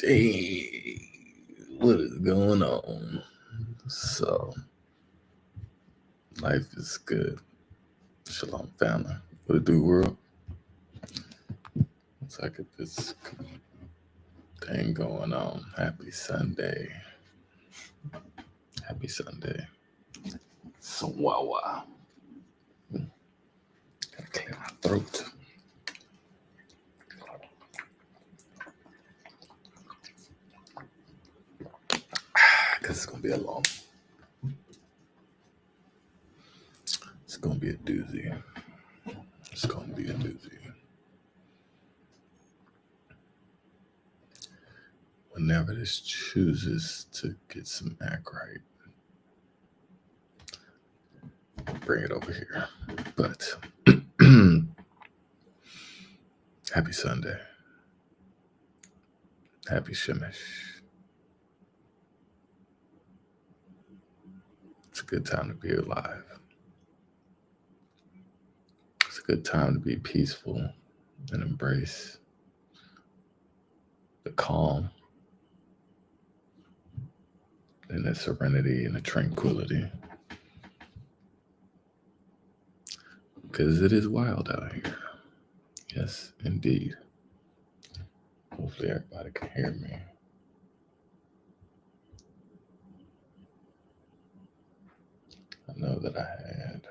Hey, what is going on? So, life is good. Shalom, family. What it do, world? Let's I get this thing going on. Happy Sunday. Happy Sunday. So, wow. Gotta clear my throat. Because it's going to be a long. It's going to be a doozy. It's going to be a doozy. Whenever this chooses to get some act right, bring it over here. But happy Sunday. Happy Shemish. It's a good time to be alive. It's a good time to be peaceful and embrace the calm and the serenity and the tranquility. Because it is wild out here. Yes, indeed. Hopefully everybody can hear me. I know that I had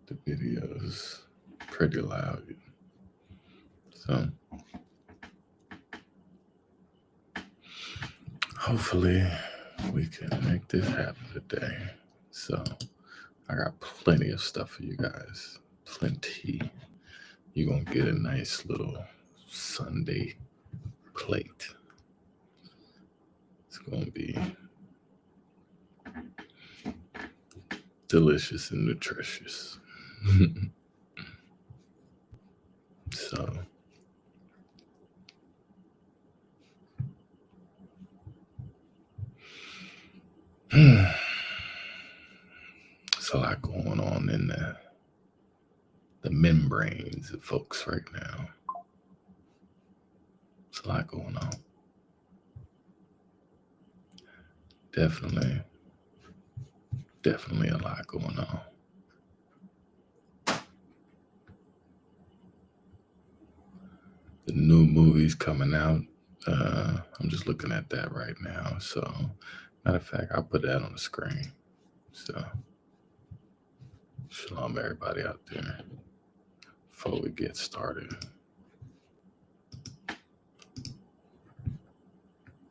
the videos pretty loud. So hopefully we can make this happen today. So I got plenty of stuff for you guys. Plenty. You're going to get a nice little Sunday plate. It's going to be delicious and nutritious. So, it's a lot going on in the membranes of folks right now. It's a lot going on. Definitely a lot going on. The new movies coming out. I'm just looking at that right now. So, matter of fact, I'll put that on the screen. So, shalom, everybody out there. Before we get started.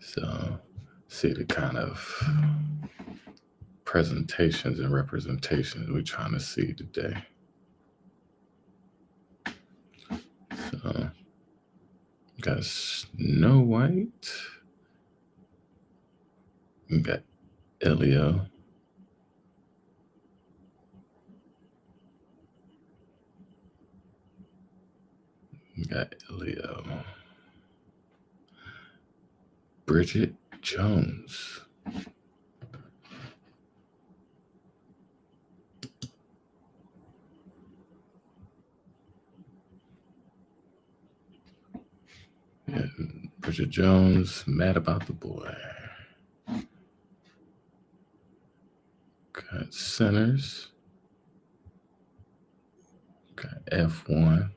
So, see the kind of presentations and representations we're trying to see today. So, we got Snow White. We got Elio. We got Elio. Bridget Jones. And Bridget Jones, mad about the boy. Got Sinners. Got F1.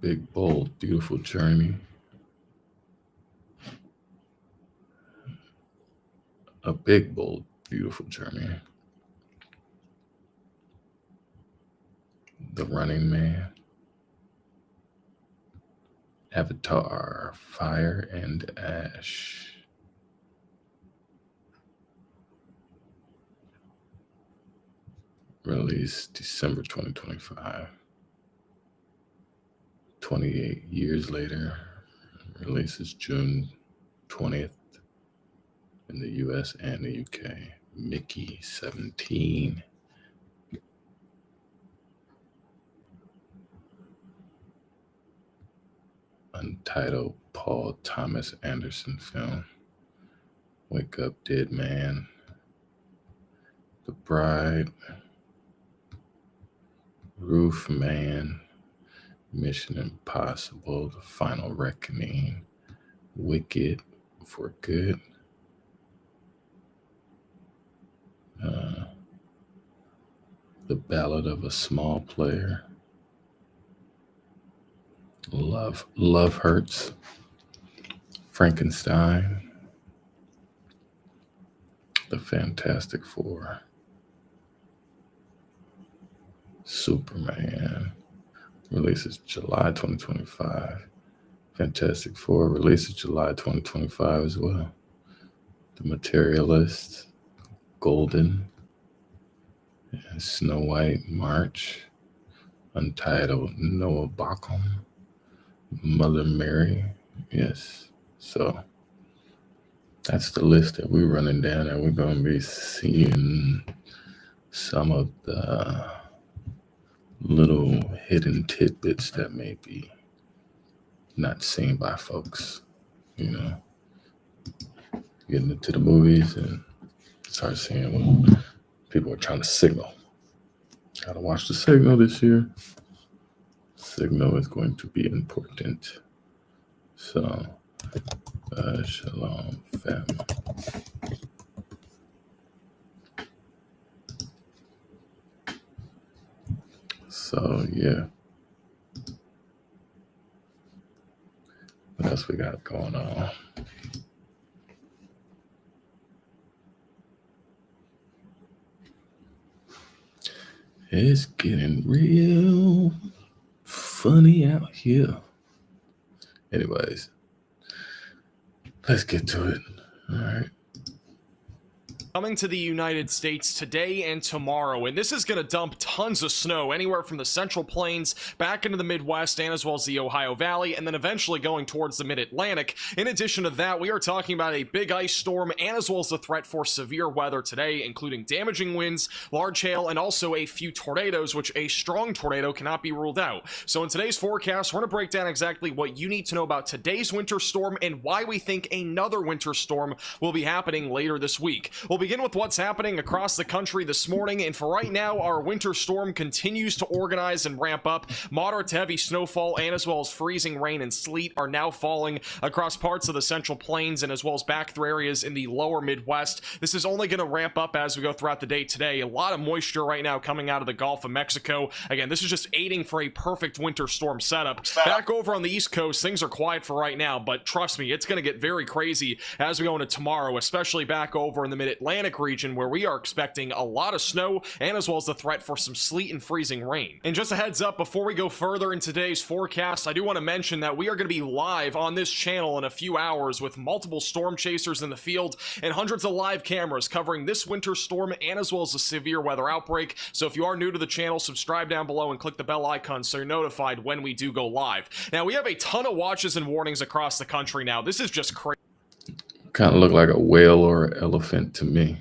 Big, bold, beautiful journey. A big, bold, beautiful journey. The Running Man. Avatar, Fire and Ash. Released December 2025. 28 years later. Releases June 20th in the US and the UK. Mickey 17. Untitled Paul Thomas Anderson film. Wake Up Dead Man. The Bride. Roof Man, Mission Impossible, The Final Reckoning, Wicked, For Good, The Ballad of a Small Player, Love Hurts, Frankenstein, The Fantastic Four, Superman, releases July 2025. Fantastic Four releases July 2025 as well. The Materialist, Golden, and Snow White, March, Untitled, Noah Baumbach, Mother Mary, yes. So that's the list that we're running down, and we're going to be seeing some of the little hidden tidbits that may be not seen by folks, getting into the movies and start seeing what people are trying to signal. Gotta watch the signal this year. Signal is going to be important. So, shalom, family. So, yeah. What else we got going on? It's getting real funny out here. Anyways, let's get to it. All right. Coming to the United States today and tomorrow, and this is going to dump tons of snow anywhere from the Central Plains back into the Midwest and as well as the Ohio Valley, and then eventually going towards the Mid-Atlantic. In addition to that, we are talking about a big ice storm and as well as the threat for severe weather today, including damaging winds, large hail, and also a few tornadoes, which a strong tornado cannot be ruled out. So in today's forecast, we're going to break down exactly what you need to know about today's winter storm and why we think another winter storm will be happening later this week. We'll begin with what's happening across the country this morning, and for right now, our winter storm continues to organize and ramp up. Moderate to heavy snowfall and as well as freezing rain and sleet are now falling across parts of the Central Plains and as well as back through areas in the lower Midwest. This is only going to ramp up as we go throughout the day today. A lot of moisture right now coming out of the Gulf of Mexico. Again, this is just aiding for a perfect winter storm setup. Back over on the East Coast, things are quiet for right now, but trust me, it's going to get very crazy as we go into tomorrow, especially back over in the Mid-Atlantic region where we are expecting a lot of snow and as well as the threat for some sleet and freezing rain. And just a heads up before we go further in today's forecast, I do want to mention that we are going to be live on this channel in a few hours with multiple storm chasers in the field and hundreds of live cameras covering this winter storm and as well as a severe weather outbreak. So if you are new to the channel, subscribe down below and click the bell icon so you're notified when we do go live. Now, we have a ton of watches and warnings across the country now. This is just crazy. Kind of look like a whale or an elephant to me.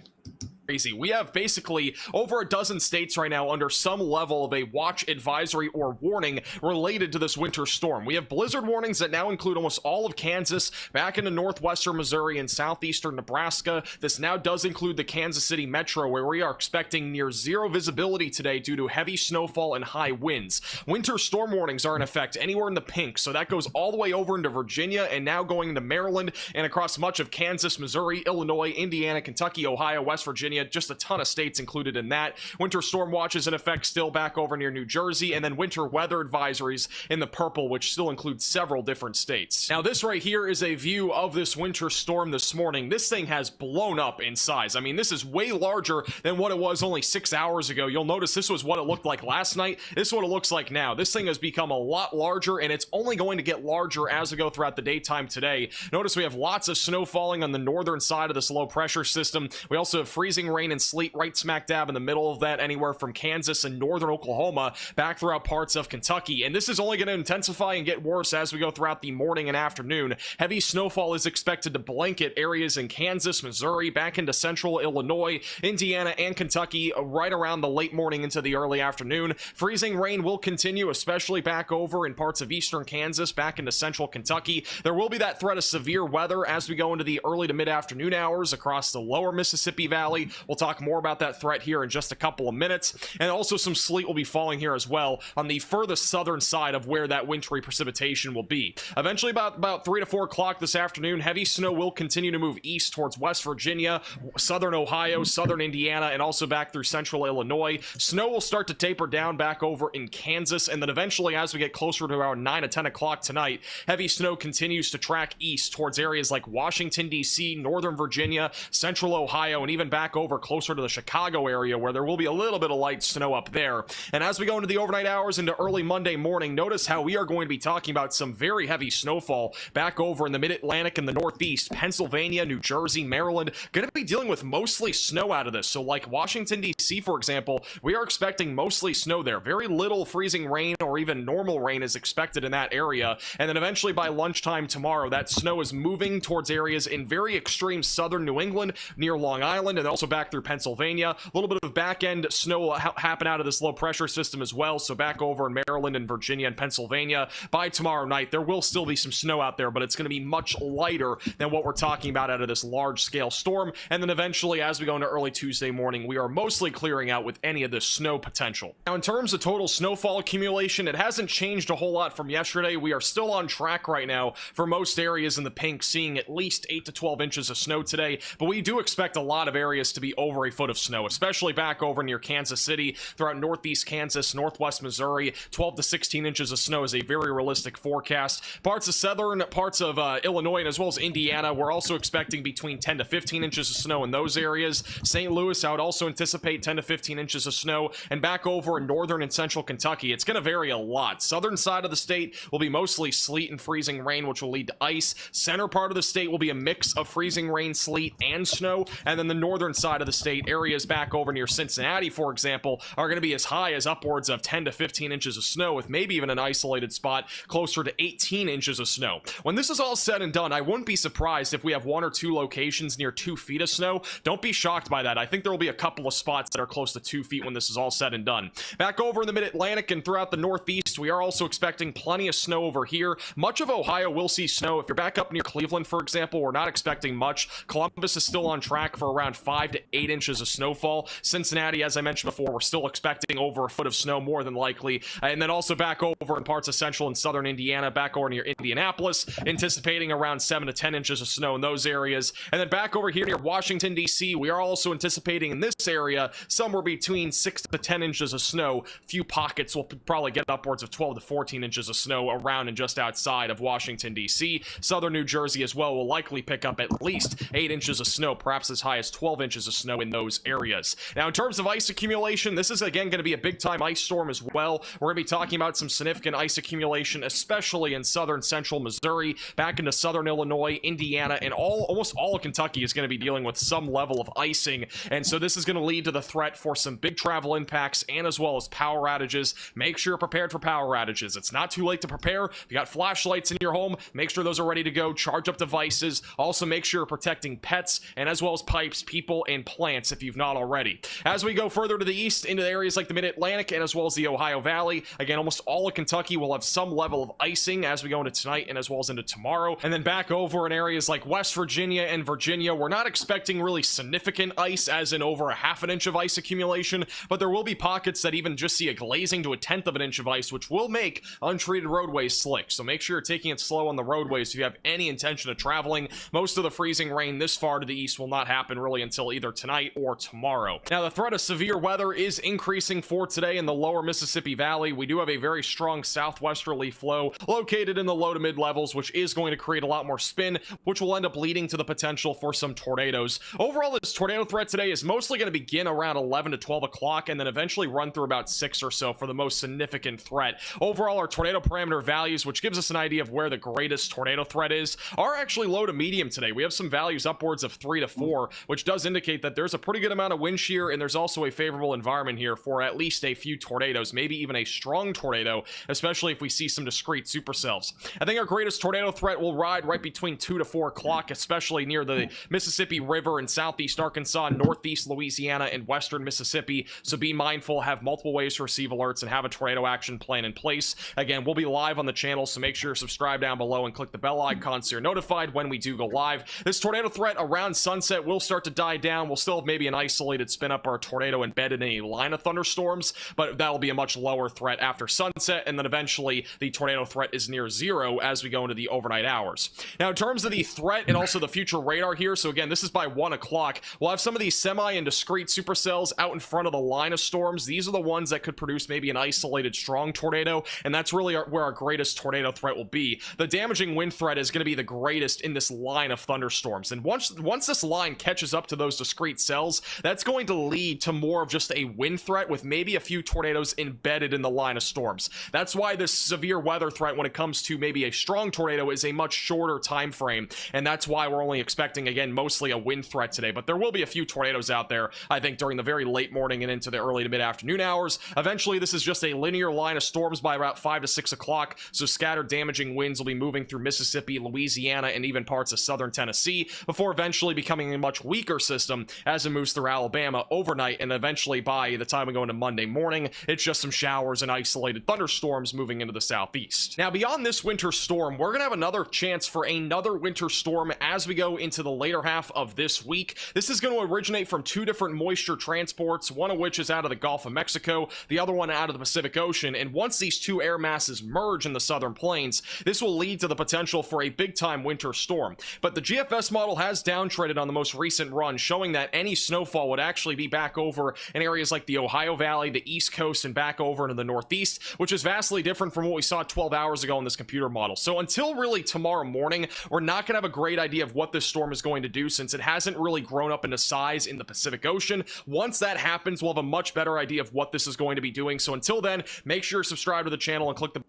We have basically over a dozen states right now under some level of a watch advisory or warning related to this winter storm. We have blizzard warnings that now include almost all of Kansas, back into northwestern Missouri and southeastern Nebraska. This now does include the Kansas City metro, where we are expecting near zero visibility today due to heavy snowfall and high winds. Winter storm warnings are in effect anywhere in the pink, so that goes all the way over into Virginia and now going into Maryland and across much of Kansas, Missouri, Illinois, Indiana, Kentucky, Ohio, West Virginia. Just a ton of states included in that. Winter storm watches in effect still back over near New Jersey, and then winter weather advisories in the purple, which still includes several different states. Now, this right here is a view of this winter storm this morning. This thing has blown up in size. I mean, this is way larger than what it was only 6 hours ago. You'll notice this was what it looked like last night. This is what it looks like now. This thing has become a lot larger, and it's only going to get larger as we go throughout the daytime today. Notice we have lots of snow falling on the northern side of this low pressure system. We also have freezing rain and sleet right smack dab in the middle of that, anywhere from Kansas and northern Oklahoma back throughout parts of Kentucky. And this is only going to intensify and get worse as we go throughout the morning and afternoon. Heavy snowfall is expected to blanket areas in Kansas, Missouri, back into central Illinois, Indiana, and Kentucky right around the late morning into the early afternoon. Freezing rain will continue, especially back over in parts of eastern Kansas, back into central Kentucky. There will be that threat of severe weather as we go into the early to mid-afternoon hours across the lower Mississippi Valley, We'll talk more about that threat here in just a couple of minutes, and also some sleet will be falling here as well on the furthest southern side of where that wintry precipitation will be. Eventually, about 3 to 4 o'clock this afternoon, heavy snow will continue to move east towards West Virginia, southern Ohio, southern Indiana, and also back through central Illinois. Snow will start to taper down back over in Kansas, and then eventually, as we get closer to around 9 to 10 o'clock tonight, heavy snow continues to track east towards areas like Washington, D.C., northern Virginia, central Ohio, and even back over closer to the Chicago area, where there will be a little bit of light snow up there. And as we go into the overnight hours into early Monday morning, notice how we are going to be talking about some very heavy snowfall back over in the mid-Atlantic and the Northeast, Pennsylvania, New Jersey, Maryland. Going to be dealing with mostly snow out of this. So like Washington, D.C., for example, we are expecting mostly snow there. Very little freezing rain or even normal rain is expected in that area. And then eventually by lunchtime tomorrow, that snow is moving towards areas in very extreme southern New England, near Long Island, and also back through Pennsylvania. A little bit of back-end snow will happen out of this low pressure system as well. So back over in Maryland and Virginia and Pennsylvania. By tomorrow night, there will still be some snow out there, but it's going to be much lighter than what we're talking about out of this large-scale storm. And then eventually, as we go into early Tuesday morning, we are mostly clearing out with any of this snow potential. Now, in terms of total snowfall accumulation, it hasn't changed a whole lot from yesterday. We are still on track right now for most areas in the pink, seeing at least 8 to 12 inches of snow today, but we do expect a lot of areas to be over a foot of snow, especially back over near Kansas City, throughout northeast Kansas, northwest Missouri. 12 to 16 inches of snow is a very realistic forecast. Parts of southern parts of Illinois and as well as Indiana, we're also expecting between 10 to 15 inches of snow in those areas. St. Louis, I would also anticipate 10 to 15 inches of snow, and back over in northern and central Kentucky, it's going to vary a lot. Southern side of the state will be mostly sleet and freezing rain, which will lead to ice. Center part of the state will be a mix of freezing rain, sleet, and snow, and then the northern side of the state, areas back over near Cincinnati, for example, are going to be as high as upwards of 10 to 15 inches of snow, with maybe even an isolated spot closer to 18 inches of snow. When this is all said and done, I wouldn't be surprised if we have 1 or 2 locations near 2 feet of snow. Don't be shocked by that. I think there will be a couple of spots that are close to 2 feet when this is all said and done. Back over in the mid-Atlantic and throughout the Northeast, we are also expecting plenty of snow over here. Much of Ohio will see snow. If you're back up near Cleveland, for example, we're not expecting much. Columbus is still on track for around 5 to 8 inches of snowfall. Cincinnati, as I mentioned before, we're still expecting over a foot of snow, more than likely. And then also back over in parts of central and southern Indiana, back over near Indianapolis, anticipating around 7 to 10 inches of snow in those areas. And then back over here near Washington, D.C., we are also anticipating in this area somewhere between 6 to 10 inches of snow. Few pockets will probably get upwards of 12 to 14 inches of snow around and just outside of Washington, D.C. Southern New Jersey as well will likely pick up at least 8 inches of snow, perhaps as high as 12 inches of snow in those areas. Now, in terms of ice accumulation, this is again going to be a big-time ice storm as well. We're going to be talking about some significant ice accumulation, especially in southern central Missouri, back into southern Illinois, Indiana, and almost all of Kentucky is going to be dealing with some level of icing. And so this is going to lead to the threat for some big travel impacts and as well as power outages. Make sure you're prepared for power outages. It's not too late to prepare. If you got flashlights in your home, make sure those are ready to go. Charge up devices. Also make sure you're protecting pets and as well as pipes, people, and plants if you've not already. As we go further to the east into areas like the mid-Atlantic and as well as the Ohio Valley, again, almost all of Kentucky will have some level of icing as we go into tonight and as well as into tomorrow. And then back over in areas like West Virginia and Virginia, we're not expecting really significant ice, as in over a half an inch of ice accumulation, but there will be pockets that even just see a glazing to a 1/10 of an inch of ice, which will make untreated roadways slick. So make sure you're taking it slow on the roadways if you have any intention of traveling. Most of the freezing rain this far to the east will not happen really until either tonight or tomorrow. Now, the threat of severe weather is increasing for today in the lower Mississippi Valley. We do have a very strong southwesterly flow located in the low to mid levels, which is going to create a lot more spin, which will end up leading to the potential for some tornadoes. Overall, this tornado threat today is mostly going to begin around 11 to 12 o'clock and then eventually run through about 6 or so for the most significant threat. Overall, our tornado parameter values, which gives us an idea of where the greatest tornado threat is, are actually low to medium today. We have some values upwards of 3 to 4, which does indicate that there's a pretty good amount of wind shear and there's also a favorable environment here for at least a few tornadoes, maybe even a strong tornado, especially if we see some discrete supercells. I think our greatest tornado threat will ride right between 2 to 4 o'clock, especially near the Mississippi River in southeast Arkansas, northeast Louisiana, and western Mississippi. So be mindful, have multiple ways to receive alerts, and have a tornado action plan in place. Again, we'll be live on the channel, so make sure you're subscribed down below and click the bell icon so you're notified when we do go live. This tornado threat around sunset will start to die down. down, we'll still have maybe an isolated spin up or a tornado embedded in a line of thunderstorms, but that'll be a much lower threat after sunset, and then eventually the tornado threat is near zero as we go into the overnight hours. Now, in terms of the threat and also the future radar here, so again, this is by 1 o'clock, we'll have some of these semi and discrete supercells out in front of the line of storms. These are the ones that could produce maybe an isolated strong tornado, and that's really where our greatest tornado threat will be. The damaging wind threat is going to be the greatest in this line of thunderstorms, and once this line catches up to those discrete cells, that's going to lead to more of just a wind threat with maybe a few tornadoes embedded in the line of storms. That's why this severe weather threat, when it comes to maybe a strong tornado, is a much shorter time frame, and that's why we're only expecting, again, mostly a wind threat today. But there will be a few tornadoes out there, I think, during the very late morning and into the early to mid-afternoon hours. Eventually, this is just a linear line of storms by about 5 to 6 o'clock, so scattered damaging winds will be moving through Mississippi, Louisiana, and even parts of southern Tennessee, before eventually becoming a much weaker system as it moves through Alabama overnight, and eventually by the time we go into Monday morning, it's just some showers and isolated thunderstorms moving into the southeast. Now, beyond this winter storm, we're going to have another chance for another winter storm as we go into the later half of this week. This is going to originate from two different moisture transports, one of which is out of the Gulf of Mexico, the other one out of the Pacific Ocean, and once these two air masses merge in the southern plains, this will lead to the potential for a big-time winter storm. But the GFS model has downtraded on the most recent run, showing that any snowfall would actually be back over in areas like the Ohio Valley, the East Coast, and back over into the Northeast, which is vastly different from what we saw 12 hours ago in this computer model. So until really tomorrow morning, we're not going to have a great idea of what this storm is going to do, since it hasn't really grown up into size in the Pacific Ocean. Once that happens, we'll have a much better idea of what this is going to be doing. So until then, make sure you're subscribed to the channel and click the...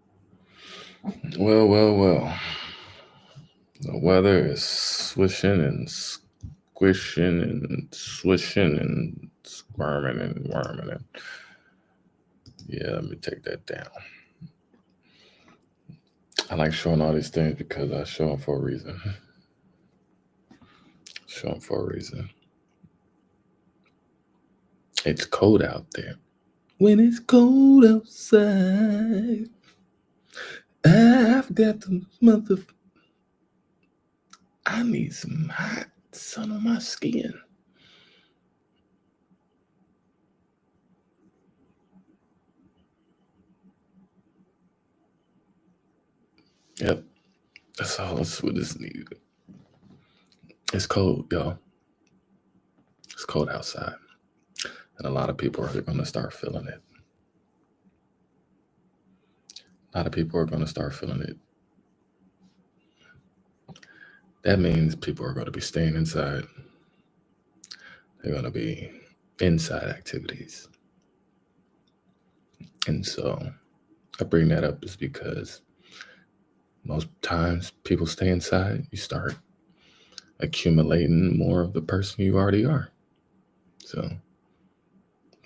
Well. The weather is swishing and squishing and swishing and squirming and worming. And yeah, let me take that down. I like showing all these things because I show them for a reason. Show them for a reason. It's cold out there. When it's cold outside, I've got the I need some hot sun on my skin. Yep. That's what this needs. It's cold, y'all. It's cold outside. And a lot of people are going to start feeling it. A lot of people are going to start feeling it. That means people are going to be staying inside. They're going to be inside activities. And so I bring that up is because most times people stay inside, you start accumulating more of the person you already are. So,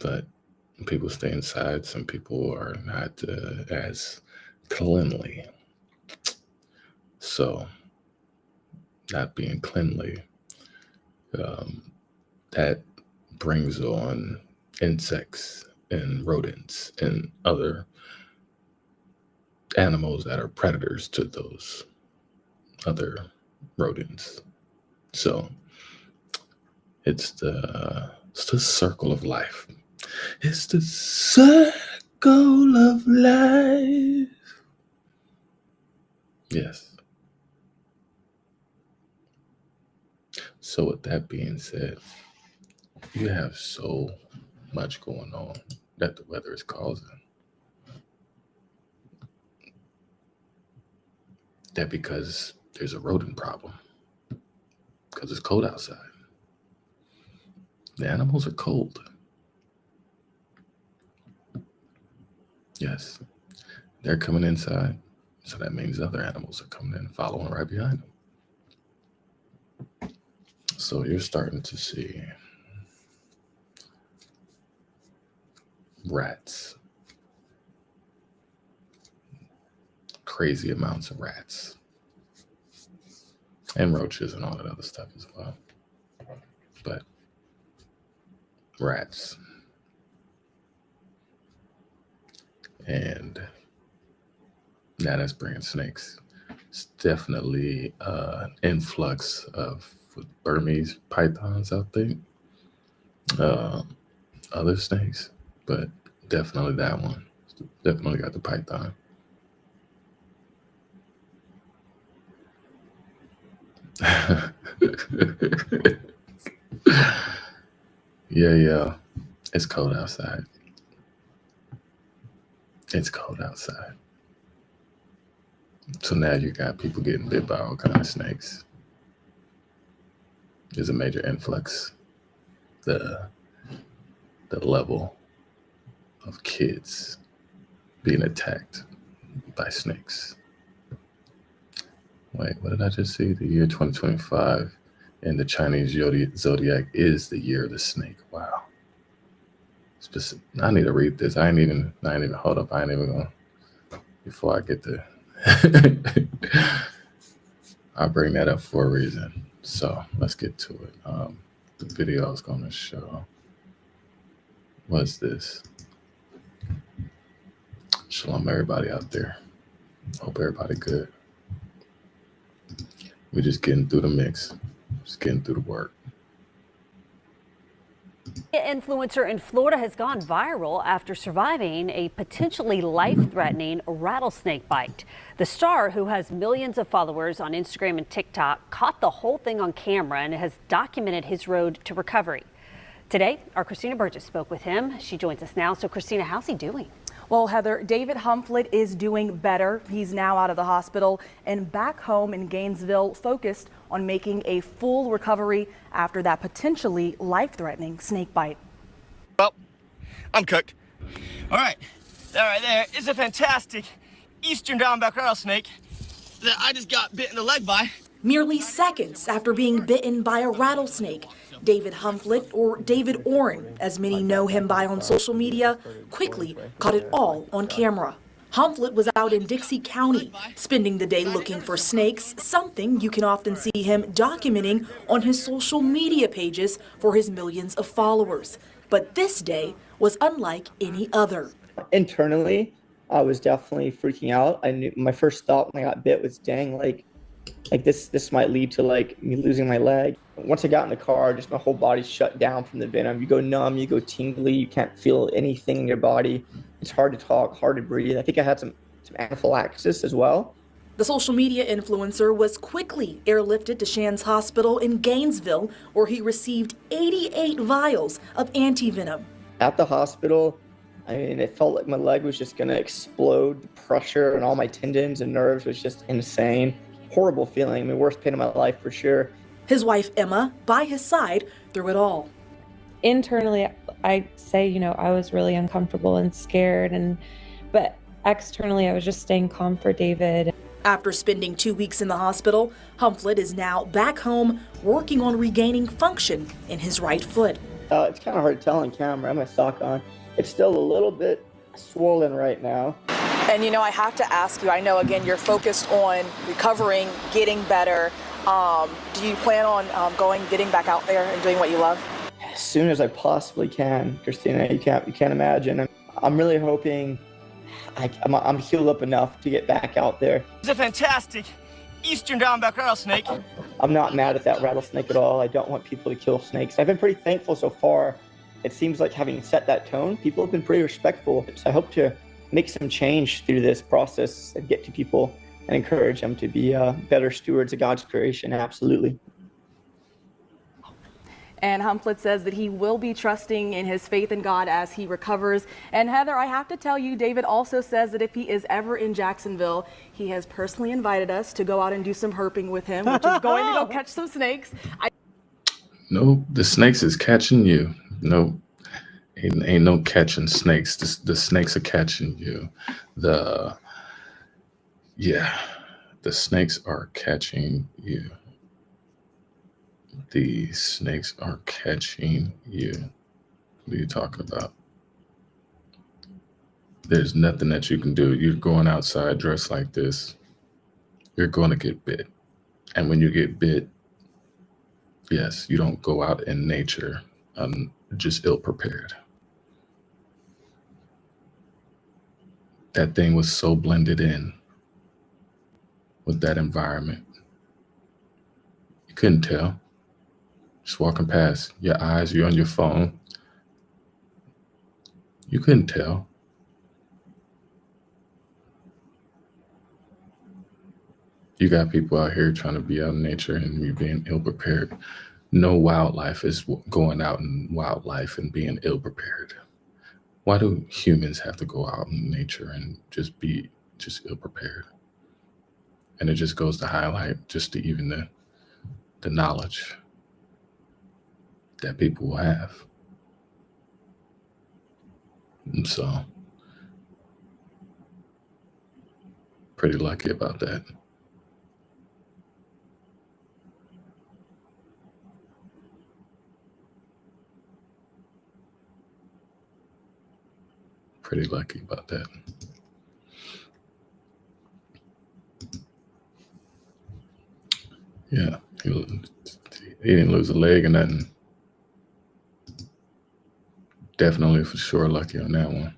but when people stay inside, some people are not as cleanly. So, not being cleanly, that brings on insects and rodents and other animals that are predators to those other rodents. So it's the circle of life. It's the circle of life. Yes. So with that being said, you have so much going on that the weather is causing. That because there's a rodent problem. Because it's cold outside. The animals are cold. Yes. They're coming inside. So that means other animals are coming in and following right behind them. So you're starting to see rats, crazy amounts of rats, and roaches and all that other stuff as well. But rats. And now that's bringing snakes. It's definitely an influx of Burmese pythons, I think. uh, other snakes, but definitely that one. Definitely got the python. Yeah. It's cold outside. It's cold outside. So now you got people getting bit by all kind of snakes. There's a major influx. The level of kids being attacked by snakes. Wait, what did I just see? The year 2025 in the Chinese zodiac is the year of the snake. Wow. I need to read this. I ain't even hold up. I ain't even gonna before I get to I'll bring that up for a reason. So let's get to it. The video I was gonna show. What's this? Shalom everybody out there. Hope everybody good. We're just getting through the mix. Just getting through the work. Influencer in Florida has gone viral after surviving a potentially life-threatening rattlesnake bite. The star, who has millions of followers on Instagram and TikTok, caught the whole thing on camera and has documented his road to recovery. Today, our Christina Burgess spoke with him. She joins us now. So, Christina, how's he doing? Well, Heather, David Humflett is doing better. He's now out of the hospital and back home in Gainesville, focused on making a full recovery after that potentially life-threatening snake bite. Well, I'm cooked. All right, that right there is a fantastic eastern downback rattlesnake that I just got bit in the leg by. Merely seconds after being bitten by a rattlesnake, David Humflett, or David Oren, as many know him by on social media, quickly caught it all on camera. Humflett was out in Dixie County, spending the day looking for snakes, something you can often see him documenting on his social media pages for his millions of followers. But this day was unlike any other. Internally, I was definitely freaking out. I knew my first thought when I got bit was, dang, like this might lead to like me losing my leg. Once I got in the car, just my whole body shut down from the venom. You go numb, you go tingly, you can't feel anything in your body. It's hard to talk, hard to breathe. I think I had some anaphylaxis as well. The social media influencer was quickly airlifted to Shands Hospital in Gainesville, where he received 88 vials of antivenom. At the hospital, I mean, it felt like my leg was just gonna explode. The pressure and all my tendons and nerves was just insane. Horrible feeling. I mean, worst pain of my life for sure. His wife, Emma, by his side through it all. Internally, I say, I was really uncomfortable and scared, but externally, I was just staying calm for David. After spending 2 weeks in the hospital, Humflett is now back home working on regaining function in his right foot. It's kind of hard to tell on camera. I have my sock on. It's still a little bit swollen right now. And I have to ask you, I know again you're focused on recovering, getting better. Do you plan on getting back out there and doing what you love? As soon as I possibly can, Christina. You can't imagine. I'm really hoping I'm healed up enough to get back out there. It's a fantastic eastern downback rattlesnake. I'm not mad at that rattlesnake at all. I don't want people to kill snakes. I've been pretty thankful so far. It seems like having set that tone, people have been pretty respectful. So I hope to make some change through this process and get to people and encourage them to be better stewards of God's creation. Absolutely. And Humflett says that he will be trusting in his faith in God as he recovers. And Heather, I have to tell you, David also says that if he is ever in Jacksonville, he has personally invited us to go out and do some herping with him, which is going to go catch some snakes. No, the snakes is catching you. No, ain't no catching snakes. The snakes are catching you. The snakes are catching you. The snakes are catching you. What are you talking about? There's nothing that you can do. You're going outside dressed like this, you're going to get bit. And when you get bit, yes, you don't go out in nature just ill-prepared. That thing was so blended in with that environment. You couldn't tell. Just walking past, your eyes, you're on your phone, You couldn't tell. You got people out here trying to be out in nature and you being ill prepared. No wildlife is going out in wildlife and being ill prepared. Why do humans have to go out in nature and just be just ill prepared? And it just goes to highlight just to even the knowledge that people will have. And so, pretty lucky about that. Pretty lucky about that. Yeah, he didn't lose a leg or nothing. Definitely for sure lucky on that one.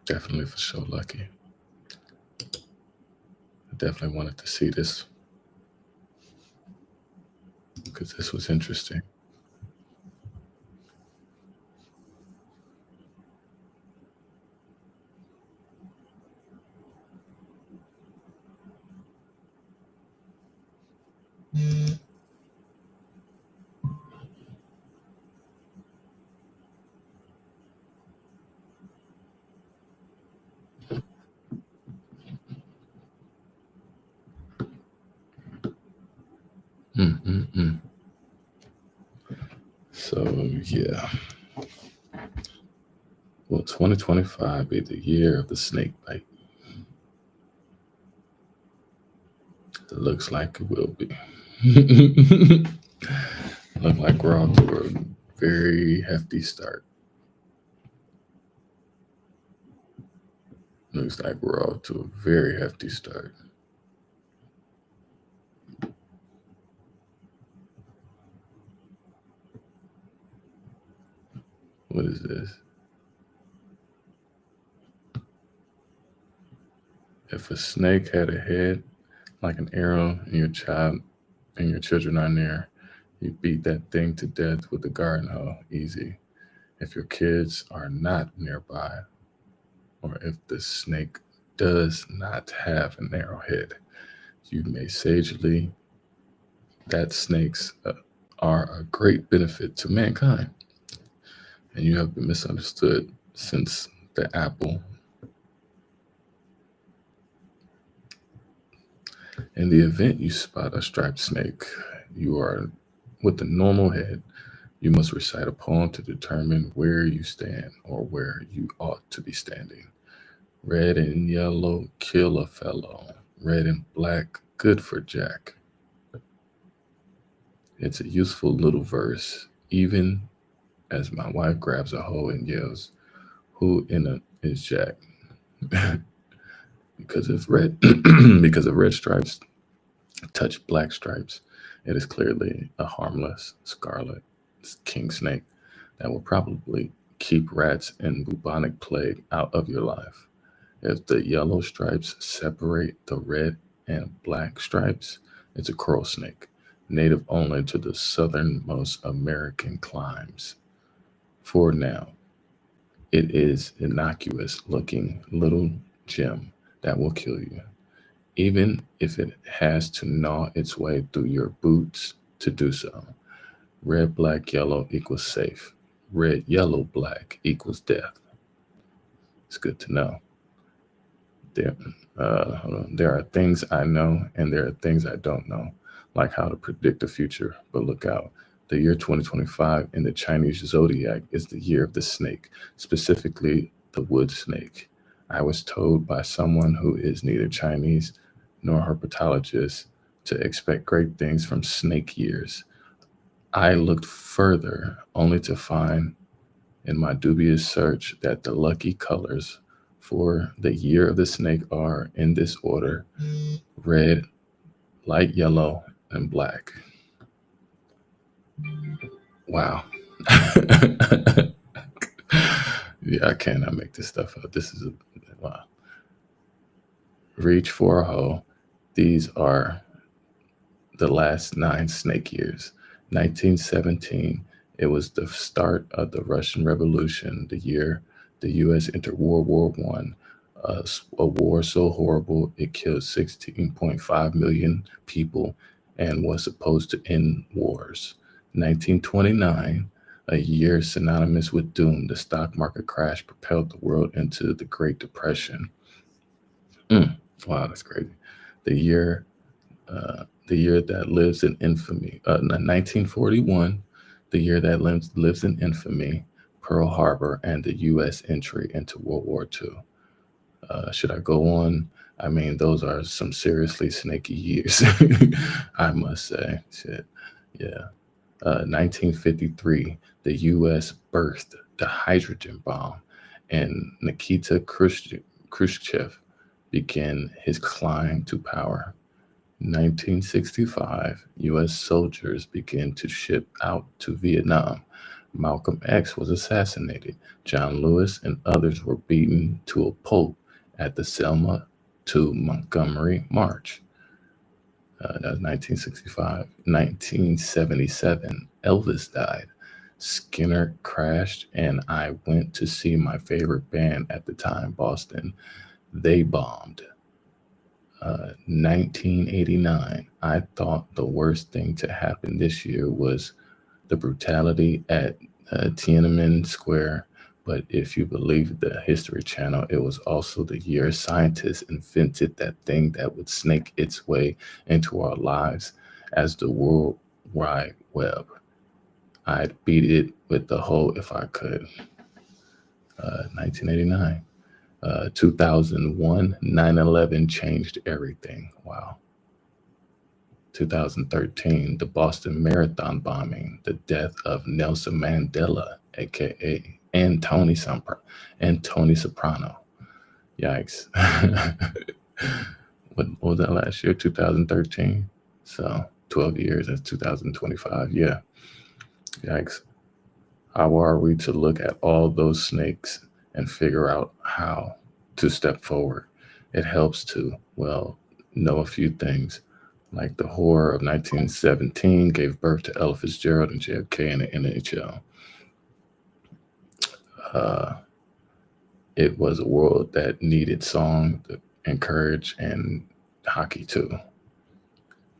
Definitely for sure lucky. I definitely wanted to see this because this was interesting. Mm-mm-mm. So, yeah. Will 2025 be the year of the snake bite? It looks like it will be. Look like we're off to a very hefty start. Looks like we're off to a very hefty start. What is this? If a snake had a head like an arrow and your child and your children are near, you beat that thing to death with a garden hoe. Easy. If your kids are not nearby, or if the snake does not have an arrowhead, you may sagely that snakes are a great benefit to mankind. And you have been misunderstood since the apple. In the event you spot a striped snake, you are with a normal head. You must recite a poem to determine where you stand or where you ought to be standing. Red and yellow, kill a fellow. Red and black, good for Jack. It's a useful little verse, even as my wife grabs a hoe and yells, "Who in a is Jack?" because if red because if red stripes touch black stripes, it is clearly a harmless scarlet king snake that will probably keep rats and bubonic plague out of your life. If the yellow stripes separate the red and black stripes, it's a coral snake, native only to the southernmost American climes. For now, it is innocuous looking little gem that will kill you, even if it has to gnaw its way through your boots to do so. Red, black, yellow equals safe. Red, yellow, black equals death. It's good to know. There are things I know and there are things I don't know, like how to predict the future. But look out. The year 2025 in the Chinese zodiac is the year of the snake, specifically the wood snake. I was told by someone who is neither Chinese nor herpetologist to expect great things from snake years. I looked further only to find in my dubious search that the lucky colors for the year of the snake are in this order: red, light yellow, and black. Wow. Yeah, I cannot make this stuff up. This is wow. reach for a hoe. These are the last 9 snake years. 1917, it was the start of the Russian Revolution, the year the U.S. entered World War I, a war so horrible it killed 16.5 million people and was supposed to end wars. 1929, a year synonymous with doom, the stock market crash propelled the world into the Great Depression. Wow, that's crazy. The year that lives in infamy. 1941, the year that lives in infamy, Pearl Harbor, and the U.S. entry into World War II. Should I go on? I mean, those are some seriously snaky years, I must say. Shit. Yeah. 1953, the U.S. birthed the hydrogen bomb, and Nikita Khrushchev began his climb to power. 1965, U.S. soldiers began to ship out to Vietnam. Malcolm X was assassinated. John Lewis and others were beaten to a pulp at the Selma to Montgomery March. That was 1965. 1977, Elvis died. Skinner crashed, and I went to see my favorite band at the time, Boston. They bombed. 1989, I thought the worst thing to happen this year was the brutality at Tiananmen Square. But if you believe the History Channel, it was also the year scientists invented that thing that would snake its way into our lives as the World Wide Web. I'd beat it with the hoe if I could. 1989. 2001, 9/11 changed everything. Wow. 2013, the Boston Marathon bombing, the death of Nelson Mandela, aka and Tony Soprano. Yikes. What was that last year? 2013. So 12 years, that's 2025. Yeah. Yikes. How are we to look at all those snakes and figure out how to step forward? It helps to, well, know a few things. Like the horror of 1917 gave birth to Ella Fitzgerald and JFK in the NHL. It was a world that needed song, encourage, and hockey too.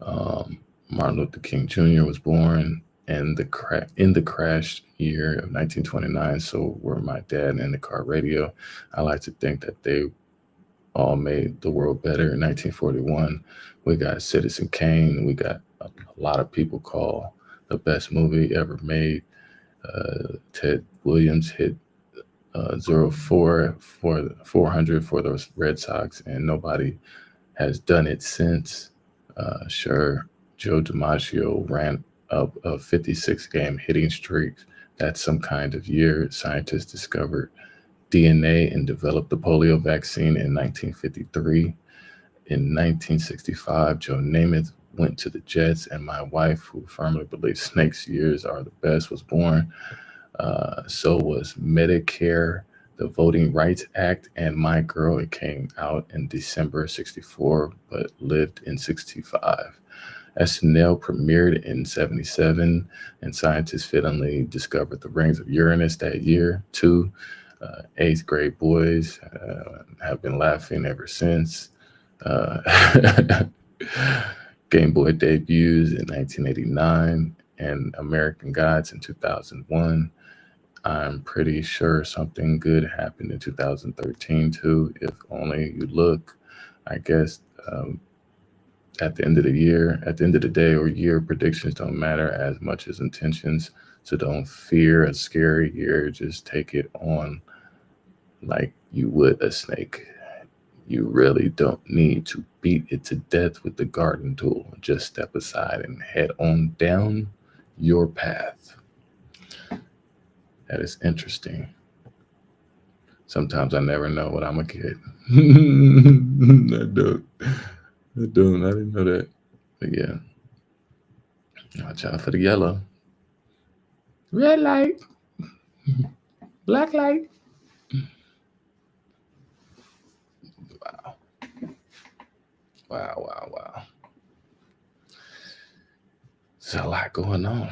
Martin Luther King Jr. was born in the crash year of 1929. So were my dad and the car radio. I like to think that they all made the world better. In 1941, we got Citizen Kane. We got a lot of people call the best movie ever made. Ted Williams hit 0-4 for 400 for those Red Sox, and nobody has done it since. Sure, Joe DiMaggio ran up a 56-game hitting streak. That's some kind of year. Scientists discovered DNA and developed the polio vaccine in 1953. In 1965, Joe Namath went to the Jets, and my wife, who firmly believes snakes' years are the best, was born. So was Medicare, the Voting Rights Act, and My Girl. It came out in December 64, but lived in 65. SNL premiered in 77, and scientists fittingly discovered the rings of Uranus that year, too. 8th grade boys have been laughing ever since. Game Boy debuts in 1989 and American Gods in 2001. I'm pretty sure something good happened in 2013 too, if only you look. I guess at the end of the day or year, predictions don't matter as much as intentions. So don't fear a scary year. Just take it on like you would a snake. You really don't need to beat it to death with the garden tool. Just step aside and head on down your path. That is interesting. Sometimes I never know what I'm gonna get. I don't. I didn't know that. But yeah. Watch out for the yellow. Red light. Black light. Wow. Wow. There's a lot going on.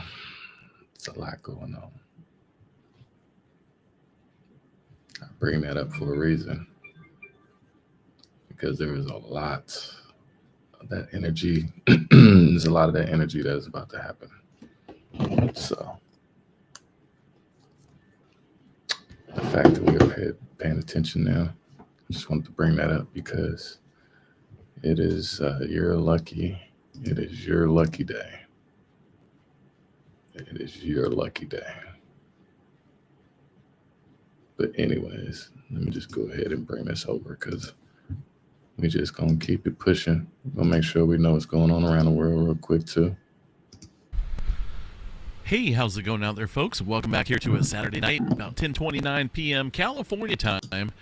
I bring that up for a reason, because there is a lot of that energy. There's a lot of that energy that is about to happen. So the fact that we are paying attention now, I just wanted to bring that up because it is your lucky day. It is your lucky day. But anyways, let me just go ahead and bring this over, because we just gonna keep it pushing. We're gonna make sure we know what's going on around the world real quick too. Hey, how's it going out there, folks? Welcome back here to a Saturday night, about 10:29 p.m. California time.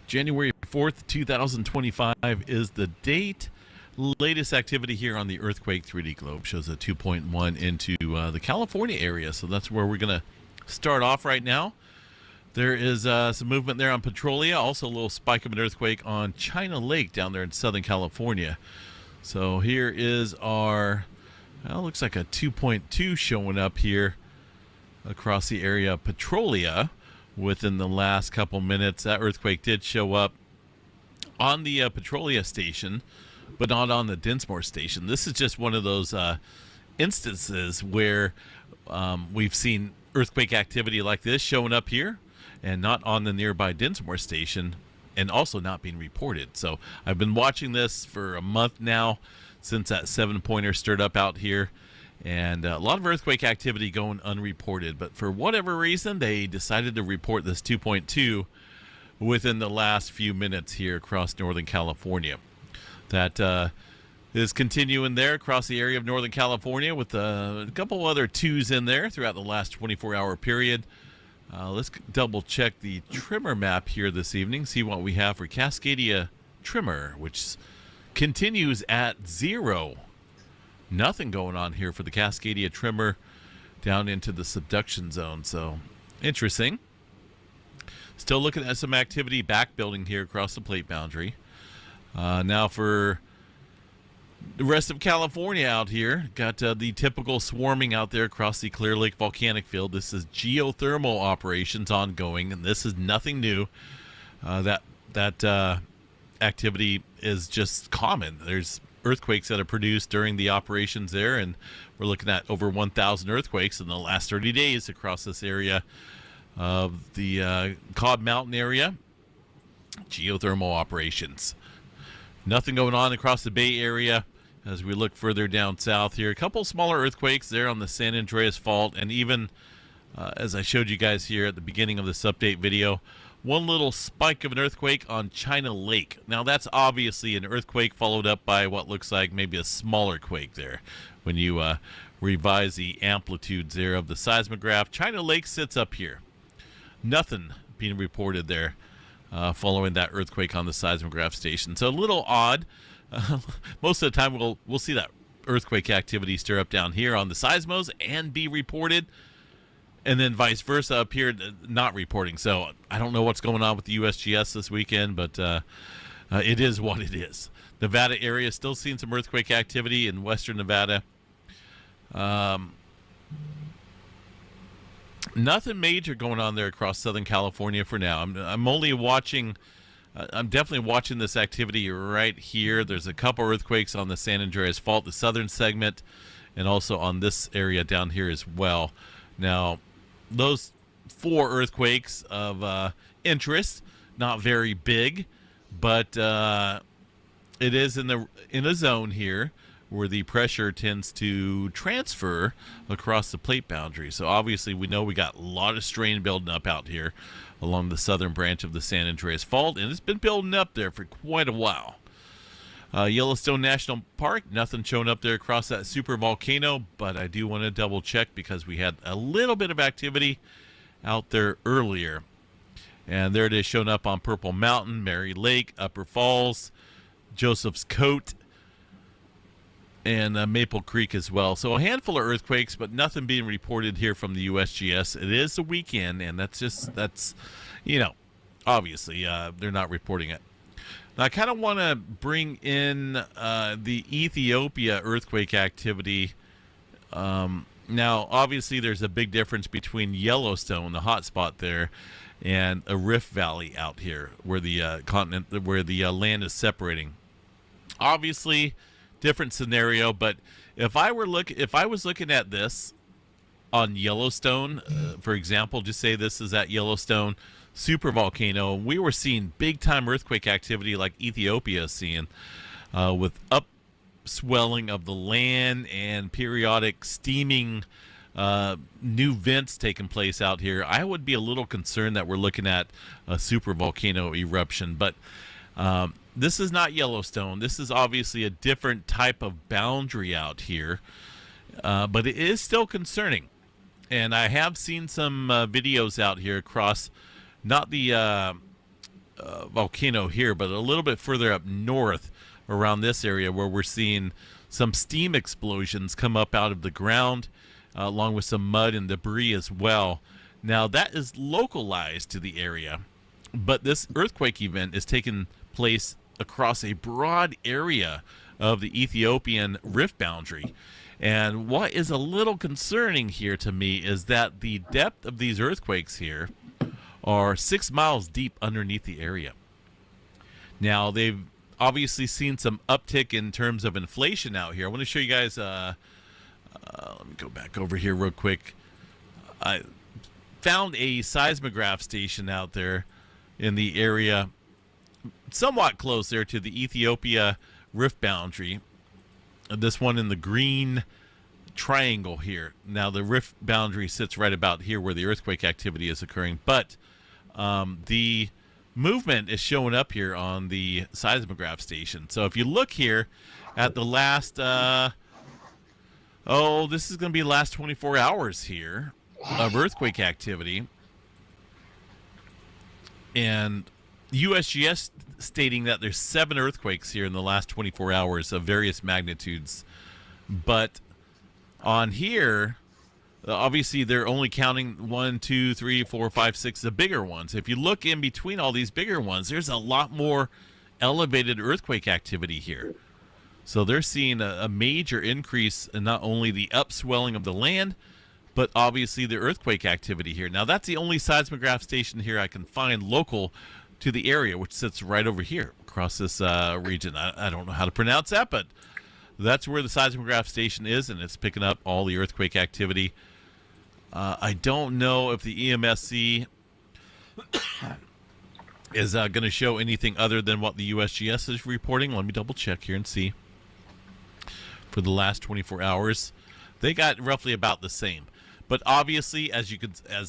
January 4th, 2025 is the date. Latest activity here on the Earthquake 3D Globe shows a 2.1 into the California area, so that's where we're going to start off right now. There is some movement there on Petrolia, also a little spike of an earthquake on China Lake down there in Southern California. So here is our, well, looks like a 2.2 showing up here across the area of Petrolia within the last couple minutes. That earthquake did show up on the Petrolia station, but not on the Dinsmore station. This is just one of those instances where we've seen earthquake activity like this showing up here and not on the nearby Dinsmore station, and also not being reported. So I've been watching this for a month now, since that 7-pointer stirred up out here, and a lot of earthquake activity going unreported. But for whatever reason, they decided to report this 2.2 within the last few minutes here across Northern California. That is continuing there across the area of Northern California, with a couple other 2s in there throughout the last 24-hour period. Let's double check the tremor map here this evening, see what we have for Cascadia tremor, which continues at 0. Nothing going on here for the Cascadia tremor down into the subduction zone. So interesting. Still looking at some activity back building here across the plate boundary. Now for the rest of California out here, got the typical swarming out there across the Clear Lake volcanic field. This is geothermal operations ongoing, and this is nothing new. That activity is just common. There's earthquakes that are produced during the operations there, and we're looking at over 1,000 earthquakes in the last 30 days across this area of the Cobb Mountain area. Geothermal operations. Nothing going on across the Bay Area as we look further down south here. A couple smaller earthquakes there on the San Andreas Fault, and even as I showed you guys here at the beginning of this update video, one little spike of an earthquake on China Lake. Now that's obviously an earthquake followed up by what looks like maybe a smaller quake there. When you revise the amplitudes there of the seismograph, China Lake sits up here. Nothing being reported there following that earthquake on the seismograph station. So a little odd. Most of the time we'll see that earthquake activity stir up down here on the seismos and be reported, and then vice versa up here not reporting. So I don't know what's going on with the USGS this weekend, but it is what it is. Nevada area still seeing some earthquake activity in western Nevada. Nothing major going on there across Southern California for now. I'm only watching. I'm definitely watching this activity right here. There's a couple earthquakes on the San Andreas Fault, the southern segment, and also on this area down here as well. Now, those 4 earthquakes of interest, not very big, but it is in a zone here where the pressure tends to transfer across the plate boundary. So obviously we know we got a lot of strain building up out here along the southern branch of the San Andreas Fault, and it's been building up there for quite a while. Yellowstone National Park, nothing showing up there across that super volcano, but I do want to double check because we had a little bit of activity out there earlier. And there it is showing up on Purple Mountain, Mary Lake, Upper Falls, Joseph's Coat, and Maple Creek as well. So a handful of earthquakes, but nothing being reported here from the USGS. It is the weekend, and that's obviously they're not reporting it. Now, I kind of want to bring in the Ethiopia earthquake activity. Now, obviously, there's a big difference between Yellowstone, the hot spot there, and a Rift Valley out here, where the land is separating. Obviously, different scenario. But if I was looking at this on Yellowstone, for example, just say this is at Yellowstone supervolcano, we were seeing big time earthquake activity like Ethiopia is seeing, with upswelling of the land and periodic steaming, new vents taking place out here. I would be a little concerned that we're looking at a supervolcano eruption, but this is not Yellowstone. This is obviously a different type of boundary out here, but it is still concerning. And I have seen some videos out here across, not the volcano here, but a little bit further up north around this area, where we're seeing some steam explosions come up out of the ground, along with some mud and debris as well. Now, that is localized to the area, but this earthquake event is taking place across a broad area of the Ethiopian rift boundary. And what is a little concerning here to me is that the depth of these earthquakes here are 6 miles deep underneath the area. Now, they've obviously seen some uptick in terms of inflation out here. I want to show you guys, let me go back over here real quick. I found a seismograph station out there in the area, somewhat close there to the Ethiopia rift boundary. This one in the green triangle here. Now, the rift boundary sits right about here where the earthquake activity is occurring, but the movement is showing up here on the seismograph station. So if you look here at the last, this is going to be the last 24 hours here of earthquake activity. And USGS stating that there's 7 earthquakes here in the last 24 hours of various magnitudes. But on here, obviously they're only counting 1, 2, 3, 4, 5, 6, the bigger ones. If you look in between all these bigger ones, there's a lot more elevated earthquake activity here. So they're seeing a major increase in not only the upswelling of the land, but obviously the earthquake activity here. Now, that's the only seismograph station here I can find local to the area, which sits right over here across this region. I don't know how to pronounce that, but that's where the seismograph station is, and it's picking up all the earthquake activity. I don't know if the EMSC is going to show anything other than what the USGS is reporting. Let me double check here and see. For the last 24 hours, they got roughly about the same. But obviously, as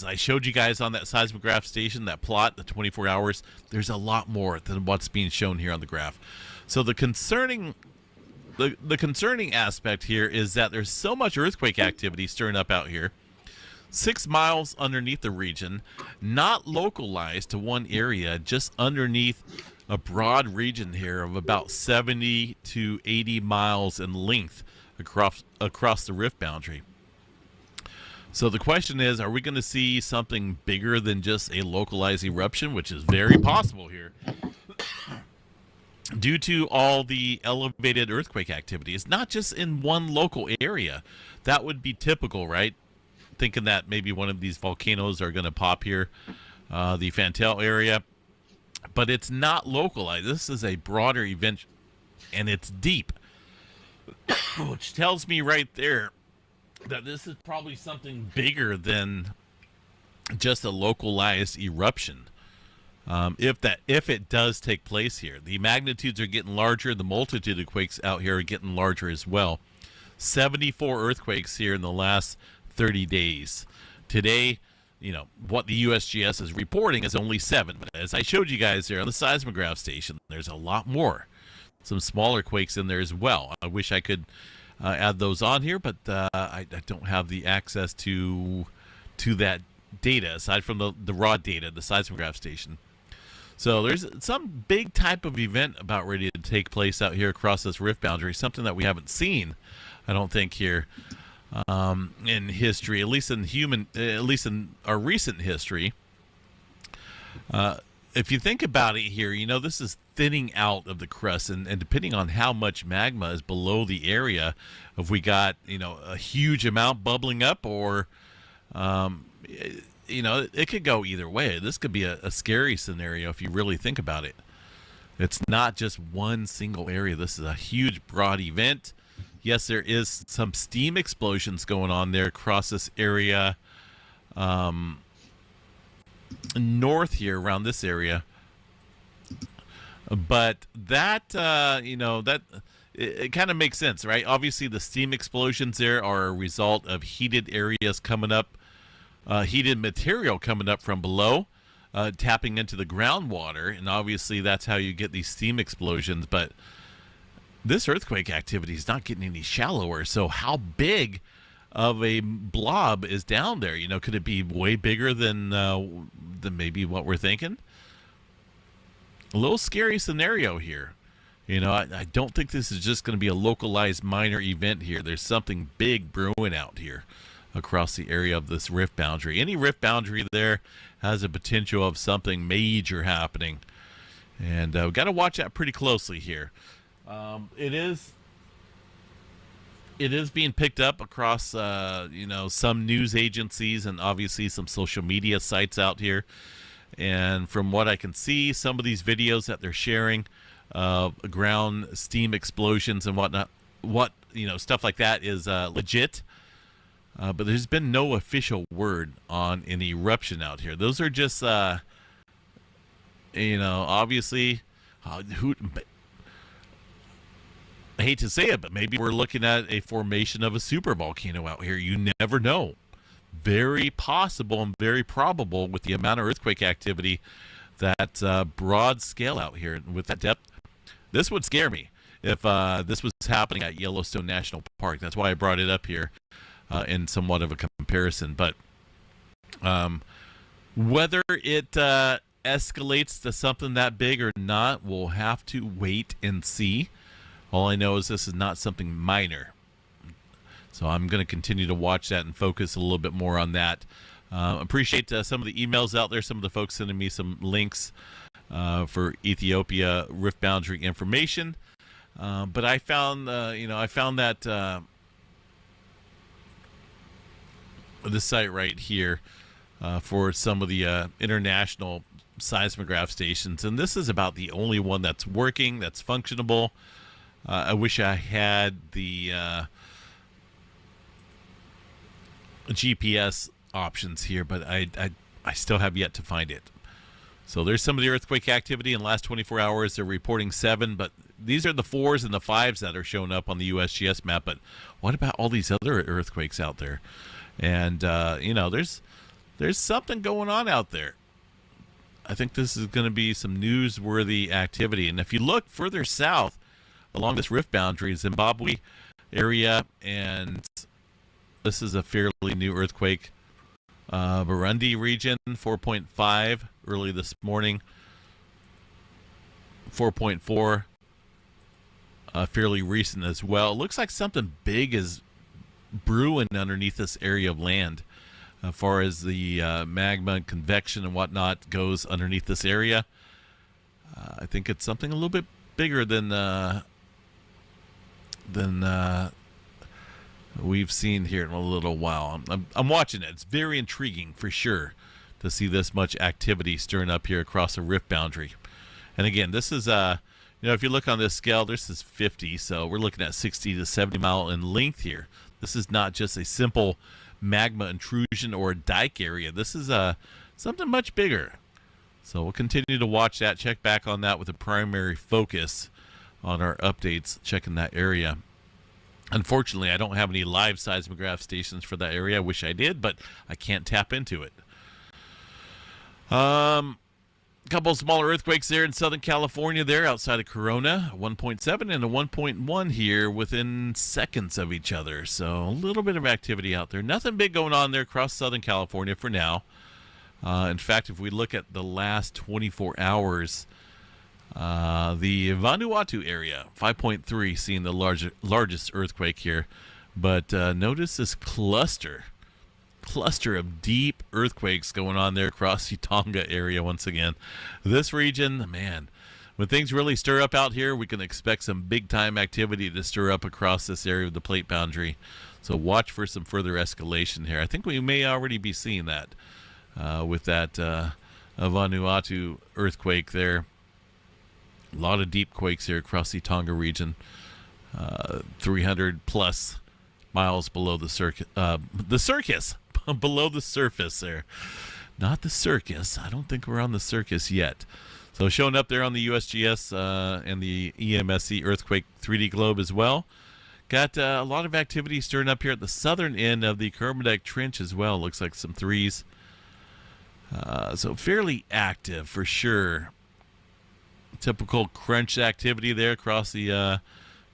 I showed you guys on that seismograph station, that plot, the 24 hours, there's a lot more than what's being shown here on the graph. So the concerning aspect here is that there's so much earthquake activity stirring up out here, 6 miles underneath the region, not localized to one area, just underneath a broad region here of about 70 to 80 miles in length across the rift boundary. So the question is, are we going to see something bigger than just a localized eruption, which is very possible here, due to all the elevated earthquake activity? It's not just in one local area. That would be typical, right? Thinking that maybe one of these volcanoes are going to pop here, the Fantel area. But it's not localized. This is a broader event, and it's deep, which tells me right there that this is probably something bigger than just a localized eruption. If it does take place here, the magnitudes are getting larger. The multitude of quakes out here are getting larger as well. 74 earthquakes here in the last 30 days. Today, what the USGS is reporting is only 7. But as I showed you guys there on the seismograph station, there's a lot more. Some smaller quakes in there as well. I wish I could add those on here, but I don't have the access to that data aside from the raw data, the seismograph station. So there's some big type of event about ready to take place out here across this rift boundary, something that we haven't seen, I don't think, here in history, at least in our recent history. if you think about it here, this is thinning out of the crust, and depending on how much magma is below the area, if we got, a huge amount bubbling up, or, it could go either way. This could be a scary scenario if you really think about it. It's not just one single area. This is a huge, broad event. Yes, there is some steam explosions going on there across this area. North here around this area, but that it kind of makes sense, right? Obviously the steam explosions there are a result of heated areas coming up, heated material coming up from below, tapping into the groundwater, and obviously that's how you get these steam explosions. But this earthquake activity is not getting any shallower, so how big of a blob is down there? Could it be way bigger than maybe what we're thinking? A little scary scenario here. I don't think this is just going to be a localized minor event here. There's something big brewing out here across the area of this rift boundary. Any rift boundary there has a potential of something major happening, and we've got to watch that pretty closely here. It is being picked up across, some news agencies and obviously some social media sites out here. And from what I can see, some of these videos that they're sharing of ground steam explosions and whatnot, stuff like that is legit. But there's been no official word on an eruption out here. Those are just, obviously, I hate to say it, but maybe we're looking at a formation of a super volcano out here. You never know. Very possible and very probable with the amount of earthquake activity, that broad scale out here and with that depth. This would scare me if this was happening at Yellowstone National Park. That's why I brought it up here in somewhat of a comparison. But whether it escalates to something that big or not, we'll have to wait and see. All I know is this is not something minor. So I'm going to continue to watch that and focus a little bit more on that. Appreciate some of the emails out there, some of the folks sending me some links for Ethiopia rift boundary information. But I found, that this site right here for some of the international seismograph stations. And this is about the only one that's working, that's functionable. I wish I had the GPS options here, but I still have yet to find it. So there's some of the earthquake activity in the last 24 hours. They're reporting 7, but these are the 4s and the 5s that are showing up on the USGS map. But what about all these other earthquakes out there? And there's something going on out there. I think this is going to be some newsworthy activity. And if you look further south along this rift boundary, Zimbabwe area, and this is a fairly new earthquake. Burundi region, 4.5 early this morning. 4.4, fairly recent as well. It looks like something big is brewing underneath this area of land. As far as the magma and convection and whatnot goes underneath this area, I think it's something a little bit bigger than we've seen here in a little while. I'm watching it. It's very intriguing for sure to see this much activity stirring up here across a rift boundary. And again, this is if you look on this scale, this is 50, so we're looking at 60 to 70 mile in length here. This is not just a simple magma intrusion or a dike area. This is something much bigger. So we'll continue to watch that, check back on that with a primary focus on our updates, checking that area. Unfortunately, I don't have any live seismograph stations for that area. I wish I did, but I can't tap into it. A couple of smaller earthquakes there in Southern California there outside of Corona, 1.7 and a 1.1 here within seconds of each other. So a little bit of activity out there. Nothing big going on there across Southern California for now. In fact, if we look at the last 24 hours, the Vanuatu area, 5.3, seeing the largest earthquake here. But notice this cluster, cluster of deep earthquakes going on there across the Tonga area once again. This region, man, when things really stir up out here, we can expect some big-time activity to stir up across this area of the plate boundary. So watch for some further escalation here. I think we may already be seeing that with that Vanuatu earthquake there. A lot of deep quakes here across the Tonga region. 300 plus miles below the circus. Below the surface there. Not the circus. I don't think we're on the circus yet. So showing up there on the USGS and the EMSC earthquake 3D globe as well. Got a lot of activity stirring up here at the southern end of the Kermadec Trench as well. Looks like some threes. So fairly active for sure. Typical crunch activity there across the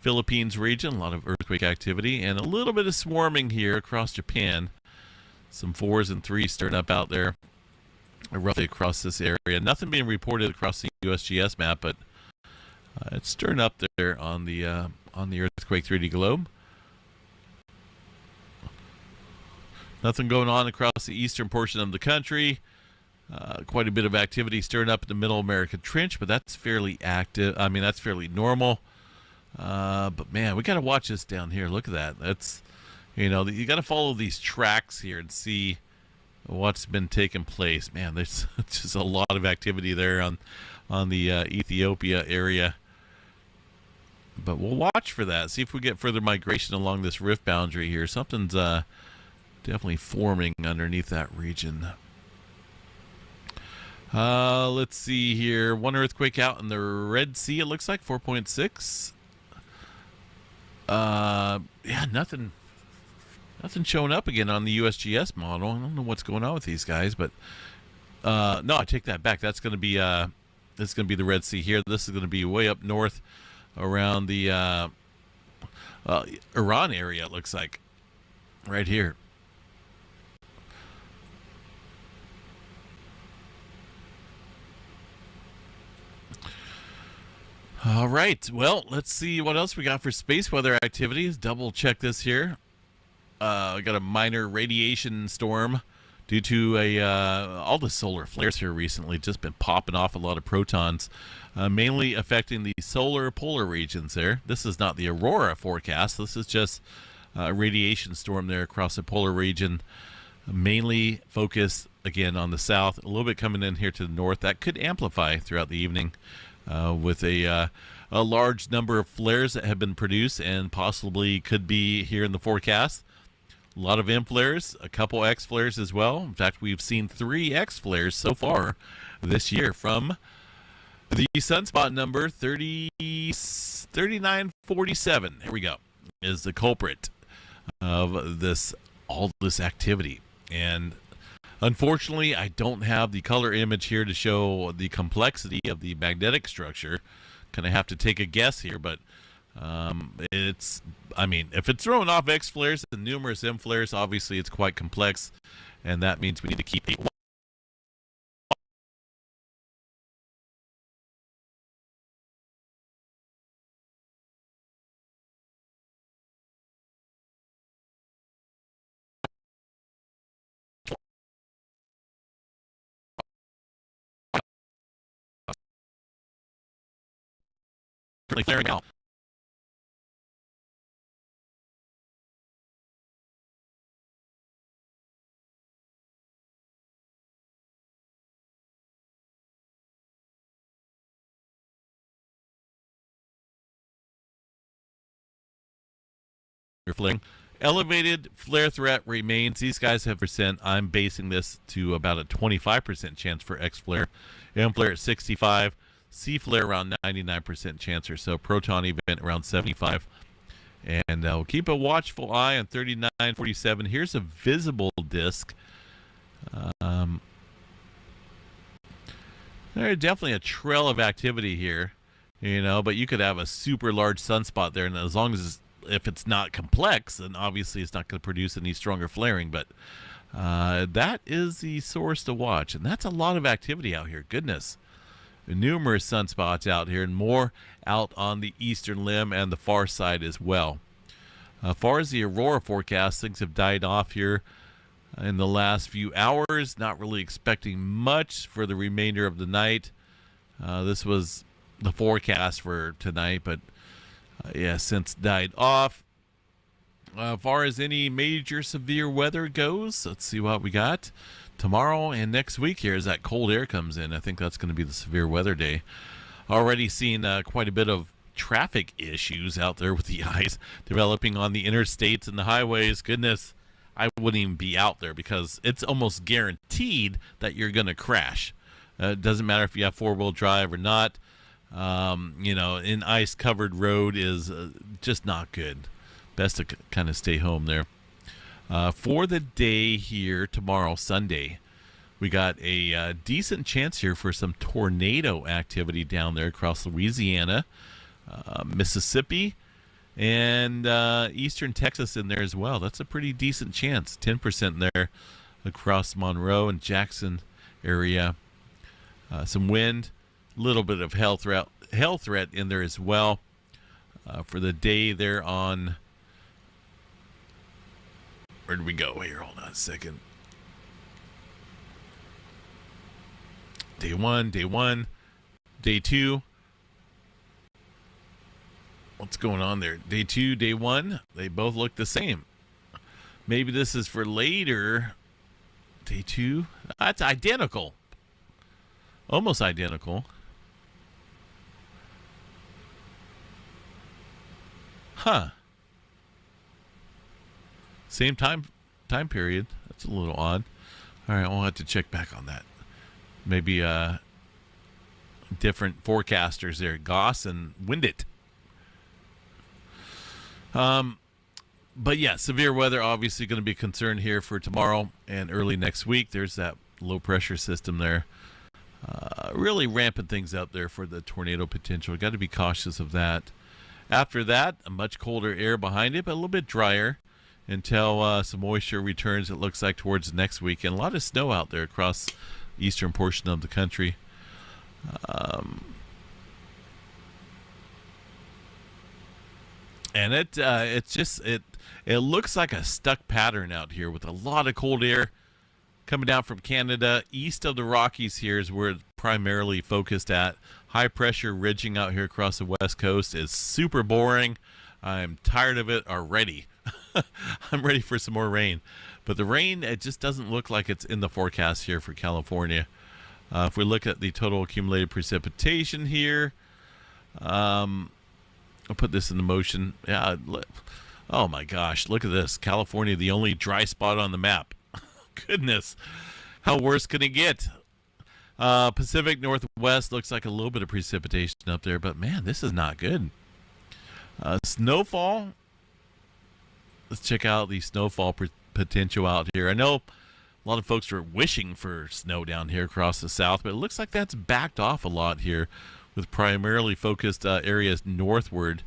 Philippines region. A lot of earthquake activity and a little bit of swarming here across Japan. Some 4s and 3s stirring up out there roughly across this area. Nothing being reported across the USGS map, but it's stirring up there on the earthquake 3D globe. Nothing going on across the eastern portion of the country. Quite a bit of activity stirring up in the Middle American Trench, but that's fairly active. I mean, that's fairly normal. But man, we got to watch this down here. Look at that. That's, you know, you got to follow these tracks here and see what's been taking place. Man, there's just a lot of activity there on the Ethiopia area. But we'll watch for that. See if we get further migration along this rift boundary here. Something's definitely forming underneath that region. Let's see here. One earthquake out in the Red Sea, it looks like 4.6. Yeah, nothing showing up again on the USGS model. I don't know what's going on with these guys, but no, I take that back. That's going to be the Red Sea here. This is going to be way up north around the Iran area, it looks like, right here. All right, well, let's see what else we got for space weather activities. Double check this here. We got a minor radiation storm due to all the solar flares here recently. Just been popping off a lot of protons, mainly affecting the solar polar regions there. This is not the aurora forecast. This is just a radiation storm there across the polar region, mainly focused, again, on the south. A little bit coming in here to the north. That could amplify throughout the evening. With a large number of flares that have been produced and possibly could be here in the forecast. A lot of M flares, a couple X flares as well. In fact, we've seen 3 X flares so far this year from the sunspot number 3947. Here we go, is the culprit of all this activity. And unfortunately, I don't have the color image here to show the complexity of the magnetic structure. Kind of have to take a guess here, but I mean, if it's throwing off X flares and numerous M flares, obviously it's quite complex, and that means we need to keep a flaring out. Flaring. Elevated flare threat remains. These guys have percent. I'm basing this to about a 25% chance for X flare, M flare at 65, C flare around 99% chance or so, proton event around 75. And we'll keep a watchful eye on 3947. Here's a visible disk. There's definitely a trail of activity here, you know, but you could have a super large sunspot there, and as long as if it's not complex, then obviously it's not going to produce any stronger flaring. But that is the source to watch, and that's a lot of activity out here. Goodness, numerous sunspots out here, and more out on the eastern limb and the far side as well. As far as the aurora forecast, things have died off here. in the last few hours. Not really expecting much for the remainder of the night. This was the forecast for tonight, but yeah, since died off. As far as any major severe weather goes, let's see what we got tomorrow and next week here as that cold air comes in. I think that's going to be the severe weather day. Already seen quite a bit of traffic issues out there with the ice developing on the interstates and the highways. Goodness, I wouldn't even be out there because it's almost guaranteed that you're going to crash. It doesn't matter if you have four-wheel drive or not. An ice-covered road is just not good. Best to kind of stay home there. For the day here tomorrow, Sunday, we got a decent chance here for some tornado activity down there across Louisiana, Mississippi, and eastern Texas in there as well. That's a pretty decent chance, 10% there across Monroe and Jackson area. Some wind, a little bit of hail threat in there as well. For the day there on, where did we go here? Hold on a second. Day one, day two. What's going on there? Day two, day one, they both look the same. Maybe this is for later. Day two, that's identical. Almost identical. Huh. Same time period. That's a little odd. All right, I'll have to check back on that. Maybe different forecasters there, Goss and Windit. But yeah, severe weather obviously going to be a concern here for tomorrow and early next week. There's that low pressure system there. Really ramping things up there for the tornado potential. Got to be cautious of that. After that, a much colder air behind it, but a little bit drier until some moisture returns, it looks like, towards next week. And a lot of snow out there across the eastern portion of the country. And it looks like a stuck pattern out here with a lot of cold air coming down from Canada. East of the Rockies here is where it's primarily focused at. High pressure ridging out here across the west coast is super boring. I'm tired of it already. I'm ready for some more rain. But the rain, it just doesn't look like it's in the forecast here for California. If we look at the total accumulated precipitation here, I'll put this into motion. Yeah. Oh my gosh, look at this. California, the only dry spot on the map. Goodness, how worse can it get? Pacific Northwest looks like a little bit of precipitation up there, but man, this is not good. Snowfall. Let's check out the snowfall potential out here. I know a lot of folks are wishing for snow down here across the south, but it looks like that's backed off a lot here with primarily focused areas northward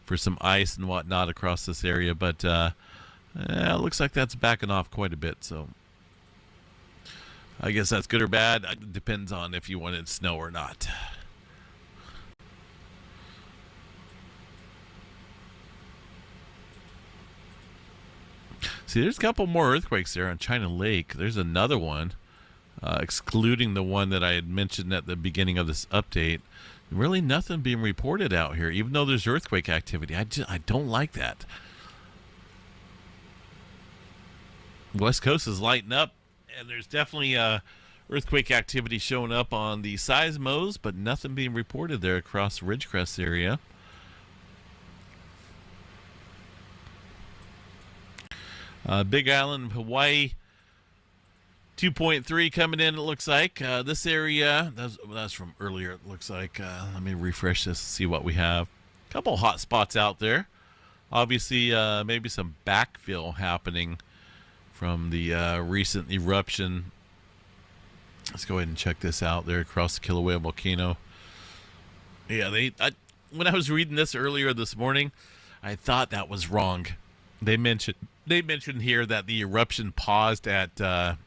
for some ice and whatnot across this area. But it looks like that's backing off quite a bit. So I guess that's good or bad. It depends on if you wanted snow or not. See, there's a couple more earthquakes there on China Lake. There's another one, excluding the one that I had mentioned at the beginning of this update. Really nothing being reported out here, even though there's earthquake activity. I don't like that. West Coast is lighting up, and there's definitely earthquake activity showing up on the seismos, but nothing being reported there across Ridgecrest area. Big Island of Hawaii, 2.3 coming in, it looks like. This area, that's from earlier, it looks like. Let me refresh this, see what we have. A couple hot spots out there. Obviously, maybe some backfill happening from the recent eruption. Let's go ahead and check this out there across the Kilauea volcano. Yeah, when I was reading this earlier this morning, I thought that was wrong. They mentioned here that the eruption paused at 8:40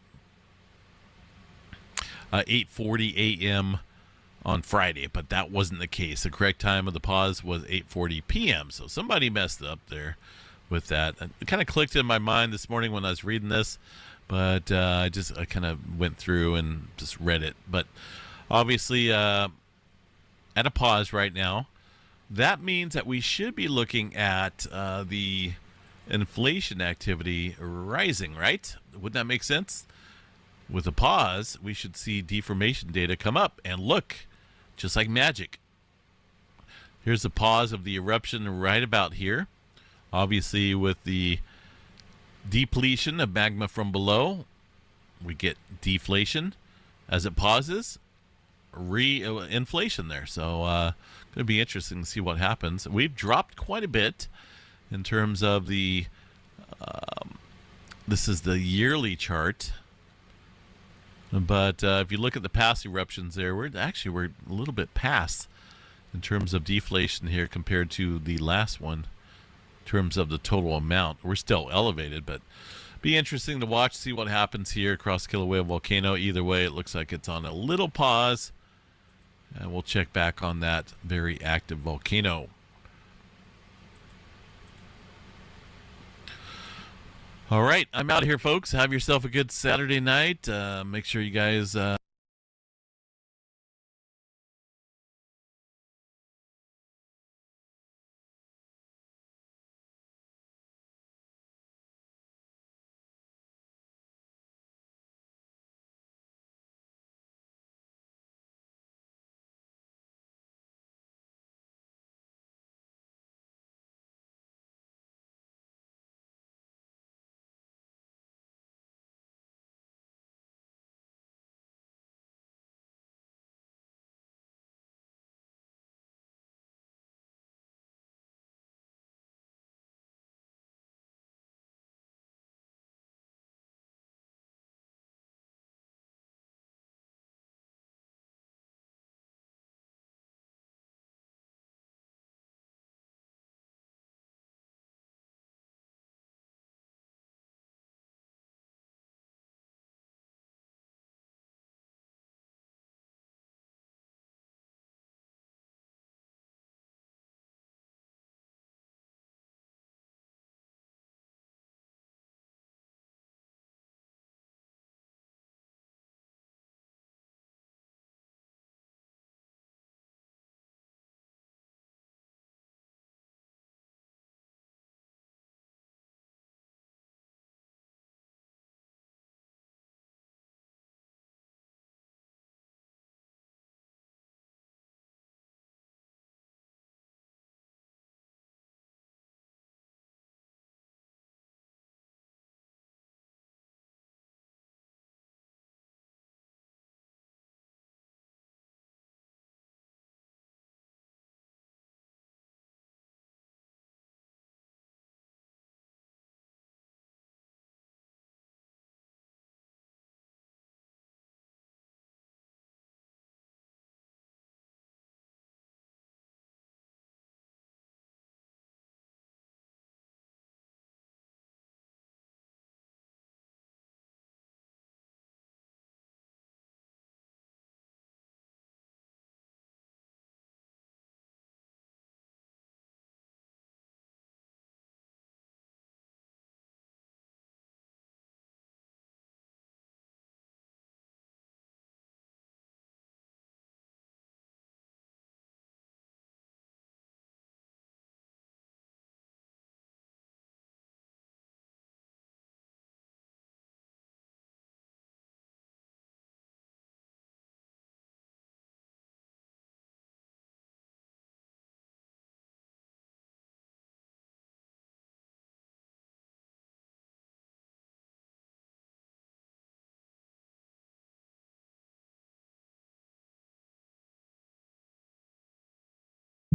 a.m. on Friday, but that wasn't the case. The correct time of the pause was 8:40 p.m. So somebody messed up there with that. It kind of clicked in my mind this morning when I was reading this, but I kind of went through and just read it. But obviously, at a pause right now. That means that we should be looking at the inflation activity rising, right? Would that make sense? With a pause, we should see deformation data come up, and look, just like magic. Here's the pause of the eruption right about here. Obviously, with the depletion of magma from below, we get deflation. As it pauses, inflation there. So going to be interesting to see what happens. We've dropped quite a bit in terms of the this is the yearly chart, but if you look at the past eruptions there, we're a little bit past in terms of deflation here compared to the last one. In terms of the total amount, we're still elevated, but be interesting to watch, see what happens here across Kilauea volcano. Either way, it looks like it's on a little pause, and we'll check back on that very active volcano. All right, I'm out of here, folks. Have yourself a good Saturday night. Make sure you guys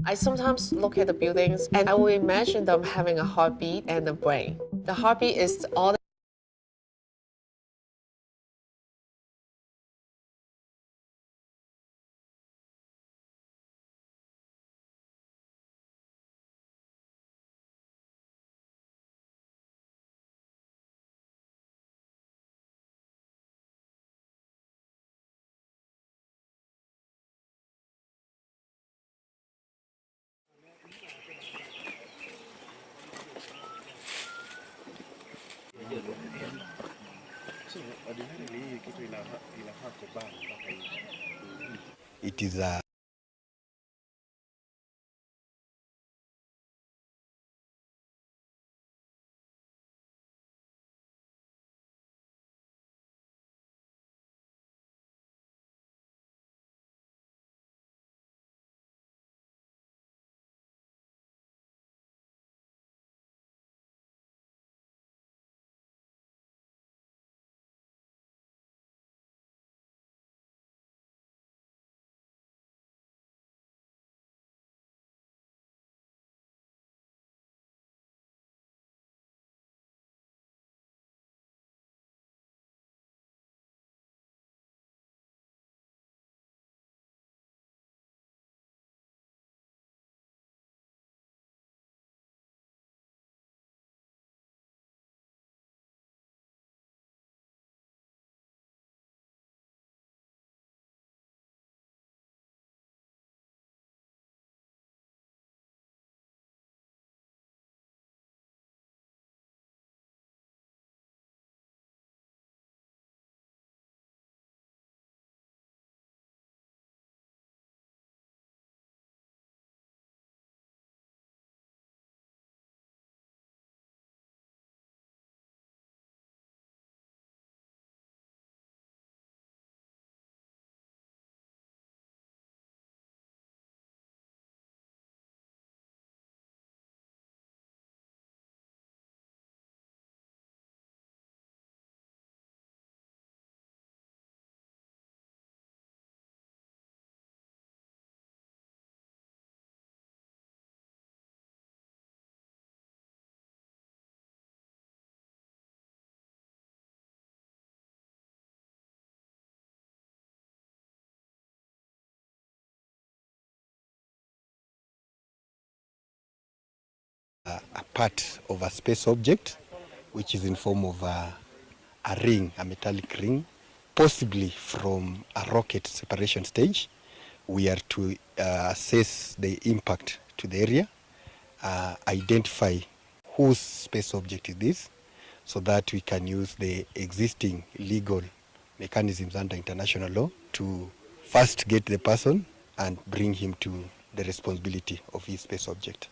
I sometimes look at the buildings and I will imagine them having a heartbeat and a brain. The heartbeat is all It is a part of a space object, which is in form of a ring, a metallic ring, possibly from a rocket separation stage. We are to assess the impact to the area, identify whose space object is this, so that we can use the existing legal mechanisms under international law to first get the person and bring him to the responsibility of his space object.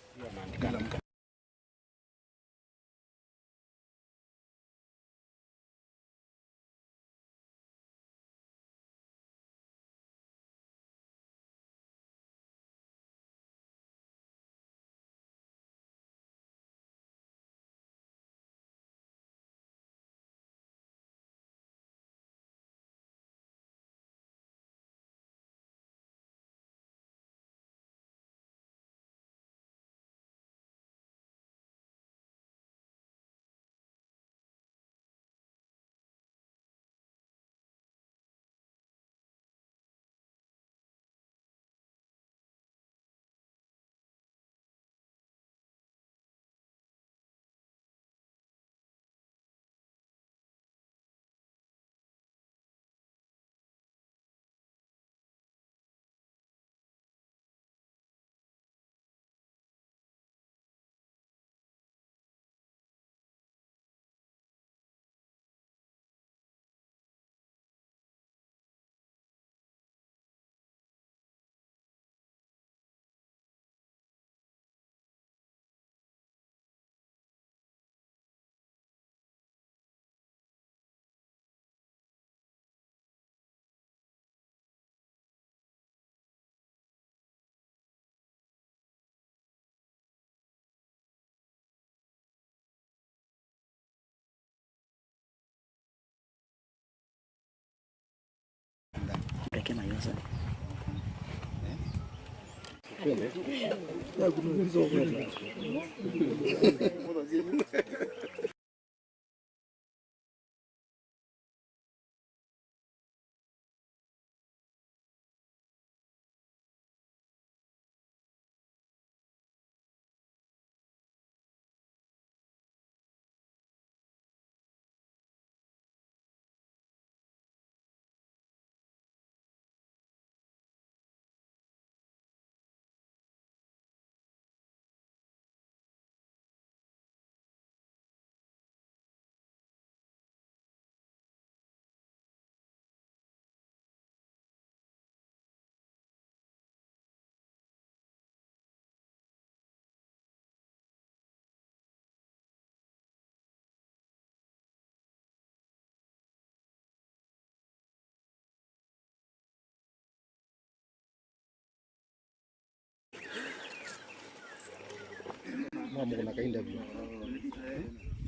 mama kuna ka interview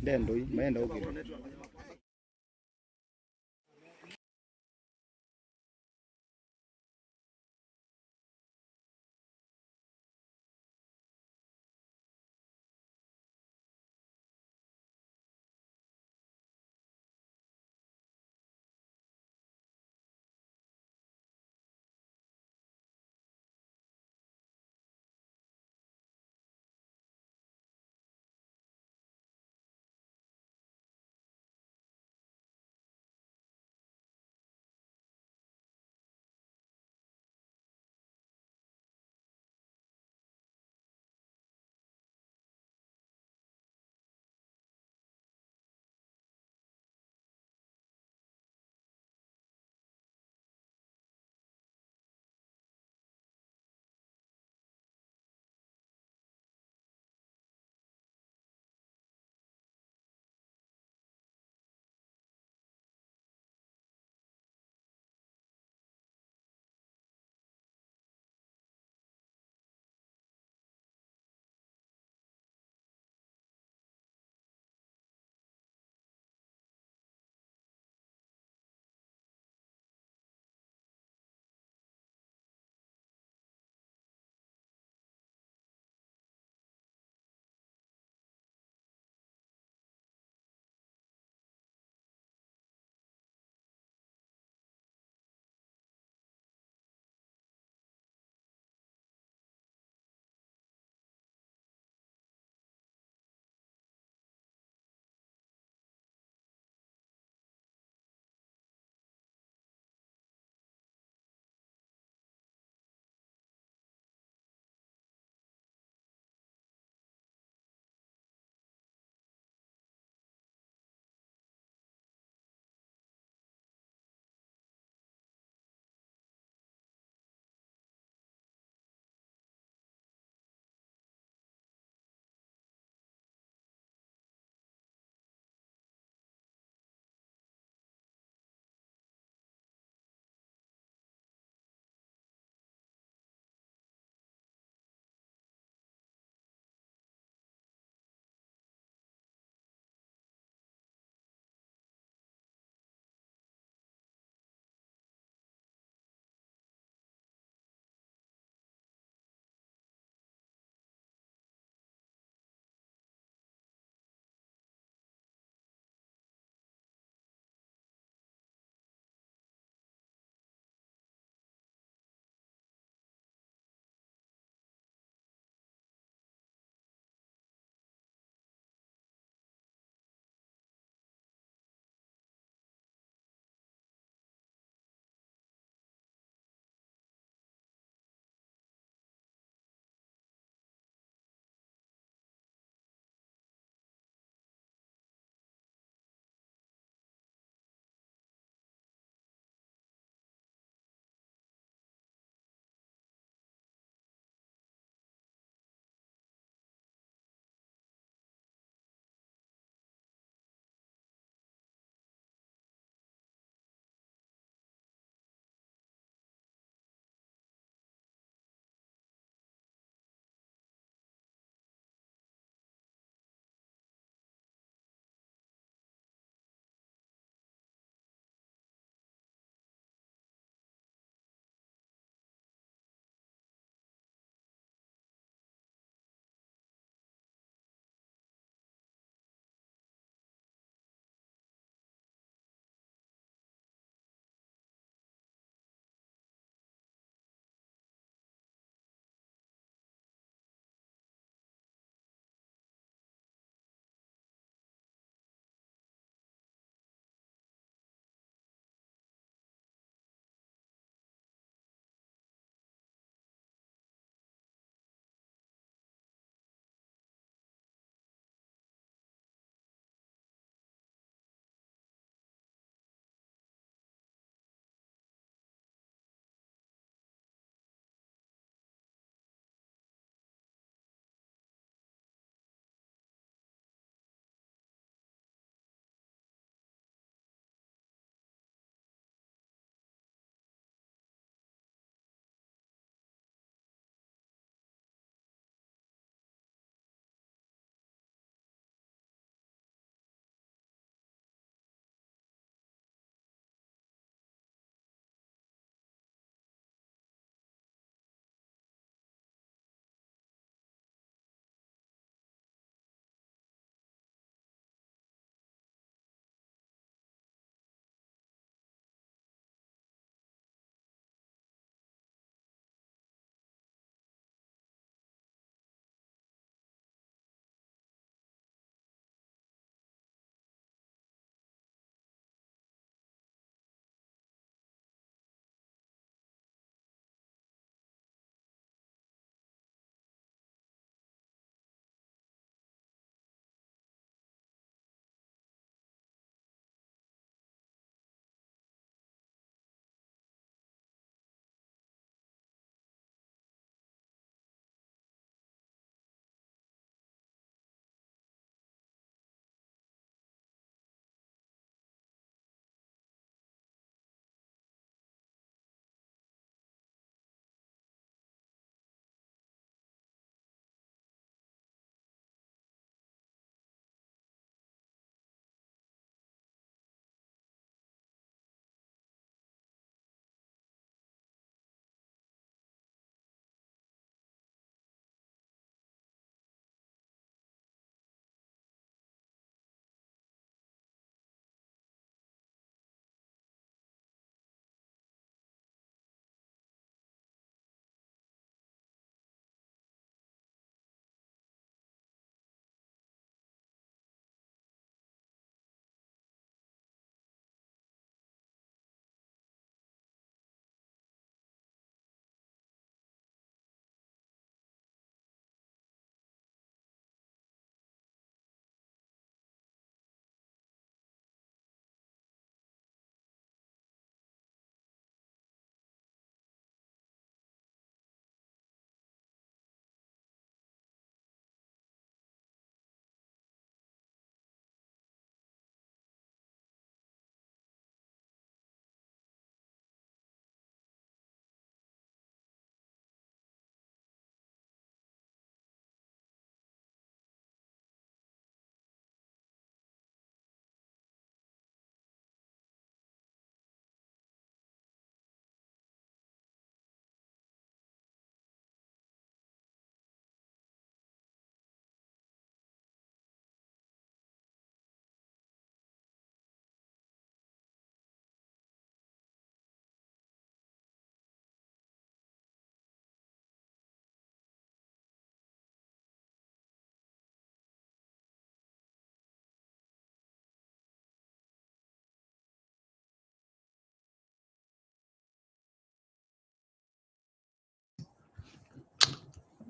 ndendo imeenda huko.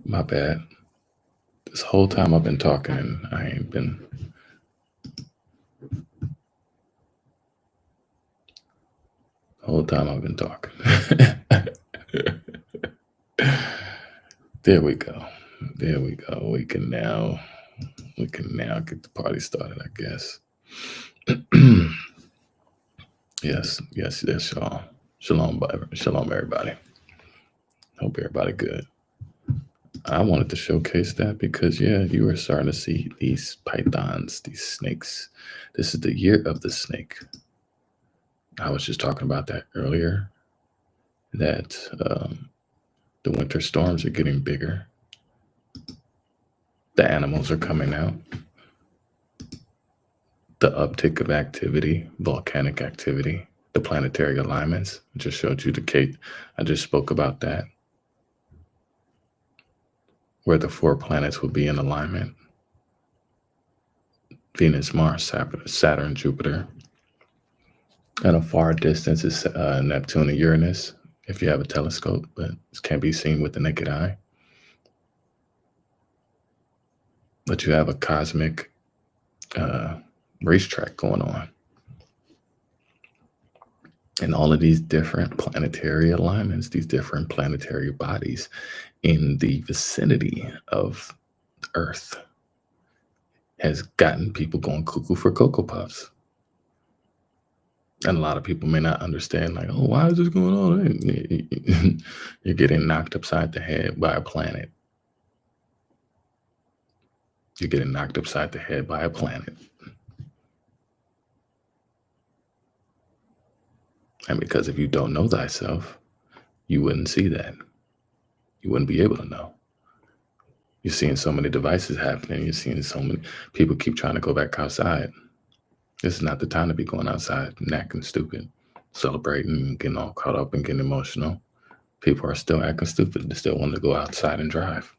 My bad. This whole time I've been talking and I ain't been. The whole time I've been talking. There we go. There we go. We can now get the party started, I guess. Yes, y'all. Shalom, everybody. Hope everybody good. I wanted to showcase that because, yeah, you are starting to see these pythons, these snakes. This is the year of the snake. I was just talking about that earlier, that the winter storms are getting bigger. The animals are coming out. The uptick of activity, volcanic activity, the planetary alignments. I just showed you I just spoke about that, where the 4 planets will be in alignment. Venus, Mars, Saturn, Jupiter. At a far distance is Neptune and Uranus, if you have a telescope, but it can't be seen with the naked eye. But you have a cosmic racetrack going on. And all of these different planetary alignments, these different planetary bodies in the vicinity of Earth has gotten people going cuckoo for Cocoa Puffs. And a lot of people may not understand, like, oh, why is this going on? You're getting knocked upside the head by a planet. You're getting knocked upside the head by a planet. And because if you don't know thyself, you wouldn't see that. You wouldn't be able to know. You're seeing so many devices happening. You're seeing so many people keep trying to go back outside. This is not the time to be going outside and acting stupid, celebrating and getting all caught up and getting emotional. People are still acting stupid. They still want to go outside and drive.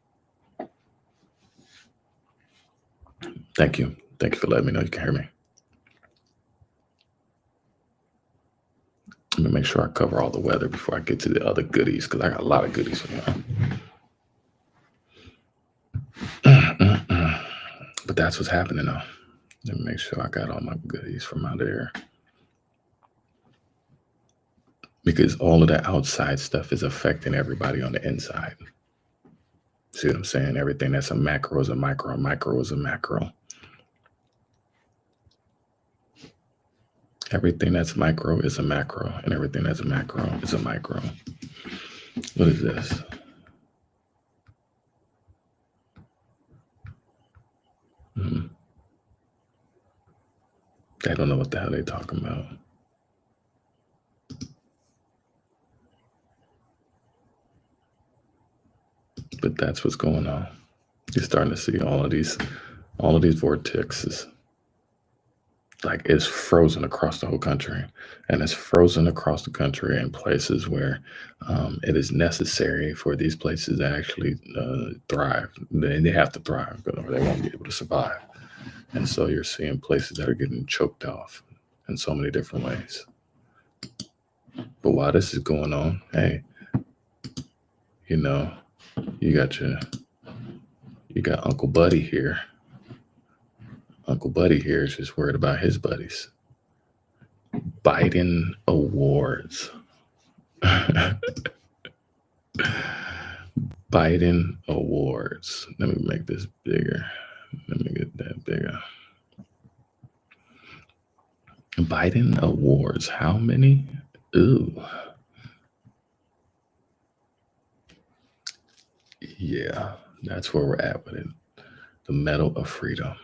Thank you. Thank you for letting me know you can hear me. Let me make sure I cover all the weather before I get to the other goodies, because I got a lot of goodies for y'all. But that's what's happening though. Let me make sure I got all my goodies from out there. Because all of the outside stuff is affecting everybody on the inside. See what I'm saying? Everything that's a macro is a micro, micro is a macro. Everything that's micro is a macro, and everything that's a macro is a micro. What is this? I don't know what the hell they're talking about. But that's what's going on. You're starting to see all of these vortexes. Like, it's frozen across the whole country, and it's frozen across the country in places where it is necessary for these places to actually thrive. They have to thrive, or they won't be able to survive. And so you're seeing places that are getting choked off in so many different ways. But while this is going on, hey, you know, you got Uncle Buddy here. Uncle Buddy here is just worried about his buddies. Biden Awards. Biden Awards. Let me make this bigger. Let me get that bigger. Biden Awards. How many? Ooh. Yeah, that's where we're at with it. The Medal of Freedom.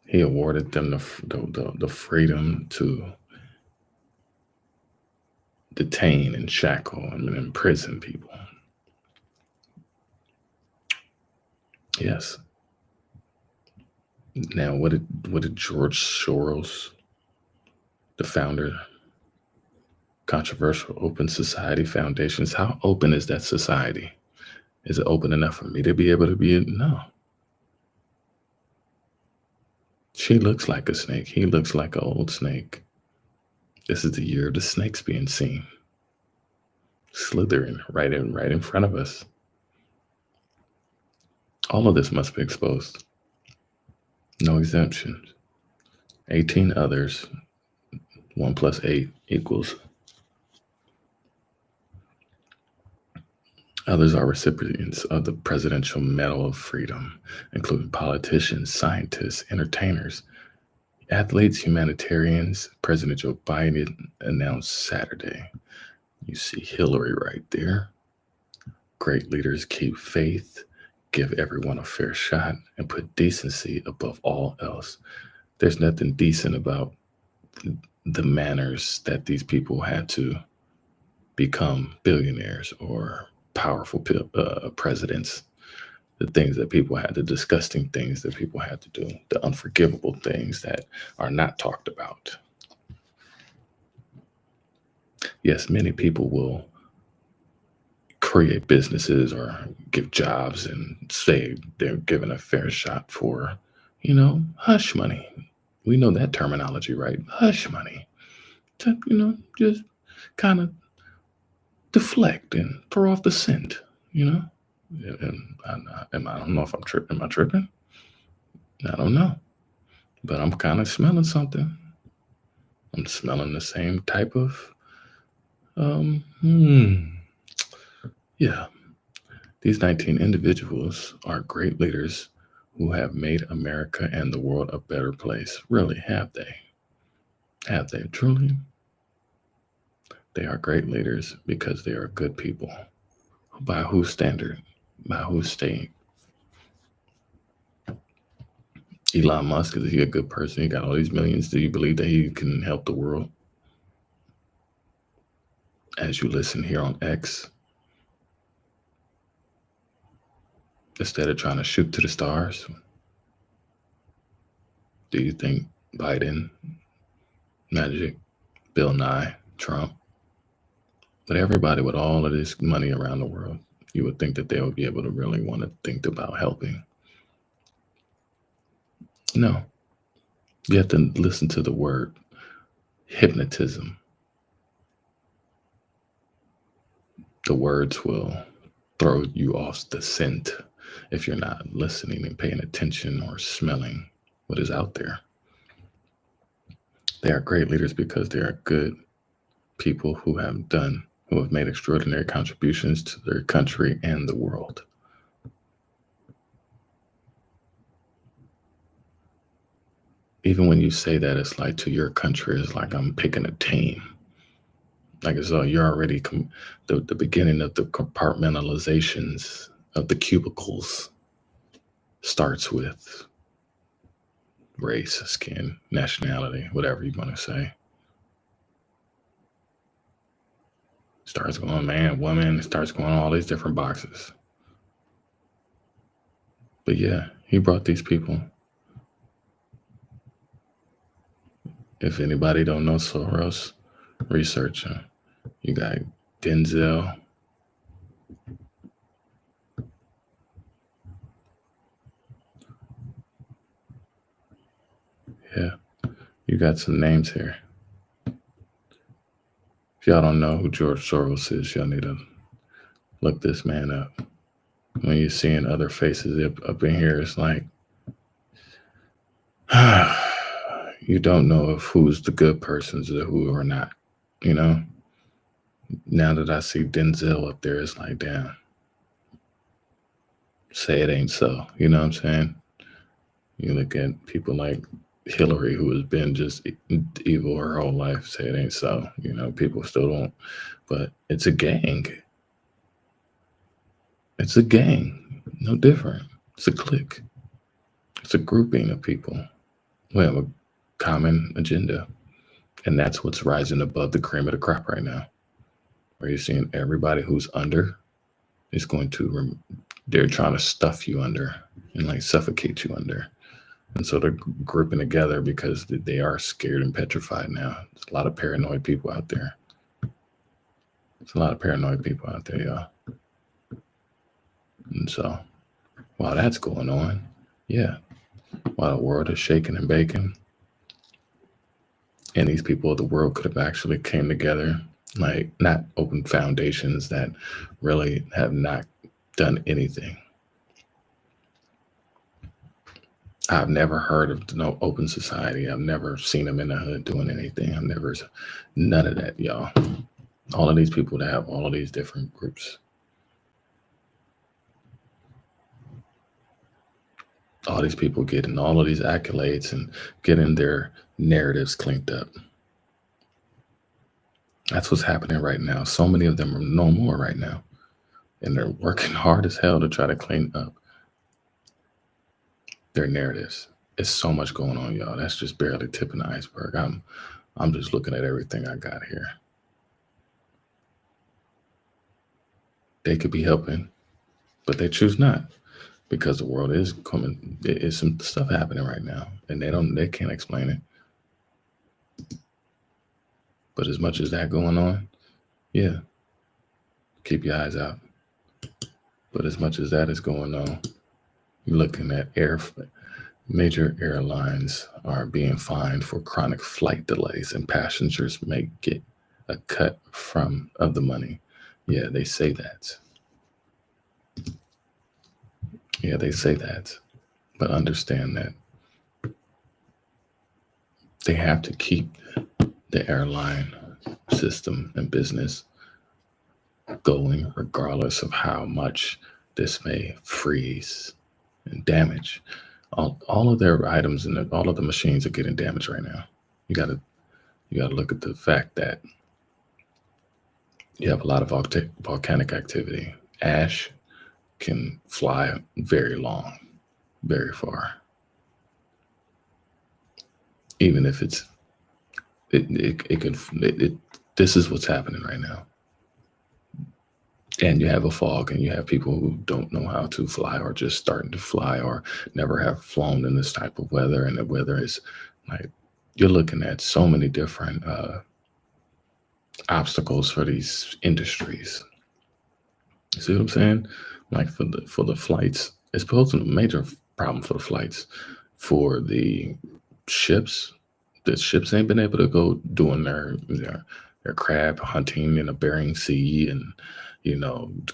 He awarded them the freedom to detain and shackle and imprison people. Yes. Now, what did George Soros, the founder, Controversial Open Society Foundations, how open is that society? Is it open enough for me to be able to be in? No. She looks like a snake. He looks like an old snake. This is the year of the snakes being seen. Slithering right in front of us. All of this must be exposed. No exemptions. 18 others. 1 plus 8 equals. Others are recipients of the Presidential Medal of Freedom, including politicians, scientists, entertainers, athletes, humanitarians. President Joe Biden announced Saturday. You see Hillary right there. Great leaders keep faith, give everyone a fair shot, and put decency above all else. There's nothing decent about the manners that these people had to become billionaires or powerful presidents. The things that people had, the disgusting things that people had to do, the unforgivable things that are not talked about. Yes, many people will create businesses or give jobs and say they're given a fair shot for, hush money. We know that terminology, right? Hush money. To, just kind of deflect and throw off the scent, And I don't know if I'm tripping. Am I tripping? I don't know. But I'm kind of smelling something. I'm smelling the same type of, yeah. These 19 individuals are great leaders who have made America and the world a better place. Really, have they? Have they truly? They are great leaders because they are good people. By whose standard? By whose state? Elon Musk, is he a good person? He got all these millions. Do you believe that he can help the world? As you listen here on X, instead of trying to shoot to the stars, do you think Biden, Magic, Bill Nye, Trump, but everybody with all of this money around the world, you would think that they would be able to really want to think about helping? No. You have to listen to the word hypnotism. The words will throw you off the scent if you're not listening and paying attention or smelling what is out there. They are great leaders because they are good people who have made extraordinary contributions to their country and the world. Even when you say that, it's like to your country, it's like I'm picking a team. Like as though you're already the beginning of the compartmentalizations of the cubicles starts with race, skin, nationality, whatever you want to say. Starts going man, woman, starts going all these different boxes. But yeah, he brought these people. If anybody don't know Soros, research him. You got Denzel. Yeah, you got some names here. If y'all don't know who George Soros is, y'all need to look this man up. When you're seeing other faces up in here, it's like, you don't know if who's the good persons or who are not, Now that I see Denzel up there, it's like, damn, say it ain't so. You know what I'm saying? You look at people like Hillary, who has been just evil her whole life, say it ain't so. People still don't, but it's a gang. It's a gang, no different. It's a clique. It's a grouping of people who have a common agenda. And that's what's rising above the cream of the crop right now. Where you're seeing everybody who's under is they're trying to stuff you under and like suffocate you under. And so they're grouping together because they are scared and petrified now. There's a lot of paranoid people out there. Y'all. And so while that's going on, yeah, while the world is shaking and baking, and these people of the world could have actually came together, like not open foundations that really have not done anything. I've never heard of no open society. I've never seen them in the hood doing anything. None of that, y'all. All of these people that have all of these different groups, all these people getting all of these accolades and getting their narratives cleaned up. That's what's happening right now. So many of them are no more right now. And they're working hard as hell to try to clean up their narratives. It's so much going on, y'all. That's just barely tipping the iceberg. I'm just looking at everything I got here. They could be helping, but they choose not, because the world is coming. There is some stuff happening right now, and they can't explain it. But as much as that going on, yeah, keep your eyes out. But as much as that is going on, you're looking at major airlines are being fined for chronic flight delays, and passengers may get a cut of the money. Yeah, they say that. Yeah, they say that. But understand that they have to keep the airline system and business going, regardless of how much this may freeze and damage. All of their items and all of the machines are getting damaged right now. You gotta look at the fact that you have a lot of volcanic activity. Ash can fly very long, very far. Even if this is what's happening right now. And you have a fog, and you have people who don't know how to fly, or just starting to fly, or never have flown in this type of weather. And the weather is like, you're looking at so many different obstacles for these industries. You see what I'm saying? Like for the flights, it's posing a major problem for the flights. For the ships ain't been able to go doing their crab hunting in the Bering Sea, and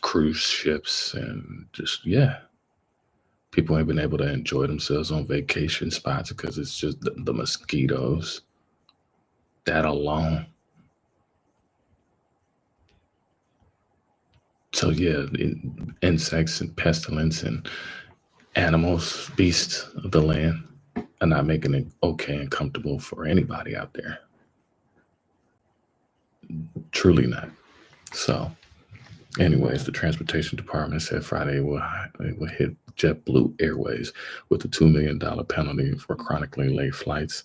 cruise ships, and just, yeah, people ain't been able to enjoy themselves on vacation spots because it's just the mosquitoes. That alone. So yeah, insects and pestilence and animals, beasts of the land, are not making it okay and comfortable for anybody out there. Truly not. So anyways, the Transportation Department said Friday it will hit JetBlue Airways with a $2 million penalty for chronically late flights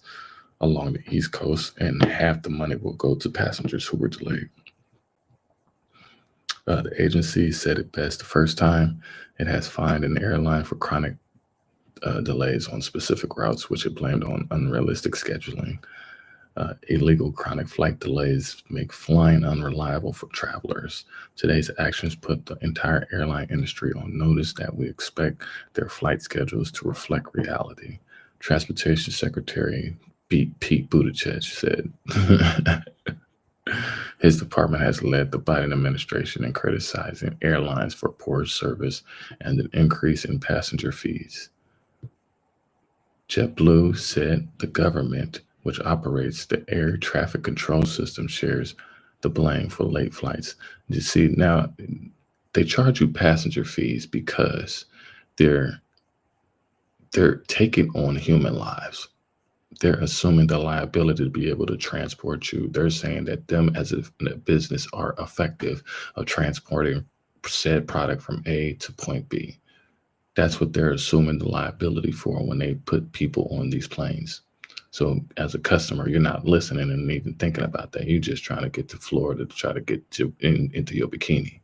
along the East Coast, and half the money will go to passengers who were delayed. The agency said it best the first time it has fined an airline for chronic delays on specific routes, which it blamed on unrealistic scheduling. Illegal chronic flight delays make flying unreliable for travelers. Today's actions put the entire airline industry on notice that we expect their flight schedules to reflect reality. Transportation Secretary Pete Buttigieg said his department has led the Biden administration in criticizing airlines for poor service and an increase in passenger fees. JetBlue said the government, which operates the air traffic control system, shares the blame for late flights. You see, now they charge you passenger fees because they're taking on human lives. They're assuming the liability to be able to transport you. They're saying that them as a business are effective of transporting said product from A to point B. That's what they're assuming the liability for when they put people on these planes. So as a customer, you're not listening and even thinking about that. You're just trying to get to Florida to try to get into your bikini.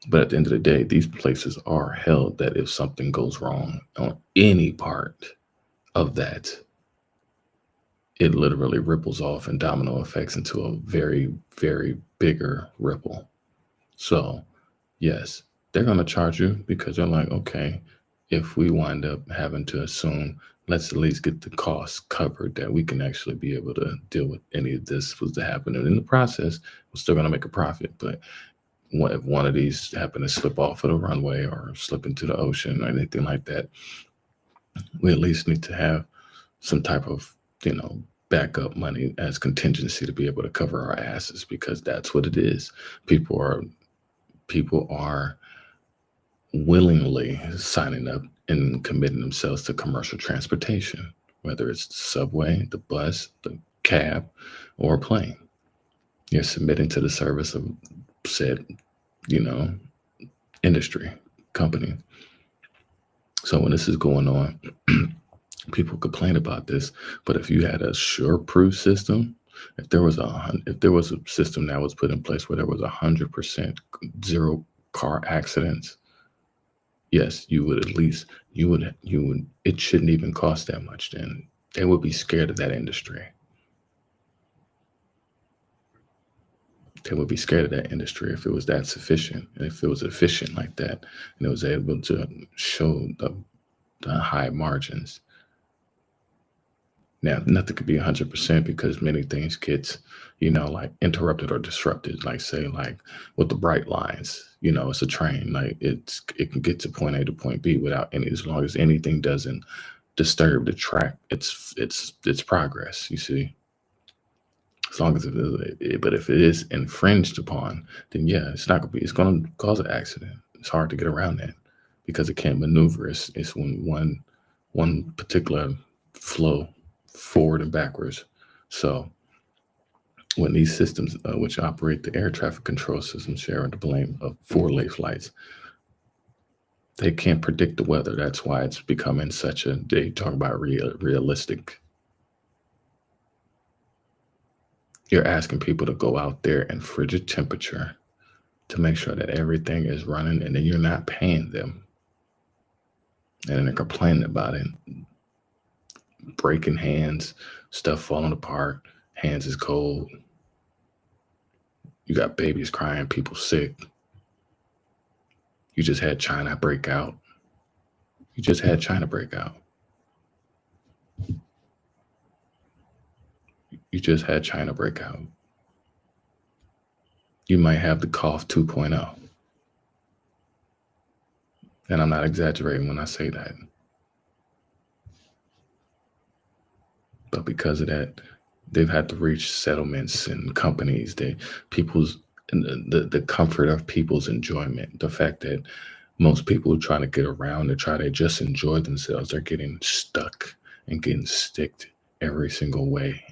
But at the end of the day, these places are held that if something goes wrong on any part of that, it literally ripples off and domino effects into a very, very bigger ripple. So yes, they're going to charge you because they're like, okay, if we wind up having to assume, let's at least get the costs covered that we can actually be able to deal with any of this was to happen. And in the process, we're still going to make a profit. But if one of these happen to slip off of the runway or slip into the ocean or anything like that, we at least need to have some type of, backup money as contingency to be able to cover our asses, because that's what it is. People are willingly signing up and committing themselves to commercial transportation, whether it's the subway, the bus, the cab, or a plane. You're submitting to the service of said, industry, company. So when this is going on, people complain about this, but if you had a sure-proof system, if there was a system that was put in place where there was 100% zero car accidents, yes, you would at least it shouldn't even cost that much. Then they would be scared of that industry. They would be scared of that industry if it was that sufficient, and if it was efficient like that, and it was able to show the high margins. Now, nothing could be 100% because many things get, like interrupted or disrupted. Like say, like with the bright lines, it's a train. Like it can get to point A to point B without any, as long as anything doesn't disturb the track, it's progress. You see, as long as but if it is infringed upon, then yeah, it's going to cause an accident. It's hard to get around that because it can't maneuver. It's when one particular flow forward and backwards. So when these systems, which operate the air traffic control system, share the blame of 4-lane flights, they can't predict the weather. That's why it's becoming such a, they talk about realistic. You're asking people to go out there in frigid temperature to make sure that everything is running, and then you're not paying them. And then they're complaining about it. Breaking hands, stuff falling apart, hands is cold. You got babies crying, people sick. You just had China break out. You just had China break out. You just had China break out. You might have the cough 2.0. And I'm not exaggerating when I say that. But because of that, they've had to reach settlements and companies, the comfort of people's enjoyment. The fact that most people who try to get around and try to just enjoy themselves are getting stuck and getting sticked every single way.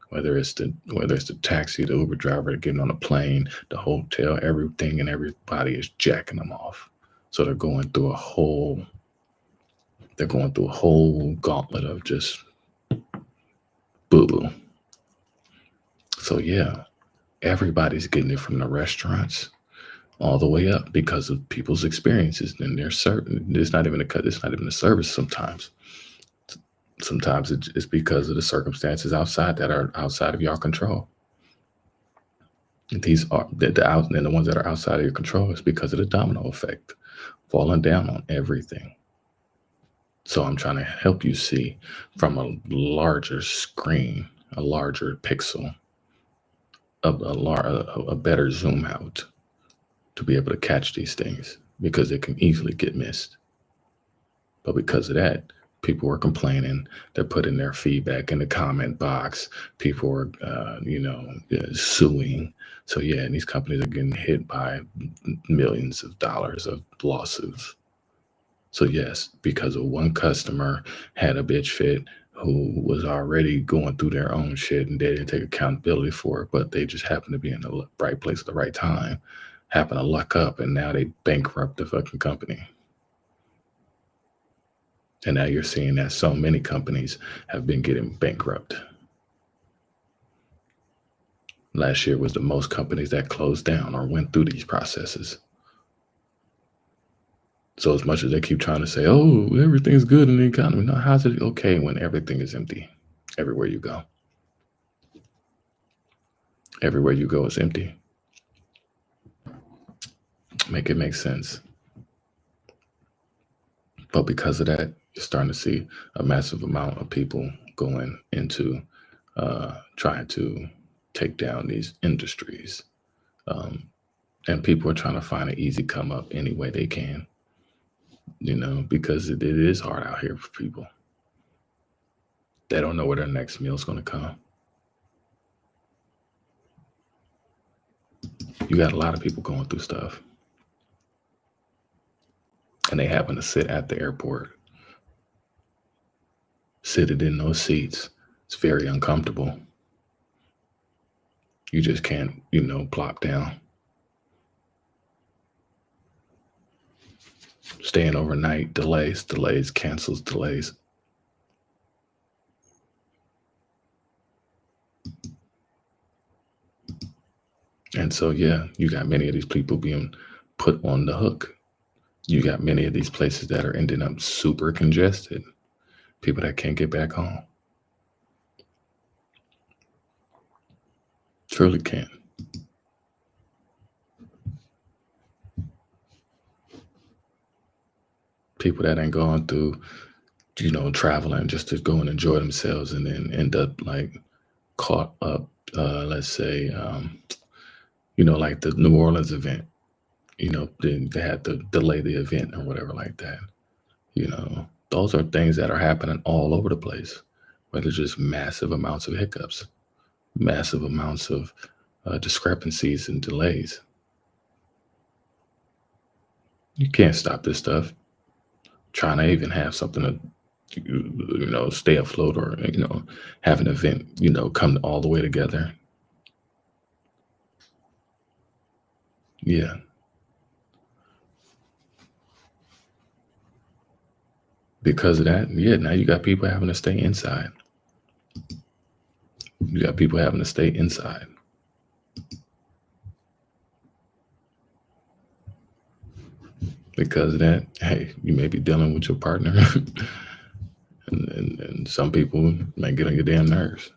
Whether it's the taxi, the Uber driver, getting on a plane, the hotel, everything and everybody is jacking them off. So they're going through a whole gauntlet of just boo-boo. So yeah, everybody's getting it from the restaurants all the way up because of people's experiences. And they're certain it's not even a service sometimes. Sometimes it's because of the circumstances outside that are outside of your control. These are the ones that are outside of your control is because of the domino effect falling down on everything. So I'm trying to help you see from a larger screen, a larger pixel, a better zoom out to be able to catch these things because it can easily get missed. But because of that, people were complaining. They're putting their feedback in the comment box. People were, suing. So yeah, and these companies are getting hit by millions of dollars of lawsuits. So yes, because of one customer had a bitch fit who was already going through their own shit and they didn't take accountability for it, but they just happened to be in the right place at the right time, happened to luck up, and now they bankrupt the fucking company. And now you're seeing that so many companies have been getting bankrupt. Last year was the most companies that closed down or went through these processes. So as much as they keep trying to say, oh, everything's good in the economy. No, how's it okay when everything is empty everywhere you go? Everywhere you go is empty. Make it make sense. But because of that, you're starting to see a massive amount of people going into trying to take down these industries. And people are trying to find an easy come up any way they can. because it is hard out here for people. They don't know where their next meal is going to come. You got a lot of people going through stuff. And they happen to sit at the airport, seated in those seats. It's very uncomfortable. You just can't, plop down. Staying overnight, delays, cancels, delays. And so, yeah, you got many of these people being put on the hook. You got many of these places that are ending up super congested. People that can't get back home. Truly can't. People that ain't going through, traveling just to go and enjoy themselves and then end up caught up, let's say, like the New Orleans event, they had to delay the event or whatever like that. Those are things that are happening all over the place, where there's just massive amounts of hiccups, massive amounts of discrepancies and delays. You can't stop this stuff. Trying to even have something to, stay afloat or, have an event, come all the way together. Yeah. Because of that, now you got people having to stay inside. Because of that, hey, you may be dealing with your partner and some people may get on your damn nerves.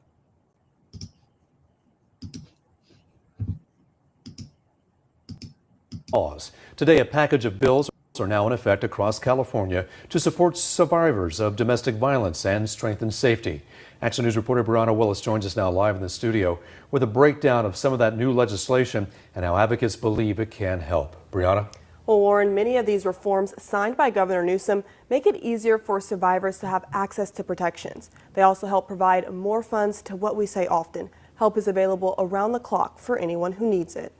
Today, a package of bills are now in effect across California to support survivors of domestic violence and strengthen safety. Action News reporter Brianna Willis joins us now live in the studio with a breakdown of some of that new legislation and how advocates believe it can help. Brianna? Well, Warren, many of these reforms signed by Governor Newsom make it easier for survivors to have access to protections. They also help provide more funds to what we say often. Help is available around the clock for anyone who needs it.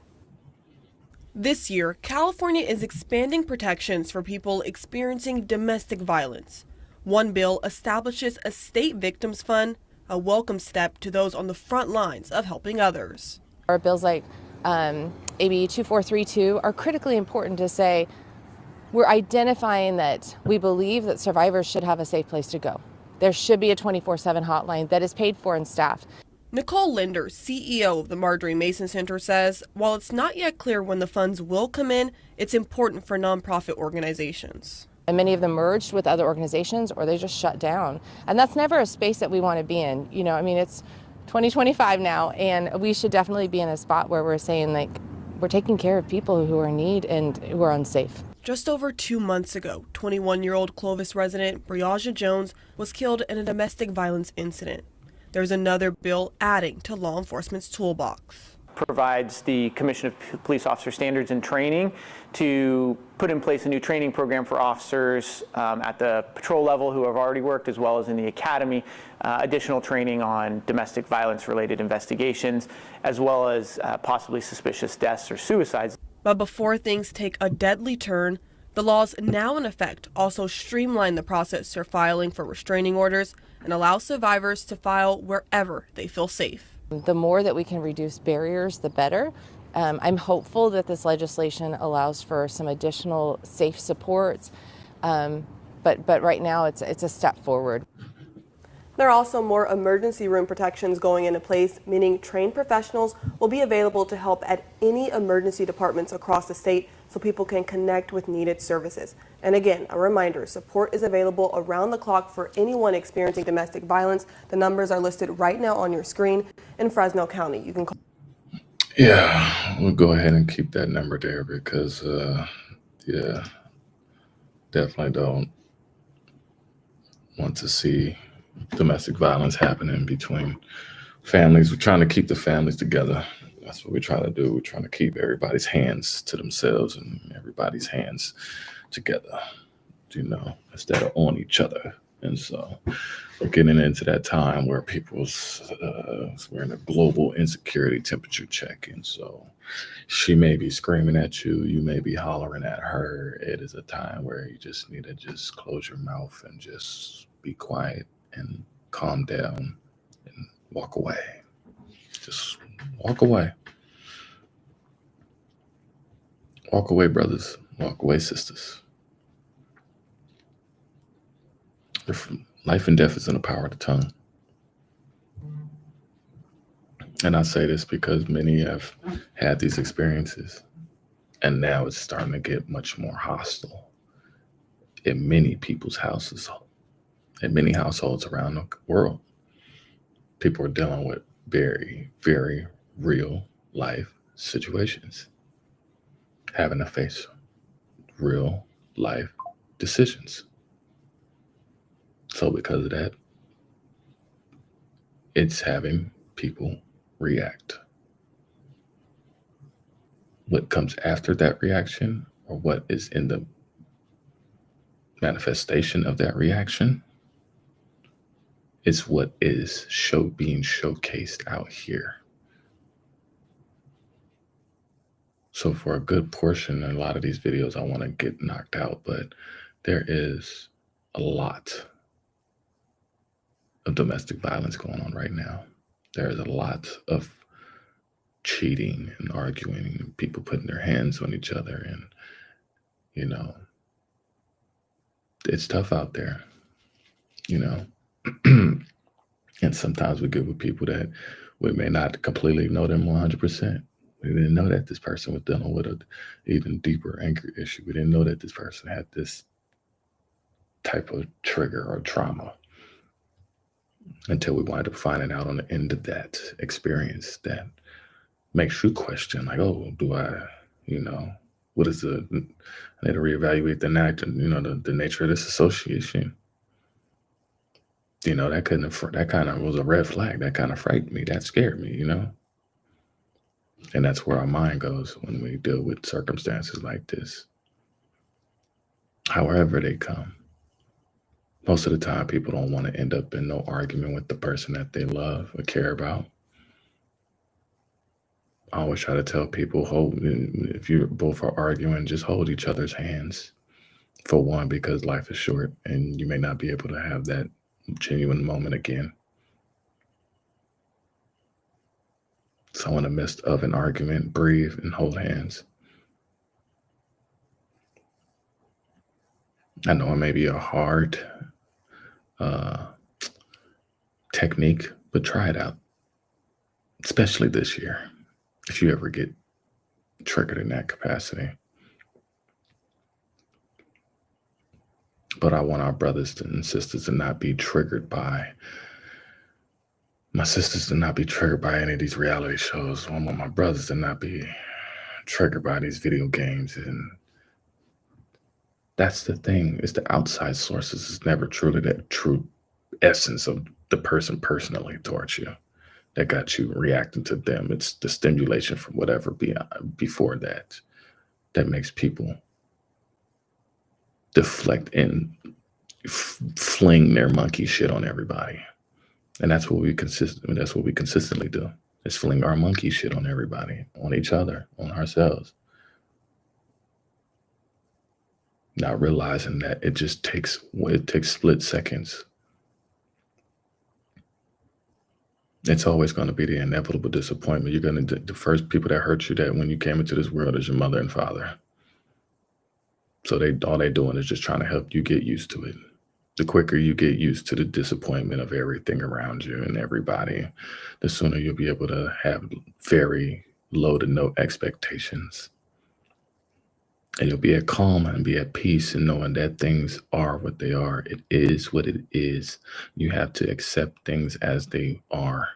This year, California is expanding protections for people experiencing domestic violence. One bill establishes a state victims fund, a welcome step to those on the front lines of helping others. Our bills like AB 2432 are critically important to say we're identifying that we believe that survivors should have a safe place to go. There should be a 24/7 hotline that is paid for and staffed. Nicole Linder, CEO of the Marjorie Mason Center, says while it's not yet clear when the funds will come in, it's important for nonprofit organizations. And many of them merged with other organizations or they just shut down. And that's never a space that we want to be in. It's 2025 now, and we should definitely be in a spot where we're saying we're taking care of people who are in need and who are unsafe. Just over 2 months ago, 21-year-old Clovis resident Briaja Jones was killed in a domestic violence incident. There's another bill adding to law enforcement's toolbox. Provides the Commission of Police Officer Standards and Training to put in place a new training program for officers at the patrol level who have already worked, as well as in the academy, additional training on domestic violence related investigations, as well as possibly suspicious deaths or suicides. But before things take a deadly turn, the laws now in effect also streamline the process for filing for restraining orders and allow survivors to file wherever they feel safe. The more that we can reduce barriers, the better. I'm hopeful that this legislation allows for some additional safe supports, but right now it's a step forward. There are also more emergency room protections going into place, meaning trained professionals will be available to help at any emergency departments across the state so people can connect with needed services. And again, a reminder, support is available around the clock for anyone experiencing domestic violence. The numbers are listed right now on your screen in Fresno County. You can call. Yeah, we'll go ahead and keep that number there because, definitely don't want to see domestic violence happening between families. We're trying to keep the families together. That's what we're trying to do. We're trying to keep everybody's hands to themselves and everybody's hands together. instead of on each other. And so we're getting into that time where we're in a global insecurity temperature check. And so she may be screaming at you, you may be hollering at her. It is a time where you just need to just close your mouth and just be quiet and calm down and walk away. Just walk away. Walk away, brothers. Walk away, sisters. Life and death is in the power of the tongue. And I say this because many have had these experiences, and now it's starting to get much more hostile in many people's houses, in many households around the world. People are dealing with very, very real life situations, having to face real life decisions. So because of that, it's having people react. What comes after that reaction, or what is in the manifestation of that reaction, is what is being showcased out here. So for a good portion, in a lot of these videos, I want to get knocked out, but there is a lot of domestic violence going on right now. There is a lot of cheating and arguing and people putting their hands on each other. And, it's tough out there, And sometimes we get with people that we may not completely know them 100%. We didn't know that this person was dealing with an even deeper anger issue. We didn't know that this person had this type of trigger or trauma until we wind up finding out on the end of that experience that makes you question, like, oh, do I, what is I need to reevaluate the nature of this association. That kind of was a red flag. That kind of frightened me. That scared me, And that's where our mind goes when we deal with circumstances like this. However they come. Most of the time, people don't want to end up in no argument with the person that they love or care about. I always try to tell people, if you both are arguing, just hold each other's hands. For one, because life is short and you may not be able to have that genuine moment again. So in the midst of an argument, breathe and hold hands. I know it may be a hard technique, but try it out, especially this year, if you ever get triggered in that capacity. But I want our brothers and sisters to not be triggered by, my sisters to not be triggered by any of these reality shows. I want my brothers to not be triggered by these video games. And that's the thing, it's the outside sources. It's never truly that true essence of the person personally towards you that got you reacting to them. It's the stimulation from whatever before that makes people deflect and fling their monkey shit on everybody. And that's what we consistently do, is fling our monkey shit on everybody, on each other, on ourselves. Not realizing that it takes split seconds. It's always going to be the inevitable disappointment. The first people that hurt you that when you came into this world is your mother and father. So all they doing is just trying to help you get used to it. The quicker you get used to the disappointment of everything around you and everybody, the sooner you'll be able to have very low to no expectations. And you'll be at calm and be at peace and knowing that things are what they are. It is what it is. You have to accept things as they are.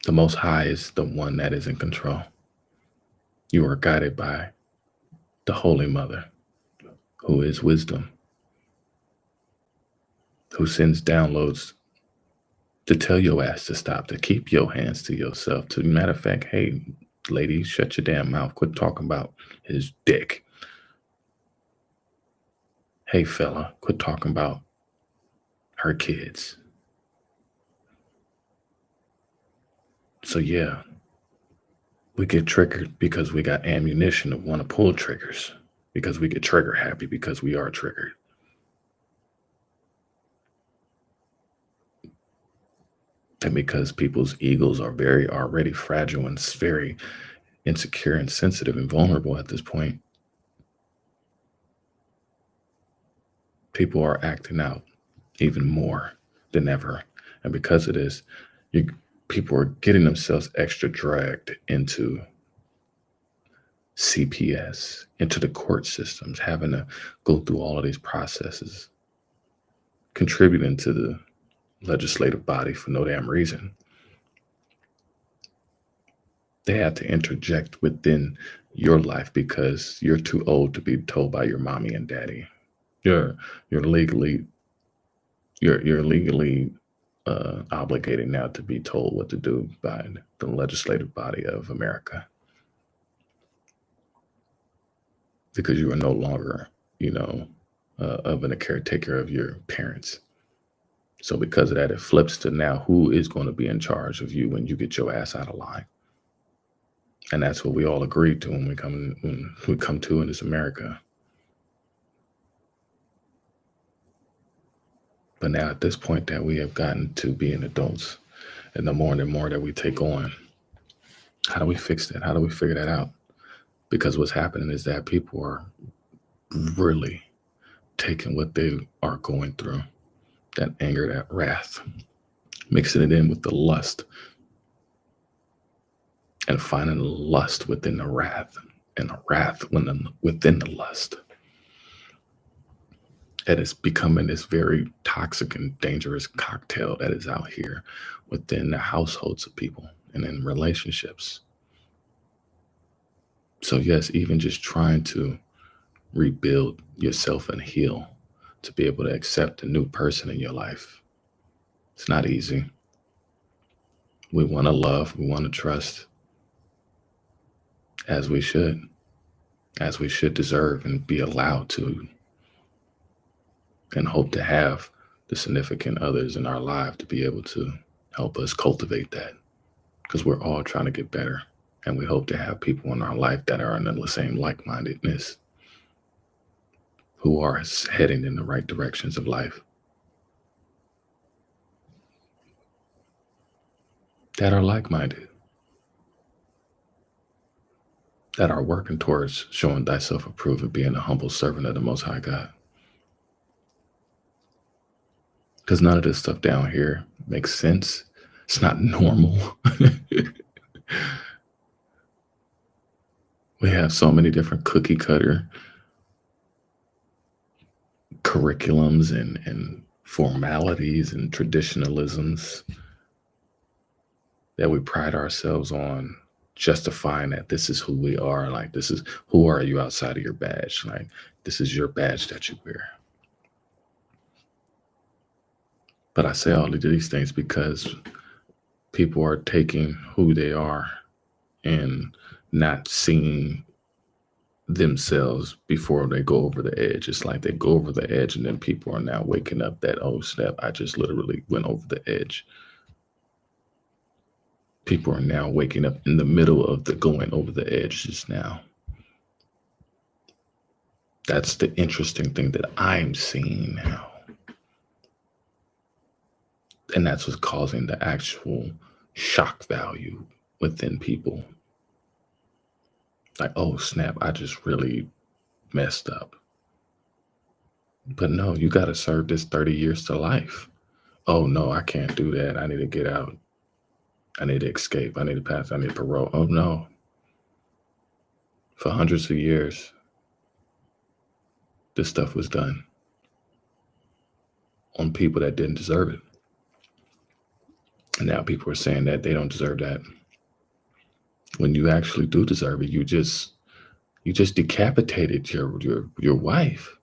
The Most High is the one that is in control. You are guided by the Holy Mother, who is wisdom, who sends downloads to tell your ass to stop, to keep your hands to yourself. To matter of fact, hey, lady, shut your damn mouth. Quit talking about his dick. Hey, fella, quit talking about her kids. So, yeah, we get triggered because we got ammunition to want to pull triggers, because we get trigger happy because we are triggered. And because people's egos are very already fragile and very insecure and sensitive and vulnerable at this point, people are acting out even more than ever. And because of this, people are getting themselves extra dragged into CPS, into the court systems, having to go through all of these processes, contributing to the legislative body for no damn reason. They have to interject within your life because you're too old to be told by your mommy and daddy. You're legally obligated now to be told what to do by the legislative body of America, because you are no longer, a caretaker of your parents. So because of that, it flips to now who is going to be in charge of you when you get your ass out of line. And that's what we all agreed to when we come to in this America. But now at this point that we have gotten to being adults, and the more that we take on, how do we fix that? How do we figure that out? Because what's happening is that people are really taking what they are going through, that anger, that wrath, mixing it in with the lust, and finding the lust within the wrath, and the wrath within the lust. And it's becoming this very toxic and dangerous cocktail that is out here within the households of people and in relationships. So yes, even just trying to rebuild yourself and heal, to be able to accept a new person in your life, it's not easy. We want to love, we want to trust, as we should deserve and be allowed to, and hope to have the significant others in our life to be able to help us cultivate that, because we're all trying to get better, and we hope to have people in our life that are in the same like-mindedness, who are heading in the right directions of life, that are like-minded, that are working towards showing thyself approved and being a humble servant of the Most High God. Because none of this stuff down here makes sense. It's not normal. We have so many different cookie cutter curriculums and formalities and traditionalisms that we pride ourselves on justifying that this is who we are. Like, this is, who are you outside of your badge? Like, this is your badge that you wear. But I say all of these things because people are taking who they are and not seeing themselves before they go over the edge. It's like they go over the edge and then people are now waking up that, oh snap, I just literally went over the edge. People are now waking up in the middle of the going over the edge just now. That's the interesting thing that I'm seeing now. And that's what's causing the actual shock value within people. Like, oh snap, I just really messed up. But no, you got to serve this 30 years to life. Oh no, I can't do that. I need to get out. I need to escape. I need to pass. I need parole. Oh no. For hundreds of years, this stuff was done on people that didn't deserve it. And now people are saying that they don't deserve that. When you actually do deserve it, you just decapitated your wife,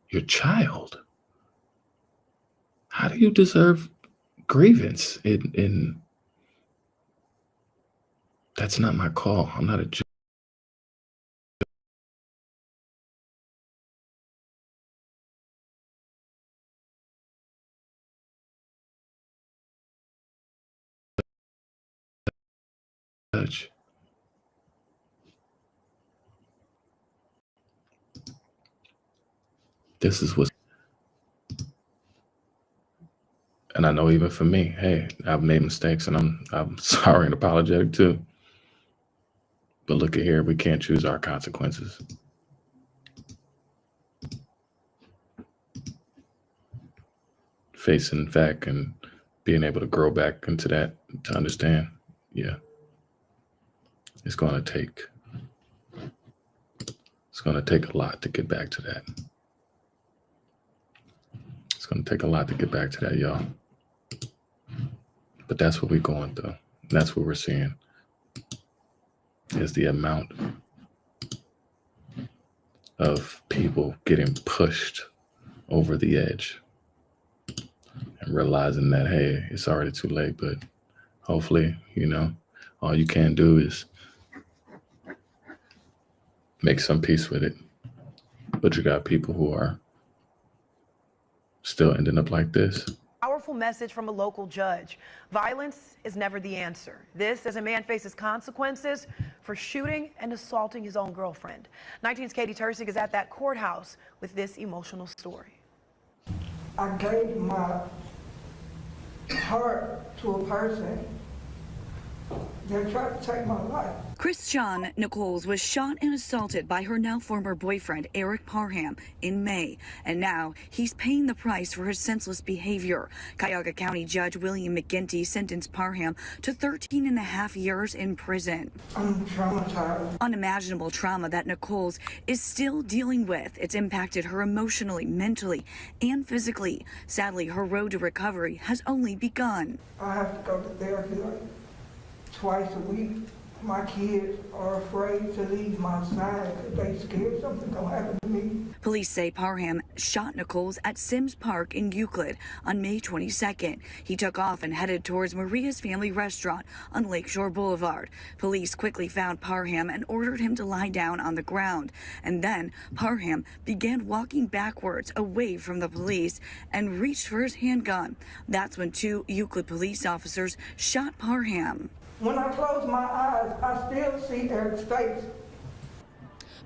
your child. How do you deserve grievance? In that's not my call. I'm not a judge. This is what, and I know even for me, hey, I've made mistakes and I'm sorry and apologetic too. But look at here, we can't choose our consequences. Facing fact and being able to grow back into that, to understand, yeah, it's going to take a lot to get back to that. It's going to take a lot to get back to that, y'all. But that's what we're going through. That's what we're seeing, is the amount of people getting pushed over the edge and realizing that, hey, it's already too late. But hopefully, all you can do is make some peace with it. But you got people who are still ending up like this. Powerful message from a local judge. Violence is never the answer. This as a man faces consequences for shooting and assaulting his own girlfriend. 19's Katie Tursig is at that courthouse with this emotional story. I gave my heart to a person that tried to take my life. Christiane Nichols was shot and assaulted by her now former boyfriend, Eric Parham, in May. And now he's paying the price for his senseless behavior. Cuyahoga County Judge William McGinty sentenced Parham to 13 and a half years in prison. I'm traumatized. Unimaginable trauma that Nichols is still dealing with. It's impacted her emotionally, mentally, and physically. Sadly, her road to recovery has only begun. I have to go to therapy like twice a week. My kids are afraid to leave my side because they scared something gonna happen to me. Police say Parham shot Nichols at Sims Park in Euclid on May 22nd. He took off and headed towards Maria's Family Restaurant on Lakeshore Boulevard. Police quickly found Parham and ordered him to lie down on the ground. And then Parham began walking backwards away from the police and reached for his handgun. That's when two Euclid police officers shot Parham. When I close my eyes, I still see Eric's face.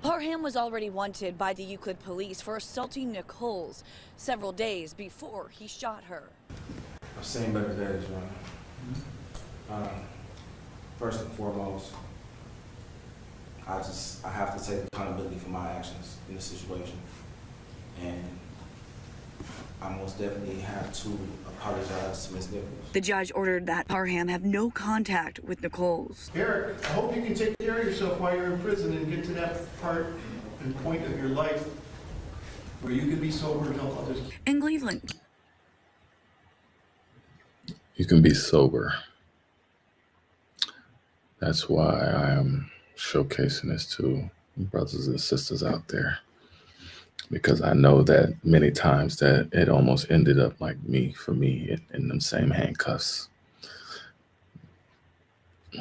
Parham was already wanted by the Euclid police for assaulting Nichols several days before he shot her. I've seen better days, Ron. First and foremost, I have to take accountability for my actions in this situation. And I most definitely have to apologize to Ms. Nichols. The judge ordered that Parham have no contact with Nichols. Eric, I hope you can take care of yourself while you're in prison and get to that part and point of your life where you can be sober and help others. In Cleveland. You can be sober. That's why I am showcasing this to brothers and sisters out there. Because I know that many times that it almost ended up like for me in them same handcuffs.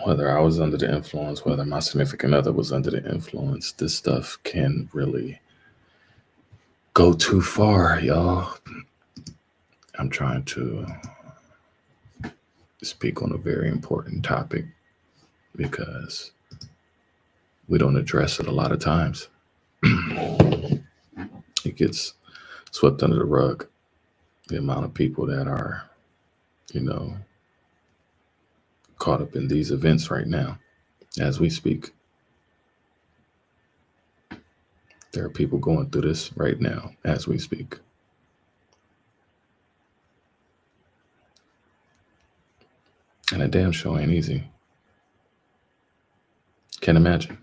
Whether I was under the influence, whether my significant other was under the influence, this stuff can really go too far, y'all. I'm trying to speak on a very important topic because we don't address it a lot of times. It gets swept under the rug. The amount of people that are, caught up in these events right now, as we speak. There are people going through this right now, as we speak. And a damn show ain't easy. Can't imagine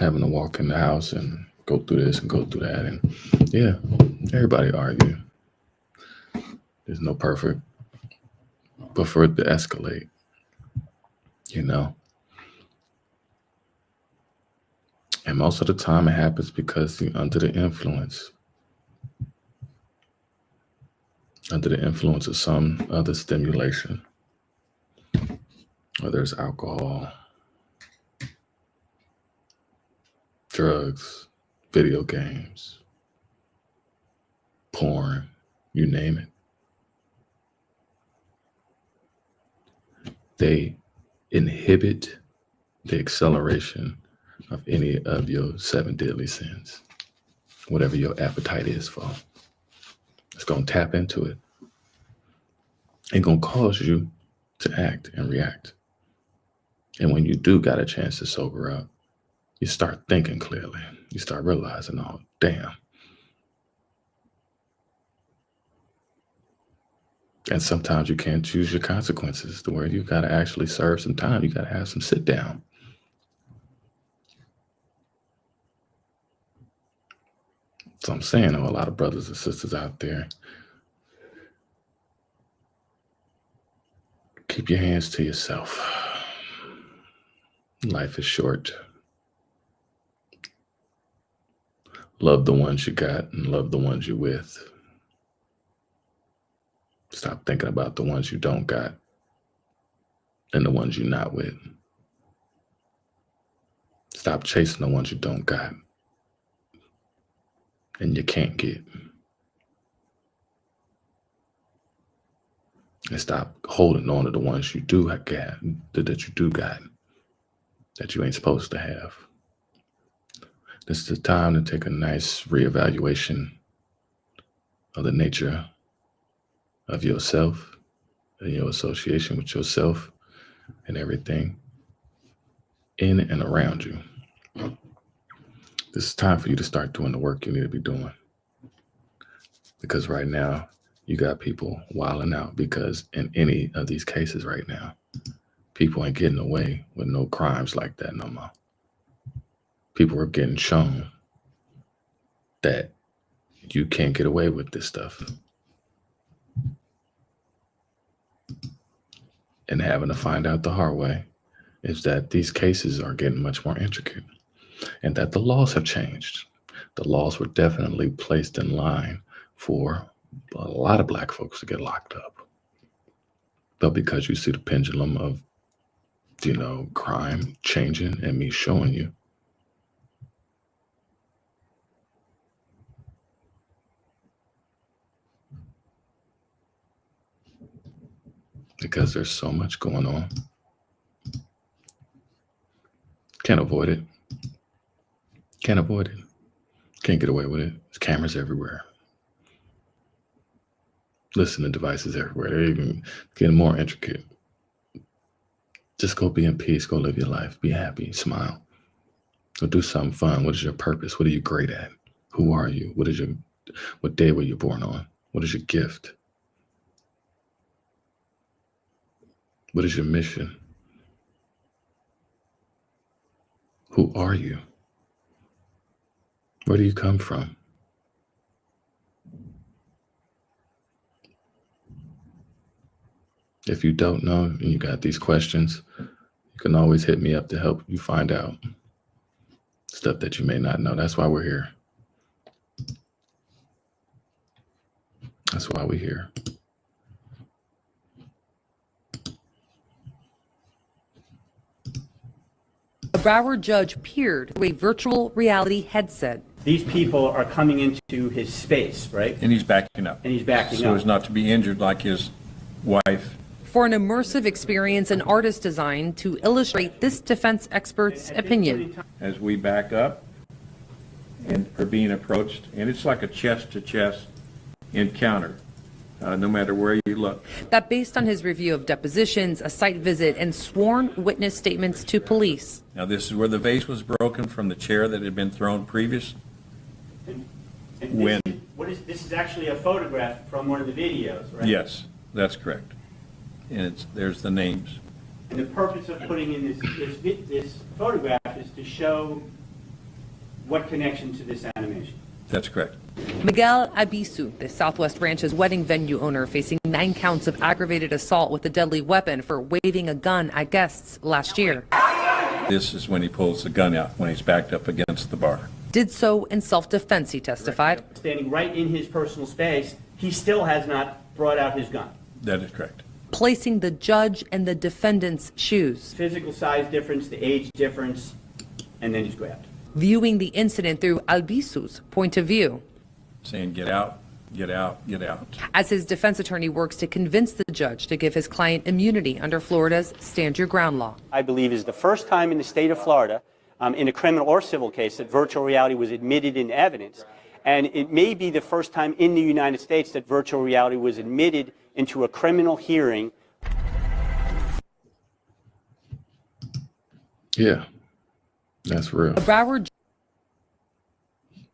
having to walk in the house and go through this and go through that. And yeah, everybody argue. There's no perfect. But for it to escalate, and most of the time it happens because you're under the influence of some other stimulation, whether it's alcohol, drugs, video games, porn, you name it. They inhibit the acceleration of any of your 7 deadly sins. whatever your appetite is for. It's going to tap into it. It's going to cause you to act and react. And when you do got a chance to sober up, you start thinking clearly. You start realizing, oh, damn. And sometimes you can't choose your consequences to where you got to actually serve some time. You got to have some sit down. So I'm saying to a lot of brothers and sisters out there, keep your hands to yourself. Life is short. Love the ones you got and love the ones you're with. Stop thinking about the ones you don't got and the ones you're not with. Stop chasing the ones you don't got and you can't get. And stop holding on to the ones you do got, that you do got, that you ain't supposed to have. This is the time to take a nice reevaluation of the nature of yourself and your association with yourself and everything in and around you. This is time for you to start doing the work you need to be doing. Because right now, you got people wilding out because in any of these cases right now, people ain't getting away with no crimes like that no more. People are getting shown that you can't get away with this stuff. And having to find out the hard way is that these cases are getting much more intricate and that the laws have changed. The laws were definitely placed in line for a lot of Black folks to get locked up. But because you see the pendulum of, crime changing and me showing you, because there's so much going on. Can't avoid it. Can't avoid it. Can't get away with it. There's cameras everywhere. Listening devices everywhere. They're even getting more intricate. Just go be in peace. Go live your life. Be happy. Smile. Go do something fun. What is your purpose? What are you great at? Who are you? What day were you born on? What is your gift? What is your mission? Who are you? Where do you come from? If you don't know and you got these questions, you can always hit me up to help you find out stuff that you may not know. That's why we're here. That's why we're here. A Broward judge peered through a virtual reality headset. These people are coming into his space, right? And he's backing up. And he's backing up. So as not to be injured like his wife. For an immersive experience an artist designed to illustrate this defense expert's opinion. As we back up and are being approached, and it's like a chest-to-chest encounter, no matter where you look. That based on his review of depositions, a site visit, and sworn witness statements to police. Now this is where the vase was broken from the chair that had been thrown previous. This is actually a photograph from one of the videos, right? Yes, that's correct. And there's the names. And the purpose of putting in this photograph is to show what connection to this animation. That's correct. Miguel Abisu, the Southwest Ranch's wedding venue owner, facing 9 counts of aggravated assault with a deadly weapon for waving a gun at guests last year. This is when he pulls the gun out, when he's backed up against the bar. Did so in self-defense, he testified. Standing right in his personal space, he still has not brought out his gun. That is correct. Placing the judge and the defendant's shoes. Physical size difference, the age difference, and then he's grabbed. Viewing the incident through Albisu's point of view. Saying, get out, get out, get out. As his defense attorney works to convince the judge to give his client immunity under Florida's Stand Your Ground law. I believe is the first time in the state of Florida, in a criminal or civil case, that virtual reality was admitted in evidence. And it may be the first time in the United States that virtual reality was admitted into a criminal hearing. Yeah, that's real. A Broward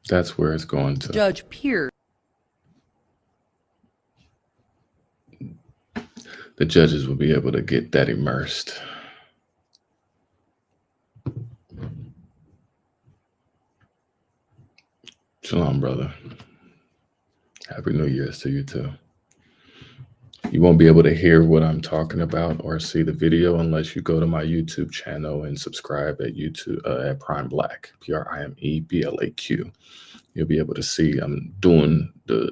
That's where it's going to. Judge Pierce. The judges will be able to get that immersed. Shalom, brother. Happy New Year's to you too. You won't be able to hear what I'm talking about or see the video unless you go to my YouTube channel and subscribe at YouTube at Prime Blaq, PRIMEBLAQ. You'll be able to see I'm doing the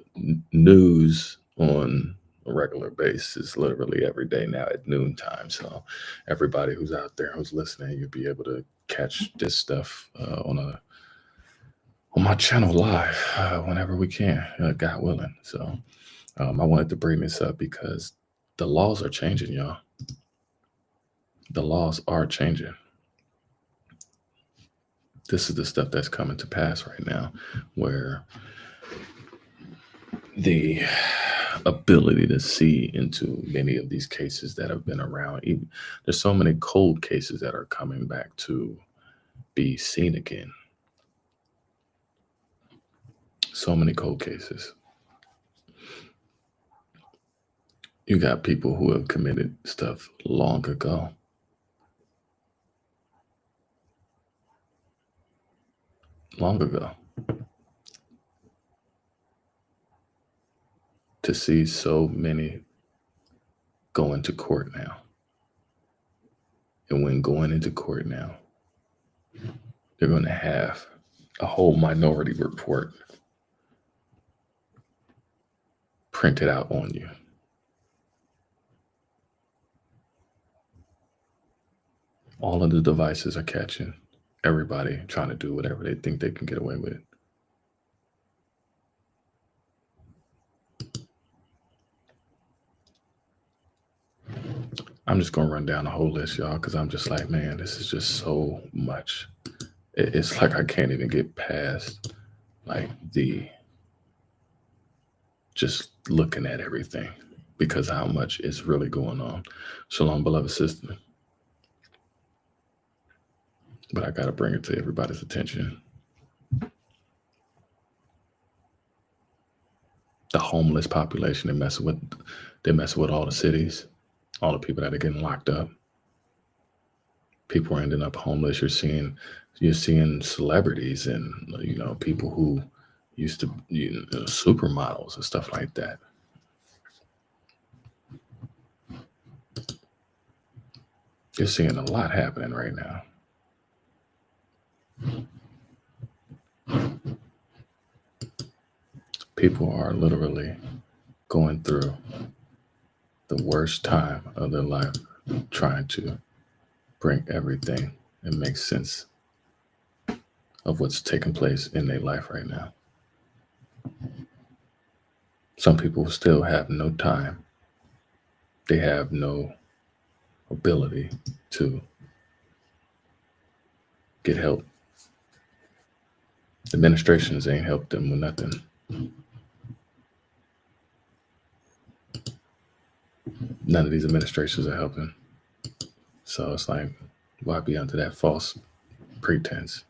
news on a regular basis, literally every day now at noontime. So everybody who's out there who's listening, you'll be able to catch this stuff on my channel live whenever we can, God willing. So I wanted to bring this up because the laws are changing, y'all. The laws are changing. This is the stuff that's coming to pass right now, where the ability to see into many of these cases that have been around, even, there's so many cold cases that are coming back to be seen again. So many cold cases. You got people who have committed stuff long ago. Long ago. To see so many go into court now. And when going into court now, they're going to have a whole minority report printed out on you. All of the devices are catching everybody trying to do whatever they think they can get away with. I'm just going to run down the whole list, y'all, because I'm just like, man, this is just so much. It's like I can't even get past like just looking at everything because how much is really going on. Shalom, beloved sister. But I got to bring it to everybody's attention. The homeless population, they mess with all the cities, all the people that are getting locked up. People are ending up homeless. You're seeing celebrities and, people who used to, supermodels and stuff like that. You're seeing a lot happening right now. People are literally going through the worst time of their life, trying to bring everything and make sense of what's taking place in their life right now. Some people still have no time. They have no ability to get help. Administrations ain't helped them with nothing. None of these administrations are helping. So it's like, why be under that false pretense?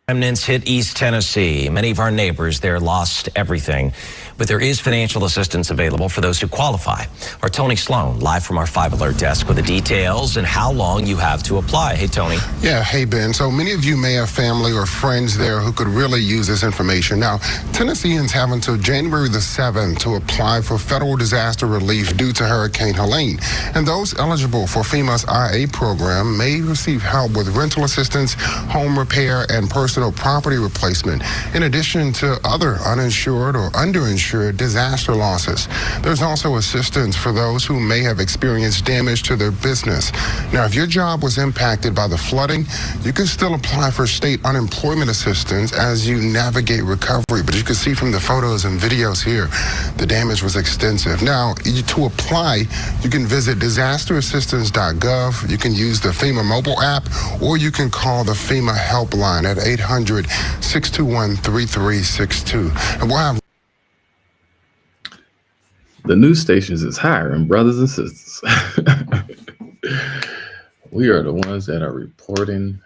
Remnants hit East Tennessee. Many of our neighbors there lost everything, but there is financial assistance available for those who qualify. Our Tony Sloan, live from our 5 Alert desk with the details and how long you have to apply. Hey, Tony. Yeah, hey, Ben. So many of you may have family or friends there who could really use this information. Now, Tennesseans have until January the 7th to apply for federal disaster relief due to Hurricane Helene. And those eligible for FEMA's IA program may receive help with rental assistance, home repair, and personal property replacement, in addition to other uninsured or underinsured disaster losses. There's also assistance for those who may have experienced damage to their business. Now, if your job was impacted by the flooding, you can still apply for state unemployment assistance as you navigate recovery. But you can see from the photos and videos here, the damage was extensive. Now, to apply, you can visit disasterassistance.gov. You can use the FEMA mobile app, or you can call the FEMA helpline at 1-800-621-3362. And we'll have The news stations is hiring brothers and sisters. We are the ones that are reporting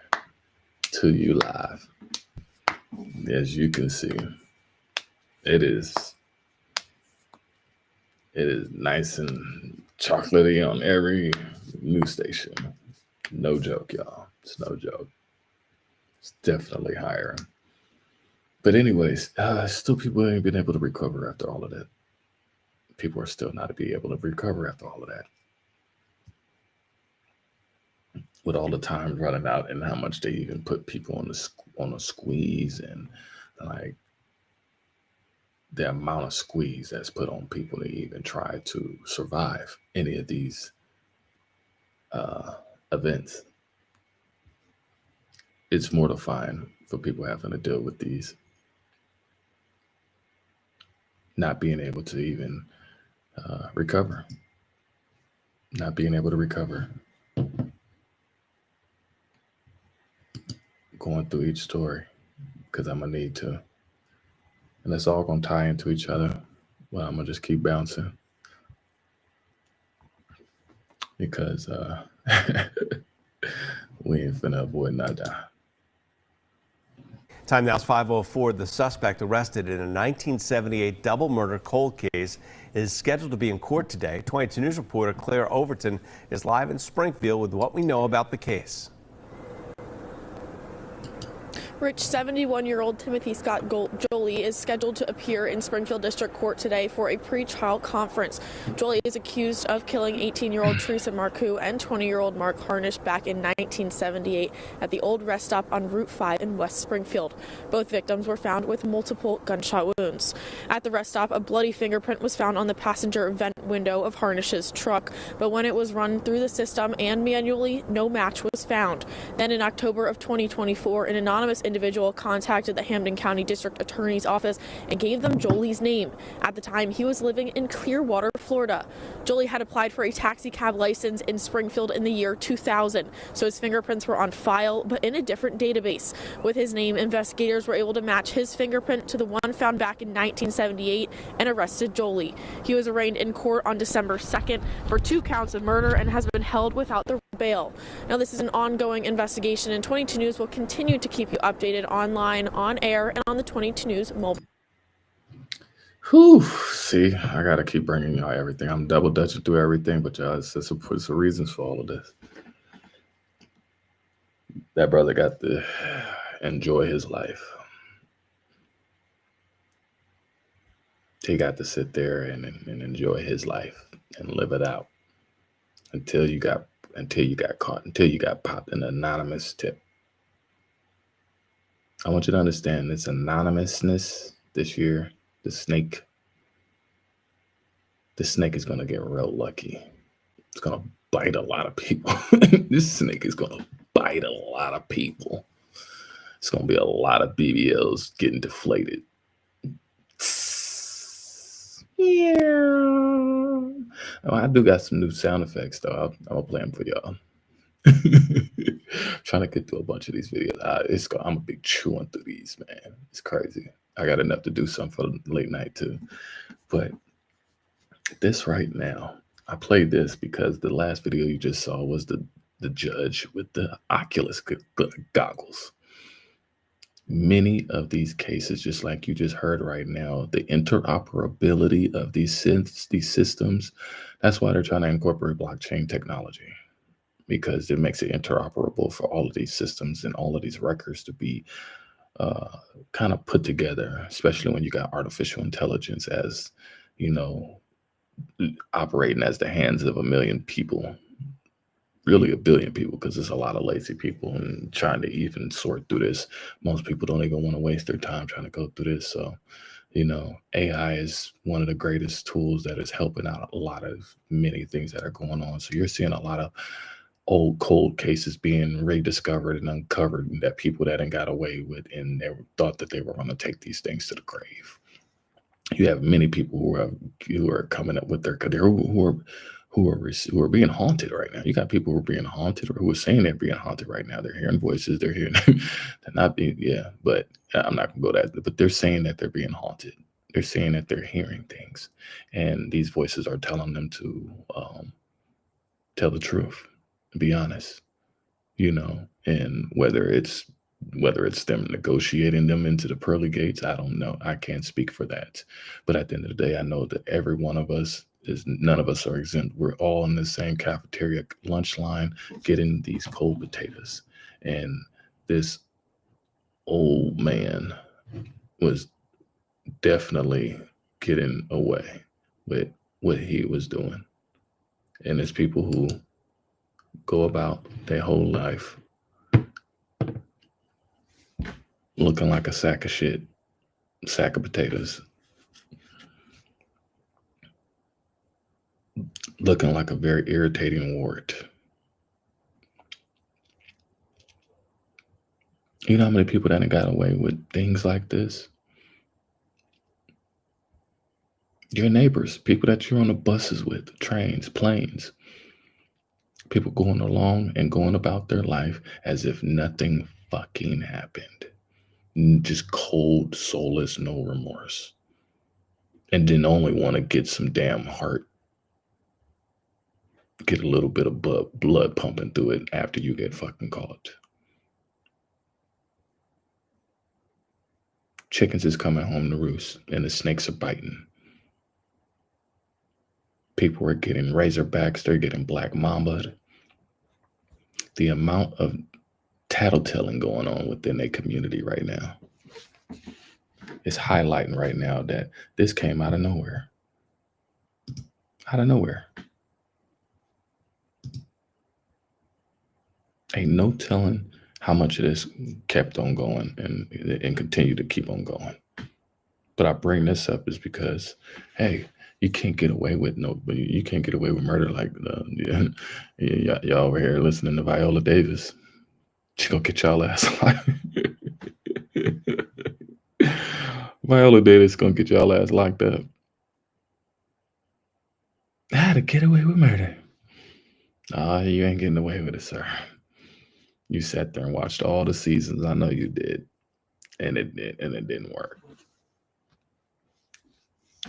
to you live. As you can see, it is nice and chocolatey on every news station. No joke, y'all. It's no joke. It's definitely hiring. But anyways, still people ain't been able to recover after all of that. People are still not to be able to recover after all of that. With all the time running out and how much they even put people on a squeeze, and like the amount of squeeze that's put on people to even try to survive any of these events. It's mortifying for people having to deal with these, not being able to even recover, not being able to recover. Going through each story because I'm gonna need to, and it's all gonna tie into each other. Well, I'm gonna just keep bouncing because we ain't finna avoid nada. Time now is 5:04. The suspect arrested in a 1978 double murder cold case is scheduled to be in court today. 22 News reporter Claire Overton is live in Springfield with what we know about the case. Rich, 71-year-old Timothy Scott Jolie is scheduled to appear in Springfield District Court today for a pre-trial conference. Jolie is accused of killing 18-year-old Teresa Marcoux and 20-year-old Mark Harnish back in 1978 at the old rest stop on Route 5 in West Springfield. Both victims were found with multiple gunshot wounds. At the rest stop, a bloody fingerprint was found on the passenger vent window of Harnish's truck, but when it was run through the system and manually, no match was found. Then in October of 2024, an anonymous individual contacted the Hampden County District Attorney's Office and gave them Jolie's name. At the time, he was living in Clearwater, Florida. Jolie had applied for a taxi cab license in Springfield in the year 2000, so his fingerprints were on file, but in a different database. With his name, investigators were able to match his fingerprint to the one found back in 1978 and arrested Jolie. He was arraigned in court on December 2nd for 2 counts of murder and has been held without the bail. Now, this is an ongoing investigation, and 22 News will continue to keep you updated online, on air, and on the 22 News mobile. Whew. See, I gotta keep bringing y'all everything. I'm double dutching through everything, but y'all, it's the reasons for all of this. That brother got to enjoy his life. He got to sit there and enjoy his life and live it out until you got caught, until you got popped an anonymous tip. I want you to understand this anonymousness this year. The snake is going to get real lucky. It's going to bite a lot of people. This snake is going to bite a lot of people. It's going to be a lot of BBLs getting deflated. Yeah. Oh, I do got some new sound effects, though. I'm going to play them for y'all. Trying to get through a bunch of these videos. I'm a big chewing through these, man. It's crazy. I got enough to do something for the late night too. But this right now, I played this because the last video you just saw was the judge with the Oculus goggles. Many of these cases, just like you just heard right now, the interoperability of these systems, that's why they're trying to incorporate blockchain technology, because it makes it interoperable for all of these systems and all of these records to be kind of put together, especially when you got artificial intelligence as, operating as the hands of 1 million people, really 1 billion people, because there's a lot of lazy people and trying to even sort through this. Most people don't even want to waste their time trying to go through this. So, AI is one of the greatest tools that is helping out a lot of many things that are going on. So you're seeing a lot of old cold cases being rediscovered and uncovered that people that ain't got away with, and they thought that they were going to take these things to the grave. You have many people who are coming up with who who are being haunted right now. You got people who are being haunted or who are saying they're being haunted right now. They're hearing voices. They're hearing, they're not being, yeah, but I'm not gonna go that, but they're saying that they're being haunted. They're saying that they're hearing things, and these voices are telling them to tell the truth, be honest, and whether it's them negotiating them into the pearly gates, I don't know. I can't speak for that. But at the end of the day, I know that every one of us none of us are exempt. We're all in the same cafeteria lunch line getting these cold potatoes. And this old man was definitely getting away with what he was doing. And it's people who go about their whole life looking like a sack of shit, sack of potatoes, looking like a very irritating wart. You know how many people that got away with things like this? Your neighbors, people that you're on the buses with, trains, planes, people going along and going about their life as if nothing fucking happened. Just cold, soulless, no remorse. And then only want to get some damn heart, get a little bit of blood pumping through it after you get fucking caught. Chickens is coming home to roost, and the snakes are biting. People are getting razorbacks, they're getting black mamba'd. The amount of tattletelling going on within their community right now is highlighting right now that this came out of nowhere. Out of nowhere. Ain't no telling how much of this kept on going and continue to keep on going. But I bring this up is because, hey, you can't get away with you can't get away with murder like y'all over here listening to Viola Davis. She gonna get y'all ass locked. Viola Davis gonna get y'all ass locked up. How to get away with murder? You ain't getting away with it, sir. You sat there and watched all the seasons. I know you did, and it didn't work.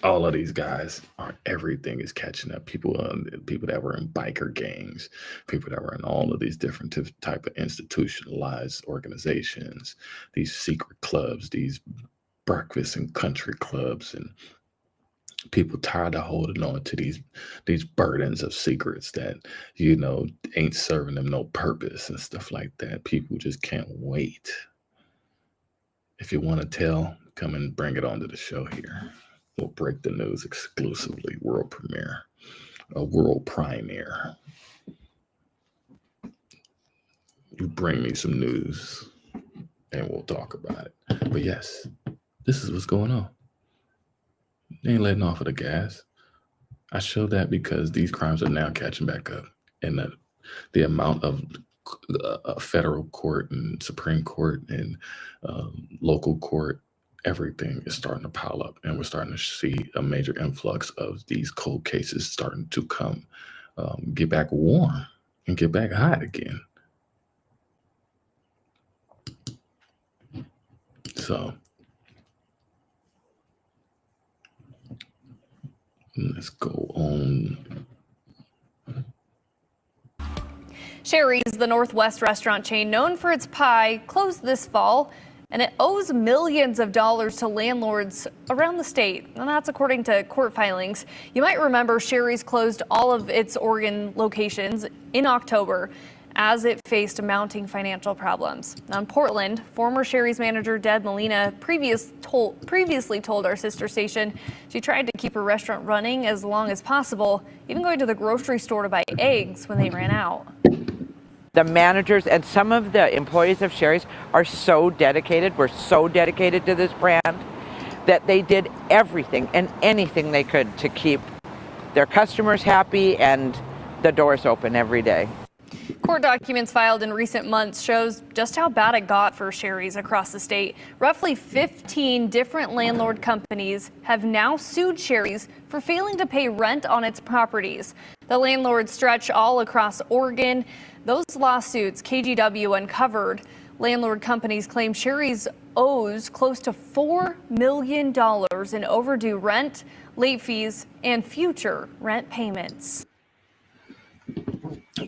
All of these guys everything is catching up. People that were in biker gangs, people that were in all of these different type of institutionalized organizations, these secret clubs, these breakfast and country clubs, and people tired of holding on to these burdens of secrets that ain't serving them no purpose and stuff like that. People just can't wait. If you want to tell, come and bring it onto the show here. We'll break the news exclusively. World premiere. A world premiere. You bring me some news and we'll talk about it. But yes, this is what's going on. They ain't letting off of the gas. I show that because these crimes are now catching back up. And the amount of federal court and Supreme Court and local court, everything is starting to pile up, and we're starting to see a major influx of these cold cases starting to come, get back warm and get back hot again. So let's go on. Sherry's, the Northwest restaurant chain known for its pie, closed this fall, and it owes millions of dollars to landlords around the state, and that's according to court filings. You might remember Sherry's closed all of its Oregon locations in October as it faced mounting financial problems. Now in Portland, former Sherry's manager Deb Molina previously told our sister station she tried to keep her restaurant running as long as possible, even going to the grocery store to buy eggs when they ran out. The managers and some of the employees of Sherry's are so dedicated, were so dedicated to this brand, that they did everything and anything they could to keep their customers happy and the doors open every day. Court documents filed in recent months shows just how bad it got for Sherry's across the state. Roughly 15 different landlord companies have now sued Sherry's for failing to pay rent on its properties. The landlords stretch all across Oregon. Those lawsuits KGW uncovered. Landlord companies claim Sherry's owes close to $4 million in overdue rent, late fees, and future rent payments.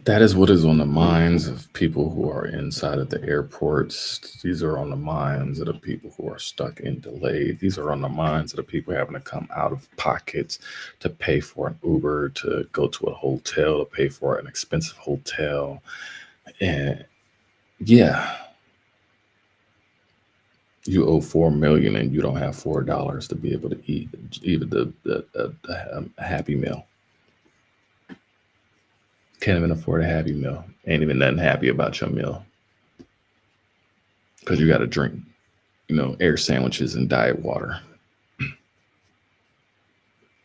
That is what is on the minds of people who are inside of the airports. These are on the minds of the people who are stuck in delay. These are on the minds of the people having to come out of pockets to pay for an Uber, to go to a hotel, to pay for an expensive hotel. And yeah, you owe $4 million and you don't have $4 to be able to eat even a Happy Meal. Can't even afford a Happy Meal. Ain't even nothing happy about your meal. Because you got to drink, air sandwiches and diet water.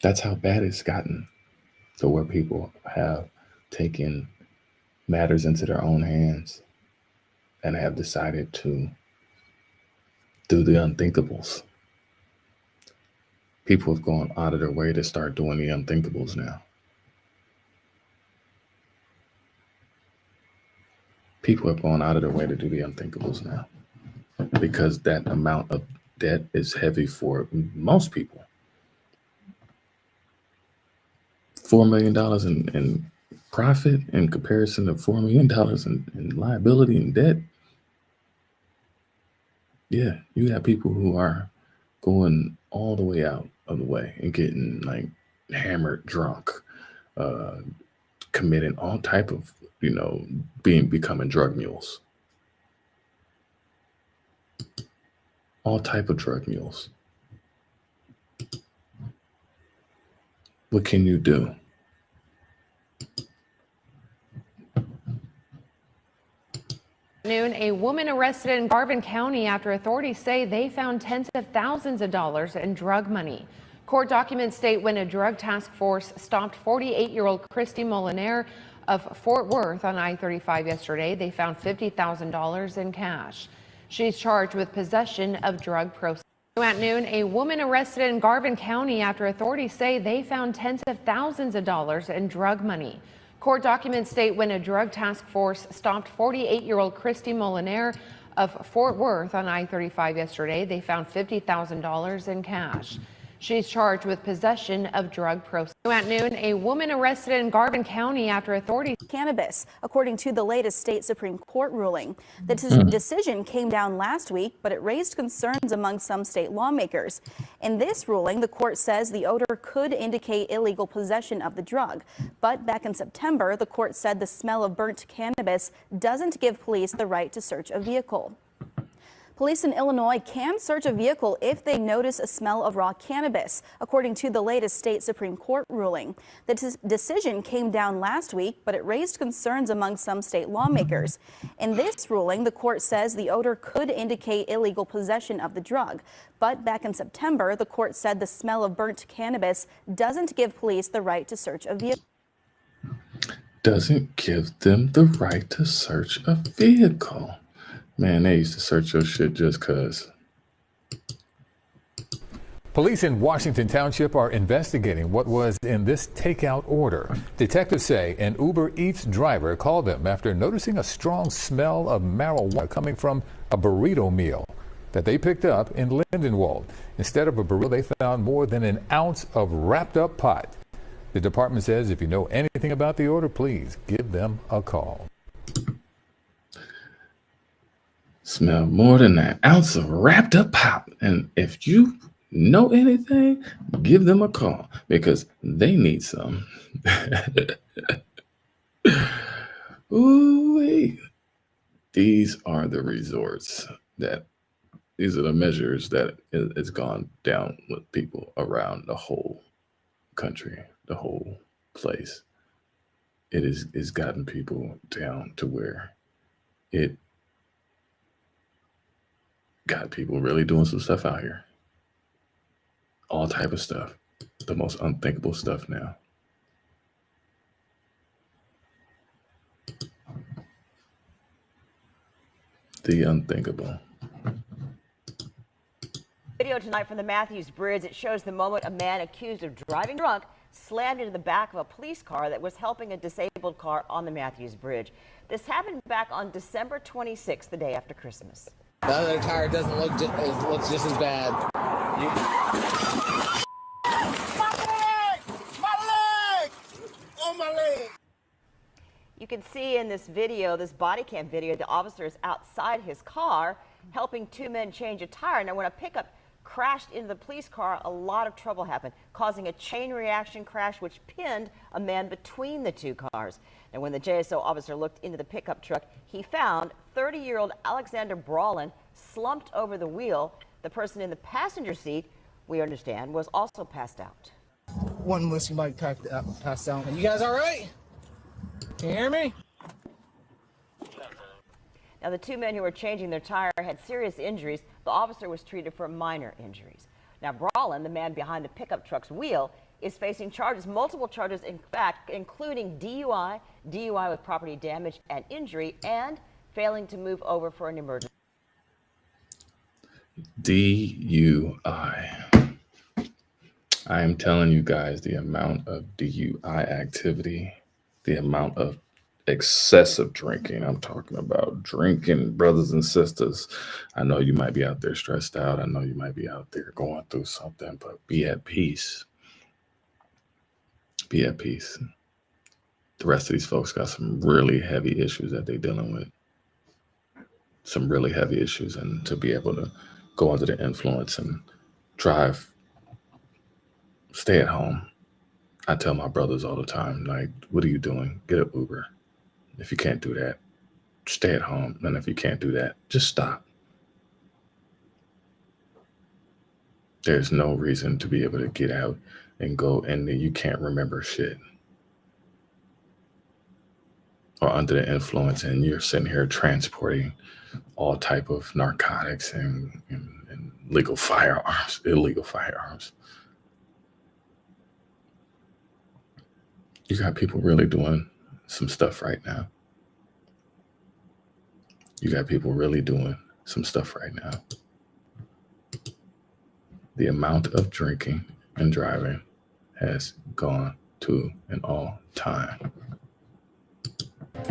That's how bad it's gotten to where people have taken matters into their own hands and have decided to do the unthinkables. People have gone out of their way to start doing the unthinkables now. People have gone out of their way to do the unthinkables now because that amount of debt is heavy for most people. $4 million in profit in comparison to $4 million in liability and debt. Yeah, you have people who are going all the way out of the way and getting like hammered drunk, committing all type of, becoming drug mules. All type of drug mules. What can you do? A woman arrested in Garvin County after authorities say they found tens of thousands of dollars in drug money. Court documents state when a drug task force stopped 48-year-old Christy Molinaire of Fort Worth on I-35 yesterday, they found $50,000 in cash. She's charged with possession of drug proceeds. At noon, a woman arrested in Garvin County after authorities say they found tens of thousands of dollars in drug money. Court documents state when a drug task force stopped 48-year-old Christy Molinaire of Fort Worth on I-35 yesterday, they found $50,000 in cash. She's charged with possession of drug proceeds. At noon, a woman arrested in Garvin County after authorities cannabis, according to the latest state Supreme Court ruling. The decision came down last week, but it raised concerns among some state lawmakers. In this ruling, the court says the odor could indicate illegal possession of the drug. But back in September, the court said the smell of burnt cannabis doesn't give police the right to search a vehicle. Police in Illinois can search a vehicle if they notice a smell of raw cannabis, according to the latest state Supreme Court ruling. The decision came down last week, but it raised concerns among some state lawmakers. In this ruling, the court says the odor could indicate illegal possession of the drug. But back in September, the court said the smell of burnt cannabis doesn't give police the right to search a vehicle. Doesn't give them the right to search a vehicle. Man, they used to search your shit just cause. Police in Washington Township are investigating what was in this takeout order. Detectives say an Uber Eats driver called them after noticing a strong smell of marijuana coming from a burrito meal that they picked up in Lindenwold. Instead of a burrito, they found more than an ounce of wrapped up pot. The department says if you know anything about the order, please give them a call. Smell more than an ounce of wrapped up pop. And if you know anything, give them a call because they need some. Ooh, these are the resorts these are the measures that has gone down with people around the whole country, the whole place. It is gotten people down to where it got people really doing some stuff out here. All type of stuff. The most unthinkable stuff now. The unthinkable. Video tonight from the Matthews Bridge. It shows the moment a man accused of driving drunk slammed into the back of a police car that was helping a disabled car on the Matthews Bridge. This happened back on December 26th, the day after Christmas. The other tire doesn't look looks just as bad. My leg! Oh, my leg! You can see in this video, this body cam video, the officer is outside his car helping two men change a tire. Now, when a pickup crashed into the police car, a lot of trouble happened, causing a chain reaction crash which pinned a man between the two cars. And when the JSO officer looked into the pickup truck, he found 30-year-old Alexander Brawlin slumped over the wheel. The person in the passenger seat, we understand, was also passed out. One whiskey might passed out. You guys all right? Can you hear me? Now, the two men who were changing their tire had serious injuries. The officer was treated for minor injuries. Now, Brawlin, the man behind the pickup truck's wheel, is facing charges, multiple charges, in fact, including DUI, DUI with property damage and injury, and failing to move over for an emergency. DUI. I am telling you guys the amount of DUI activity, the amount of excessive drinking. I'm talking about drinking, brothers and sisters. I know you might be out there stressed out. I know you might be out there going through something, but be at peace. Be at peace. The rest of these folks got some really heavy issues that they're dealing with. Some really heavy issues. And to be able to go under the influence and drive, stay at home. I tell my brothers all the time, like, what are you doing? Get an Uber. If you can't do that, stay at home. And if you can't do that, just stop. There's no reason to be able to get out and go and you can't remember shit. Or under the influence and you're sitting here transporting all type of narcotics and illegal firearms. You got people really doing some stuff right now. You got people really doing some stuff right now. The amount of drinking and driving has gone to an all-time.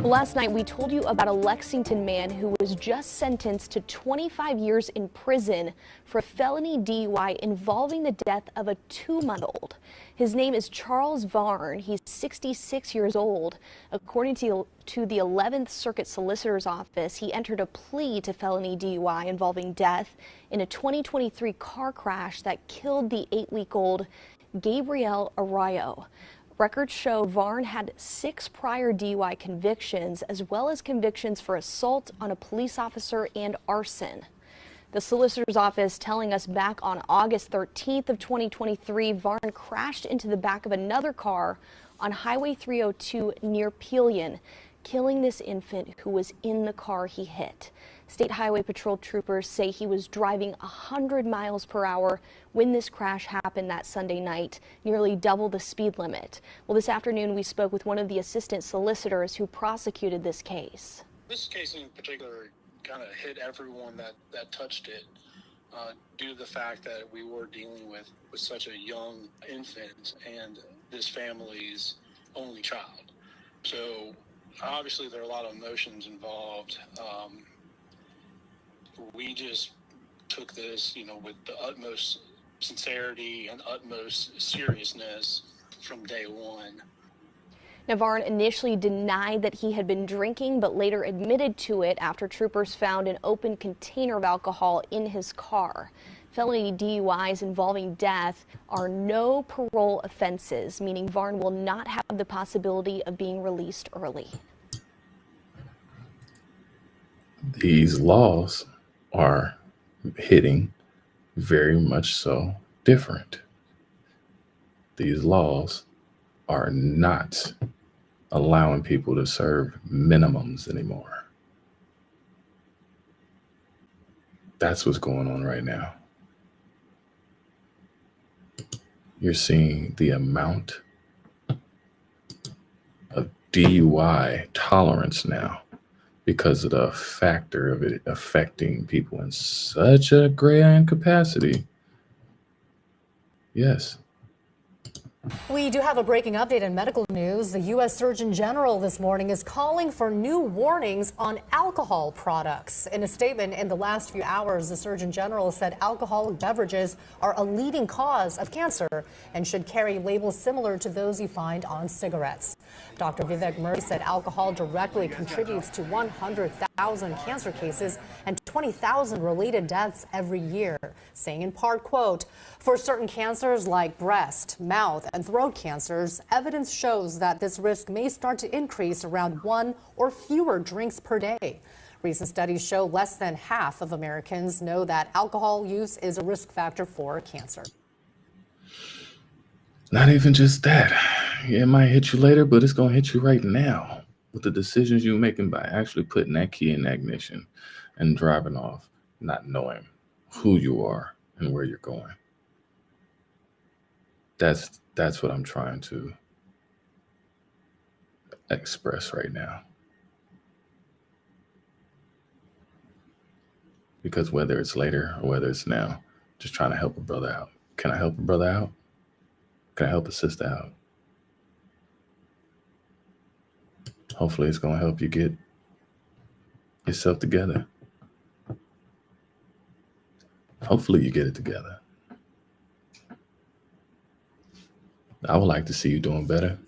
Last night, we told you about a Lexington man who was just sentenced to 25 years in prison for a felony DUI involving the death of a 2-month-old. His name is Charles Varn. He's 66 years old. According to the 11th Circuit Solicitor's Office, he entered a plea to felony DUI involving death in a 2023 car crash that killed the 8-week-old Gabriel Arroyo. Records show Varn had 6 prior DUI convictions, as well as convictions for assault on a police officer and arson. The solicitor's office telling us back on August 13th of 2023, Varn crashed into the back of another car on Highway 302 near Pelion, killing this infant who was in the car he hit. State Highway Patrol troopers say he was driving 100 miles per hour when this crash happened that Sunday night, nearly double the speed limit. Well, this afternoon we spoke with one of the assistant solicitors who prosecuted this case. This case in particular kind of hit everyone that touched it due to the fact that we were dealing with such a young infant and this family's only child. So obviously there are a lot of emotions involved. We just took this, with the utmost sincerity and utmost seriousness from day one. Now, Varn initially denied that he had been drinking, but later admitted to it after troopers found an open container of alcohol in his car. Felony DUIs involving death are no parole offenses, meaning Varn will not have the possibility of being released early. These laws are hitting very much so different. These laws are not allowing people to serve minimums anymore. That's what's going on right now. You're seeing the amount of DUI tolerance now because of the factor of it affecting people in such a grand capacity. Yes. We do have a breaking update in medical news. The U.S. Surgeon General this morning is calling for new warnings on alcohol products. In a statement in the last few hours, the Surgeon General said alcoholic beverages are a leading cause of cancer and should carry labels similar to those you find on cigarettes. Dr. Vivek Murthy said alcohol directly contributes to 100,000 cancer cases and 20,000 related deaths every year, saying in part, quote, "For certain cancers like breast, mouth, and throat cancers, evidence shows that this risk may start to increase around 1 or fewer drinks per day." Recent studies show less than half of Americans know that alcohol use is a risk factor for cancer. Not even just that. Yeah, it might hit you later, but it's going to hit you right now with the decisions you're making by actually putting that key in the ignition and driving off, not knowing who you are and where you're going. That's what I'm trying to express right now. Because whether it's later or whether it's now, just trying to help a brother out. Can I help a brother out? Can I help a sister out? Hopefully it's going to help you get yourself together. Hopefully you get it together. I would like to see you doing better.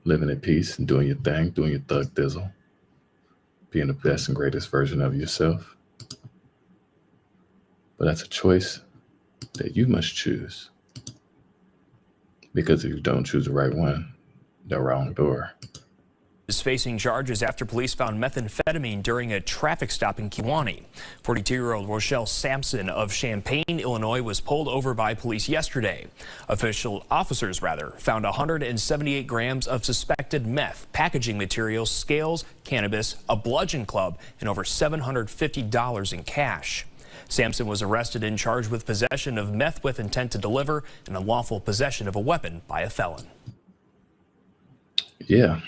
Living at peace and doing your thing, doing your thug thizzle. Being the best and greatest version of yourself. But that's a choice that you must choose. Because if you don't choose the right one, the wrong door. Is facing charges after police found methamphetamine during a traffic stop in Kewanee. 42-year-old Rochelle Sampson of Champaign, Illinois, was pulled over by police yesterday. Officers found 178 grams of suspected meth, packaging materials, scales, cannabis, a bludgeon club, and over $750 in cash. Sampson was arrested and charged with possession of meth with intent to deliver and unlawful possession of a weapon by a felon. Yeah.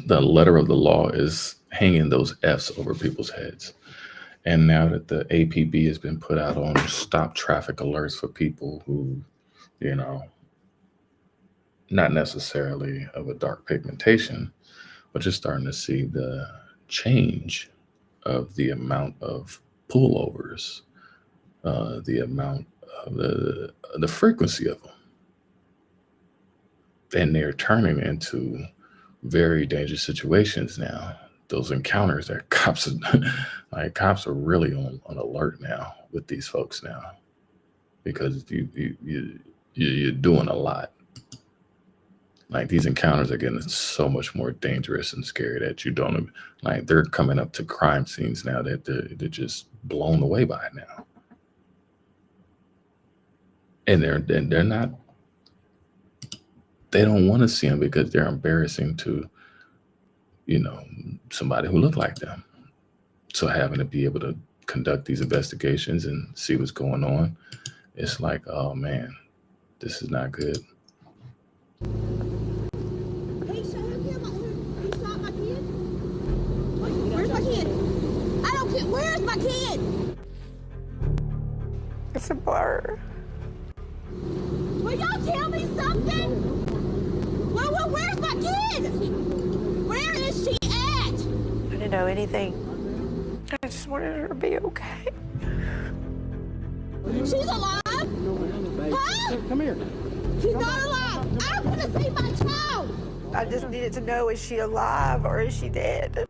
The letter of the law is hanging those F's over people's heads. And now that the APB has been put out on stop traffic alerts for people who, not necessarily of a dark pigmentation, but just starting to see the change of the amount of pullovers, the amount of the frequency of them. And they're turning into very dangerous situations now. Those encounters that cops are really on alert now with these folks now, because you're doing a lot. Like, these encounters are getting so much more dangerous and scary that you don't, like, they're coming up to crime scenes now that they're just blown away by it now. And they're not, they don't want to see them because they're embarrassing to, somebody who looked like them. So having to be able to conduct these investigations and see what's going on, it's like, oh man, this is not good. Where's my kid? I don't care. Where's my kid? It's a blur. Will y'all tell me something? Well, where's my kid? Where is she at? I didn't know anything. I just wanted her to be okay. She's alive? Huh? Come here. She's not alive. I want to see my child. I just needed to know, is she alive or is she dead?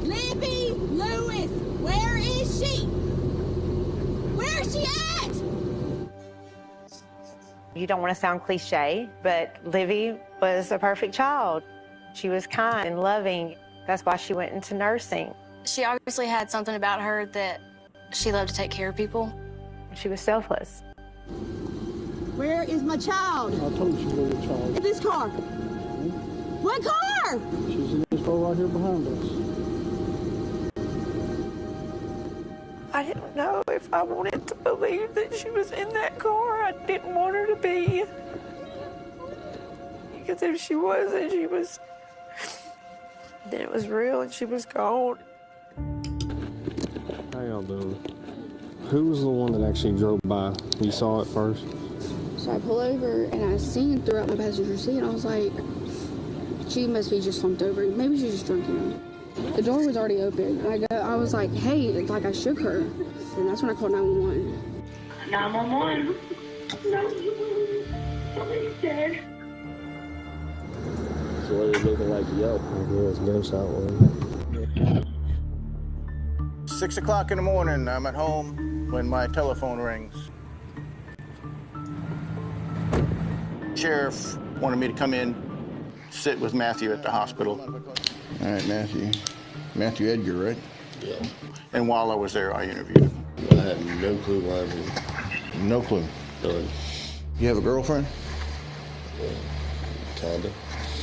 Libby Lewis, where is she? Where is she at? You don't want to sound cliche, but Livy was a perfect child. She was kind and loving. That's why she went into nursing. She obviously had something about her that she loved to take care of people. She was selfless. Where is my child? I told you where your child. In this car. What car? She's in this car right here behind us. I didn't know if I wanted to believe that she was in that car. I didn't want her to be. Because if she wasn't, then it was real and she was gone. How y'all doing? Who was the one that actually drove by? You saw it first? So I pull over and I seen throughout my passenger seat, and I was like, she must be just slumped over. Maybe she's just drunk, you know. The door was already open. And I was like, hey, it's like I shook her. And that's when I called 911. 911. No, somebody's dead. So what it looking like yelp? Yeah, it's gunshot wound. 6 o'clock in the morning, I'm at home when my telephone rings. Sheriff wanted me to come in, sit with Matthew at the hospital. All right, Matthew Edgar, right? Yeah. And while I was there, I interviewed him. I had no clue why I was. No clue. None. You have a girlfriend? Yeah, kinda.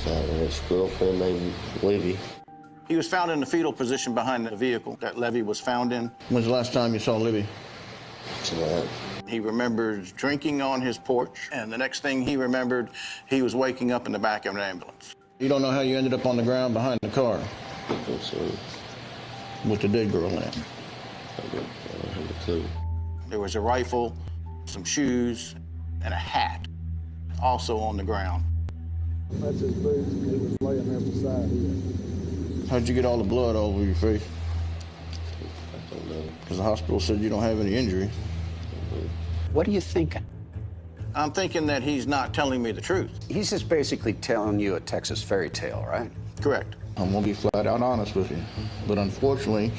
I have a girlfriend named Livy. He was found in the fetal position behind the vehicle that Levy was found in. When's the last time you saw Livy? Tonight. He remembers drinking on his porch, and the next thing he remembered, he was waking up in the back of an ambulance. You don't know how you ended up on the ground behind the car? I think so. With the dead girl in it. I don't have a clue. There was a rifle, some shoes, and a hat, also on the ground. That's his boots, and he was laying there beside him. How'd you get all the blood all over your face? I don't know. Because the hospital said you don't have any injury. What are you thinking? I'm thinking that he's not telling me the truth. He's just basically telling you a Texas fairy tale, right? Correct. I'm gonna be flat out honest with you. But unfortunately,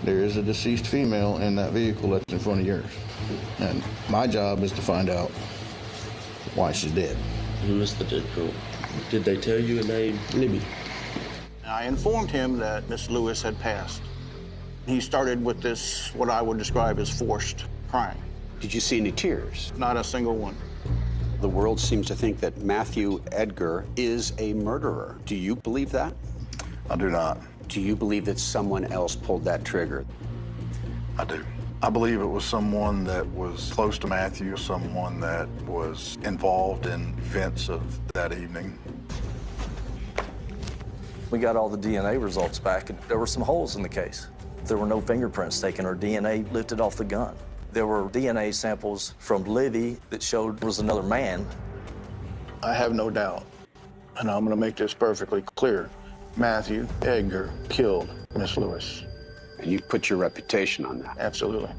there is a deceased female in that vehicle that's in front of yours. And my job is to find out why she's dead. Who is the dead girl? Did they tell you a name? Libby. I informed him that Miss Lewis had passed. He started with this, what I would describe as forced crying. Did you see any tears? Not a single one. The world seems to think that Matthew Edgar is a murderer. Do you believe that? I do not. Do you believe that someone else pulled that trigger? I do. I believe it was someone that was close to Matthew, someone that was involved in events of that evening. We got all the DNA results back, and there were some holes in the case. There were no fingerprints taken or DNA lifted off the gun. There were DNA samples from Livy that showed there was another man. I have no doubt, and I'm going to make this perfectly clear. Matthew Edgar killed Miss Lewis. And you put your reputation on that? Absolutely.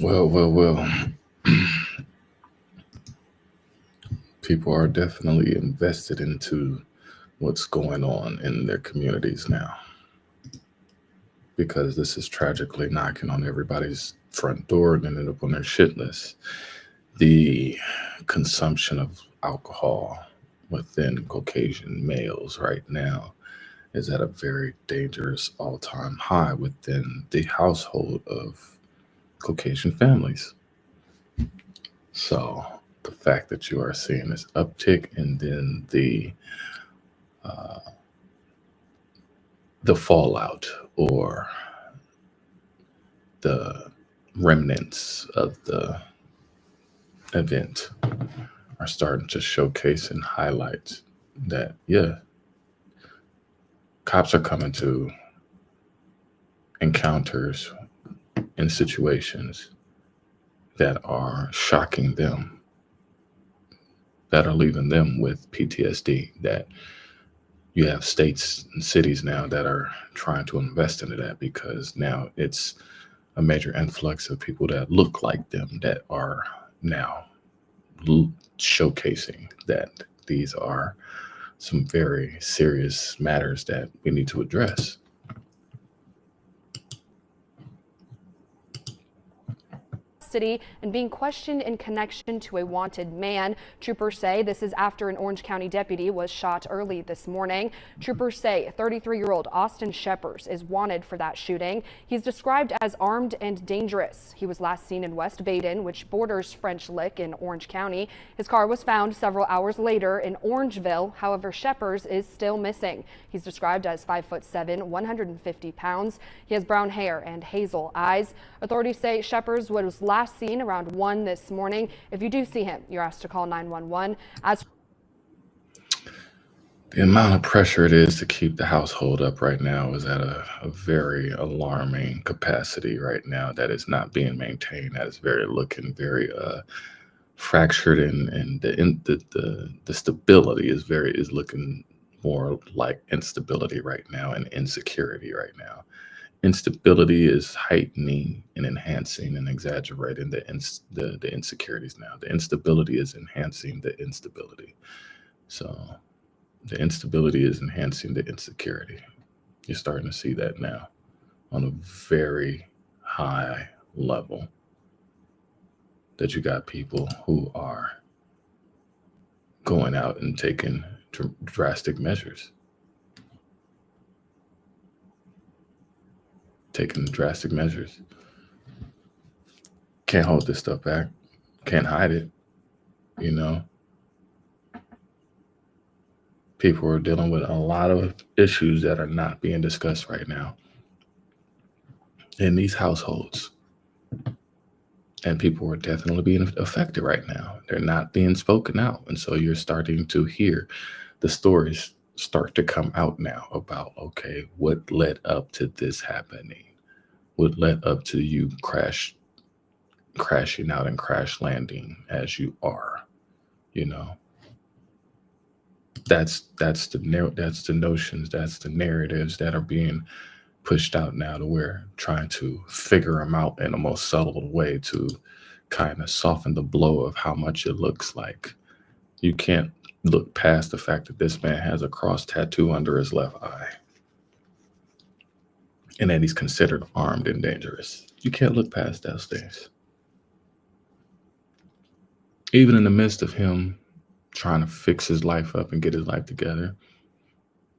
Well. People are definitely invested into what's going on in their communities now, because this is tragically knocking on everybody's front door and ended up on their shit list. The consumption of alcohol within Caucasian males right now is at a very dangerous all-time high within the household of Caucasian families. So the fact that you are seeing this uptick, and then the fallout or the remnants of the event are starting to showcase and highlight that, yeah, cops are coming to encounters in situations that are shocking them, that are leaving them with PTSD, that you have states and cities now that are trying to invest into that, because now it's a major influx of people that look like them that are now showcasing that these are some very serious matters that we need to address. And being questioned in connection to a wanted man. Troopers say this is after an Orange County deputy was shot early this morning. Troopers say 33-year-old Austin Shepers is wanted for that shooting. He's described as armed and dangerous. He was last seen in West Baden, which borders French Lick in Orange County. His car was found several hours later in Orangeville. However, Shepers is still missing. He's described as 5'7", 150 pounds. He has brown hair and hazel eyes. Authorities say Shepers was last seen around 1 this morning. If you do see him, you're asked to call 911. The amount of pressure it is to keep the household up right now is at a very alarming capacity right now that is not being maintained. That is looking very fractured, and the stability is looking more like instability right now and insecurity right now. Instability is heightening and enhancing and exaggerating the insecurities now. The instability is enhancing the instability. So the instability is enhancing the insecurity. You're starting to see that now on a very high level, that you got people who are going out and taking drastic measures. Taking drastic measures. Can't hold this stuff back. Can't hide it. You know, people are dealing with a lot of issues that are not being discussed right now in these households. And people are definitely being affected right now. They're not being spoken out. And so you're starting to hear the stories start to come out now about, okay, what led up to this happening? What led up to you crashing out and crash landing as you are? You know, that's the notions, that's the narratives that are being pushed out now, to where trying to figure them out in a most subtle way to kind of soften the blow of how much it looks like. You can't look past the fact that this man has a cross tattoo under his left eye and that he's considered armed and dangerous. You can't look past those things. Even in the midst of him trying to fix his life up and get his life together,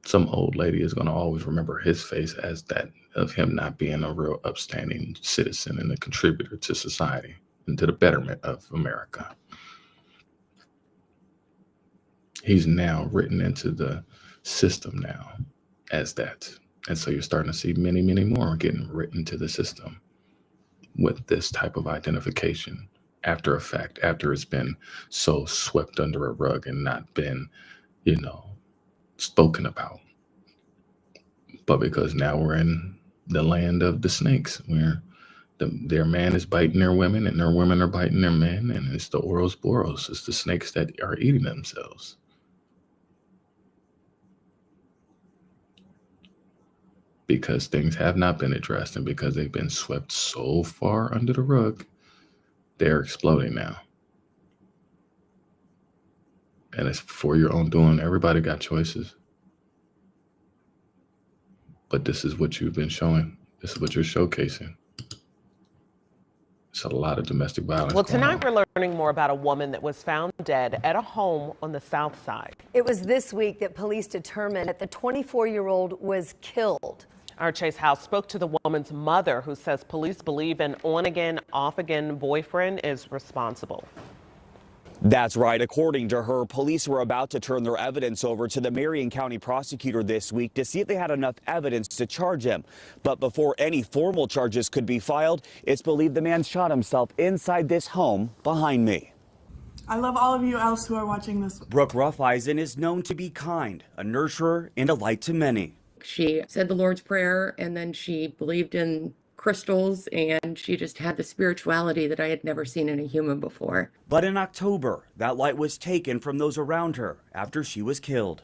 some old lady is going to always remember his face as that of him not being a real upstanding citizen and a contributor to society and to the betterment of America. He's now written into the system now as that. And so you're starting to see many, many more getting written to the system with this type of identification after a fact, after it's been so swept under a rug and not been, you know, spoken about. But because now we're in the land of the snakes, where their man is biting their women and their women are biting their men, and it's the Ouroboros, it's the snakes that are eating themselves. Because things have not been addressed, and because they've been swept so far under the rug, they're exploding now. And it's for your own doing. Everybody got choices. But this is what you've been showing. This is what you're showcasing. It's a lot of domestic violence. Well, tonight we're learning more about a woman that was found dead at a home on the south side. It was this week that police determined that the 24-year-old was killed. Our Chase House spoke to the woman's mother, who says police believe an on-again, off-again boyfriend is responsible. That's right. According to her, police were about to turn their evidence over to the Marion County prosecutor this week to see if they had enough evidence to charge him. But before any formal charges could be filed, it's believed the man shot himself inside this home behind me. I love all of you else who are watching this. Brooke Ruffeisen is known to be kind, a nurturer, and a light to many. She said the Lord's Prayer, and then she believed in crystals, and she just had the spirituality that I had never seen in a human before. But in October, that light was taken from those around her after she was killed.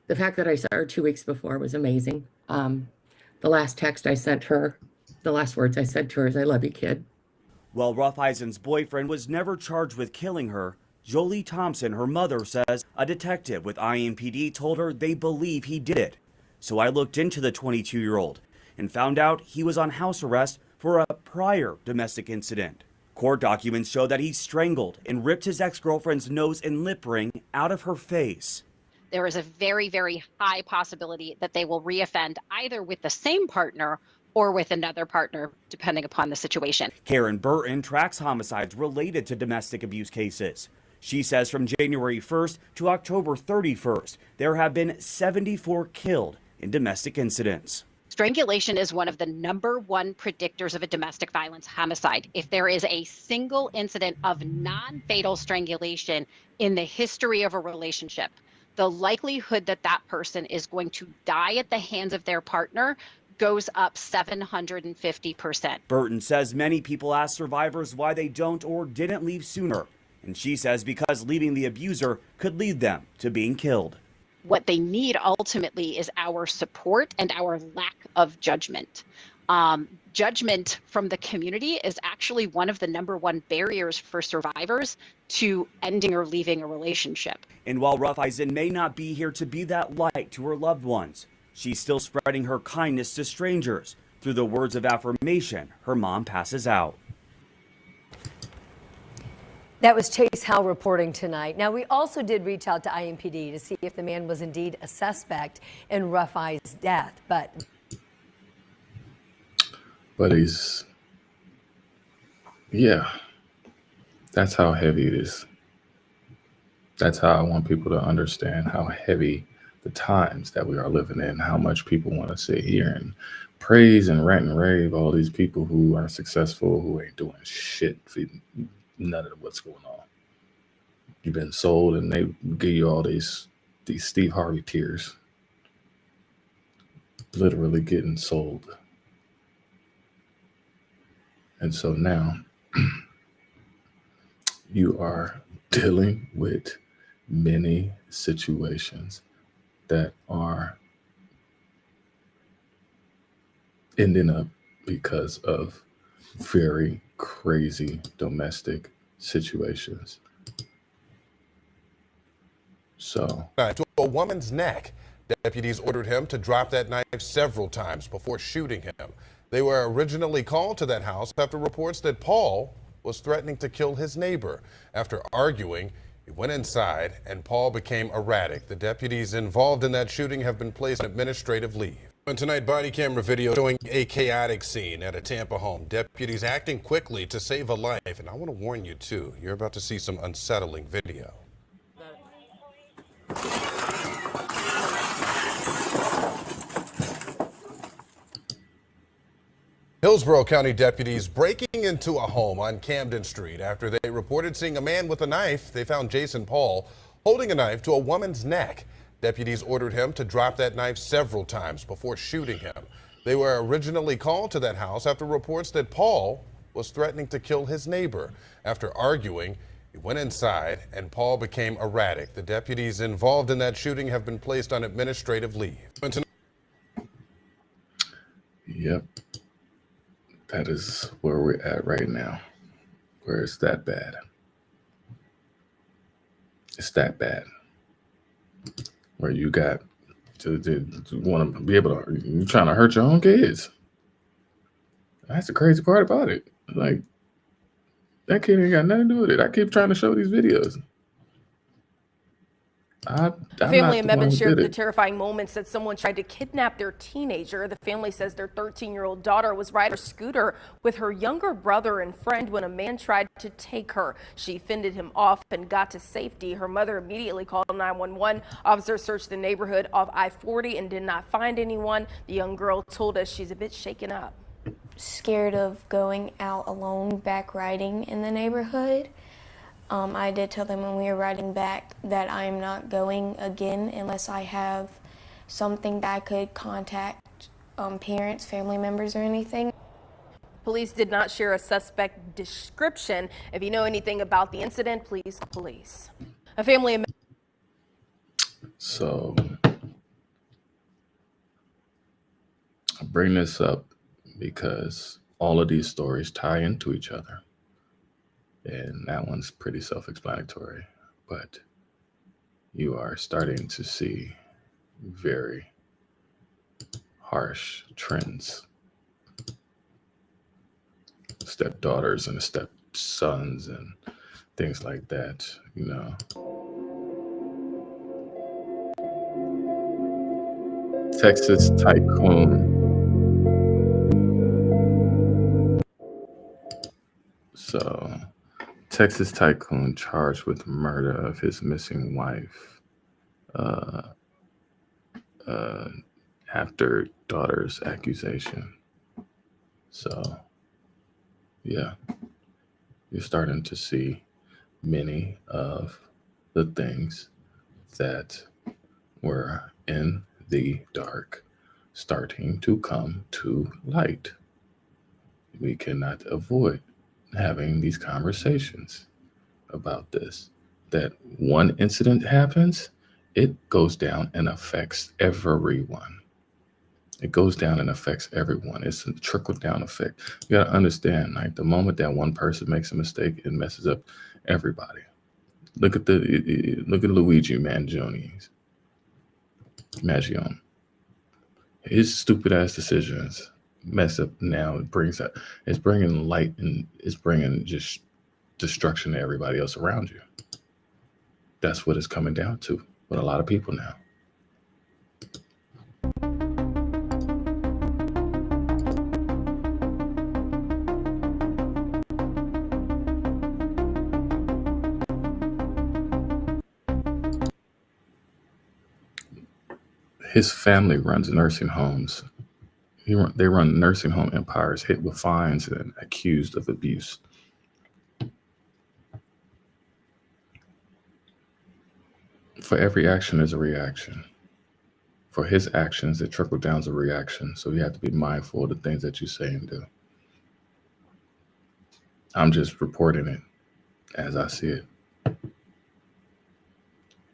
The fact that I saw her 2 weeks before was amazing. The last text I sent her, the last words I said to her is, "I love you, kid." While Ruffeisen's boyfriend was never charged with killing her, Jolie Thompson, her mother, says a detective with IMPD told her they believe he did it. So I looked into the 22-year-old and found out he was on house arrest for a prior domestic incident. Court documents show that he strangled and ripped his ex-girlfriend's nose and lip ring out of her face. There is a very, very high possibility that they will reoffend either with the same partner or with another partner, depending upon the situation. Karen Burton tracks homicides related to domestic abuse cases. She says from January 1st to October 31st, there have been 74 killed in domestic incidents. Strangulation is one of the #1 predictors of a domestic violence homicide. If there is a single incident of non-fatal strangulation in the history of a relationship, the likelihood that that person is going to die at the hands of their partner goes up 750%. Burton says many people ask survivors why they don't or didn't leave sooner. And she says because leaving the abuser could lead them to being killed. What they need ultimately is our support and our lack of judgment. Judgment from the community is actually one of the #1 barriers for survivors to ending or leaving a relationship. And while Rufeisen may not be here to be that light to her loved ones, she's still spreading her kindness to strangers through the words of affirmation her mom passes out. That was Chase Howe reporting tonight. Now, we also did reach out to IMPD to see if the man was indeed a suspect in Rufai's death, but he's, yeah, that's how heavy it is. That's how I want people to understand how heavy the times that we are living in, how much people want to sit here and praise and rant and rave all these people who are successful, who ain't doing shit for none of what's going on. You've been sold and they give you all these Steve Harvey tears. Literally getting sold. And so now you are dealing with many situations that are ending up because of very crazy domestic situations. So, to a woman's neck. Deputies ordered him to drop that knife several times before shooting him. They were originally called to that house after reports that Paul was threatening to kill his neighbor. After arguing, he went inside and Paul became erratic. The deputies involved in that shooting have been placed on administrative leave. And tonight, body camera video showing a chaotic scene at a Tampa home. Deputies acting quickly to save a life. And I want to warn you, too, you're about to see some unsettling video. Hillsborough County deputies breaking into a home on Camden Street after they reported seeing a man with a knife. They found Jason Paul holding a knife to a woman's neck. Deputies ordered him to drop that knife several times before shooting him. They were originally called to that house after reports that Paul was threatening to kill his neighbor. After arguing, he went inside and Paul became erratic. The deputies involved in that shooting have been placed on administrative leave. Yep. That is where we're at right now, where it's that bad. It's that bad. Where you got to want to be able to, you're trying to hurt your own kids. That's the crazy part about it. Like, that kid ain't got nothing to do with it. I keep trying to show these videos. The family in Mebane shared the terrifying moments that someone tried to kidnap their teenager. The family says their 13-year-old daughter was riding her scooter with her younger brother and friend when a man tried to take her. She fended him off and got to safety. Her mother immediately called 911. Officers searched the neighborhood off I-40 and did not find anyone. The young girl told us she's a bit shaken up. Scared of going out alone back riding in the neighborhood. I did tell them when we were riding back that I am not going again unless I have something that I could contact parents, family members, or anything. Police did not share a suspect description. If you know anything about the incident, please call police. A family. So I bring this up because all of these stories tie into each other. And that one's pretty self-explanatory, but you are starting to see very harsh trends. Stepdaughters and stepsons and things like that, you know. Texas tycoon. So, Texas tycoon charged with murder of his missing wife after daughter's accusation. So, yeah, you're starting to see many of the things that were in the dark, starting to come to light. We cannot avoid having these conversations about this. That one incident happens, it goes down and affects everyone. It goes down and affects everyone. It's a trickle-down effect. You gotta understand, like the moment that one person makes a mistake, it messes up everybody. Look at Luigi Mangione. His stupid ass decisions mess up now. It's bringing light and it's bringing just destruction to everybody else around you. That's what it's coming down to with a lot of people now. His family runs nursing homes. They run nursing home empires, hit with fines and accused of abuse. For every action is a reaction. For his actions, it trickle down as a reaction. So you have to be mindful of the things that you say and do. I'm just reporting it as I see it.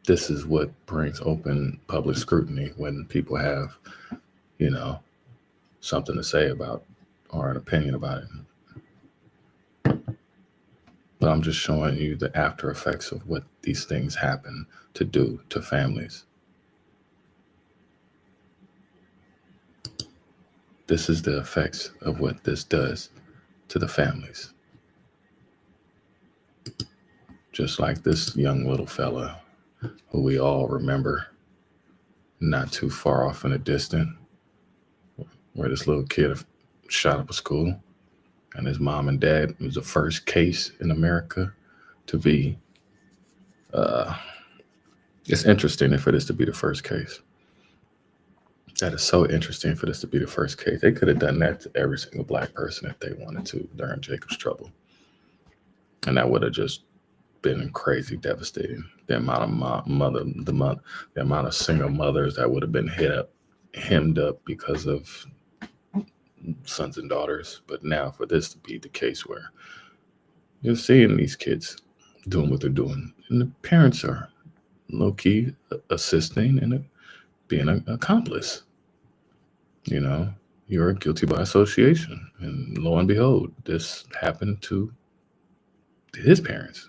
This is what brings open public scrutiny when people have, something to say about or an opinion about it. But I'm just showing you the after effects of what these things happen to do to families. This is the effects of what this does to the families. Just like this young little fella who we all remember not too far off in the distance, where this little kid shot up a school and his mom and dad was the first case in America to be, it's interesting for this to be the first case. That is so interesting for this to be the first case. They could have done that to every single Black person if they wanted to during Jacob's trouble. And that would have just been crazy devastating. The amount of single mothers that would have been hemmed up because of sons and daughters. But now for this to be the case where you're seeing these kids doing what they're doing, and the parents are low-key assisting and being an accomplice. You're guilty by association. And lo and behold, this happened to his parents.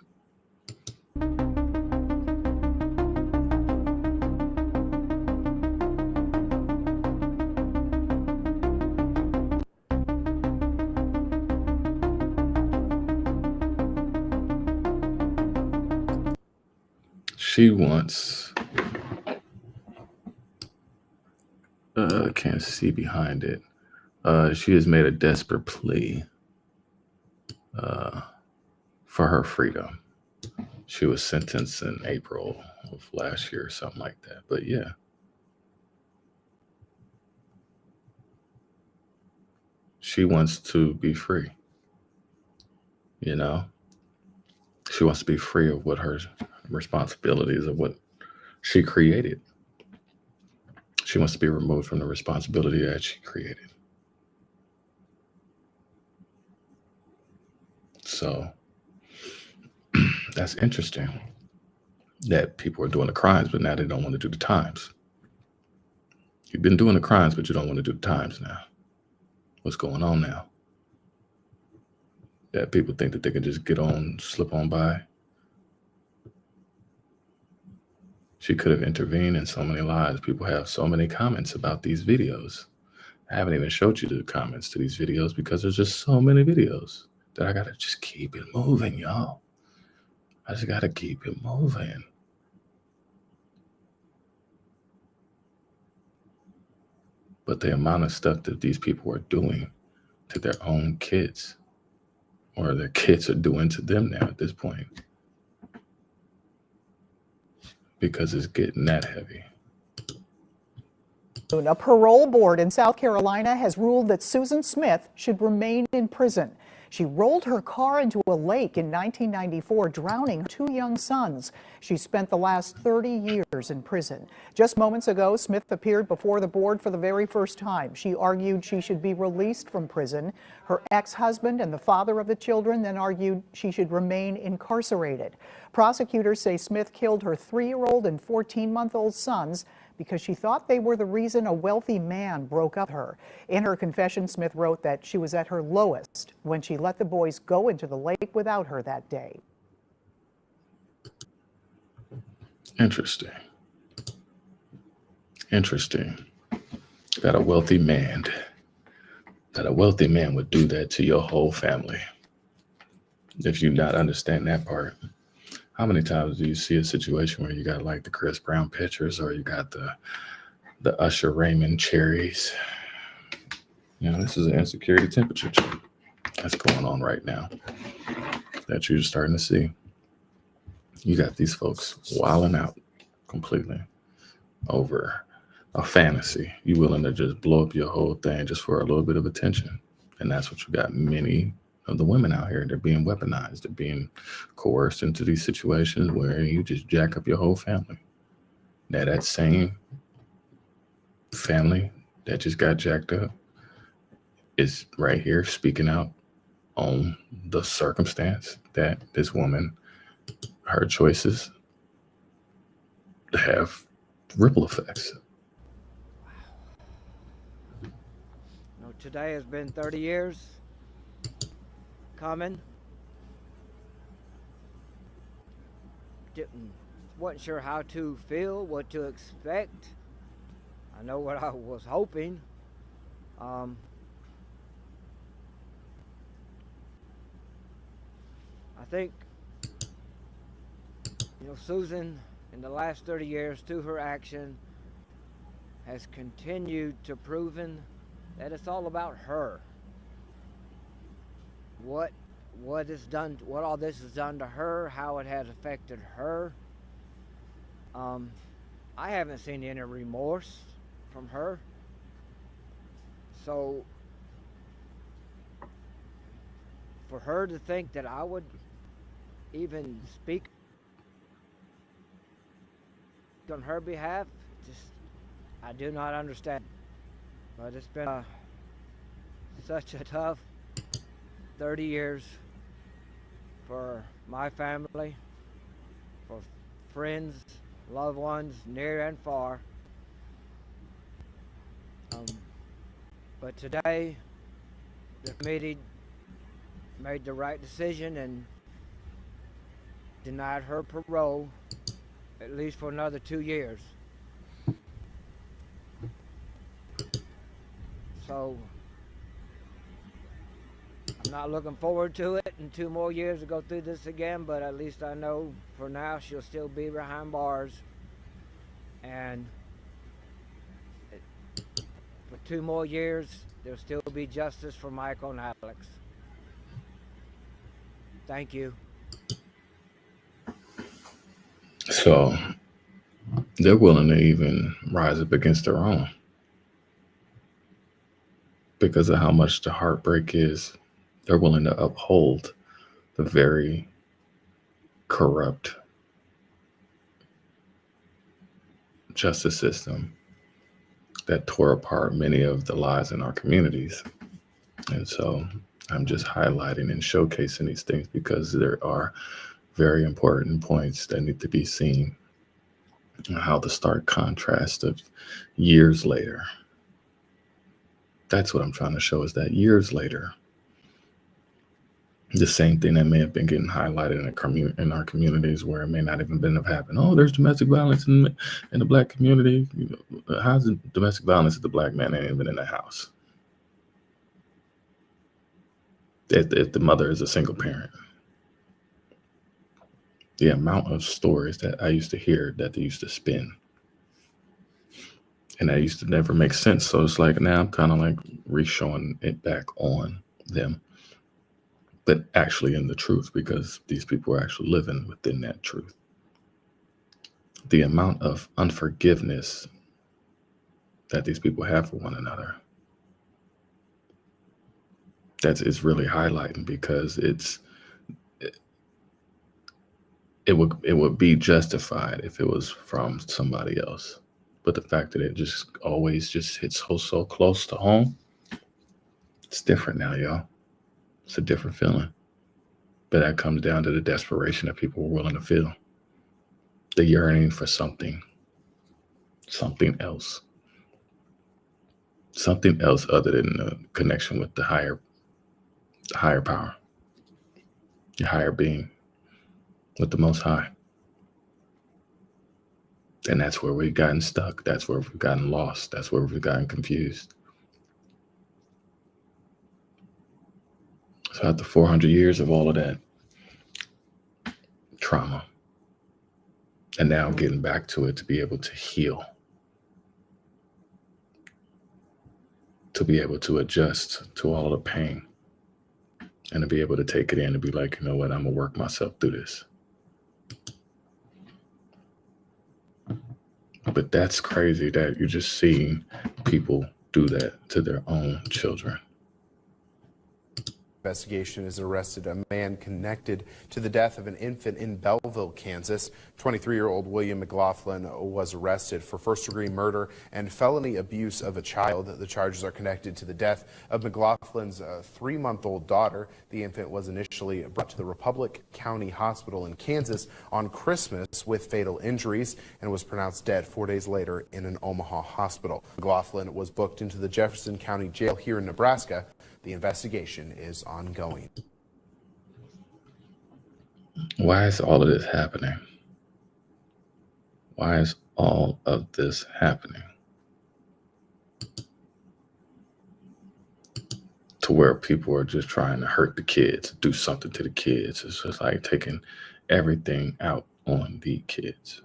She wants, can't see behind it. She has made a desperate plea for her freedom. She was sentenced in April of last year or something like that. But yeah. She wants to be free. She wants to be free of what her responsibilities of what she created. She wants to be removed from the responsibility that she created. So that's interesting that people are doing the crimes, but now they don't want to do the times. You've been doing the crimes, but you don't want to do the times now. What's going on now? That people think that they can just slip on by. She could have intervened in so many lives. People have so many comments about these videos. I haven't even showed you the comments to these videos because there's just so many videos that I gotta just keep it moving, y'all. I just gotta keep it moving. But the amount of stuff that these people are doing to their own kids, or their kids are doing to them now at this point, because it's getting that heavy. A parole board in South Carolina has ruled that Susan Smith should remain in prison. She rolled her car into a lake in 1994, drowning her 2 young sons. She spent the last 30 years in prison. Just moments ago, Smith appeared before the board for the very first time. She argued she should be released from prison. Her ex-husband and the father of the children then argued she should remain incarcerated. Prosecutors say Smith killed her 3-year-old and 14-month-old sons because she thought they were the reason a wealthy man broke up with her. In her confession, Smith wrote that she was at her lowest when she let the boys go into the lake without her that day. Interesting. Interesting. That a wealthy man would do that to your whole family. If you not understand that part. How many times do you see a situation where you got like the Chris Brown pictures, or you got the Usher Raymond cherries? You know, this is an insecurity temperature check that's going on right now that you're starting to see. You got these folks wilding out completely over a fantasy. You willing to just blow up your whole thing just for a little bit of attention. And that's what you got many of the women out here. They're being weaponized. They're being coerced into these situations where you just jack up your whole family. Now that same family that just got jacked up is right here speaking out on the circumstance that this woman, her choices have ripple effects. Today has been 30 years coming. Wasn't sure how to feel, what to expect. I know what I was hoping. I think, Susan, in the last 30 years, through her action, has continued to proven that it's all about her. What all this has done to her, how it has affected her. I haven't seen any remorse from her. So for her to think that I would even speak on her behalf, I do not understand. But it's been such a tough 30 years for my family, for friends, loved ones, near and far. But today, the committee made the right decision and denied her parole, at least for another 2 years. So I'm not looking forward to it in 2 more years to go through this again, but at least I know for now she'll still be behind bars. And for 2 more years, there'll still be justice for Michael and Alex. Thank you. So they're willing to even rise up against their own because of how much the heartbreak is. They're willing to uphold the very corrupt justice system that tore apart many of the lives in our communities. And so I'm just highlighting and showcasing these things because there are very important points that need to be seen. How the stark contrast of years later. That's what I'm trying to show, is that years later, the same thing that may have been getting highlighted in our communities where it may not even been have happened. Oh, there's domestic violence in the Black community. How's the domestic violence if the Black man ain't even in the house? If the mother is a single parent. The amount of stories that I used to hear that they used to spin. And that used to never make sense. So it's like now I'm kind of like re-showing it back on them. But actually in the truth, because these people are actually living within that truth. The amount of unforgiveness that these people have for one another it's really highlighting, because it would be justified if it was from somebody else. But the fact that it just always just hits so close to home, it's different now, y'all. It's a different feeling. But that comes down to the desperation that people were willing to feel. The yearning for something else. Something else other than the connection with the higher power, your higher being, with the Most High. And that's where we've gotten stuck. That's where we've gotten lost. That's where we've gotten confused. So after 400 years of all of that trauma, and now getting back to it, to be able to heal, to be able to adjust to all the pain, and to be able to take it in and be like, you know what, I'm gonna work myself through this. But that's crazy that you're just seeing people do that to their own children. Investigation has arrested a man connected to the death of an infant in Belleville, Kansas. 23-year-old William McLaughlin was arrested for first-degree murder and felony abuse of a child. The charges are connected to the death of McLaughlin's 3-month-old daughter. The infant was initially brought to the Republic County Hospital in Kansas on Christmas with fatal injuries and was pronounced dead 4 days later in an Omaha hospital. McLaughlin was booked into the Jefferson County Jail here in Nebraska. The investigation is ongoing. Why is all of this happening? Why is all of this happening? To where people are just trying to hurt the kids, do something to the kids. It's just like taking everything out on the kids.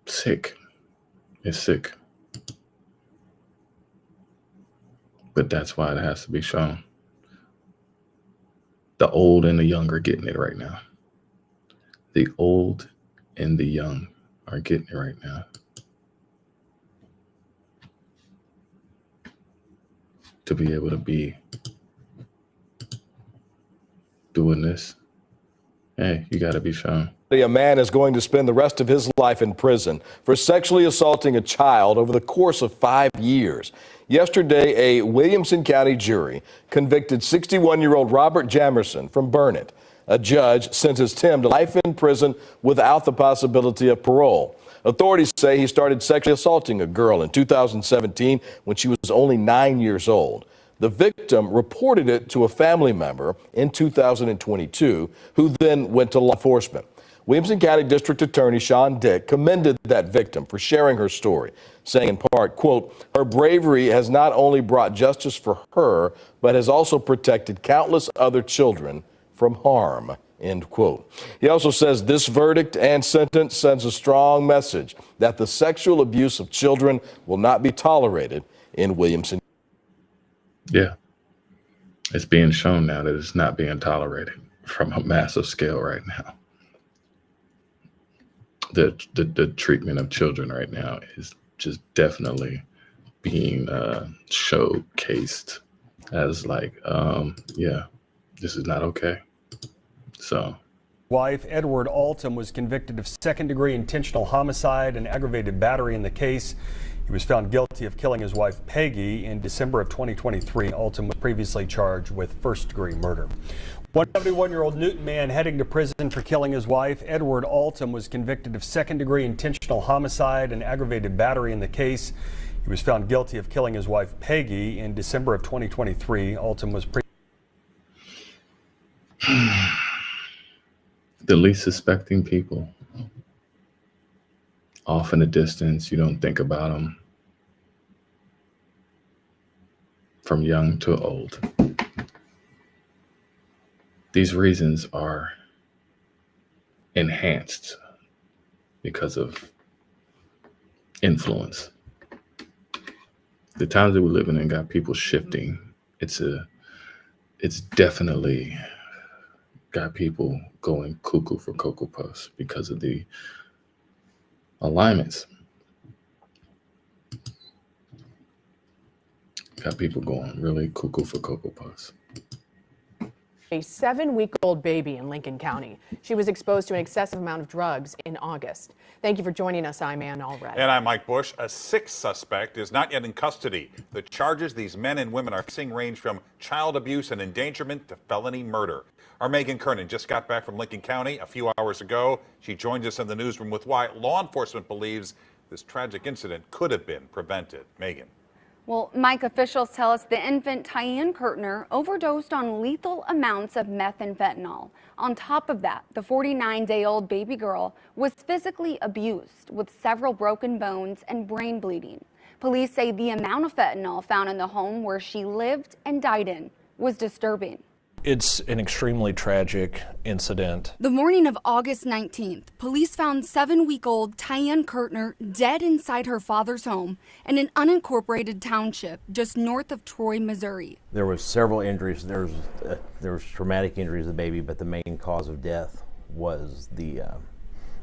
Sick. It's sick. But that's why it has to be shown. The old and the young are getting it right now. The old and the young are getting it right now. To be able to be doing this, hey, you got to be shown. A man is going to spend the rest of his life in prison for sexually assaulting a child over the course of 5 years. Yesterday, a Williamson County jury convicted 61-year-old Robert Jamerson from Burnett. A judge sentenced him to life in prison without the possibility of parole. Authorities say he started sexually assaulting a girl in 2017 when she was only 9 years old. The victim reported it to a family member in 2022, who then went to law enforcement. Williamson County District Attorney Sean Dick commended that victim for sharing her story, saying in part, quote, her bravery has not only brought justice for her, but has also protected countless other children from harm, end quote. He also says this verdict and sentence sends a strong message that the sexual abuse of children will not be tolerated in Williamson. Yeah, it's being shown now that it's not being tolerated from a massive scale right now. The treatment of children right now is just definitely being showcased as like, yeah, this is not okay. So. Wife Edward Altum was convicted of second-degree intentional homicide and aggravated battery in the case. He was found guilty of killing his wife Peggy in December of 2023. Altum was previously charged with first-degree murder. 71-year-old Newton man heading to prison for killing his wife. Edward Altum was convicted of second-degree intentional homicide and aggravated battery in the case. He was found guilty of killing his wife Peggy in December of 2023. Altum was the least suspecting people. Off in the distance, you don't think about them. From young to old. These reasons are enhanced because of influence. The times that we're living in got people shifting. It's definitely got people going cuckoo for Cocoa Puffs because of the alignments. Got people going really cuckoo for Cocoa Puffs. A 7-week-old baby in Lincoln County. She was exposed to an excessive amount of drugs in August. Thank you for joining us. I'm Ann Allred. And I'm Mike Bush. A sixth suspect is not yet in custody. The charges these men and women are facing range from child abuse and endangerment to felony murder. Our Megan Kernan just got back from Lincoln County a few hours ago. She joined us in the newsroom with why law enforcement believes this tragic incident could have been prevented. Megan. Well, Mike, officials tell us the infant Tyann Kurtner overdosed on lethal amounts of meth and fentanyl. On top of that, the 49-day-old baby girl was physically abused with several broken bones and brain bleeding. Police say the amount of fentanyl found in the home where she lived and died in was disturbing. It's an extremely tragic incident. The morning of August 19th, police found 7-week-old Tyann Kurtner dead inside her father's home in an unincorporated township just north of Troy, Missouri. There was several injuries. There was traumatic injuries of the baby, but the main cause of death was the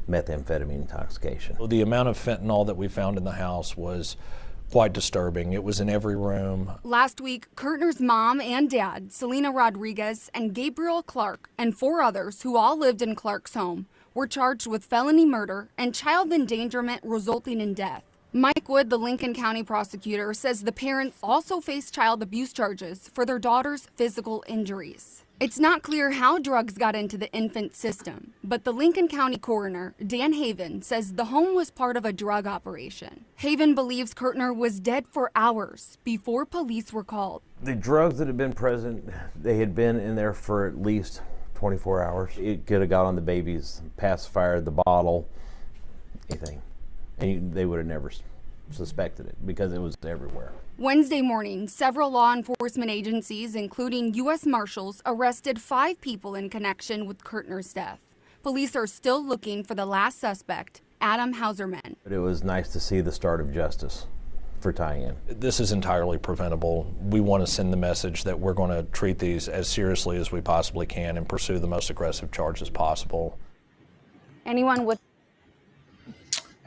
methamphetamine intoxication. The amount of fentanyl that we found in the house was quite disturbing. It was in every room. Last week, Kurtner's mom and dad, Selena Rodriguez and Gabriel Clark, and 4 others who all lived in Clark's home, were charged with felony murder and child endangerment resulting in death. Mike Wood, the Lincoln County prosecutor, says the parents also face child abuse charges for their daughter's physical injuries. It's not clear how drugs got into the infant system, but the Lincoln County coroner, Dan Haven, says the home was part of a drug operation. Haven believes Kurtner was dead for hours before police were called. The drugs that had been present, they had been in there for at least 24 hours. It could have got on the baby's pacifier, the bottle, anything. And they would have never suspected it because it was everywhere. Wednesday morning, several law enforcement agencies, including U.S. Marshals, arrested 5 people in connection with Kurtner's death. Police are still looking for the last suspect, Adam Hauserman. But it was nice to see the start of justice for Tyann. This is entirely preventable. We want to send the message that we're going to treat these as seriously as we possibly can and pursue the most aggressive charges possible. Anyone with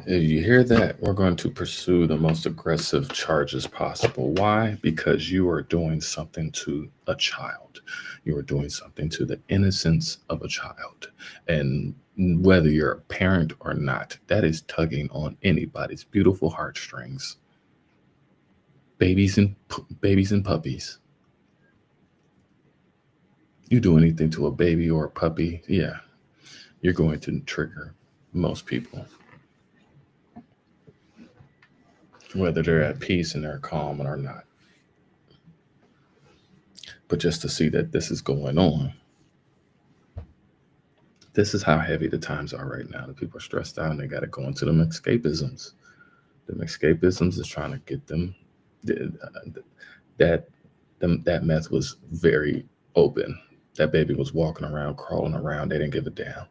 If you hear that, we're going to pursue the most aggressive charges possible. Why? Because you are doing something to a child. You are doing something to the innocence of a child. And whether you're a parent or not, that is tugging on anybody's beautiful heartstrings. Babies and puppies. You do anything to a baby or a puppy, yeah, you're going to trigger most people. Whether they're at peace and they're calm or not. But just to see that this is going on, this is how heavy the times are right now. The people are stressed out and they got to go into them escapisms. Them escapisms is trying to get them, that meth was very open. That baby was walking around, crawling around. They didn't give a damn.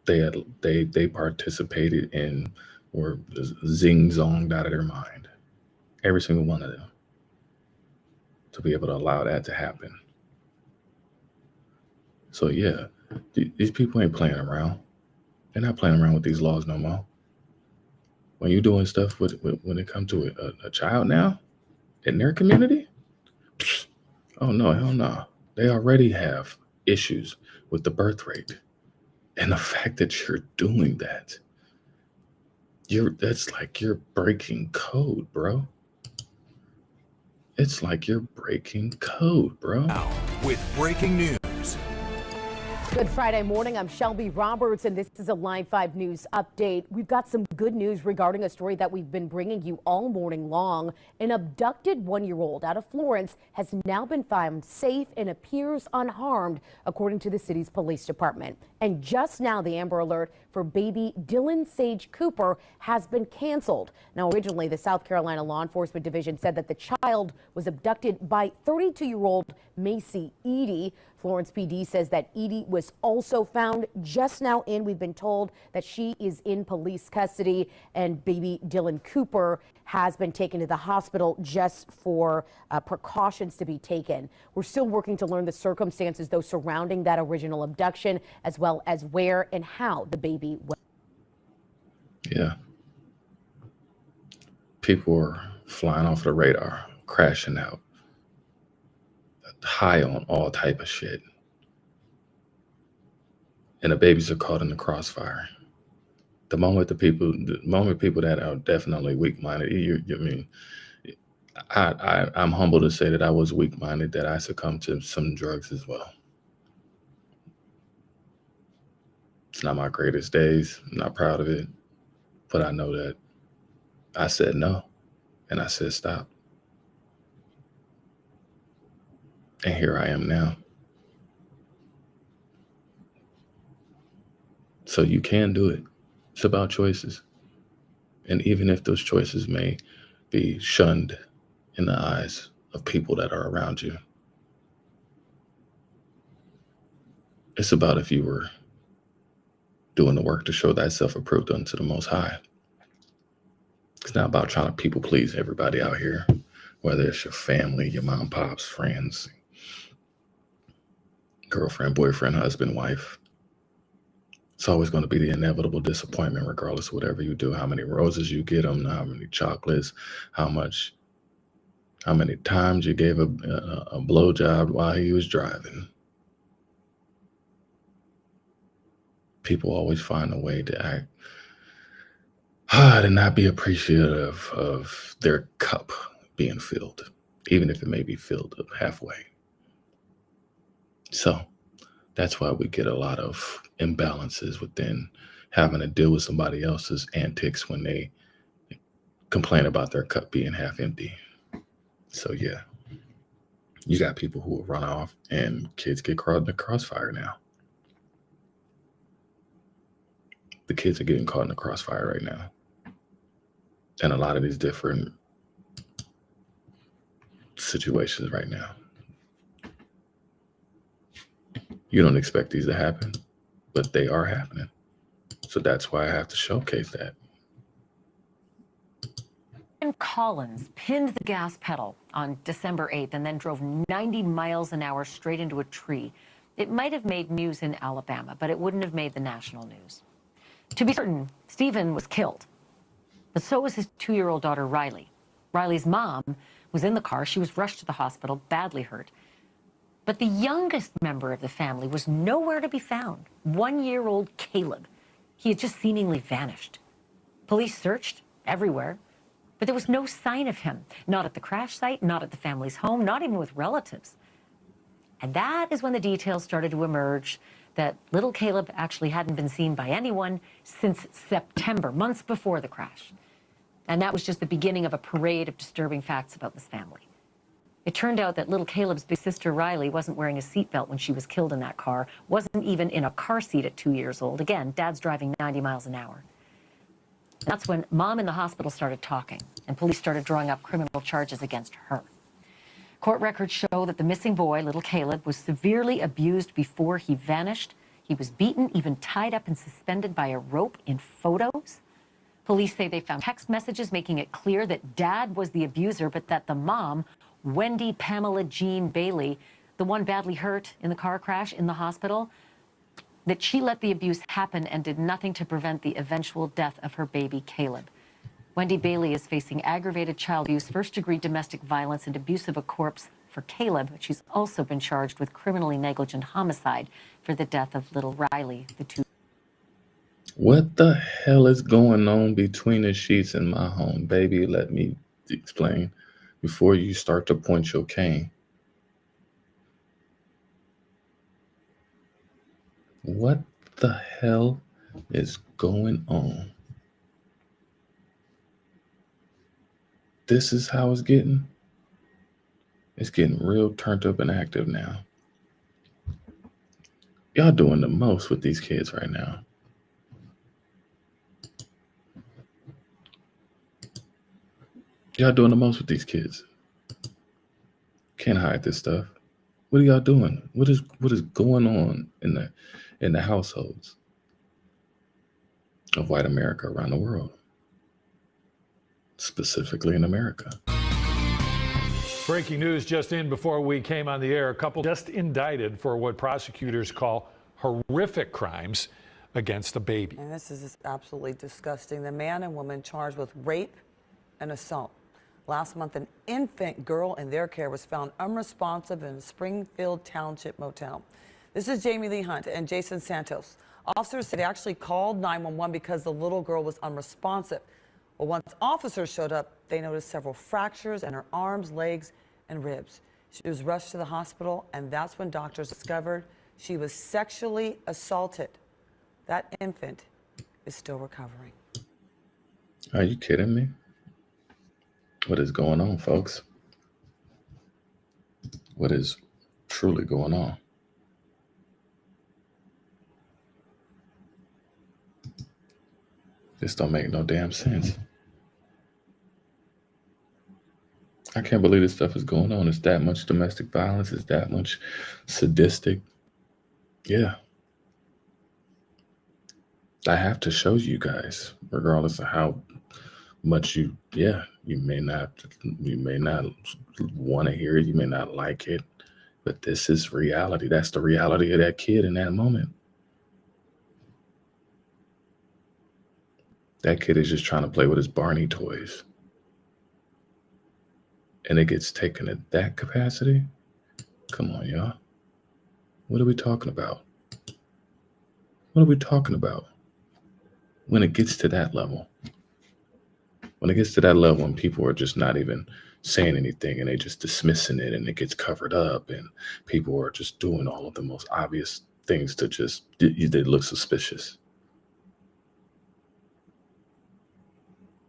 They participated in, were zing-zonged out of their mind. Every single one of them. To be able to allow that to happen. So yeah, these people ain't playing around. They're not playing around with these laws no more. When you're doing stuff when it comes to a child now, in their community, oh no, hell no. They already have issues with the birth rate. And the fact that you're doing that, that's like you're breaking code, bro. It's like you're breaking code, bro. Now, with breaking news. Good Friday morning. I'm Shelby Roberts, and this is a Live 5 News update. We've got some good news regarding a story that we've been bringing you all morning long. An abducted 1-year-old out of Florence has now been found safe and appears unharmed, according to the city's police department. And just now, the Amber Alert for baby Dylan Sage Cooper has been canceled. Now, originally, the South Carolina Law Enforcement Division said that the child was abducted by 32-year-old Macy Edie. Florence PD says that Edie was also found just now in. We've been told that she is in police custody, and baby Dylan Cooper has been taken to the hospital just for precautions to be taken. We're still working to learn the circumstances, though, surrounding that original abduction, as well as where and how the baby went. Yeah. People are flying off the radar, crashing out, high on all type of shit. And the babies are caught in the crossfire. The moment people that are definitely weak-minded, I'm humble to say that I was weak-minded, that I succumbed to some drugs as well. It's not my greatest days. I'm not proud of it. But I know that I said no, and I said stop. And here I am now. So you can do it. It's about choices. And even if those choices may be shunned in the eyes of people that are around you, it's about if you were doing the work to show thyself approved unto the Most High. It's not about trying to people please everybody out here, whether it's your family, your mom, pops, friends, girlfriend, boyfriend, husband, wife. It's always going to be the inevitable disappointment, regardless of whatever you do, how many roses you get them, how many chocolates, how many times you gave a blowjob while he was driving. People always find a way to act, to not be appreciative of their cup being filled, even if it may be filled up halfway. So that's why we get a lot of imbalances within having to deal with somebody else's antics when they complain about their cup being half empty. So yeah, you got people who will run off and kids get caught in the crossfire now. The kids are getting caught in the crossfire right now. And a lot of these different situations right now. You don't expect these to happen, but they are happening. So that's why I have to showcase that. Collins pinned the gas pedal on December 8th and then drove 90 miles an hour straight into a tree. It might have made news in Alabama, but it wouldn't have made the national news. To be certain, Stephen was killed, but so was his 2-year-old daughter, Riley. Riley's mom was in the car. She was rushed to the hospital, badly hurt. But the youngest member of the family was nowhere to be found. 1-year-old Caleb. He had just seemingly vanished. Police searched everywhere, but there was no sign of him. Not at the crash site, not at the family's home, not even with relatives. And that is when the details started to emerge that little Caleb actually hadn't been seen by anyone since September, months before the crash. And that was just the beginning of a parade of disturbing facts about this family. It turned out that little Caleb's big sister, Riley, wasn't wearing a seatbelt when she was killed in that car, wasn't even in a car seat at 2 years old. Again, dad's driving 90 miles an hour. That's when mom in the hospital started talking, and police started drawing up criminal charges against her. Court records show that the missing boy, little Caleb, was severely abused before he vanished. He was beaten, even tied up and suspended by a rope in photos. Police say they found text messages making it clear that dad was the abuser, but that the mom, Wendy Pamela Jean Bailey, the one badly hurt in the car crash in the hospital, that she let the abuse happen and did nothing to prevent the eventual death of her baby, Caleb. Wendy Bailey is facing aggravated child abuse, first-degree domestic violence, and abuse of a corpse for Caleb. She's also been charged with criminally negligent homicide for the death of little Riley, the 2. What the hell is going on between the sheets in my home? Baby, let me explain before you start to point your cane. What the hell is going on? This is how it's getting. It's getting real turned up and active now. Y'all doing the most with these kids right now. Y'all doing the most with these kids. Can't hide this stuff. What are y'all doing? What is going on in the households of white America around the world? Specifically in America. Breaking news just in before we came on the air. A couple just indicted for what prosecutors call horrific crimes against a baby. And this is absolutely disgusting. The man and woman charged with rape and assault Last month, an infant girl in their care was found unresponsive in a Springfield Township motel. This is Jamie Lee Hunt and Jason Santos. Officers said they actually called 911 because the little girl was unresponsive. Well, once officers showed up, they noticed several fractures in her arms, legs, and ribs. She was rushed to the hospital, and that's when doctors discovered she was sexually assaulted. That infant is still recovering. Are you kidding me? What is going on, folks? What is truly going on? This don't make no damn sense. I can't believe this stuff is going on. It's that much domestic violence. It's that much sadistic. Yeah. I have to show you guys, regardless of how much you may not want to hear it. You may not like it, but this is reality. That's the reality of that kid in that moment. That kid is just trying to play with his Barney toys. And it gets taken at that capacity? Come on, y'all. What are we talking about? What are we talking about when it gets to that level? When it gets to that level and people are just not even saying anything and they just dismissing it and it gets covered up and people are just doing all of the most obvious things to just, they look suspicious.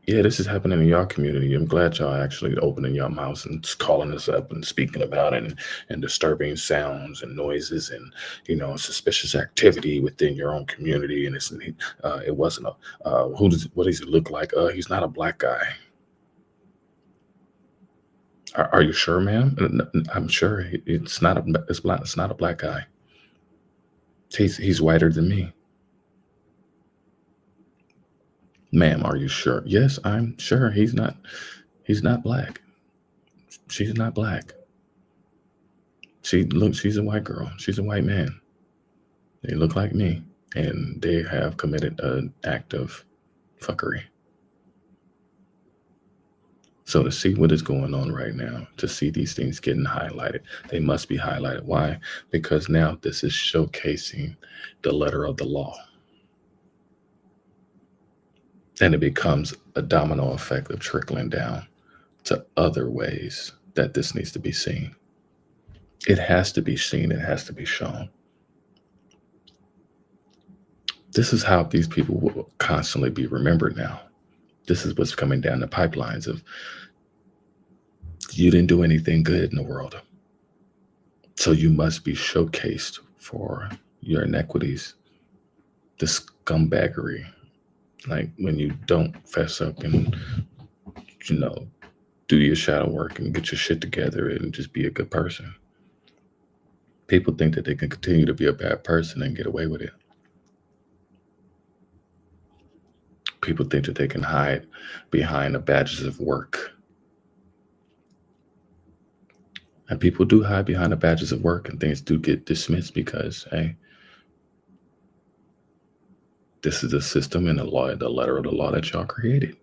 Yeah, this is happening in y'all community. I'm glad y'all actually opening your mouths and calling us up and speaking about it and disturbing sounds and noises and, suspicious activity within your own community. And it wasn't what does he look like? He's not a black guy. Are you sure, ma'am? I'm sure it's not a black guy. He's whiter than me. Ma'am, are you sure? Yes, I'm sure he's not black. She's not black. She's a white girl. She's a white man. They look like me. And they have committed an act of fuckery. So to see what is going on right now, to see these things getting highlighted, they must be highlighted. Why? Because now this is showcasing the letter of the law. And it becomes a domino effect of trickling down to other ways that this needs to be seen. It has to be seen. It has to be shown. This is how these people will constantly be remembered now. This is what's coming down the pipelines of you didn't do anything good in the world. So you must be showcased for your inequities, the scumbaggery. Like when you don't fess up and, do your shadow work and get your shit together and just be a good person. People think that they can continue to be a bad person and get away with it. People think that they can hide behind the badges of work. And people do hide behind the badges of work and things do get dismissed because, hey, this is the system and the law, the letter of the law that y'all created.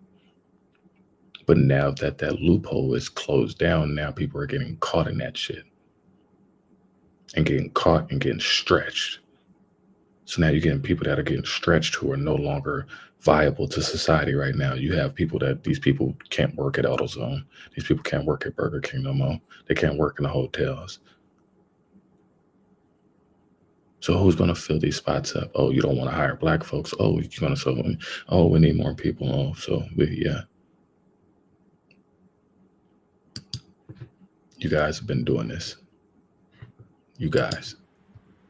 But now that loophole is closed down, now people are getting caught in that shit. And getting caught and getting stretched. So now you're getting people that are getting stretched who are no longer viable to society right now. You have these people can't work at AutoZone. These people can't work at Burger King no more. They can't work in the hotels. So who's going to fill these spots up? Oh, you don't want to hire black folks. Oh, you're going to we need more people. Oh, so yeah. You guys have been doing this. You guys.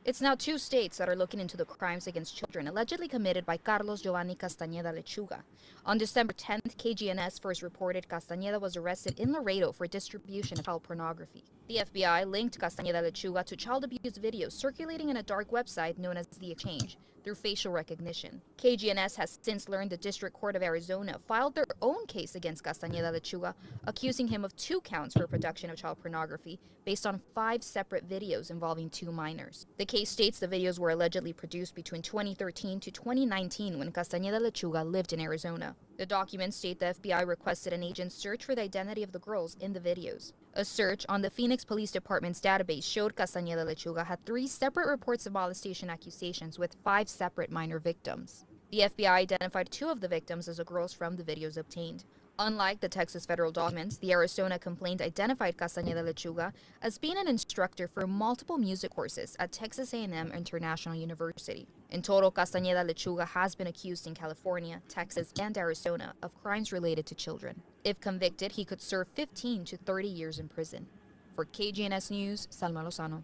It's now 2 states that are looking into the crimes against children allegedly committed by Carlos Giovanni Castañeda Lechuga. On December 10th, KGNS first reported Castañeda was arrested in Laredo for distribution of child pornography. The FBI linked Castañeda Lechuga to child abuse videos circulating in a dark website known as The Exchange through facial recognition. KGNS has since learned the District Court of Arizona filed their own case against Castañeda Lechuga, accusing him of 2 counts for production of child pornography based on 5 separate videos involving 2 minors. The case states the videos were allegedly produced between 2013 to 2019 when Castañeda Lechuga lived in Arizona. The documents state the FBI requested an agent search for the identity of the girls in the videos. A search on the Phoenix Police Department's database showed Castañeda Lechuga had 3 separate reports of molestation accusations with 5 separate minor victims. The FBI identified 2 of the victims as the girls from the videos obtained. Unlike the Texas federal documents, the Arizona complaint identified Castañeda Lechuga as being an instructor for multiple music courses at Texas A&M International University. In total, Castañeda Lechuga has been accused in California, Texas, and Arizona of crimes related to children. If convicted, he could serve 15 to 30 years in prison. For KGNS News, Salma Lozano.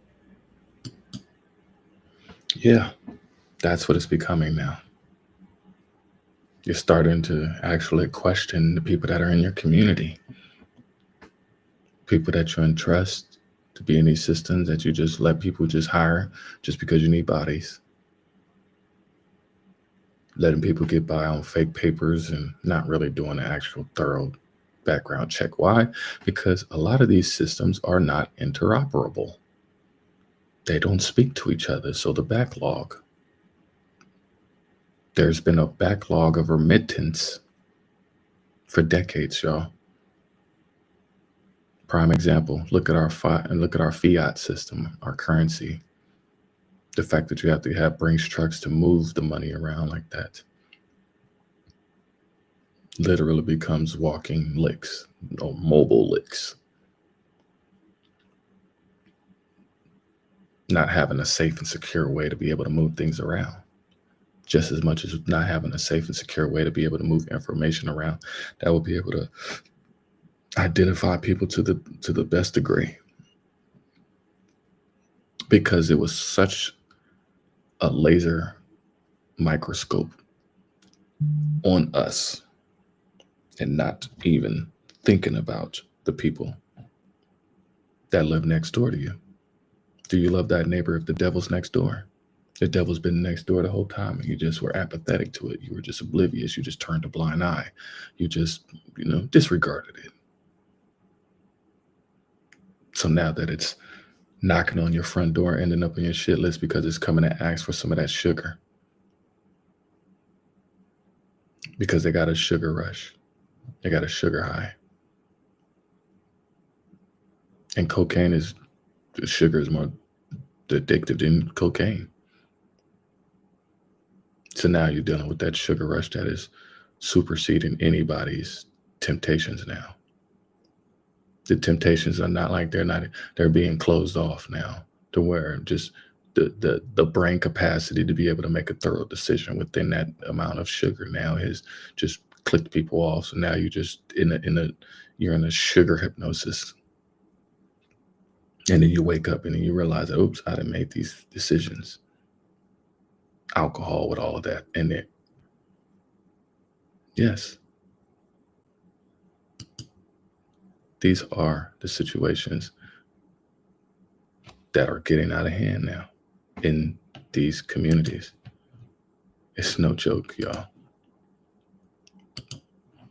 Yeah, that's what it's becoming now. You're starting to actually question the people that are in your community, people that you entrust to be in these systems that you just let people just hire just because you need bodies. Letting people get by on fake papers and not really doing an actual thorough background check. Why? Because a lot of these systems are not interoperable. They don't speak to each other. So the backlog. There's been a backlog of remittance for decades, y'all. Prime example, look at our fiat system, our currency. The fact that you have to have Brinks trucks to move the money around like that literally becomes walking licks or mobile licks. Not having a safe and secure way to be able to move things around. Just as much as not having a safe and secure way to be able to move information around that will be able to identify people to the best degree. Because it was such a laser microscope on us and not even thinking about the people that live next door to you. Do you love that neighbor if the devil's next door? The devil's been next door the whole time and you just were apathetic to it. You were just oblivious. You just turned a blind eye. You just, disregarded it. So now that it's knocking on your front door, ending up on your shit list because it's coming to ask for some of that sugar. Because they got a sugar rush. They got a sugar high. And sugar is more addictive than cocaine. So now you're dealing with that sugar rush that is superseding anybody's temptations now. The temptations are not like they're being closed off now to where just the brain capacity to be able to make a thorough decision within that amount of sugar now has just clicked people off. So now you're just you're in a sugar hypnosis. And then you wake up and then you realize that, oops, I done made these decisions. Alcohol with all of that in it. Yes. These are the situations that are getting out of hand now in these communities. It's no joke, y'all.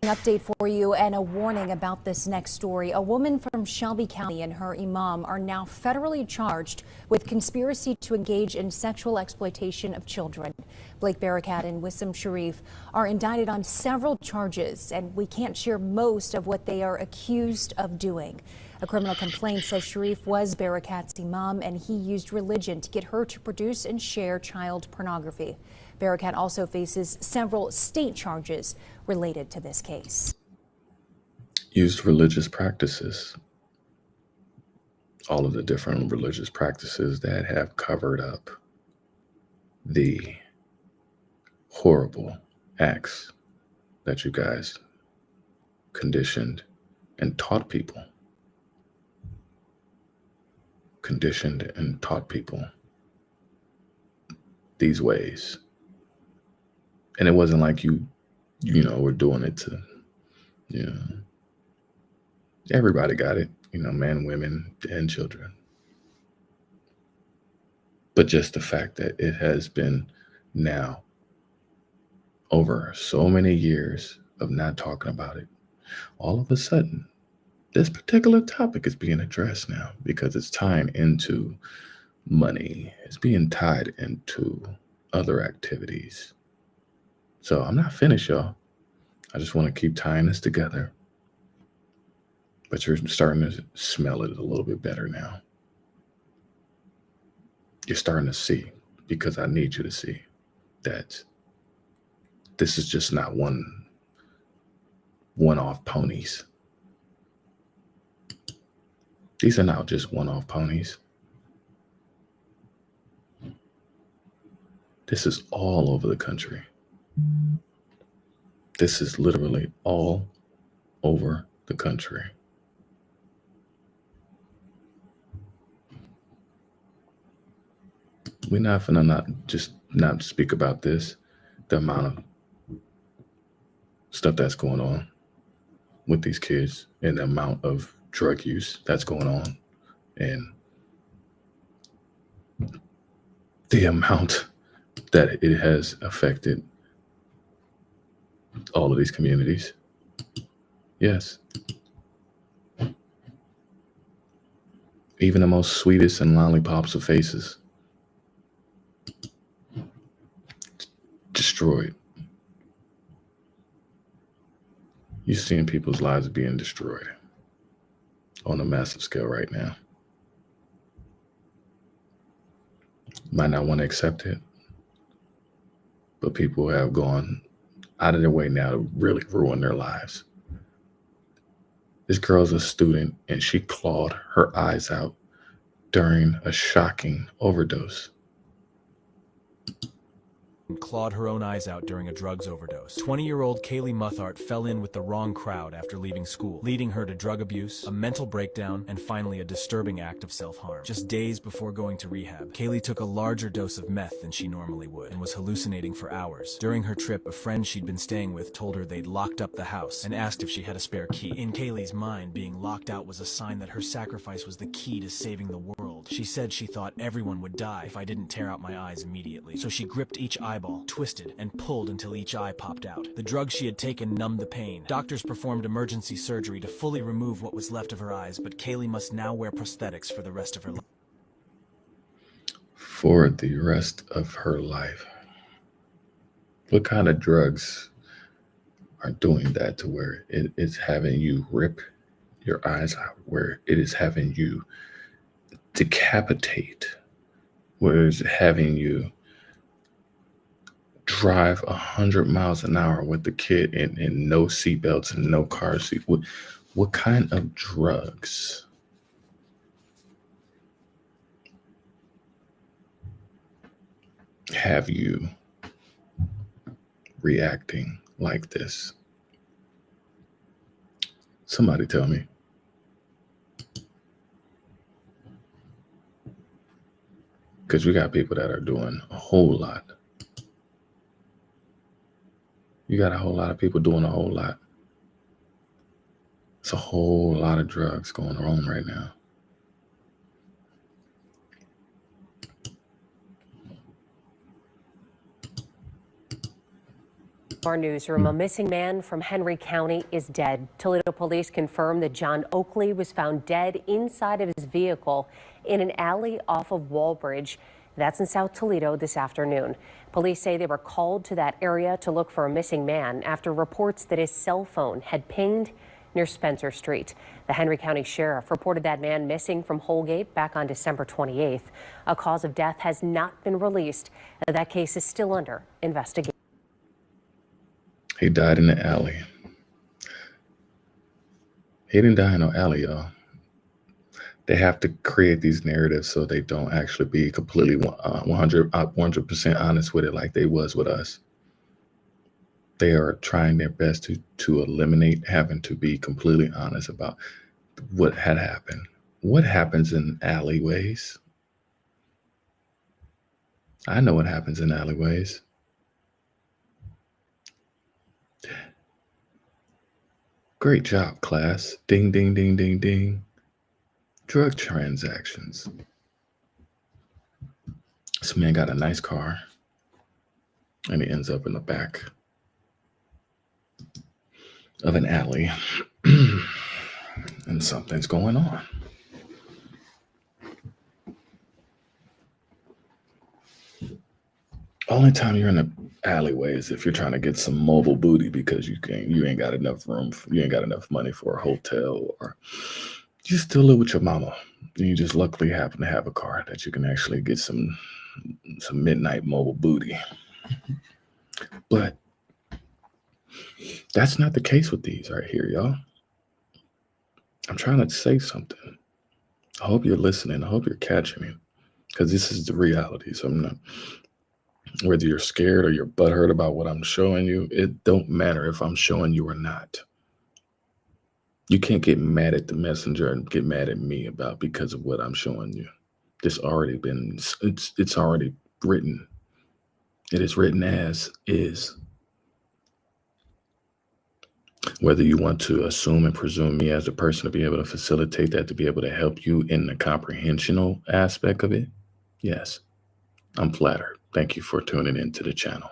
An update for you and a warning about this next story. A woman from Shelby County and her imam are now federally charged with conspiracy to engage in sexual exploitation of children. Blake Barakat and Wissam Sharif are indicted on several charges, and we can't share most of what they are accused of doing. A criminal complaint says Sharif was Barakat's imam and he used religion to get her to produce and share child pornography. Barakat also faces several state charges related to this case. Used religious practices. All of the different religious practices that have covered up the horrible acts that you guys conditioned and taught people. Conditioned and taught people these ways. And it wasn't like you were doing it to, everybody got it, men, women, and children. But just the fact that it has been now over so many years of not talking about it, all of a sudden, this particular topic is being addressed now because it's tying into money. It's being tied into other activities. So I'm not finished, y'all. I just want to keep tying this together. But you're starting to smell it a little bit better now. You're starting to see, because I need you to see, that this is just not one-off ponies. These are not just one-off ponies. This is all over the country. This is literally all over the country. We're not finna not speak about this, the amount of stuff that's going on with these kids and the amount of drug use that's going on and the amount that it has affected all of these communities. Yes. Even the most sweetest and lollipops of faces destroyed. You're seeing people's lives being destroyed on a massive scale right now. Might not want to accept it, but people have gone out of their way now to really ruin their lives. This girl's a student and she clawed her eyes out during a shocking overdose. Clawed her own eyes out during a drugs overdose. 20-year-old Kaylee Muthart fell in with the wrong crowd after leaving school, leading her to drug abuse, a mental breakdown, and finally a disturbing act of self-harm. Just days before going to rehab, Kaylee took a larger dose of meth than she normally would and was hallucinating for hours. During her trip, a friend she'd been staying with told her they'd locked up the house and asked if she had a spare key. In Kaylee's mind, being locked out was a sign that her sacrifice was the key to saving the world. She said she thought everyone would die if I didn't tear out my eyes immediately. So she gripped each eyeball, twisted, and pulled until each eye popped out. The drugs she had taken numbed the pain. Doctors performed emergency surgery to fully remove what was left of her eyes, but Kaylee must now wear prosthetics for the rest of her life. For the rest of her life. What kind of drugs are doing that to where it is having you rip your eyes out, where it is having you decapitate, where it's having you drive 100 miles an hour with the kid in no seatbelts and no car seat? What kind of drugs have you reacting like this? Somebody tell me. Because we got people that are doing a whole lot. You got a whole lot of people doing a whole lot. It's a whole lot of drugs going on right now. Our newsroom, a missing man from Henry County is dead. Toledo police confirm that John Oakley was found dead inside of his vehicle in an alley off of Walbridge. That's in South Toledo this afternoon. Police say they were called to that area to look for a missing man after reports that his cell phone had pinged near Spencer Street. The Henry County Sheriff reported that man missing from Holgate back on December 28th. A cause of death has not been released. That case is still under investigation. He died in the alley. He didn't die in no alley, y'all. They have to create these narratives so they don't actually be completely 100% honest with it like they was with us. They are trying their best to eliminate having to be completely honest about what had happened. What happens in alleyways? I know what happens in alleyways. Great job, class. Ding, ding, ding, ding, ding. Drug transactions. This man got a nice car, and he ends up in the back of an alley, and something's going on. Only time you're in an alleyways if you're trying to get some mobile booty because you ain't got enough room, you ain't got enough money for a hotel, or you still live with your mama. You just luckily happen to have a car that you can actually get some midnight mobile booty. But that's not the case with these right here, y'all. I'm trying to say something. I hope you're listening. I hope you're catching me, because this is the reality. So I'm not, whether you're scared or you're butthurt about what I'm showing you, it don't matter if I'm showing you or not. You can't get mad at the messenger and get mad at me about because of what I'm showing you. It's already been, it's already written. It is written as is. Whether you want to assume and presume me as a person to be able to facilitate that, to be able to help you in the comprehensional aspect of it, yes, I'm flattered. Thank you for tuning into the channel,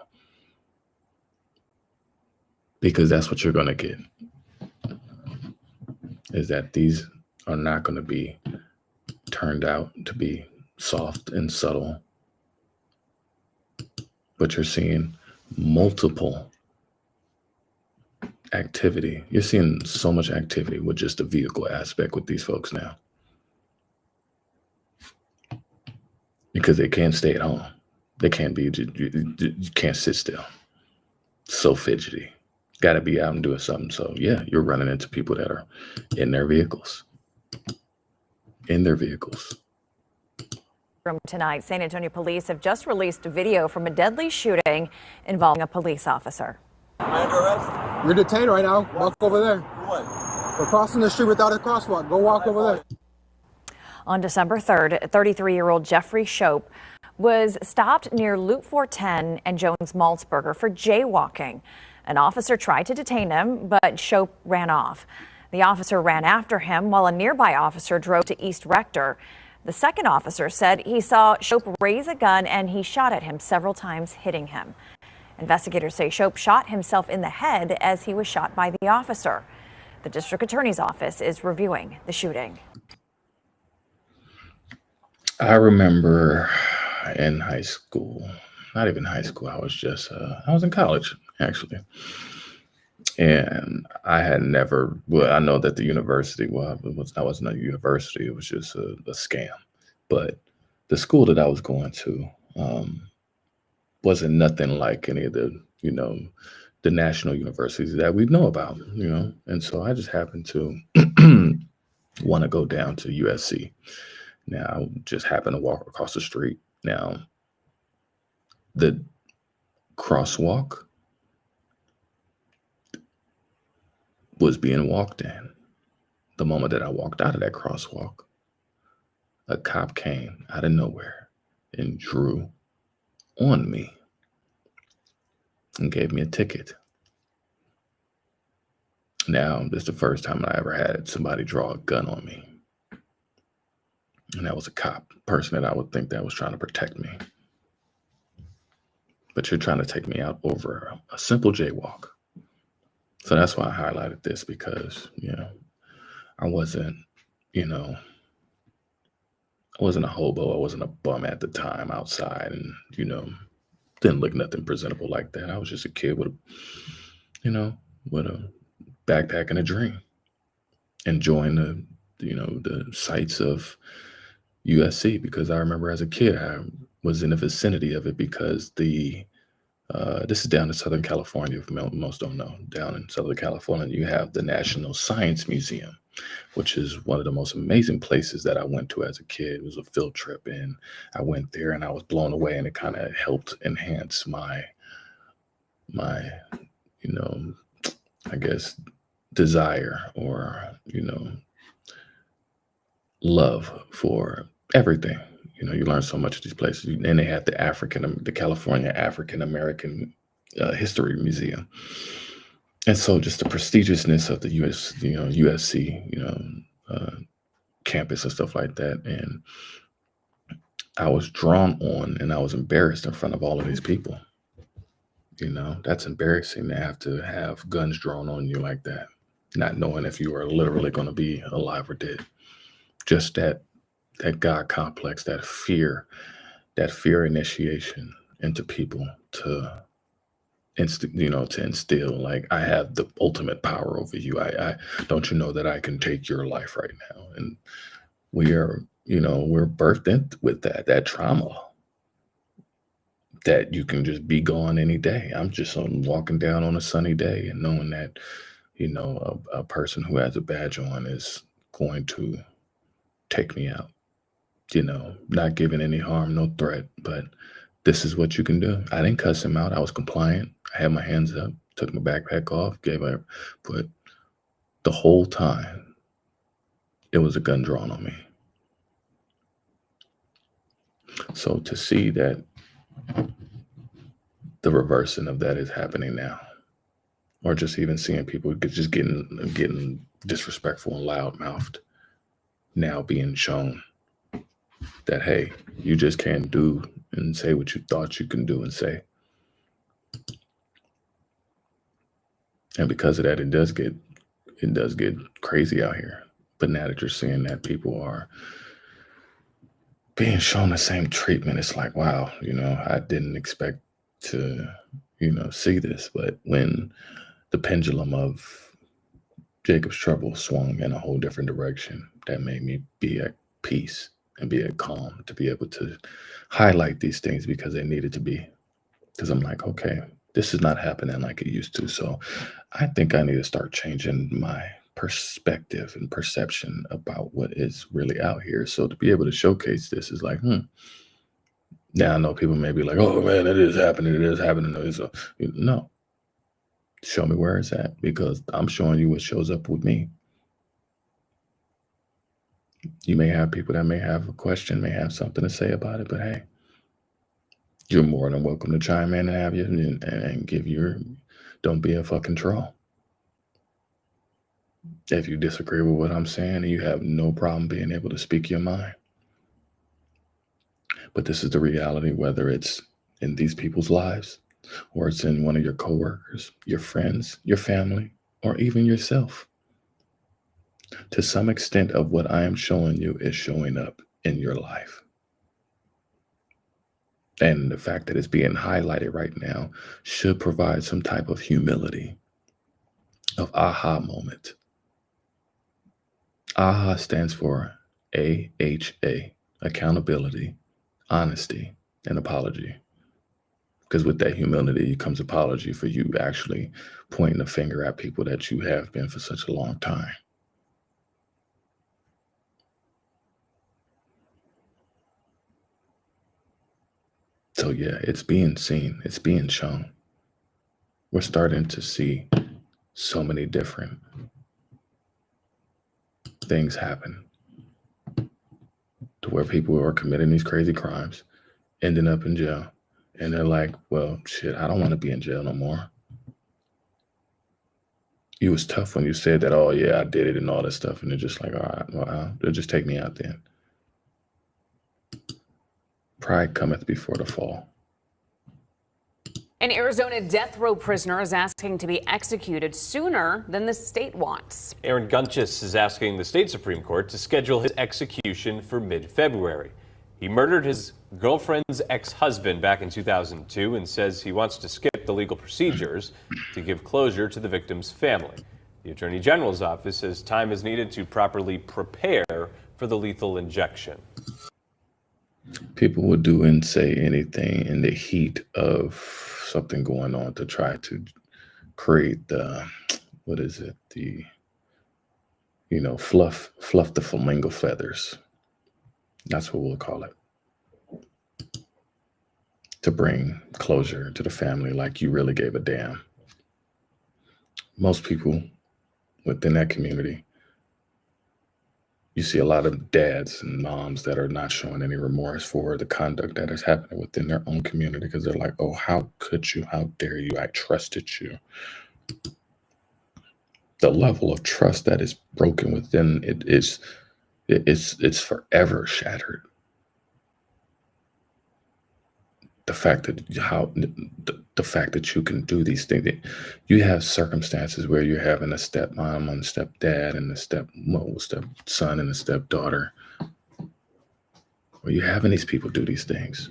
because that's what you're going to get, is that these are not going to be turned out to be soft and subtle, but you're seeing multiple activity. You're seeing so much activity with just the vehicle aspect with these folks now, because they can't stay at home. They can't be, you can't sit still. So fidgety. Got to be out and doing something. So yeah, you're running into people that are in their vehicles. From tonight, San Antonio police have just released a video from a deadly shooting involving a police officer. You're detained right now. Walk over there. We're crossing the street without a crosswalk. Go walk over there. On December 3rd, 33-year-old Jeffrey Shope was stopped near Loop 410 and Jones-Maltzberger for jaywalking. An officer tried to detain him, but Shope ran off. The officer ran after him while a nearby officer drove to East Rector. The second officer said he saw Shope raise a gun and he shot at him several times, hitting him. Investigators say Shope shot himself in the head as he was shot by the officer. The district attorney's office is reviewing the shooting. I remember in high school, not even high school, I was in college, actually. And I had never, well, I know that the university, that wasn't a university, it was just a scam. But the school that I was going to wasn't nothing like any of the, the national universities that we know about, And so I just happened to want to go down to USC. Now, I just happened to walk across the street. Now, the crosswalk was being walked in. The moment that I walked out of that crosswalk, a cop came out of nowhere and drew on me and gave me a ticket. Now, this is the first time I ever had somebody draw a gun on me. And that was a cop, person that I would think that was trying to protect me. But you're trying to take me out over a simple jaywalk. So that's why I highlighted this, because, I wasn't, I wasn't a hobo. I wasn't a bum at the time outside and, didn't look nothing presentable like that. I was just a kid with with a backpack and a dream, enjoying the sights of USC, because I remember as a kid, I was in the vicinity of it because this is down in Southern California, if most don't know. Down in Southern California, you have the National Science Museum, which is one of the most amazing places that I went to as a kid. It was a field trip, and I went there and I was blown away, and it kind of helped enhance my I guess, desire or, love for everything. You learn so much at these places. And they had the California African American History Museum. And so just the prestigiousness of the USC, campus and stuff like that. And I was drawn on, and I was embarrassed in front of all of these people. That's embarrassing to have guns drawn on you like that, not knowing if you are literally going to be alive or dead. Just that God complex, that fear initiation into people to to instill like I have the ultimate power over you. I don't you know that I can take your life right now? And we're birthed in with that trauma that you can just be gone any day. I'm just walking down on a sunny day and knowing that a person who has a badge on is going to take me out. Not giving any harm, no threat, but this is what you can do. I didn't cuss him out. I was compliant. I had my hands up, took my backpack off, but the whole time it was a gun drawn on me. So to see that the reversing of that is happening now, or just even seeing people just getting disrespectful and loudmouthed, now being shown that, hey, you just can't do and say what you thought you can do and say. And because of that, it does get crazy out here. But now that you're seeing that people are being shown the same treatment, it's like, wow, I didn't expect to, see this. But when the pendulum of Jacob's trouble swung in a whole different direction, that made me be at peace and be at calm to be able to highlight these things because they needed to be. Because I'm like, okay, this is not happening like it used to. So I think I need to start changing my perspective and perception about what is really out here. So to be able to showcase this is like, Now I know people may be like, oh man, it is happening. It is happening. So, no, show me where it's at, because I'm showing you what shows up with me. You may have people that may have a question, may have something to say about it, but hey, you're more than welcome to chime in and have you and give don't be a fucking troll. If you disagree with what I'm saying, you have no problem being able to speak your mind. But this is the reality, whether it's in these people's lives or it's in one of your coworkers, your friends, your family, or even yourself. To some extent of what I am showing you is showing up in your life. And the fact that it's being highlighted right now should provide some type of humility, of aha moment. AHA stands for AHA, accountability, honesty, and apology. Because with that humility comes apology for you actually pointing the finger at people that you have been for such a long time. So yeah, it's being seen, it's being shown. We're starting to see so many different things happen to where people are committing these crazy crimes, ending up in jail. And they're like, well, shit, I don't want to be in jail no more. You was tough when you said that, oh yeah, I did it and all this stuff. And they're just like, all right, well, they'll just take me out then. Pride cometh before the fall. An Arizona death row prisoner is asking to be executed sooner than the state wants. Aaron Gunchis is asking the state Supreme Court to schedule his execution for mid-February. He murdered his girlfriend's ex-husband back in 2002 and says he wants to skip the legal procedures to give closure to the victim's family. The Attorney General's office says time is needed to properly prepare for the lethal injection. People will do and say anything in the heat of something going on to try to create the, fluff the flamingo feathers. That's what we'll call it. To bring closure to the family like you really gave a damn. Most people within that community, you see a lot of dads and moms that are not showing any remorse for the conduct that is happening within their own community, because they're like, oh, how could you? How dare you? I trusted you. The level of trust that is broken within it's forever shattered. The fact that you can do these things, you have circumstances where you're having a stepmom and stepdad and a stepson and a stepdaughter, where you're having these people do these things.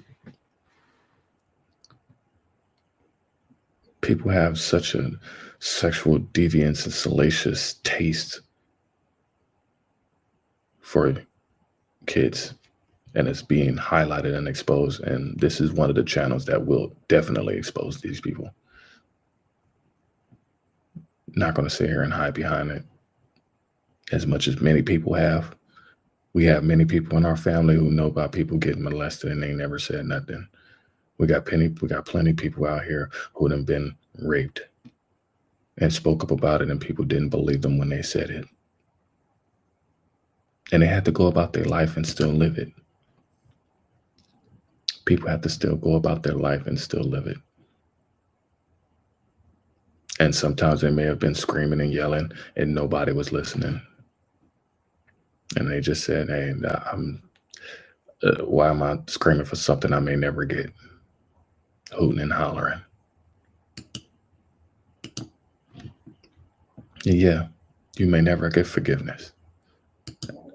People have such a sexual deviance and salacious taste for kids, and it's being highlighted and exposed. And this is one of the channels that will definitely expose these people. Not going to sit here and hide behind it as much as many people have. We have many people in our family who know about people getting molested and they never said nothing. We got plenty of people out here who have been raped and spoke up about it, and people didn't believe them when they said it. And they had to go about their life and still live it. People have to still go about their life and still live it. And sometimes they may have been screaming and yelling and nobody was listening. And they just said, hey, why am I screaming for something I may never get? Hooting and hollering. Yeah, you may never get forgiveness.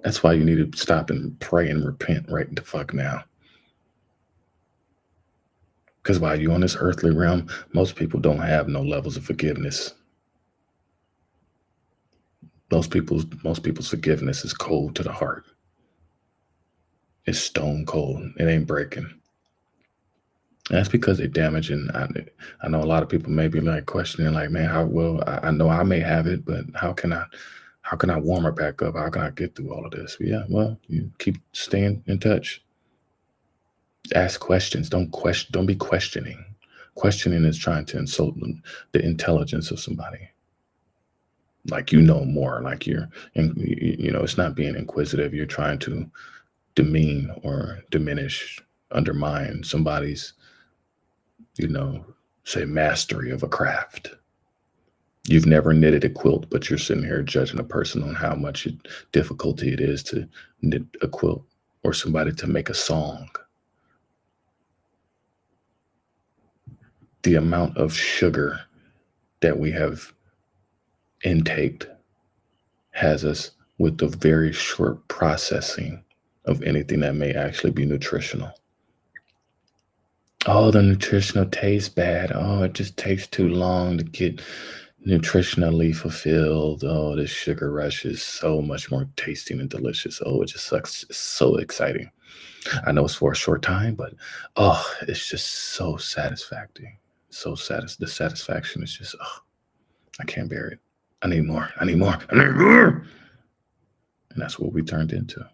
That's why you need to stop and pray and repent right the fuck now. Because while you're on this earthly realm, most people don't have no levels of forgiveness. Most people's forgiveness is cold to the heart. It's stone cold. It ain't breaking. And that's because they're damaging. I know a lot of people may be like questioning, like, man, I know I may have it, but how can I warm it back up? How can I get through all of this? Yeah, well, you keep staying in touch. Ask questions. Don't be questioning. Questioning is trying to insult the intelligence of somebody. Like you know more, like it's not being inquisitive. You're trying to demean or diminish, undermine somebody's, say mastery of a craft. You've never knitted a quilt, but you're sitting here judging a person on how much difficulty it is to knit a quilt, or somebody to make a song. The amount of sugar that we have intaked has us with the very short processing of anything that may actually be nutritional. Oh, the nutritional tastes bad. Oh, it just takes too long to get nutritionally fulfilled. Oh, this sugar rush is so much more tasty and delicious. Oh, it just sucks. It's so exciting. I know it's for a short time, but it's just so satisfying. The satisfaction is just, I can't bear it. I need more. And that's what we turned into.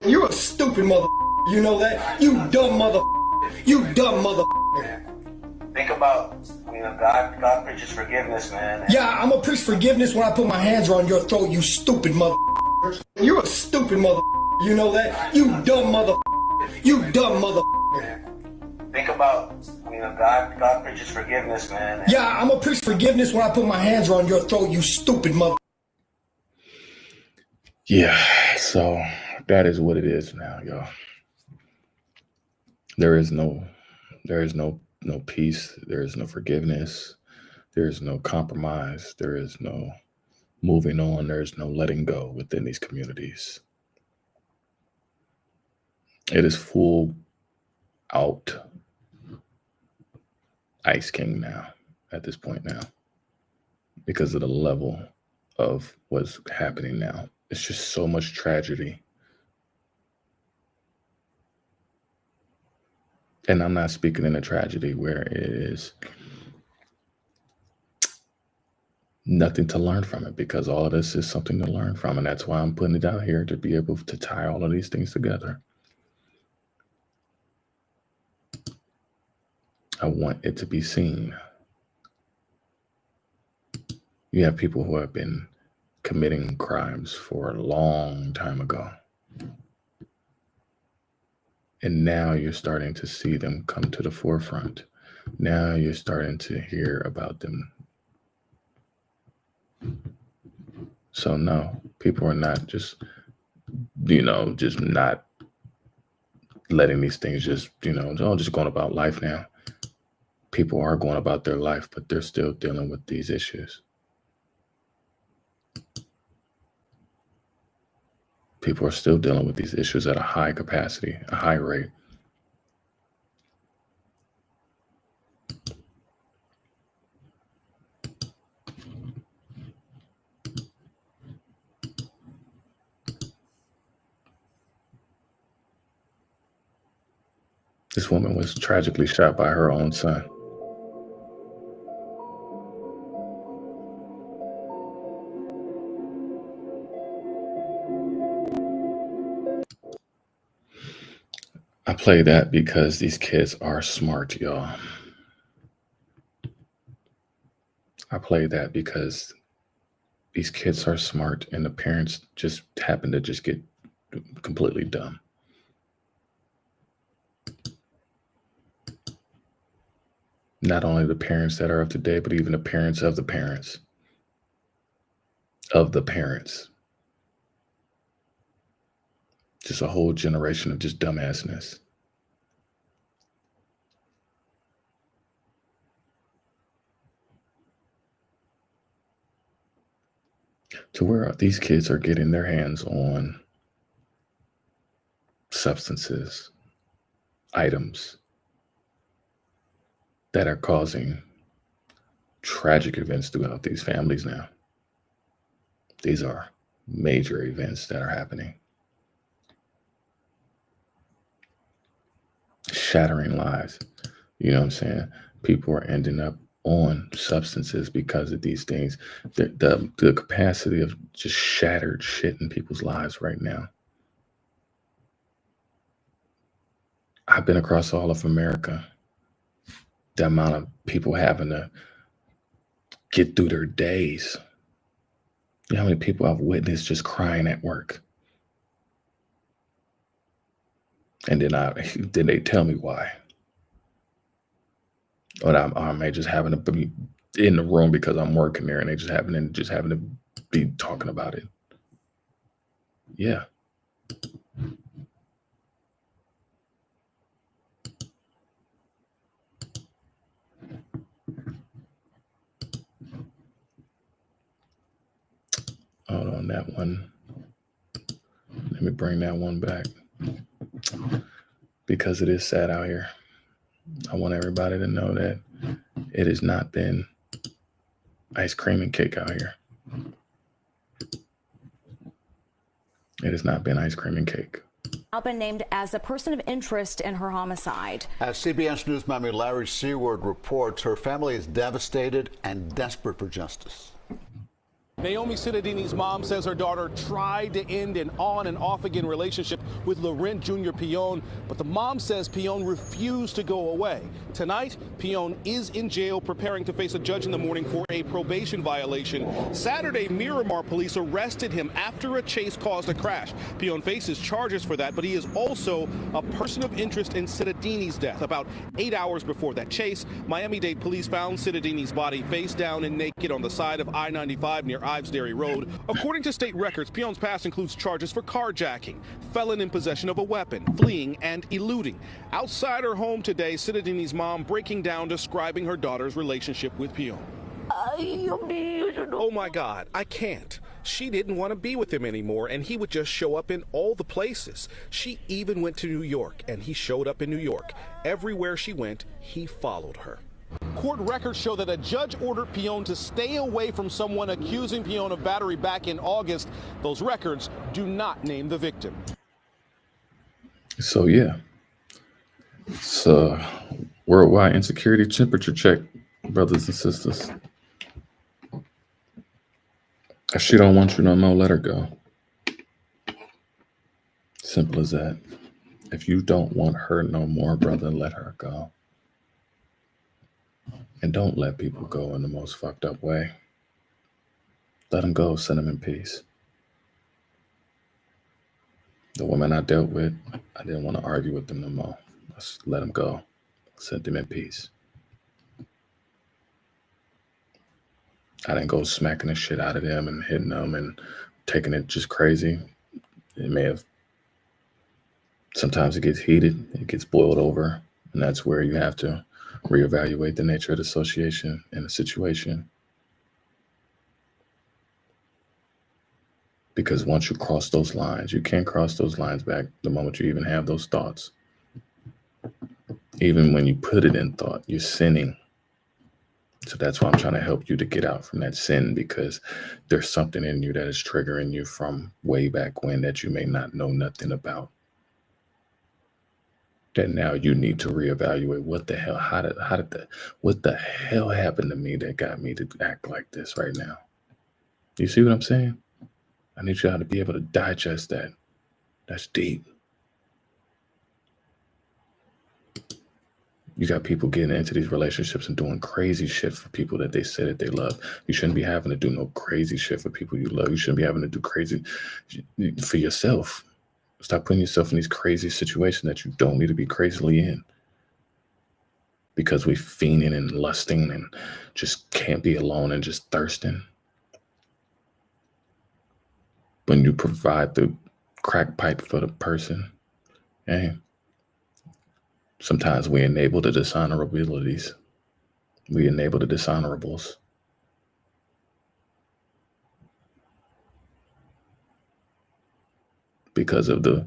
You're a stupid mother. You know that? You dumb mother. You dumb mother. Think about, God preaches forgiveness, man. Yeah, I'm gonna preach forgiveness when I put my hands around your throat, you stupid mother. You're a stupid mother. You know that? You dumb mother. You dumb mother. Think about, God preaches forgiveness, man. Yeah, I'm gonna preach forgiveness when I put my hands around your throat, you stupid mother. Yeah, so that is what it is now, y'all. There is no peace. There is no forgiveness. There is no compromise. There is no moving on. There is no letting go within these communities. It is full out Ice King now, at this point now, because of the level of what's happening now. It's just so much tragedy. And I'm not speaking in a tragedy where it is nothing to learn from it, because all of this is something to learn from. And that's why I'm putting it out here, to be able to tie all of these things together. I want it to be seen. You have people who have been committing crimes for a long time ago. And now you're starting to see them come to the forefront. Now you're starting to hear about them. So no, people are not just, just not letting these things just, just going about life now. People are going about their life, but they're still dealing with these issues. People are still dealing with these issues at a high capacity, a high rate. This woman was tragically shot by her own son. I play that because these kids are smart, y'all. I play that because these kids are smart and the parents just happen to just get completely dumb. Not only the parents that are up to date, but even the parents of the parents. Of the parents. Just a whole generation of just dumbassness. To where these kids are getting their hands on substances, items that are causing tragic events throughout these families now. These are major events that are happening. Shattering lives. You know what I'm saying? People are ending up on substances because of these things. The capacity of just shattered shit in people's lives right now. I've been across all of America. The amount of people having to get through their days. You know how many people I've witnessed just crying at work? And then they tell me why. Or I may just happen to be in the room because I'm working there and they just happen to be talking about it. Yeah. Hold on, that one. Let me bring that one back. Because it is sad out here. I want everybody to know that it has not been ice cream and cake out here. It has not been ice cream and cake. Now been named as a person of interest in her homicide. As CBS News member Larry Seward reports, her family is devastated and desperate for justice. Naomi Cittadini's mom says her daughter tried to end an on and off again relationship with Laurent Jr. Pillon, but the mom says Pillon refused to go away. Tonight, Pillon is in jail preparing to face a judge in the morning for a probation violation. Saturday, Miramar police arrested him after a chase caused a crash. Pillon faces charges for that, but he is also a person of interest in Cittadini's death. About 8 hours before that chase, Miami-Dade police found Cittadini's body face down and naked on the side of I-95 near Ives Dairy Road. According to state records, Pillon's past includes charges for carjacking, felon in possession of a weapon, fleeing, and eluding. Outside her home today, Cittadini's mom breaking down, describing her daughter's relationship with Pillon. Oh my God, I can't. She didn't want to be with him anymore, and he would just show up in all the places. She even went to New York, and he showed up in New York. Everywhere she went, he followed her. Court records show that a judge ordered Pillon to stay away from someone accusing Pillon of battery back in August. Those records do not name the victim. So yeah, it's a worldwide insecurity temperature check, brothers and sisters. If she don't want you no more, let her go. Simple as that. If you don't want her no more, brother, let her go. And don't let people go in the most fucked up way. Let them go, send them in peace. The women I dealt with, I didn't want to argue with them no more. Just let them go, send them in peace. I didn't go smacking the shit out of them and hitting them and taking it just crazy. It may have, sometimes it gets heated, it gets boiled over, and that's where you have to reevaluate the nature of the association and the situation. Because once you cross those lines, you can't cross those lines back the moment you even have those thoughts. Even when you put it in thought, you're sinning. So that's why I'm trying to help you to get out from that sin, because there's something in you that is triggering you from way back when that you may not know nothing about. that now you need to reevaluate what the hell, what the hell happened to me that got me to act like this right now? You see what I'm saying? I need y'all to be able to digest that. That's deep. You got people getting into these relationships and doing crazy shit for people that they say that they love. You shouldn't be having to do no crazy shit for people you love. You shouldn't be having to do crazy for yourself. Stop putting yourself in these crazy situations that you don't need to be crazily in. Because we fiending and lusting and just can't be alone and just thirsting. When you provide the crack pipe for the person, hey, sometimes we enable the dishonorabilities. We enable the dishonorables. Because of the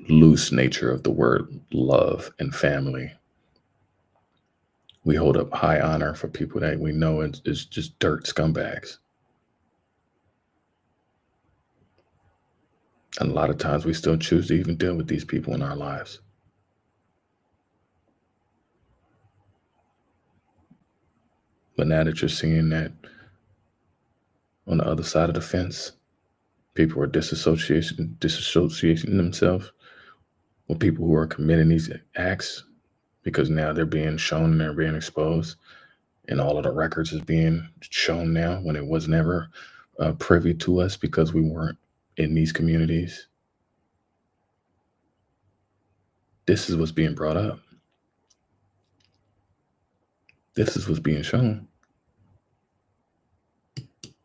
loose nature of the word love and family. We hold up high honor for people that we know is just dirt scumbags. And a lot of times we still choose to even deal with these people in our lives. But now that you're seeing that on the other side of the fence, people are disassociating themselves with people who are committing these acts because now they're being shown and they're being exposed. And all of the records is being shown now when it was never privy to us because we weren't in these communities. This is what's being brought up. This is what's being shown.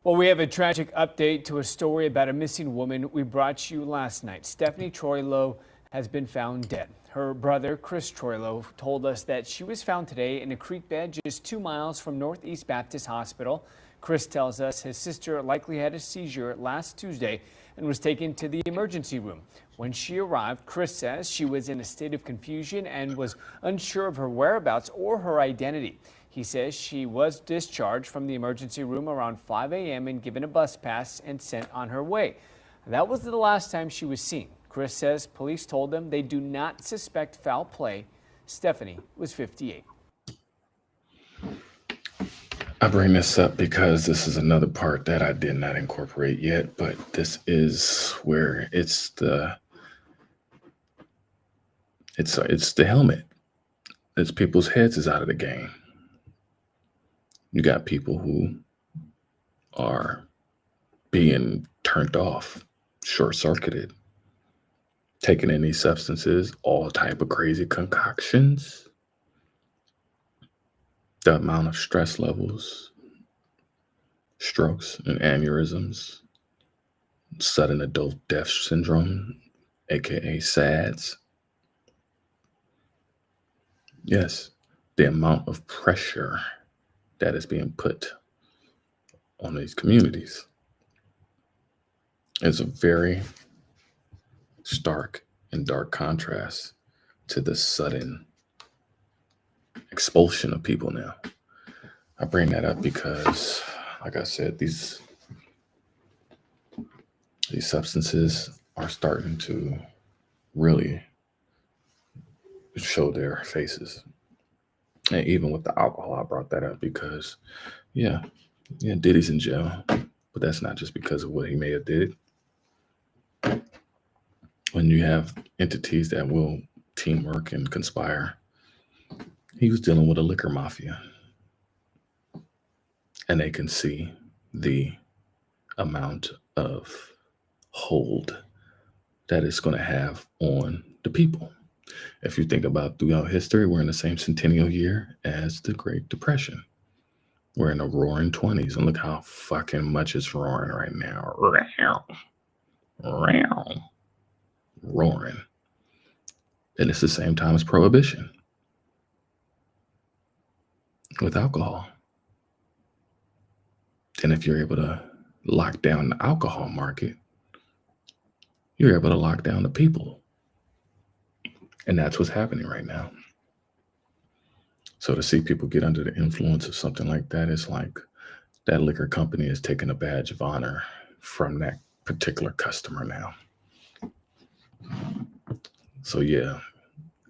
Well, we have a tragic update to a story about a missing woman we brought you last night. Stephanie Troilo has been found dead. Her brother, Chris Troilo, told us that she was found today in a creek bed just 2 miles from Northeast Baptist Hospital. Chris tells us his sister likely had a seizure last Tuesday and was taken to the emergency room. When she arrived, Chris says she was in a state of confusion and was unsure of her whereabouts or her identity. He says she was discharged from the emergency room around 5 a.m. and given a bus pass and sent on her way. That was the last time she was seen. Chris says police told them they do not suspect foul play. Stephanie was 58. I bring this up because this is another part that I did not incorporate yet, but this is where it's the helmet. It's people's heads is out of the game. You got people who are being turned off, short-circuited, taking in these substances, all type of crazy concoctions. The amount of stress levels, strokes and aneurysms, sudden adult death syndrome, aka SADS. Yes, the amount of pressure that is being put on these communities is a very stark and dark contrast to the sudden expulsion of people now. I bring that up because, like I said, these substances are starting to really show their faces. And even with the alcohol, I brought that up because, yeah, Diddy's in jail, but that's not just because of what he may have did. When you have entities that will teamwork and conspire, he was dealing with a liquor mafia. And they can see the amount of hold that it's going to have on the people. If you think about throughout history, we're in the same centennial year as the Great Depression. We're in the roaring 20s, and look how fucking much it's roaring right now. Roaring. And it's the same time as Prohibition with alcohol. And if you're able to lock down the alcohol market, you're able to lock down the people. And that's what's happening right now. So to see people get under the influence of something like that, it's like that liquor company is taking a badge of honor from that particular customer now. So yeah,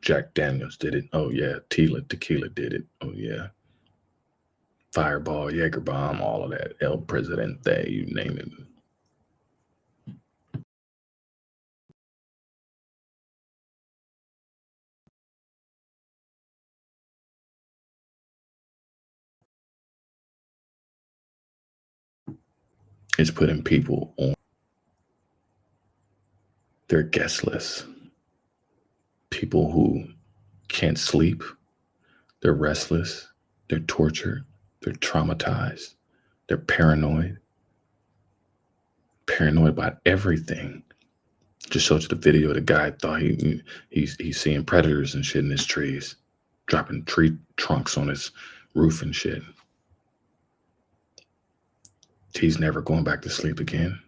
Jack Daniels did it. Oh yeah, Tila Tequila did it. Oh yeah, Fireball, Jaeger Bomb, all of that. El Presidente, you name it. It's putting people on their guest list. People who can't sleep, they're restless, they're tortured, they're traumatized, they're paranoid about everything. Just showed you the video of the guy thought he's seeing predators and shit in his trees, dropping tree trunks on his roof and shit. He's never going back to sleep again.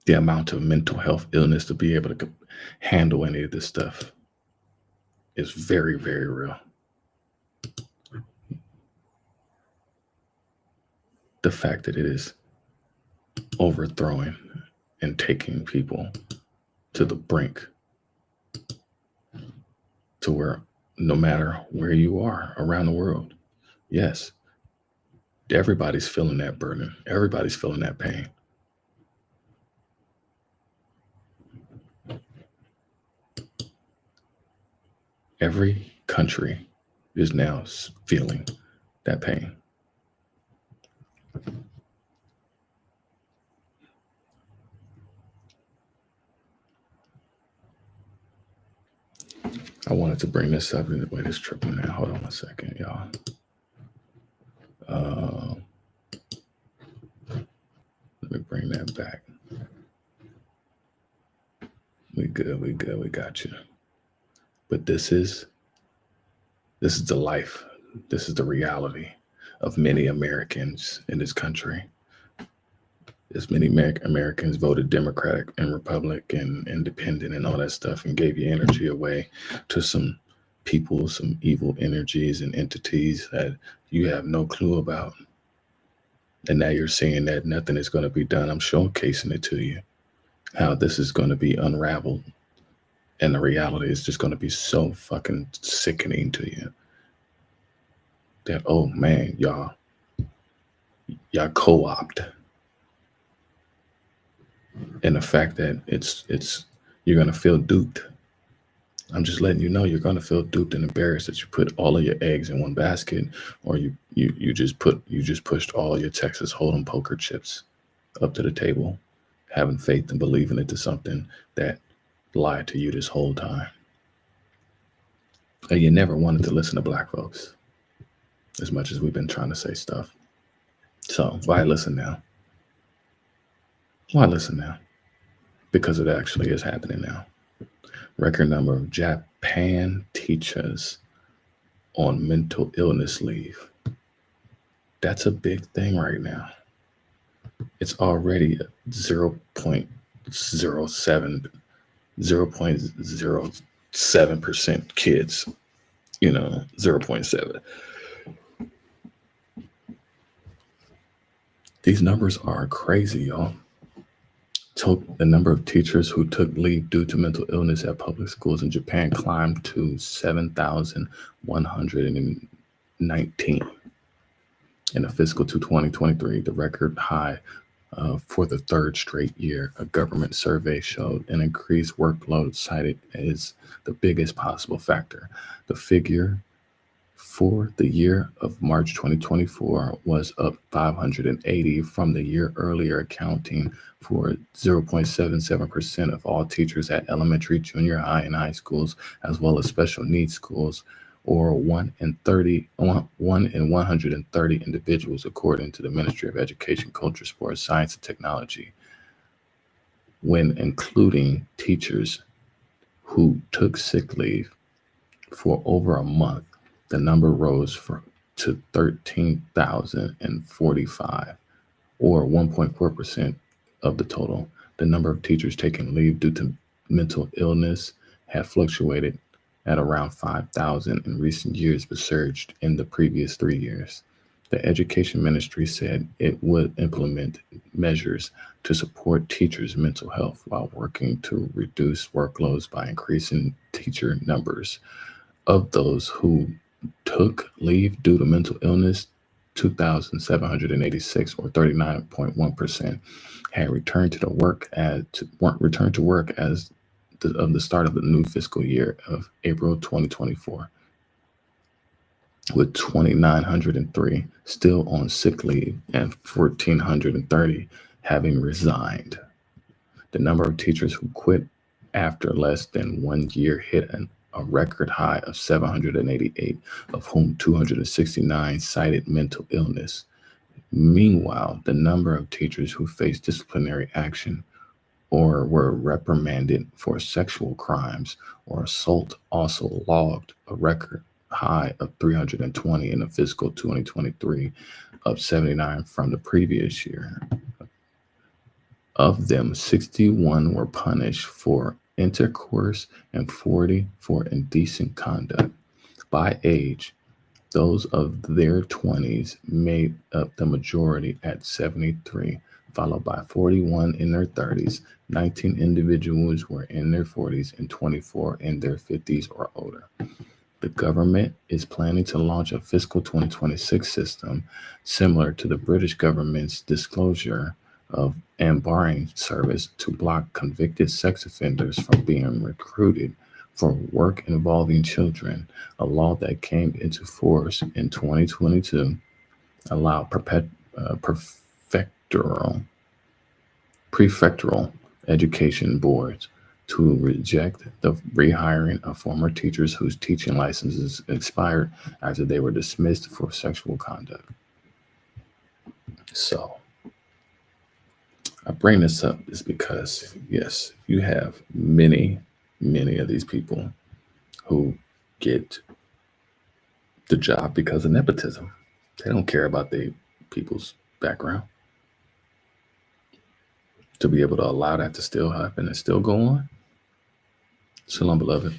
The amount of mental health illness to be able to handle any of this stuff is very, very real. The fact that it is overthrowing and taking people to the brink, to where no matter where you are around the world, yes, everybody's feeling that burden. Everybody's feeling that pain. Every country is now feeling that pain. I wanted to bring this up. Wait, it's tripping now. Hold on a second, y'all. Let me bring that back. We good. We got you. But this is the life. This is the reality of many Americans in this country. As many Americans voted Democratic and Republican, Independent, and all that stuff, and gave your energy away to some people, some evil energies and entities that you have no clue about. And now you're saying that nothing is going to be done. I'm showcasing it to you, how this is going to be unraveled. And the reality is just going to be so fucking sickening to you that, oh man, y'all co-opt. And the fact that you're going to feel duped. I'm just letting you know you're going to feel duped and embarrassed that you put all of your eggs in one basket, or you just pushed all your Texas Hold'em poker chips up to the table, having faith and believing into something that lied to you this whole time. And you never wanted to listen to Black folks, as much as we've been trying to say stuff. So why listen now? Why listen now? Because it actually is happening now. Record number of Japan teachers on mental illness leave. That's a big thing right now. It's already 0.07% kids, 0.7. These numbers are crazy, y'all. The number of teachers who took leave due to mental illness at public schools in Japan climbed to 7,119 in the fiscal to 2023, the record high for the third straight year. A government survey showed an increased workload cited as the biggest possible factor. The figure for the year of March 2024 was up 580 from the year earlier, accounting for 0.77% of all teachers at elementary, junior high, and high schools, as well as special needs schools, or 1 in 130 individuals, according to the Ministry of Education, Culture, Sports, Science, and Technology. When including teachers who took sick leave for over a month, the number rose to 13,045, or 1.4% of the total. The number of teachers taking leave due to mental illness had fluctuated at around 5,000 in recent years, but surged in the previous 3 years. The Education Ministry said it would implement measures to support teachers' mental health while working to reduce workloads by increasing teacher numbers. Of those who took leave due to mental illness, 2,786, or 39.1%, had returned to work as of the start of the new fiscal year of April 2024, with 2,903 still on sick leave and 1,430 having resigned. The number of teachers who quit after less than 1 year hit a record high of 788, of whom 269 cited mental illness. Meanwhile, the number of teachers who faced disciplinary action or were reprimanded for sexual crimes or assault also logged a record high of 320 in the fiscal 2023, up 79 from the previous year. Of them, 61 were punished for intercourse and 40 for indecent conduct. By age, those of their 20s made up the majority at 73, followed by 41 in their 30s. 19 individuals were in their 40s and 24 in their 50s or older. The government is planning to launch a fiscal 2026 system similar to the British government's disclosure of and barring service to block convicted sex offenders from being recruited for work involving children. A law that came into force in 2022 allowed prefectural education boards to reject the rehiring of former teachers whose teaching licenses expired after they were dismissed for sexual conduct. So, I bring this up is because, yes, you have many of these people who get the job because of nepotism. They don't care about the people's background. To be able to allow that to still happen and still go on. Shalom, beloved.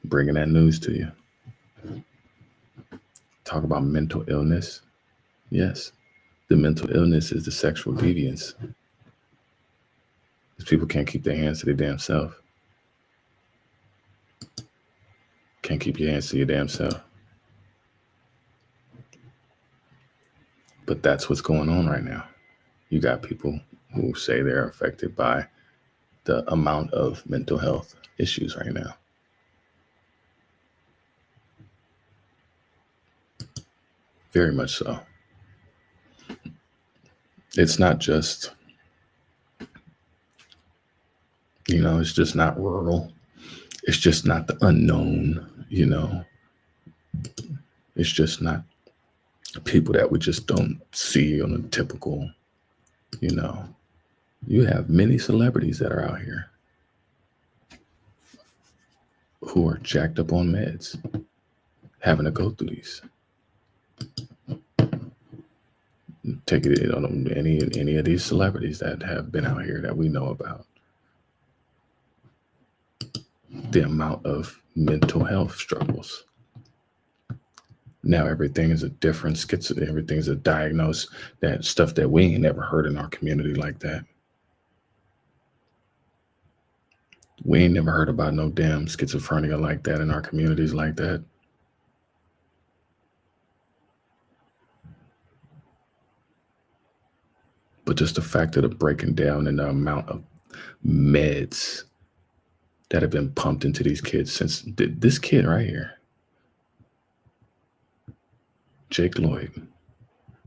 Bringing that news to you. Talk about mental illness. Yes, the mental illness is the sexual deviance. These people can't keep their hands to their damn self. Can't keep your hands to your damn self. But that's what's going on right now. You got people who say they're affected by the amount of mental health issues right now. Very much so. It's not just, it's just not rural. It's just not the unknown, It's just not people that we just don't see on a typical, You have many celebrities that are out here who are jacked up on meds, having to go through these. Take it on any of these celebrities that have been out here that we know about. The amount of mental health struggles. Now everything is a different schizo. Everything's a diagnosed that stuff that we ain't never heard in our community like that. We ain't never heard about no damn schizophrenia like that in our communities like that. But just the fact of the breaking down and the amount of meds that have been pumped into these kids since this kid right here, Jake Lloyd,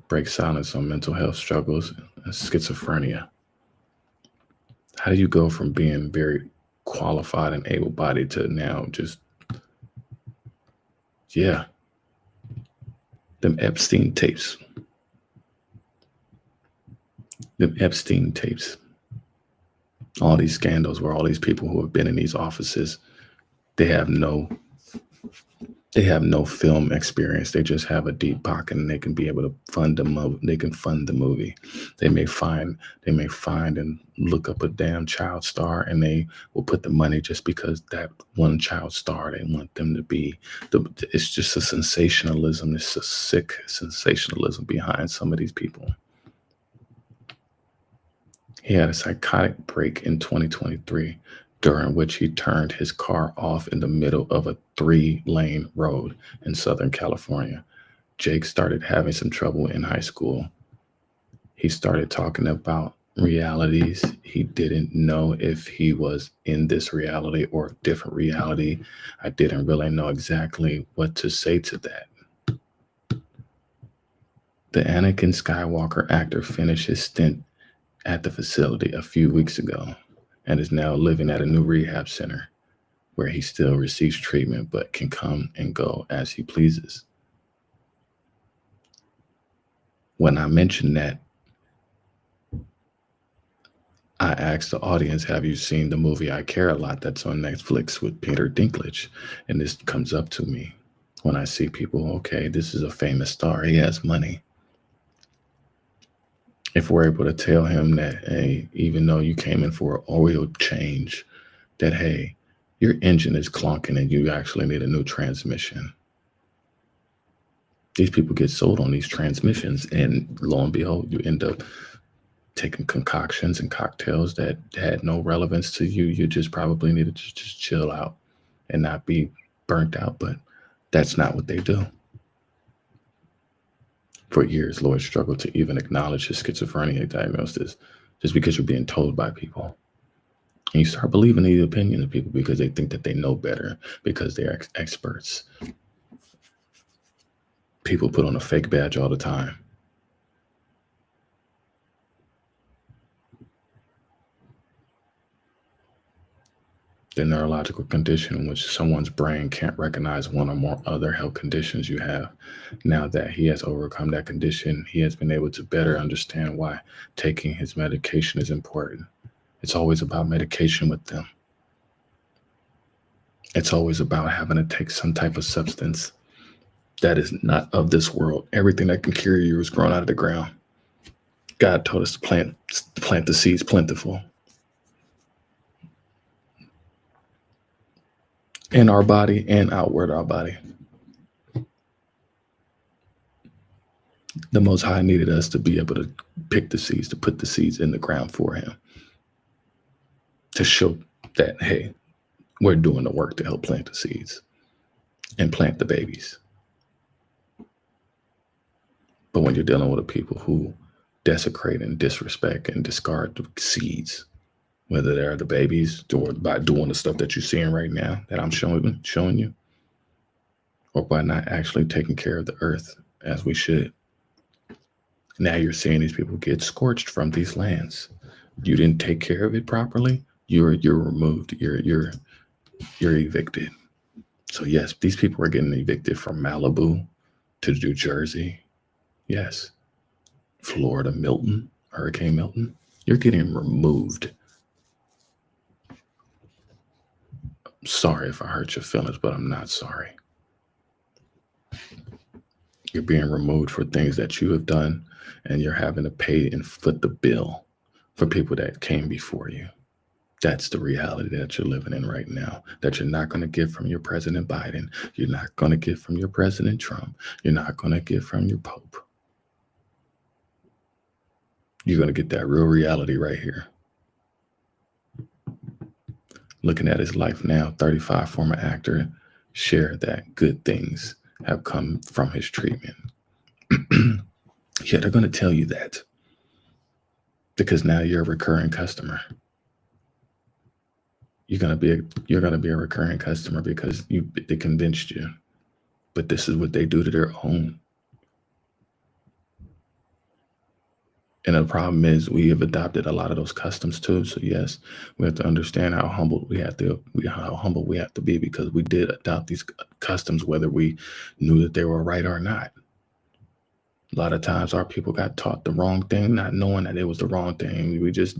breaks silence on mental health struggles and schizophrenia. How do you go from being very qualified and able-bodied to now just, them Epstein tapes. All these scandals where all these people who have been in these offices, they have no film experience. They just have a deep pocket and they can be able to fund the movie. They may find and look up a damn child star and they will put the money just because that one child star, they want them to be. It's just a sensationalism. It's a sick sensationalism behind some of these people. He had a psychotic break in 2023 during which he turned his car off in the middle of a 3-lane road in Southern California. Jake started having some trouble in high school. He started talking about realities. He didn't know if he was in this reality or a different reality. I didn't really know exactly what to say to that. The Anakin Skywalker actor finished his stint at the facility a few weeks ago and is now living at a new rehab center where he still receives treatment but can come and go as he pleases. When I mentioned that, I asked the audience, have you seen the movie I Care a Lot that's on Netflix with Peter Dinklage? And this comes up to me when I see people, okay, this is a famous star. He has money. If we're able to tell him that, hey, even though you came in for an oil change, that, hey, your engine is clunking and you actually need a new transmission. These people get sold on these transmissions, and lo and behold, you end up taking concoctions and cocktails that had no relevance to you. You just probably needed to just chill out and not be burnt out, but that's not what they do. For years, Lloyd struggled to even acknowledge his schizophrenia diagnosis just because you're being told by people. And you start believing the opinion of people because they think that they know better, because they're experts. People put on a fake badge all the time. The neurological condition in which someone's brain can't recognize one or more other health conditions you have. Now that he has overcome that condition, he has been able to better understand why taking his medication is important. It's always about medication with them. It's always about having to take some type of substance that is not of this world. Everything that can cure you is grown out of the ground. God told us to plant the seeds plentiful. In our body and outward our body. The Most High needed us to be able to pick the seeds, to put the seeds in the ground for him. To show that, hey, we're doing the work to help plant the seeds and plant the babies. But when you're dealing with people who desecrate and disrespect and discard the seeds, whether they're the babies or by doing the stuff that you're seeing right now that I'm showing you, or by not actually taking care of the earth as we should. Now you're seeing these people get scorched from these lands. You didn't take care of it properly. You're removed. You're evicted. So yes, these people are getting evicted from Malibu to New Jersey. Yes, Florida, Milton, Hurricane Milton. You're getting removed. Sorry if I hurt your feelings, but I'm not sorry. You're being removed for things that you have done, and you're having to pay and foot the bill for people that came before you. That's the reality that you're living in right now, that you're not going to get from your President Biden. You're not going to get from your President Trump. You're not going to get from your Pope. You're going to get that real reality right here. Looking at his life now, 35 former actor shared that good things have come from his treatment. Yeah, they're going to tell you that because now you're a recurring customer. You're going to be a recurring customer because they convinced you. But this is what they do to their own. And the problem is we have adopted a lot of those customs too. So yes, we have to understand how humble we have to be because we did adopt these customs, whether we knew that they were right or not. A lot of times our people got taught the wrong thing, not knowing that it was the wrong thing. We just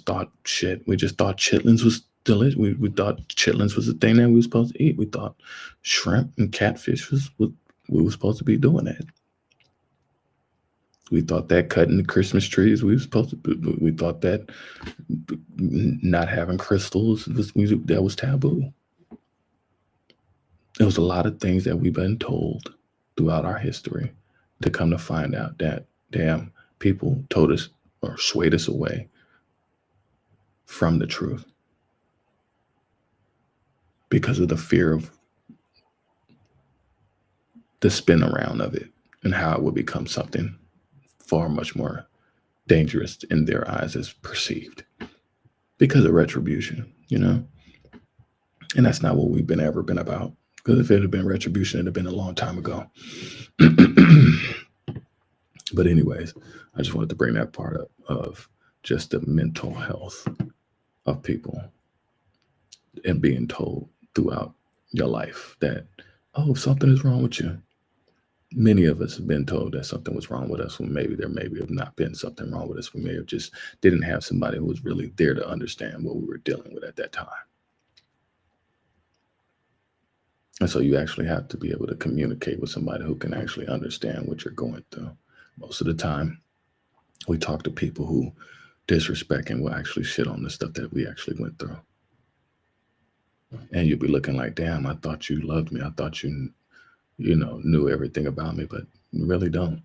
thought shit. We just thought chitlins was delicious. We thought chitlins was the thing that we were supposed to eat. We thought shrimp and catfish was what we were supposed to be doing that. We thought that cutting the Christmas trees we thought that not having crystals that was taboo. There was a lot of things that we've been told throughout our history to come to find out that damn people told us or swayed us away from the truth because of the fear of the spin around of it and how it will become something far much more dangerous in their eyes as perceived because of retribution, you know? And that's not what we've ever been about. Because if it had been retribution, it had been a long time ago. But anyways, I just wanted to bring that part up of just the mental health of people and being told throughout your life that, oh, something is wrong with you. Many of us have been told that something was wrong with us when maybe there maybe have not been something wrong with us. We may have just didn't have somebody who was really there to understand what we were dealing with at that time. And so you actually have to be able to communicate with somebody who can actually understand what you're going through. Most of the time, we talk to people who disrespect and will actually shit on the stuff that we actually went through. And you'll be looking like, damn, I thought you loved me. I thought you knew everything about me, but you really don't.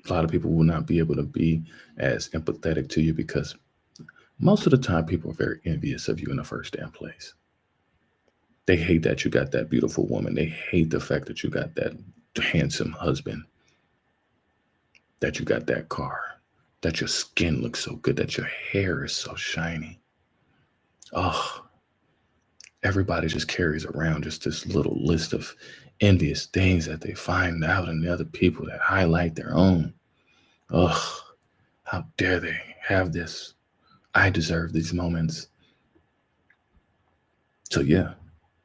A lot of people will not be able to be as empathetic to you because most of the time people are very envious of you in the first damn place. They hate that you got that beautiful woman. They hate the fact that you got that handsome husband, that you got that car, that your skin looks so good, that your hair is so shiny. Oh, everybody just carries around just this little list of envious things that they find out in the other people that highlight their own. Ugh, how dare they have this? I deserve these moments. So yeah,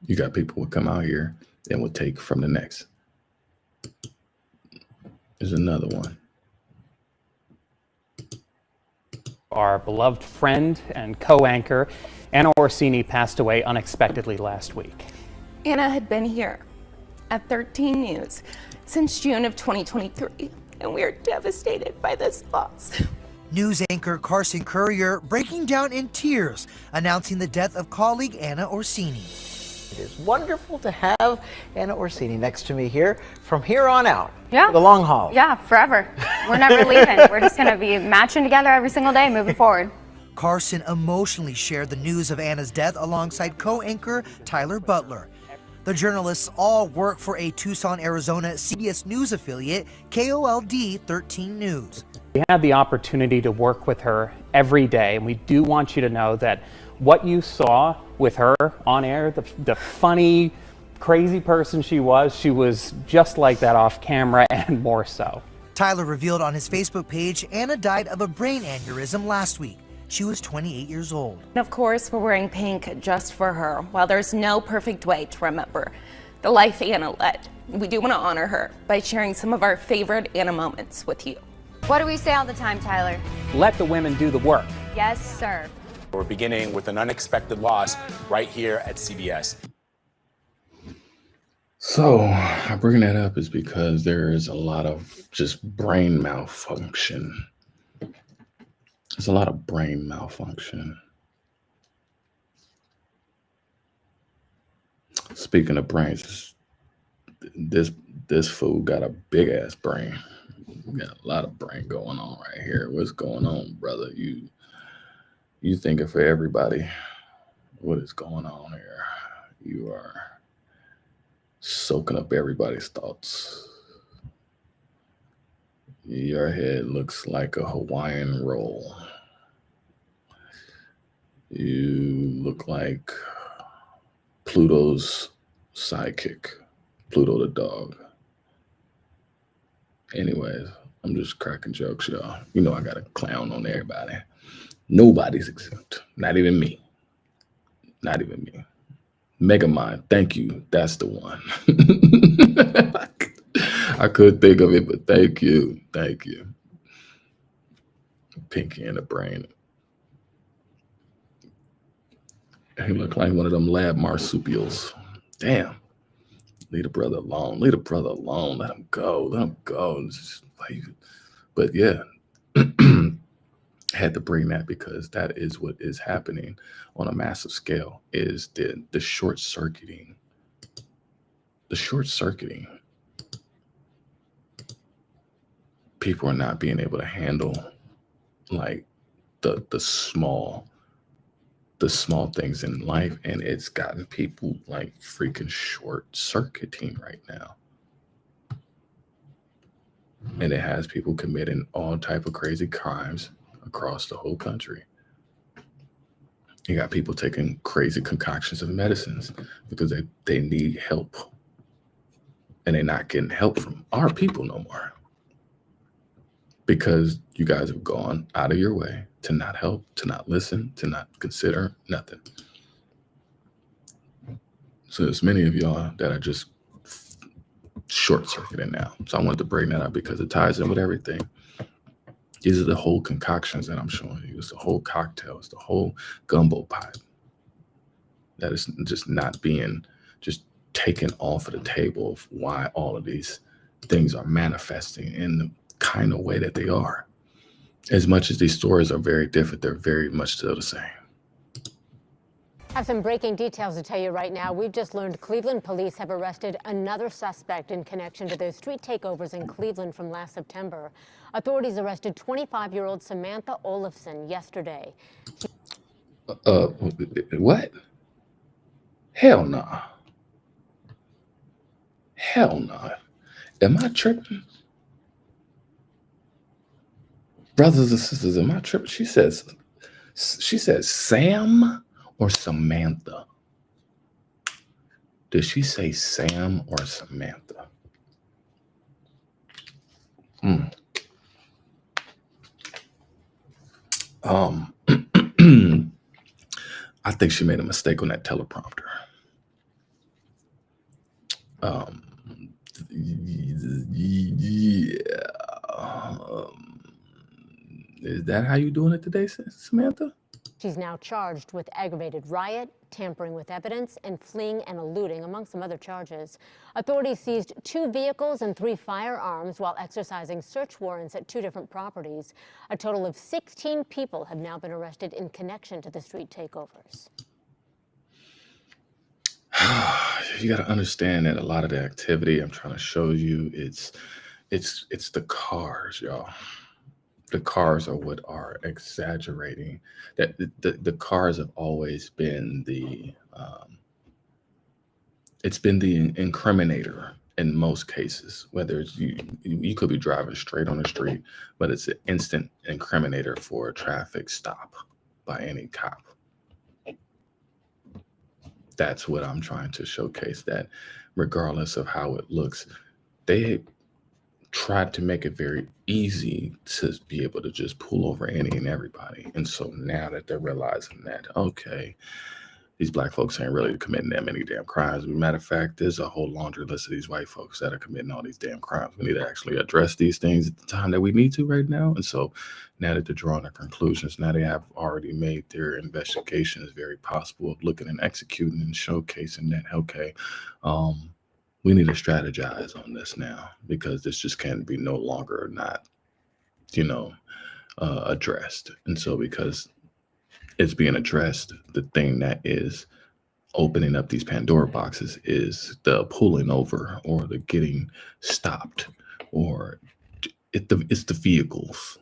you got people who come out here and will take from the next. There's another one. Our beloved friend and co-anchor, Anna Orsini, passed away unexpectedly last week. Anna had been here at 13 News since June of 2023, and we are devastated by this loss. News anchor Carson Currier breaking down in tears, announcing the death of colleague Anna Orsini. It is wonderful to have Anna Orsini next to me here from here on out. Yeah. For the long haul. Yeah, forever. We're never leaving. We're just going to be matching together every single day moving forward. Carson emotionally shared the news of Anna's death alongside co-anchor Tyler Butler. The journalists all work for a Tucson, Arizona CBS News affiliate, KOLD 13 News. We had the opportunity to work with her every day, and we do want you to know that what you saw with her on air, the funny, crazy person she was just like that off camera and more so. Tyler revealed on his Facebook page Anna died of a brain aneurysm last week. She was 28 years old. Of course, we're wearing pink just for her. While there's no perfect way to remember the life Anna led, we do want to honor her by sharing some of our favorite Anna moments with you. What do we say all the time, Tyler? Let the women do the work. Yes, sir. We're beginning with an unexpected loss right here at CBS. So I bring that up is because there is a lot of just brain malfunction. There's a lot of brain malfunction. Speaking of brains, this fool got a big ass brain. Got a lot of brain going on right here. What's going on, brother? You thinking for everybody. What is going on here? You are soaking up everybody's thoughts. Your head looks like a Hawaiian roll. You look like Pluto's sidekick, Pluto the dog. Anyways, I'm just cracking jokes, y'all. You know I got a clown on everybody. Nobody's exempt. Not even me. Not even me. Megamind, thank you. That's the one. I couldn't think of it, but thank you. Thank you. Pinky in the brain. He looked like one of them lab marsupials. Damn. Leave a brother alone. Leave a brother alone. Let him go. Let him go. But yeah, had to bring that because that is what is happening on a massive scale is the short circuiting. The short circuiting. People are not being able to handle like the small things in life, and it's gotten people like freaking short circuiting right now. And it has people committing all type of crazy crimes across the whole country. You got people taking crazy concoctions of medicines because they need help. And they're not getting help from our people no more. Because you guys have gone out of your way to not help, to not listen, to not consider nothing. So there's many of y'all that are just short-circuiting now. So I wanted to bring that up because it ties in with everything. These are the whole concoctions that I'm showing you. It's the whole cocktail. It's the whole gumbo pot that is just not being just taken off of the table of why all of these things are manifesting in the kind of way that they are. As much as these stories are very different, they're very much still the same. I have some breaking details to tell you right now. We've just learned Cleveland police have arrested another suspect in connection to those street takeovers in Cleveland from last September. Authorities arrested 25-year-old Samantha Olafson yesterday. What? Hell no. Hell no. Am I tripping? Brothers and sisters, am I tripping? She says Sam or Samantha? Did she say Sam or Samantha? I think she made a mistake on that teleprompter. Is that how you doing it today, Samantha? She's now charged with aggravated riot, tampering with evidence, and fleeing and eluding, among some other charges. Authorities seized 2 vehicles and 3 firearms while exercising search warrants at 2 different properties. A total of 16 people have now been arrested in connection to the street takeovers. You got to understand that a lot of the activity I'm trying to show you, it's the cars, y'all. The cars are what are exaggerating. That the cars have always been it's been the incriminator in most cases. Whether it's you could be driving straight on the street, but it's an instant incriminator for a traffic stop by any cop. That's what I'm trying to showcase, that regardless of how it looks, they tried to make it very easy to be able to just pull over any and everybody. And so now that they're realizing that, okay, these black folks ain't really committing that many damn crimes. As a matter of fact, there's a whole laundry list of these white folks that are committing all these damn crimes. We need to actually address these things at the time that we need to right now. And so now that they're drawing their conclusions, now they have already made their investigations very possible of looking and executing and showcasing that, okay, we need to strategize on this now, because this just can't be no longer not, addressed. And so because it's being addressed, the thing that is opening up these Pandora boxes is the pulling over or the getting stopped, or it's the vehicles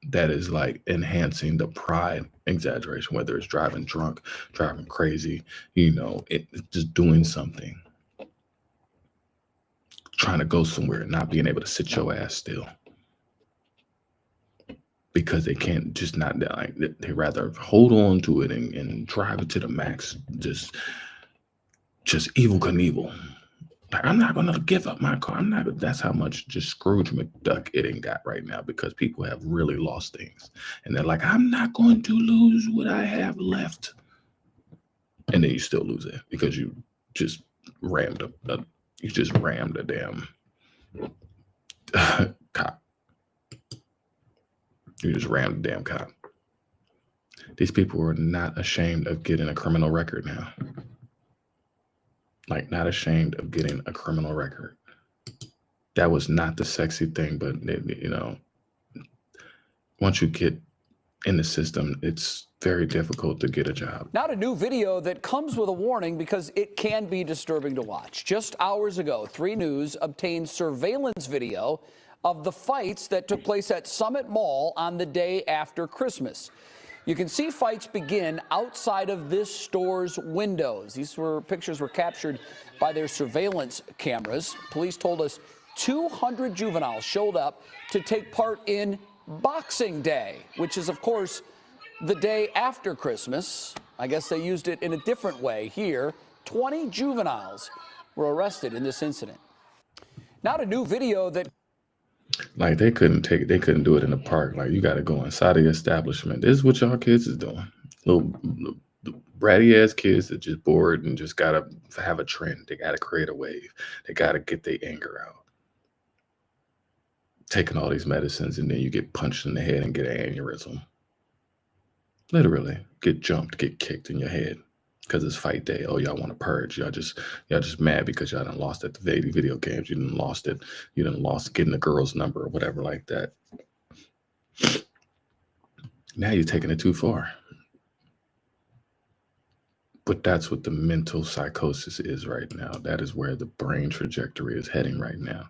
that is like enhancing the pride exaggeration, whether it's driving drunk, driving crazy, just doing something, trying to go somewhere and not being able to sit your ass still. Because they can't just not die. They rather hold on to it and drive it to the max. Just Evel Knievel. Like, I'm not gonna give up my car. That's how much just Scrooge McDuck it ain't got right now, because people have really lost things. And they're like, I'm not going to lose what I have left. And then you still lose it because you just rammed a damn cop. You just rammed the damn cop. These people are not ashamed of getting a criminal record now. Like, not ashamed of getting a criminal record. That was not the sexy thing, but once you get in the system, it's very difficult to get a job. Not a new video that comes with a warning, because it can be disturbing to watch. Just hours ago, 3 News obtained surveillance video of the fights that took place at Summit Mall on the day after Christmas. You can see fights begin outside of this store's windows. These pictures were captured by their surveillance cameras. Police told us 200 juveniles showed up to take part in Boxing Day, which is, of course, the day after Christmas. I guess they used it in a different way here. 20 juveniles were arrested in this incident. Now to new video that Like they couldn't do it in the park. Like you got to go inside of the establishment. This is what y'all kids is doing. Little bratty ass kids that just bored and just got to have a trend. They got to create a wave. They got to get their anger out. Taking all these medicines and then you get punched in the head and get an aneurysm. Literally get jumped, get kicked in your head because it's fight day. Oh, y'all want to purge. Y'all just mad because y'all done lost at the video games. You done lost it. You done lost getting the girl's number or whatever like that. Now you're taking it too far. But that's what the mental psychosis is right now. That is where the brain trajectory is heading right now.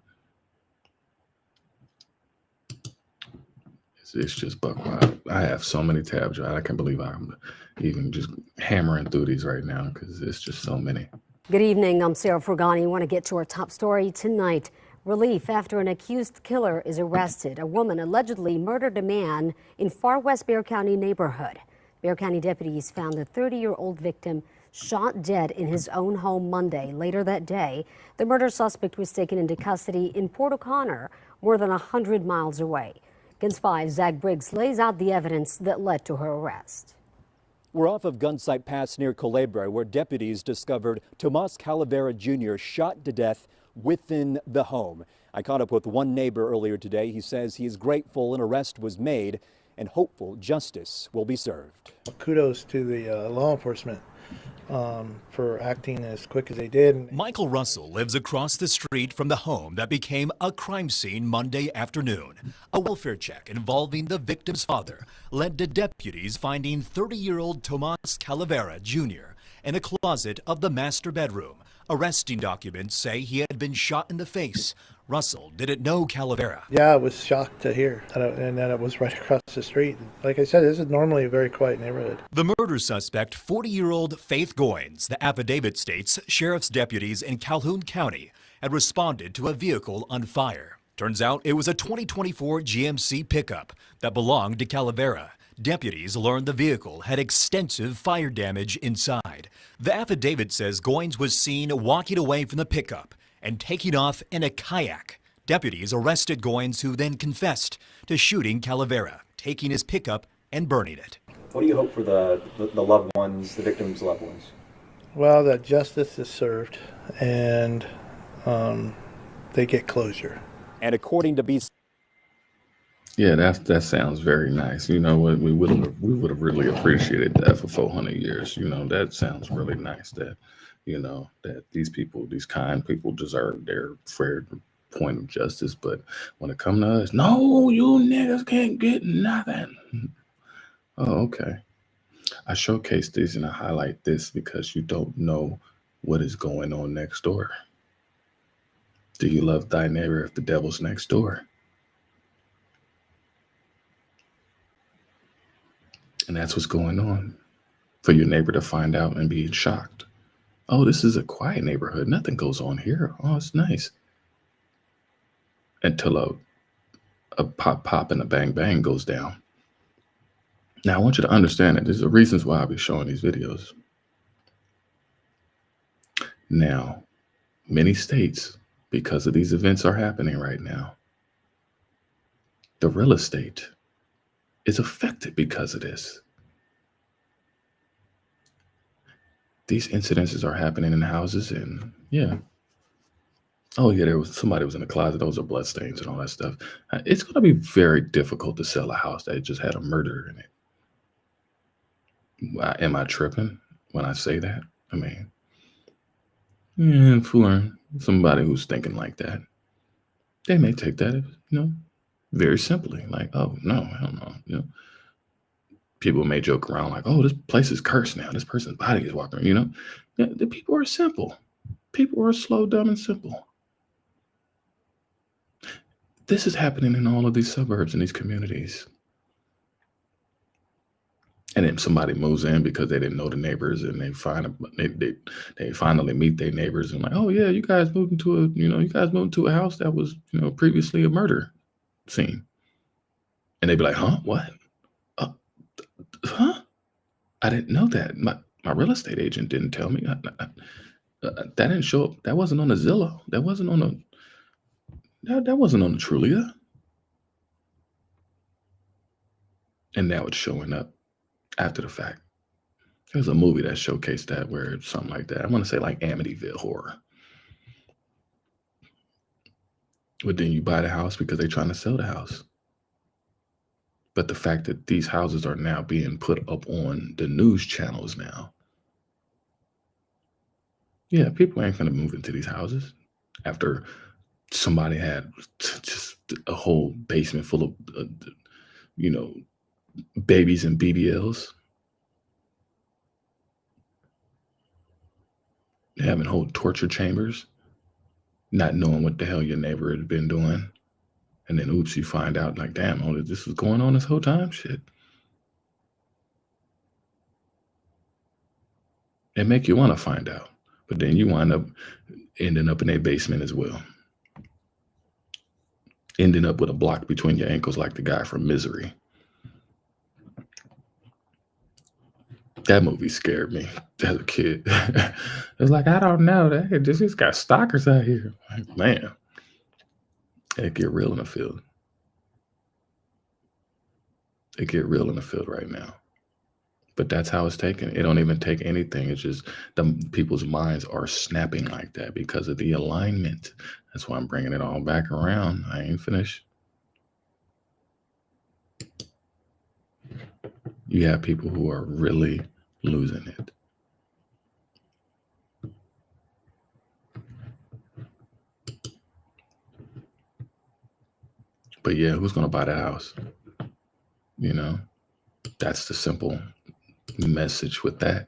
It's just buck wild. I have so many tabs. I can't believe I'm even just hammering through these right now because it's just so many. Good evening. I'm Sarah Frugani. I want to get to our top story tonight. Relief after an accused killer is arrested. A woman allegedly murdered a man in far west Bexar County neighborhood. Bexar County deputies found the 30-year-old victim shot dead in his own home Monday. Later that day, the murder suspect was taken into custody in Port O'Connor, more than 100 miles away. Guns 5's Zach Briggs lays out the evidence that led to her arrest. We're off of Gunsight Pass near Culebra, where deputies discovered Tomas Calavera Jr. shot to death within the home. I caught up with one neighbor earlier today. He says he is grateful an arrest was made and hopeful justice will be served. Kudos to the law enforcement for acting as quick as they did. Michael Russell lives across the street from the home that became a crime scene Monday afternoon. A welfare check involving the victim's father led to deputies finding 30-year-old Tomas Calavera Jr. in a closet of the master bedroom. Arresting documents say he had been shot in the face. Russell didn't know Calavera. Yeah, I was shocked to hear and that it was right across the street. Like I said, this is normally a very quiet neighborhood. The murder suspect, 40-year-old Faith Goins, the affidavit states sheriff's deputies in Calhoun County had responded to a vehicle on fire. Turns out it was a 2024 GMC pickup that belonged to Calavera. Deputies learned the vehicle had extensive fire damage inside. The affidavit says Goins was seen walking away from the pickup and taking off in a kayak. Deputies arrested Goins, who then confessed to shooting Calavera, taking his pickup and burning it. What do you hope for the loved ones, the victims' loved ones? Well, that justice is served and they get closure. And according to BC. Yeah, that sounds very nice. You know what? We would have really appreciated that for 400 years. You know, that sounds really nice. That, you know, that these people, these kind people, deserve their fair point of justice. But when it comes to us, no, you niggas can't get nothing. Oh, okay. I showcase this and I highlight this because you don't know what is going on next door. Do you love thy neighbor if the devil's next door? And that's what's going on for your neighbor to find out and be shocked. Oh, this is a quiet neighborhood. Nothing goes on here. Oh, it's nice. Until a pop and a bang bang goes down. Now, I want you to understand that there's the reasons why I'll be showing these videos. Now, many states, because of these events are happening right now, the real estate is affected because of this. These incidences are happening in houses and yeah. Oh yeah, somebody was in the closet. Those are bloodstains and all that stuff. It's going to be very difficult to sell a house that just had a murder in it. Am I tripping when I say that? I mean, yeah, for somebody who's thinking like that, they may take that, you know, very simply, like, oh no, hell no, you know. People may joke around like, oh, this place is cursed now. This person's body is walking around, you know. Yeah, the people are simple. People are slow, dumb, and simple. This is happening in all of these suburbs and these communities. And then somebody moves in because they didn't know the neighbors, and they finally meet their neighbors and like, oh yeah, you guys moved into a house that was, previously a murder scene. And they'd be like, huh, what? Huh? I didn't know that. My real estate agent didn't tell me. That didn't show up. That wasn't on the Zillow. That wasn't on the Trulia. And now it's showing up after the fact. There's a movie that showcased that, where it's something like that. I want to say like Amityville Horror. But then you buy the house because they're trying to sell the house. But the fact that these houses are now being put up on the news channels now. Yeah, people ain't gonna move into these houses after somebody had just a whole basement full of, babies and BBLs. Having whole torture chambers, not knowing what the hell your neighbor had been doing. And then, oops, you find out like, damn, this was going on this whole time? Shit. It make you want to find out. But then you wind up ending up in a basement as well. Ending up with a block between your ankles like the guy from Misery. That movie scared me as a kid. It was like, I don't know. This just got stalkers out here. Like, man, it get real in the field. It get real in the field right now. But that's how it's taken. It don't even take anything. It's just people's minds are snapping like that because of the alignment. That's why I'm bringing it all back around. I ain't finished. You have people who are really losing it. But yeah, who's going to buy that house? That's the simple message with that.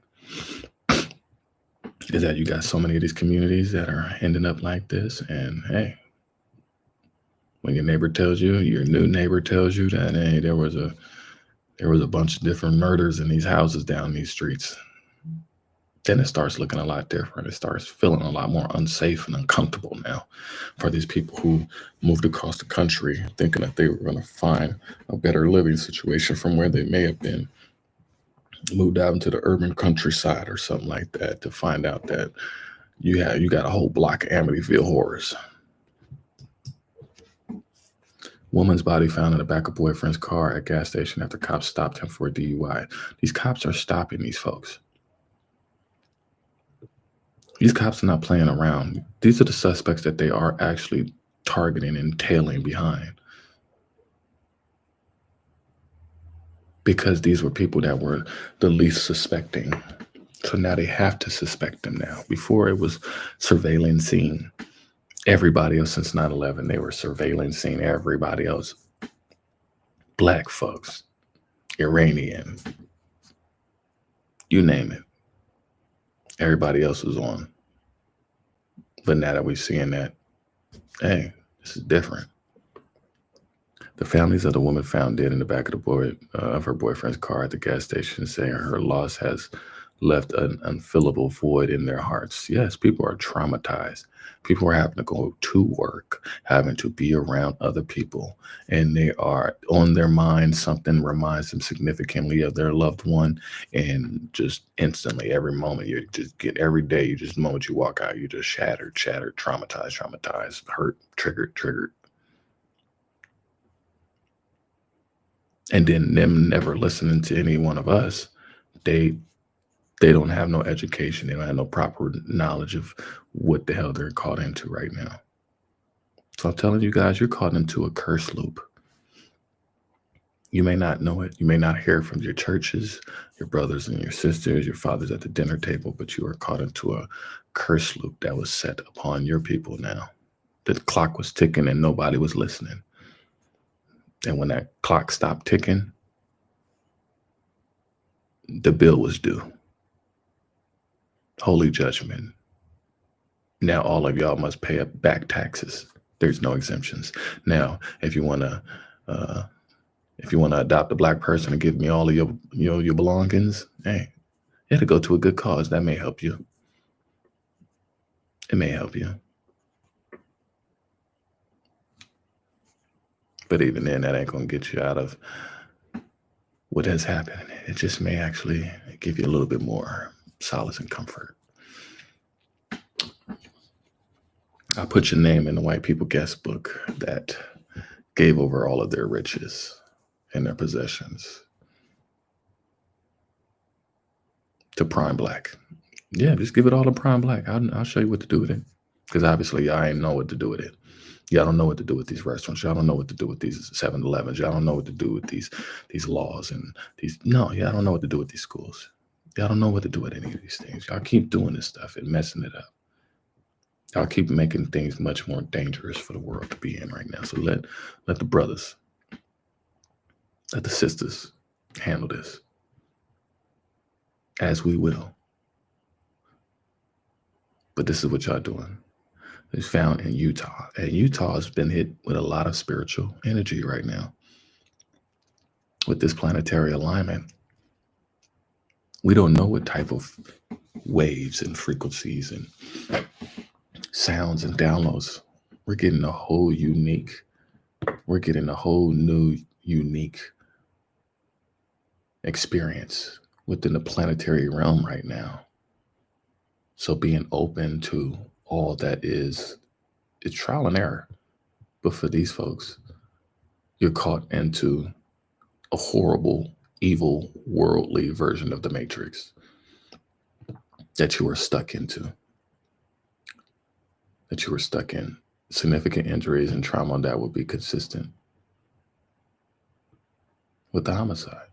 Is that you got so many of these communities that are ending up like this. And hey, when your neighbor tells you, your new neighbor tells you that, hey, there was a bunch of different murders in these houses down these streets, then it starts looking a lot different. It starts feeling a lot more unsafe and uncomfortable now for these people who moved across the country thinking that they were going to find a better living situation from where they may have been, moved out into the urban countryside or something like that, to find out that you got a whole block of Amityville horrors. Woman's body found in the back of boyfriend's car at gas station after cops stopped him for a DUI. These cops are stopping these folks. These cops are not playing around. These are the suspects that they are actually targeting and tailing behind. Because these were people that were the least suspecting. So now they have to suspect them now. Before it was surveillance scene. Everybody else since 9/11, they were surveillance scene. Everybody else. Black folks. Iranian. You name it. Everybody else was on. But now that we're seeing that, hey, this is different. The families of the woman found dead in the back of her boyfriend's car at the gas station, saying her loss has left an unfillable void in their hearts. Yes, people are traumatized. People are having to go to work, having to be around other people, and they are on their mind. Something reminds them significantly of their loved one, and just instantly, every moment every day, the moment you walk out, you just shattered, traumatized, hurt, triggered. And then them never listening to any one of us, they don't have no education. They don't have no proper knowledge of what the hell they're caught into right now. So I'm telling you guys, you're caught into a curse loop. You may not know it. You may not hear from your churches, your brothers and your sisters, your fathers at the dinner table, but you are caught into a curse loop that was set upon your people now. The clock was ticking and nobody was listening. And when that clock stopped ticking, the bill was due. Holy judgment. Now all of y'all must pay back taxes. There's no exemptions. Now, if you want to adopt a black person and give me all of your belongings, hey, it'll go to a good cause. That may help you. It may help you. But even then, that ain't going to get you out of what has happened. It just may actually give you a little bit more solace and comfort. I put your name in the white people guest book that gave over all of their riches and their possessions to Prime Blaq. Yeah, just give it all to Prime Blaq. I'll show you what to do with it. Because obviously, y'all ain't know what to do with it. Y'all don't know what to do with these restaurants. Y'all don't know what to do with these 7-Elevens. Y'all don't know what to do with these laws and these. No, y'all don't know what to do with these schools. Y'all don't know what to do with any of these things. Y'all keep doing this stuff and messing it up. Y'all keep making things much more dangerous for the world to be in right now. So let the brothers, let the sisters handle this, as we will. But this is what y'all doing. It's found in Utah. And Utah has been hit with a lot of spiritual energy right now. With this planetary alignment, we don't know what type of waves and frequencies and sounds and downloads. We're getting a whole new, unique experience within the planetary realm right now. So being open to all that is trial and error. But for these folks, you're caught into a horrible, evil, worldly version of the Matrix that you are stuck into. That you were stuck in. Significant injuries and trauma that would be consistent with the homicide.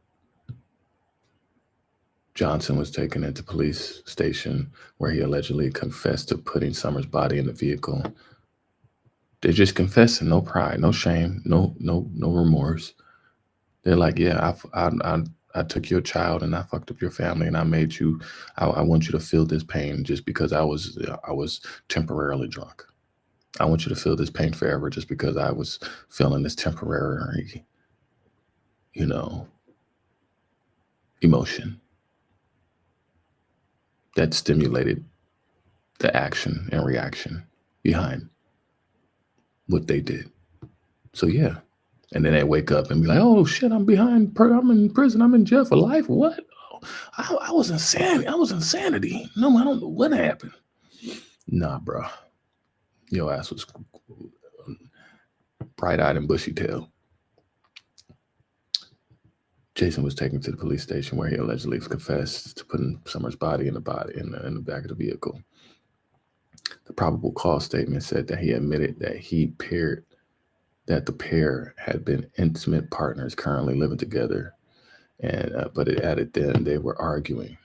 Johnson was taken into police station where he allegedly confessed to putting Summer's body in the vehicle. They're just confessing, no pride, no shame, no remorse. They're like, yeah, I took your child and I fucked up your family and I made you. I want you to feel this pain just because I was temporarily drunk. I want you to feel this pain forever just because I was feeling this temporary, emotion that stimulated the action and reaction behind what they did. So yeah. And then they wake up and be like, oh shit, I'm in prison, I'm in jail for life. What? I was insanity. I was insanity. No, I don't know what happened. Nah, bro. Your ass was bright-eyed and bushy-tailed. Jason was taken to the police station where he allegedly confessed to putting Summer's body in the back of the vehicle. The probable cause statement said that he admitted that the pair had been intimate partners currently living together, but it added then they were arguing,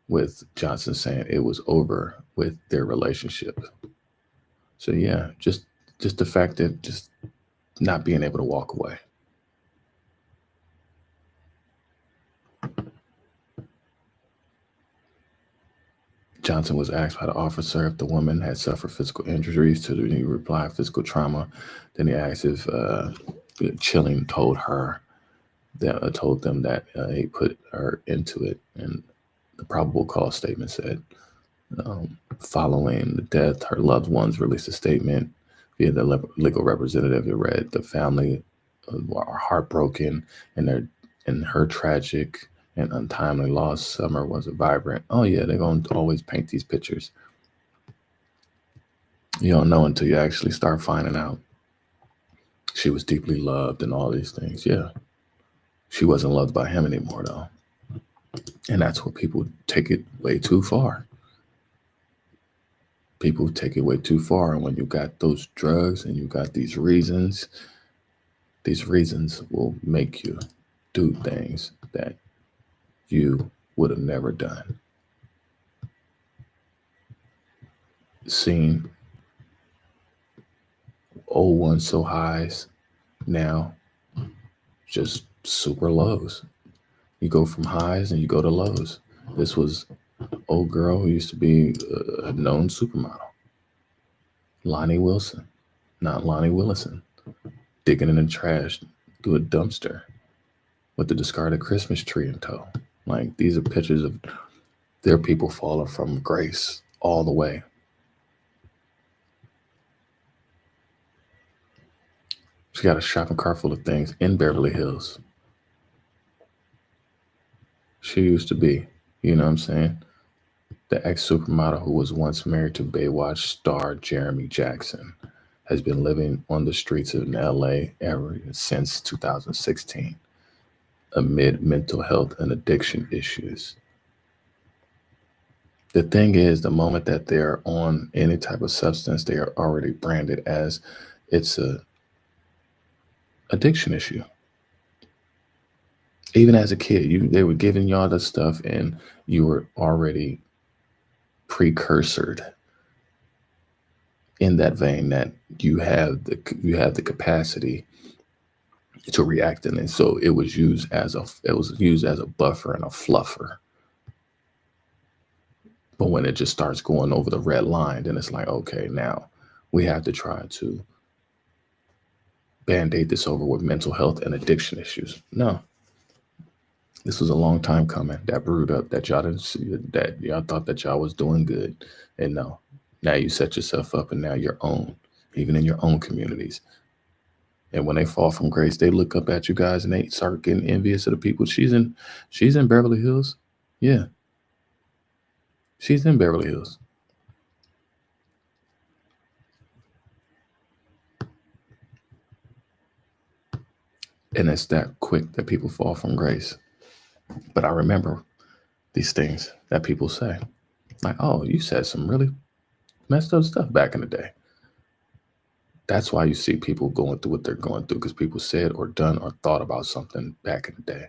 with Johnson saying it was over with their relationship. So yeah, just the fact that just not being able to walk away. Johnson was asked by the officer if the woman had suffered physical injuries. To the he replied, physical trauma. Then he asked if Chilling told them that he put her into it. And the probable cause statement said, following the death, her loved ones released a statement via the legal representative. It read, the family are heartbroken and her tragic and untimely loss. Summer was a vibrant. Oh yeah, they're going to always paint these pictures. You don't know until you actually start finding out. She was deeply loved and all these things. Yeah. She wasn't loved by him anymore though. And that's where people take it way too far. People take it way too far. And when you got those drugs and you got these reasons will make you do things that you would have never done. Seen old ones so highs, now just super lows. You go from highs and you go to lows. This was old girl who used to be a known supermodel, Lonnie Wilson. not Lonnie Willison, digging in the trash through a dumpster with the discarded Christmas tree in tow. Like, these are pictures of their people falling from grace all the way. She got a shopping cart full of things in Beverly Hills. She used to be, you know what I'm saying, the ex-supermodel who was once married to Baywatch star Jeremy Jackson has been living on the streets of LA ever since 2016 amid mental health and addiction issues. The thing is, the moment that they're on any type of substance, they are already branded as it's a addiction issue. Even as a kid, they were giving y'all the stuff and you were already precursored in that vein that you have the capacity to react in it. So it was used as a buffer and a fluffer. But when it just starts going over the red line, then it's like, okay, now we have to try to band-aid this over with mental health and addiction issues. No. This was a long time coming. That brewed up, that y'all didn't see, that y'all thought that y'all was doing good. And no, now you set yourself up and now you're own, even in your own communities. And when they fall from grace, they look up at you guys and they start getting envious of the people. She's in Beverly Hills. Yeah. She's in Beverly Hills. And it's that quick that people fall from grace. But I remember these things that people say. Like, oh, you said some really messed up stuff back in the day. That's why you see people going through what they're going through, because people said or done or thought about something back in the day.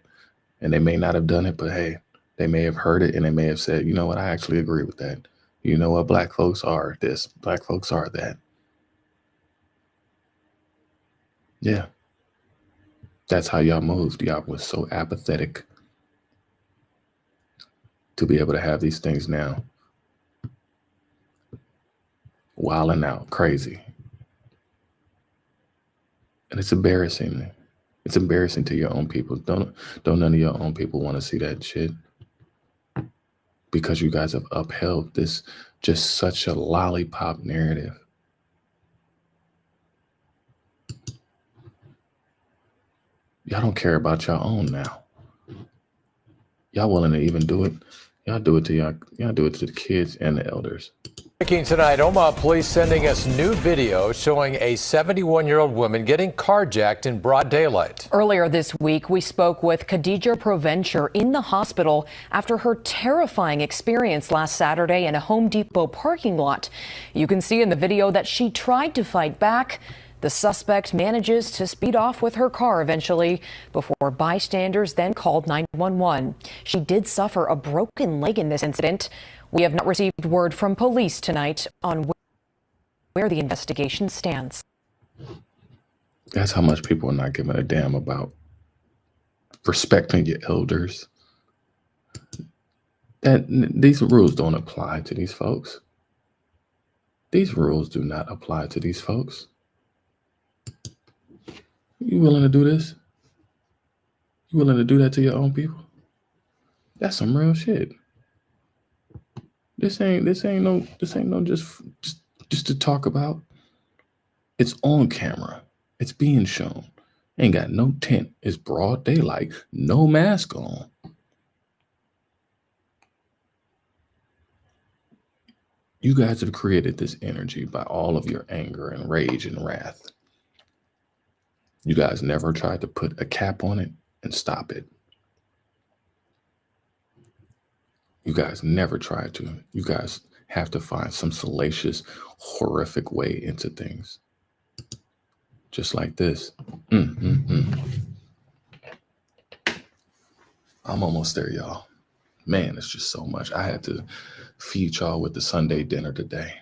And they may not have done it, but hey, they may have heard it and they may have said, you know what, I actually agree with that. You know what, black folks are this, black folks are that. Yeah. That's how y'all moved. Y'all was so apathetic to be able to have these things now. Wilding out, crazy. And it's embarrassing. It's embarrassing to your own people. Don't none of your own people want to see that shit. Because you guys have upheld this just such a lollipop narrative. Y'all don't care about your own now. Y'all willing to even do it. Y'all do it to y'all do it to the kids and the elders. Breaking tonight, Omaha police sending us new video showing a 71-year-old woman getting carjacked in broad daylight. Earlier this week, we spoke with Khadija Provencher in the hospital after her terrifying experience last Saturday in a Home Depot parking lot. You can see in the video that she tried to fight back. The suspect manages to speed off with her car eventually before bystanders then called 911. She did suffer a broken leg in this incident. We have not received word from police tonight on where the investigation stands. That's how much people are not giving a damn about respecting your elders. That these rules don't apply to these folks. These rules do not apply to these folks. You willing to do this? You willing to do that to your own people? That's some real shit. This ain't no just to talk about. It's on camera. It's being shown. Ain't got no tint. It's broad daylight. No mask on. You guys have created this energy by all of your anger and rage and wrath. You guys never tried to put a cap on it and stop it. You guys never tried to. You guys have to find some salacious, horrific way into things. Just like this. I'm almost there, y'all. Man, it's just so much. I had to feed y'all with the Sunday dinner today.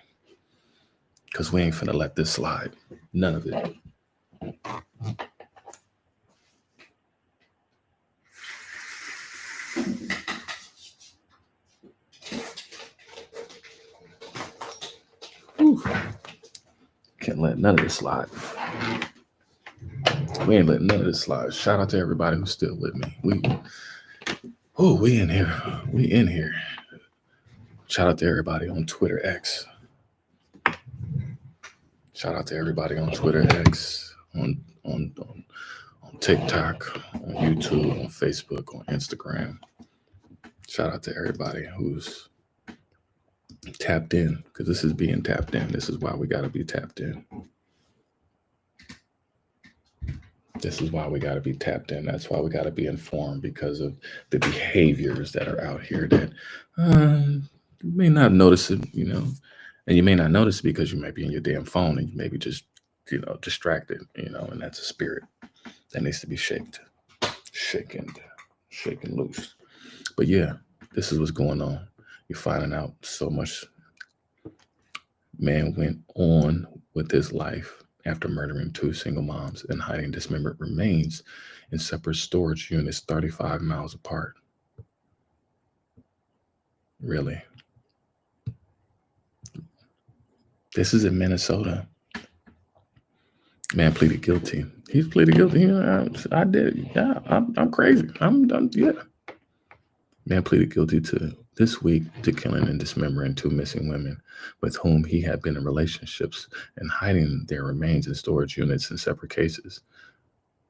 Because we ain't finna let this slide. None of it. Can't letting none of this slide. We ain't letting none of this slide. Shout out to everybody who's still with me. We in here. We in here. Shout out to everybody on Twitter X. Shout out to everybody on Twitter X, on TikTok, on YouTube, on Facebook, on Instagram. Shout out to everybody who's tapped in, because this is being tapped in. This is why we got to be tapped in. This is why we got to be tapped in. That's why we got to be informed, because of the behaviors that are out here that you may not notice it, and you may not notice it because you may be in your damn phone and you may be just, distracted, and that's a spirit that needs to be shaken loose. But yeah, this is what's going on. You're finding out so much. Man went on with his life after murdering 2 single moms and hiding dismembered remains in separate storage units 35 miles apart. Really? This is in Minnesota. Man pleaded guilty. He's pleaded guilty. I did it. Yeah, I'm crazy. I'm done. Yeah. Man pleaded guilty this week to killing and dismembering 2 missing women with whom he had been in relationships and hiding their remains in storage units in separate cases.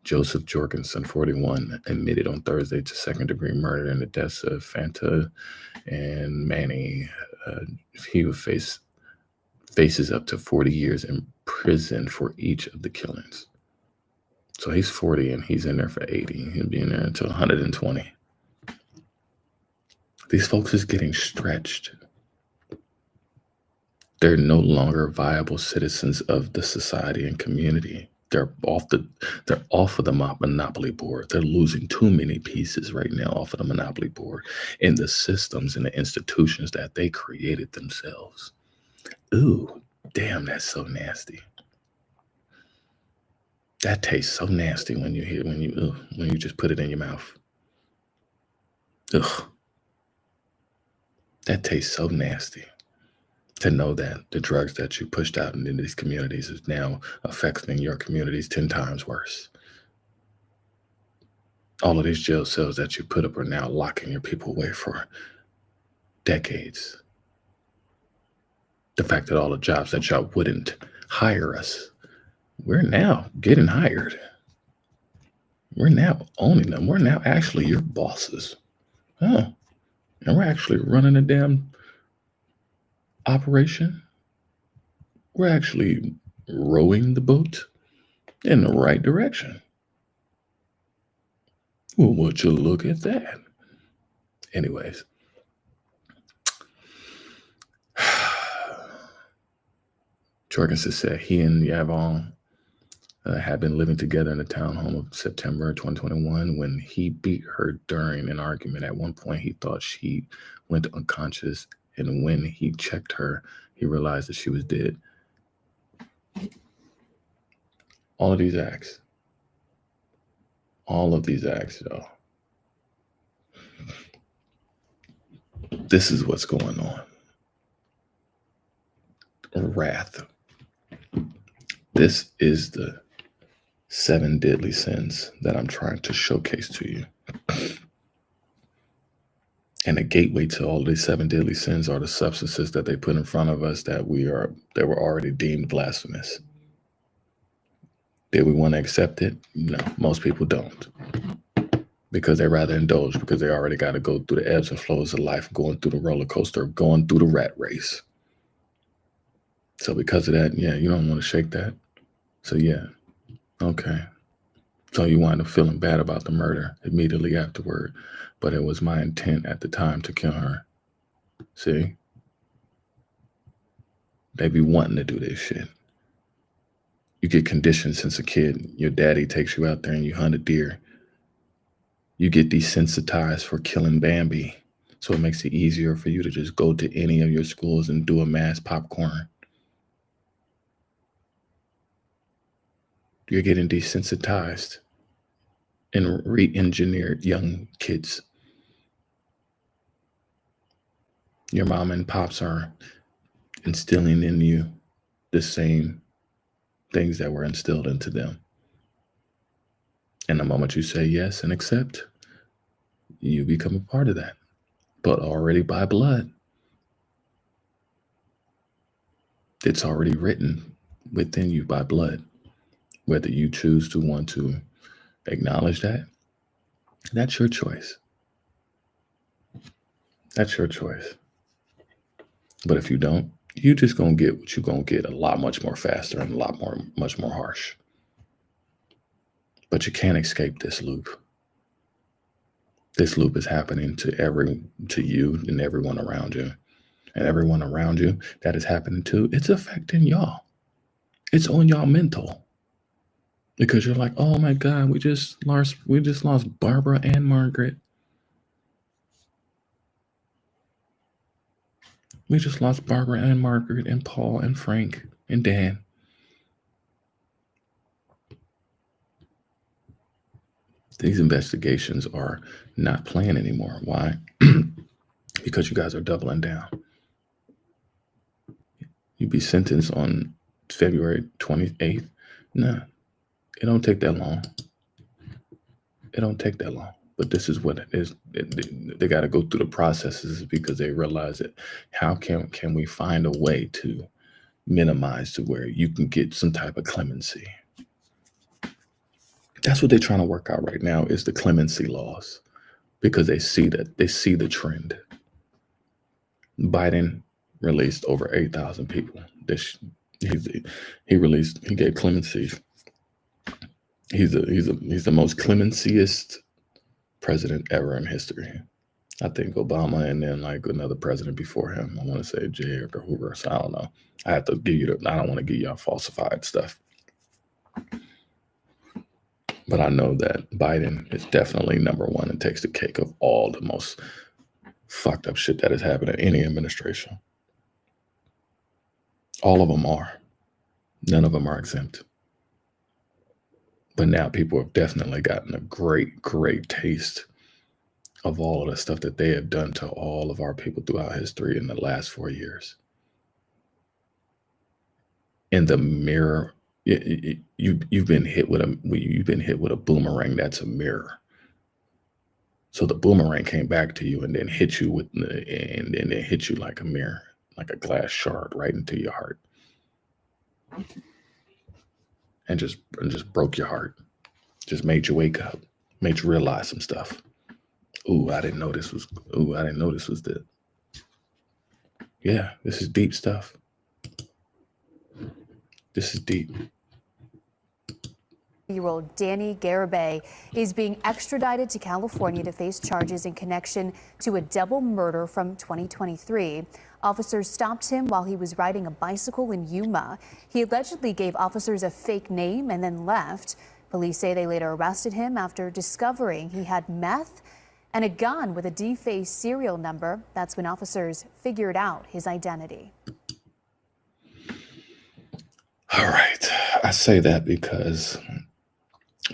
Joseph Jorgensen, 41, admitted on Thursday to second-degree murder in the deaths of Fanta and Manny. He would faces up to 40 years in prison for each of the killings. So he's 40 and he's in there for 80. He'll be in there until 120. These folks is getting stretched. They're no longer viable citizens of the society and community. They're off of the monopoly board. They're losing too many pieces right now off of the monopoly board in the systems and the institutions that they created themselves. Ooh, damn, that's so nasty. That tastes so nasty when you just put it in your mouth. Ugh. That tastes so nasty. To know that the drugs that you pushed out into these communities is now affecting your communities 10 times worse. All of these jail cells that you put up are now locking your people away for decades. The fact that all the jobs that y'all wouldn't hire us, we're now getting hired. We're now owning them. We're now actually your bosses. Huh. And we're actually running a damn operation. We're actually rowing the boat in the right direction. Well, would you look at that? Anyways. Jorgensen said he and Yvonne had been living together in the townhome of September 2021 when he beat her during an argument. At one point, he thought she went unconscious, and when he checked her, he realized that she was dead. All of these acts, y'all. This is what's going on. Wrath. This is the 7 deadly sins that I'm trying to showcase to you. And the gateway to all these 7 deadly sins are the substances that they put in front of us that were already deemed blasphemous. Did we want to accept it? No, most people don't. Because they rather indulge, because they already got to go through the ebbs and flows of life, going through the roller coaster, going through the rat race. So because of that, yeah, you don't want to shake that. So yeah, okay. So you wind up feeling bad about the murder immediately afterward. But it was my intent at the time to kill her. See? They be wanting to do this shit. You get conditioned since a kid. Your daddy takes you out there and you hunt a deer. You get desensitized for killing Bambi. So it makes it easier for you to just go to any of your schools and do a mass popcorn. You're getting desensitized and re-engineered young kids. Your mom and pops are instilling in you the same things that were instilled into them. And the moment you say yes and accept, you become a part of that, but already by blood. It's already written within you by blood. Whether you choose to want to acknowledge that, that's your choice. That's your choice. But if you don't, you just gonna get what you're gonna get a lot much more faster and much more harsh. But you can't escape this loop. This loop is happening to you and everyone around you. And everyone around you that is happening to, it's affecting y'all. It's on y'all mental. Because you're like, oh my God, we just lost Barbara and Margaret. We just lost Barbara and Margaret and Paul and Frank and Dan. These investigations are not playing anymore. Why? Because you guys are doubling down. You'd be sentenced on February 28th. No, it don't take that long. It don't take that long. But this is what it is. They got to go through the processes because they realize that how can we find a way to minimize to where you can get some type of clemency. That's what they're trying to work out right now is the clemency laws because they see the trend. Biden released over 8,000 people. He gave clemency. He's the most clemenciest president ever in history. I think Obama and then like another president before him. I want to say J. Edgar Hoover. So I don't know. I have to give you I don't want to give y'all falsified stuff. But I know that Biden is definitely number one and takes the cake of all the most fucked up shit that has happened in any administration. All of them are. None of them are exempt. But now people have definitely gotten a great, great taste of all of the stuff that they have done to all of our people throughout history in the last 4 years. In the mirror, you've been hit with a boomerang that's a mirror. So the boomerang came back to you and then hit you and then it hit you like a mirror, like a glass shard right into your heart. And just broke your heart. Just made you wake up, made you realize some stuff. I didn't know this was the. Yeah, this is deep stuff. This is deep. Year-old Danny Garibay is being extradited to California to face charges in connection to a double murder from 2023. Officers stopped him while he was riding a bicycle in Yuma. He allegedly gave officers a fake name and then left. Police say they later arrested him after discovering he had meth and a gun with a defaced serial number. That's when officers figured out his identity. All right. I say that because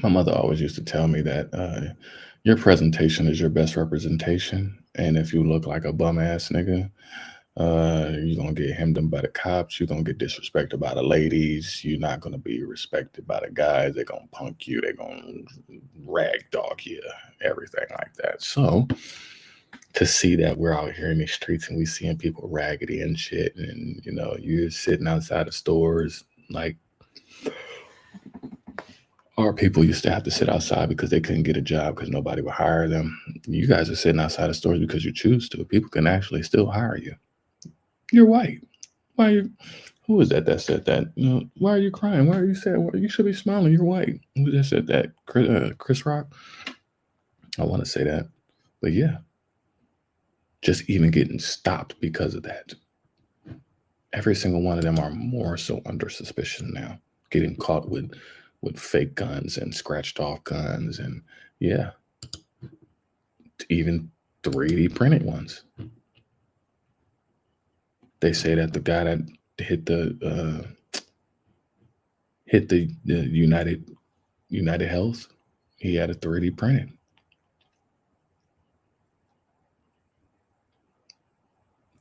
my mother always used to tell me that your presentation is your best representation. And if you look like a bum ass nigga, you're going to get hemmed in by the cops. You're going to get disrespected by the ladies. You're not going to be respected by the guys. They're going to punk you. They're going to rag dog you, everything like that. So to see that we're out here in the streets and we seeing people raggedy and shit, and, you know, you're sitting outside of stores, like our people used to have to sit outside because they couldn't get a job because nobody would hire them. You guys are sitting outside of stores because you choose to. People can actually still hire you. You're white. Who is that said that? You know, why are you crying? Why are you sad? You should be smiling. You're white. Who that said that? Chris Rock? I want to say that. But yeah, just even getting stopped because of that. Every single one of them are more so under suspicion now. Getting caught with fake guns and scratched off guns and yeah, even 3D printed ones. They say that the guy that hit the United Health, he had a 3D printed.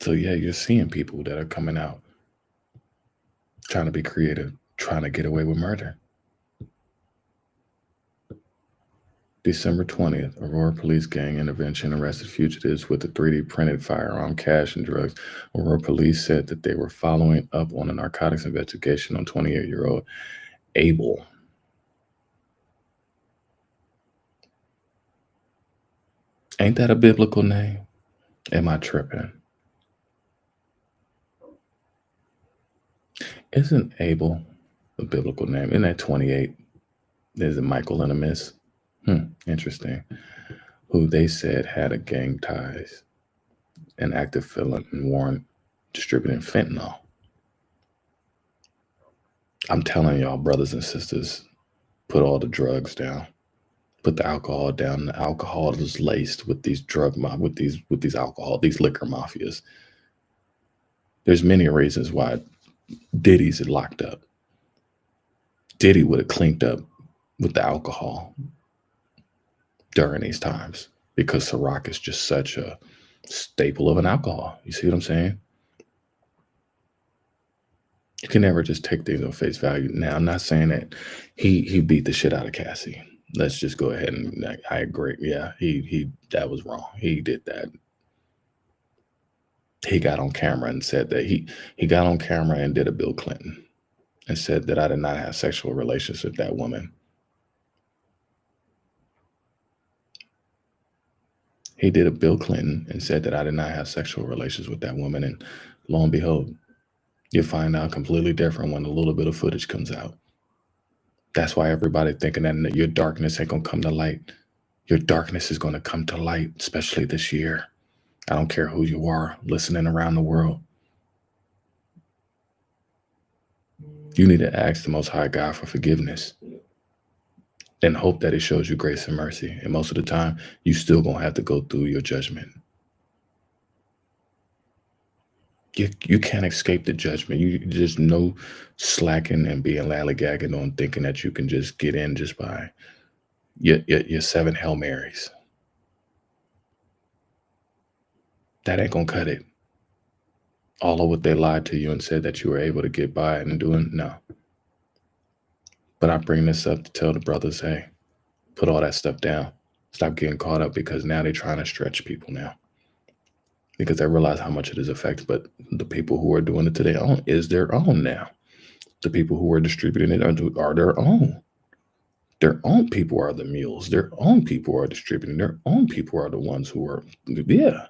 So yeah, you're seeing people that are coming out trying to be creative, trying to get away with murder. December 20th, Aurora Police Gang intervention arrested fugitives with a 3D printed firearm, cash, and drugs. Aurora Police said that they were following up on a narcotics investigation on 28-year-old Abel. Ain't that a biblical name? Am I tripping? Isn't Abel a biblical name? Isn't that 28? Is it Michael and a Miss? Interesting. Who they said had a gang ties, an active felon and warrant distributing fentanyl. I'm telling y'all, brothers and sisters, put all the drugs down. Put the alcohol down. The alcohol is laced with these with these liquor mafias. There's many reasons why Diddy's locked up. Diddy would have cleaned up with the alcohol during these times because Ciroc is just such a staple of an alcohol. You see what I'm saying? You can never just take things on face value. Now, I'm not saying that he beat the shit out of Cassie. Let's just go ahead and I agree. Yeah, he that was wrong. He did that. He got on camera and said that he got on camera and did a Bill Clinton and said that I did not have sexual relations with that woman. He did a Bill Clinton and said that I did not have sexual relations with that woman. And lo and behold, you find out completely different when a little bit of footage comes out. That's why everybody thinking that your darkness ain't going to come to light. Your darkness is going to come to light, especially this year. I don't care who you are listening around the world. You need to ask the Most High God for forgiveness and hope that He shows you grace and mercy. And most of the time, you still going to have to go through your judgment. You can't escape the judgment. You just no slacking and being lollygagging on thinking that you can just get in just by your 7 Hail Marys. That ain't going to cut it. All of what they lied to you and said that you were able to get by and doing, no. But I bring this up to tell the brothers, hey, put all that stuff down. Stop getting caught up because now they're trying to stretch people now. Because they realize how much it is affected. But the people who are doing it to their own is their own now. The people who are distributing it are their own. Their own people are the mules. Their own people are distributing. Their own people are the ones who are, yeah.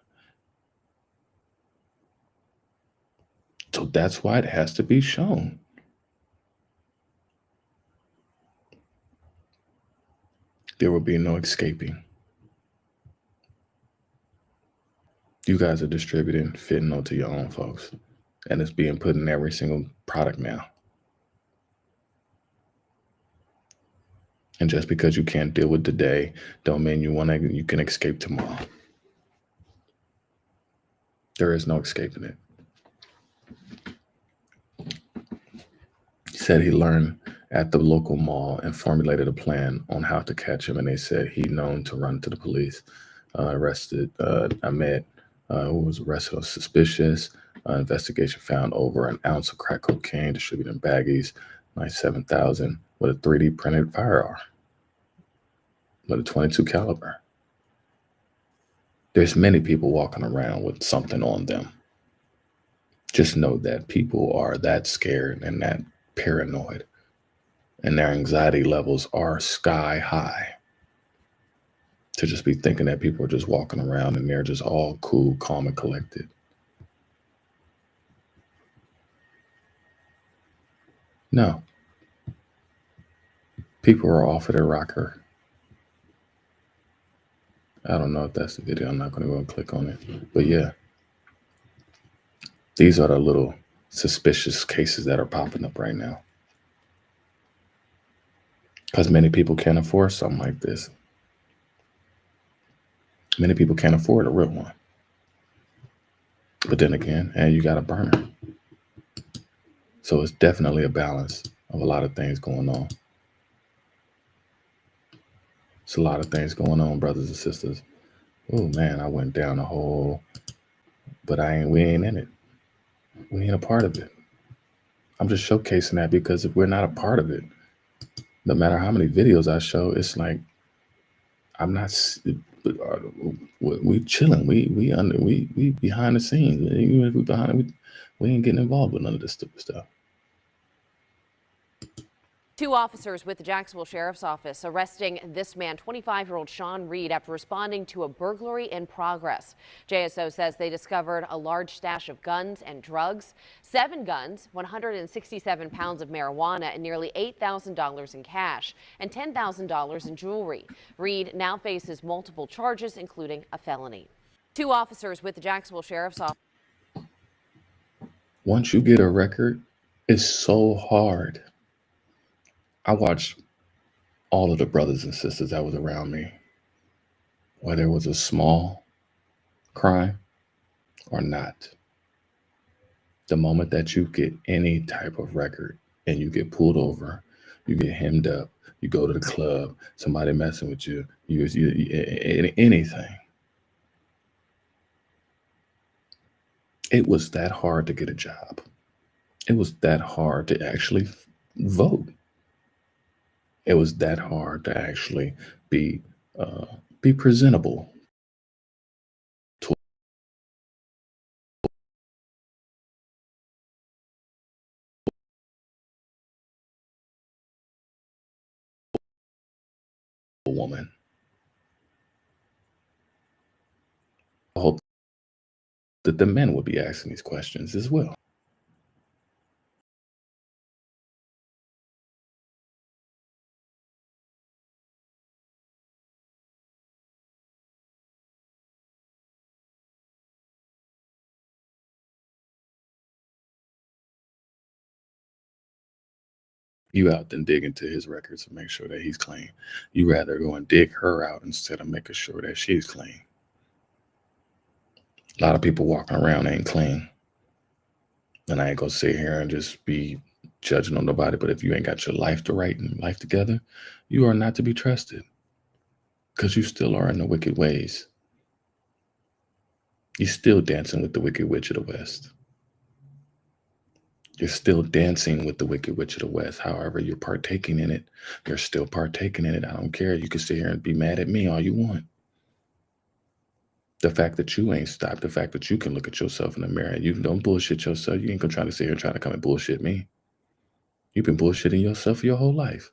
So that's why it has to be shown. There will be no escaping. You guys are distributing fentanyl to your own folks. And it's being put in every single product now. And just because you can't deal with today, don't mean you can escape tomorrow. There is no escaping it. He said he learned at the local mall and formulated a plan on how to catch him. And they said he known to run to the police. Arrested Ahmed, who was arrested on suspicious. Investigation found over an ounce of crack cocaine distributed in baggies, 97,000 with a 3D printed firearm with a .22 caliber. There's many people walking around with something on them. Just know that people are that scared and that paranoid, and their anxiety levels are sky high. To just be thinking that people are just walking around and they're just all cool, calm, and collected. No. People are off of their rocker. I don't know if that's the video. I'm not going to go and click on it. But yeah. These are the little suspicious cases that are popping up right now. Because many people can't afford something like this. Many people can't afford a real one. But then again, and you got a burner. So it's definitely a balance of a lot of things going on. It's a lot of things going on, brothers and sisters. Oh man, I went down a hole, but we ain't in it. We ain't a part of it. I'm just showcasing that because if we're not a part of it, no matter how many videos I show, it's like I'm not. We chilling. We behind the scenes. Even if we behind it, we ain't getting involved with none of this stupid stuff. Two officers with the Jacksonville Sheriff's Office arresting this man, 25-year-old Sean Reed, after responding to a burglary in progress. JSO says they discovered a large stash of guns and drugs, 7 guns, 167 pounds of marijuana, and nearly $8,000 in cash and $10,000 in jewelry. Reed now faces multiple charges, including a felony. Two officers with the Jacksonville Sheriff's Office. Once you get a record, it's so hard. I watched all of the brothers and sisters that was around me, whether it was a small crime or not. The moment that you get any type of record and you get pulled over, you get hemmed up, you go to the club, somebody messing with you, anything. It was that hard to get a job. It was that hard to actually vote. It was that hard to actually be presentable to a woman. I hope that the men will be asking these questions as well. You out then dig into his records and make sure that he's clean. You rather go and dig her out instead of making sure that she's clean. A lot of people walking around ain't clean. And I ain't gonna sit here and just be judging on nobody, but if you ain't got your life to right and life together, you are not to be trusted because you still are in the wicked ways. You're still dancing with the Wicked Witch of the West. You're still dancing with the Wicked Witch of the West. However, you're partaking in it. You're still partaking in it. I don't care. You can sit here and be mad at me all you want. The fact that you ain't stopped, the fact that you can look at yourself in the mirror and you don't bullshit yourself, you ain't gonna try to sit here and try to come and bullshit me. You've been bullshitting yourself for your whole life.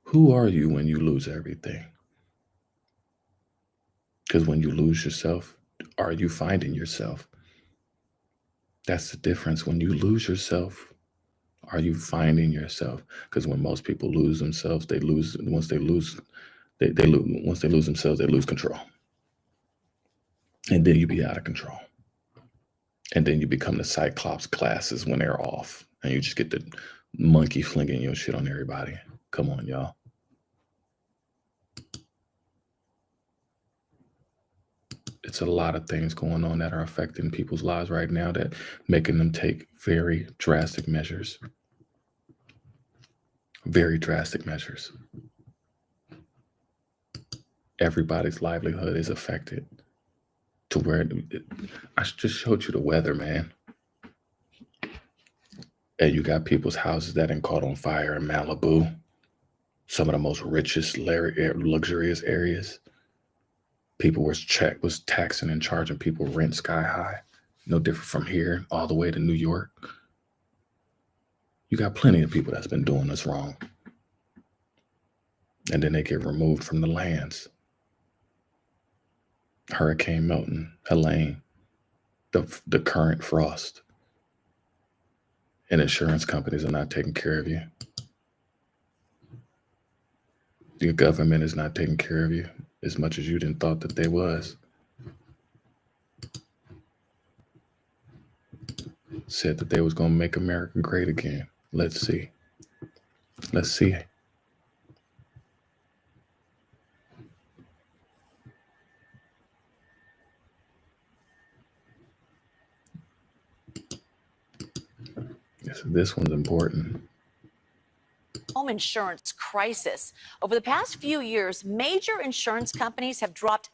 Who are you when you lose everything? Because when you lose yourself, are you finding yourself? That's the difference. When you lose yourself, are you finding yourself? Because when most people lose themselves, once they lose themselves, they lose control. And then you be out of control. And then you become the Cyclops classes when they're off. And you just get the monkey flinging your shit on everybody. Come on, y'all. It's a lot of things going on that are affecting people's lives right now that making them take very drastic measures. Very drastic measures. Everybody's livelihood is affected to where I just showed you the weather, man. And you got people's houses that ain't caught on fire in Malibu, some of the most richest, luxurious areas. People was taxing and charging people rent sky high. No different from here all the way to New York. You got plenty of people that's been doing this wrong. And then they get removed from the lands. Hurricane Milton, Helene, the current frost. And insurance companies are not taking care of you. Your government is not taking care of you as much as you didn't thought that they was. Said that they was going to make America great again. Let's see. Let's see. This one's important. Home insurance crisis. Over the past few years, major insurance companies have dropped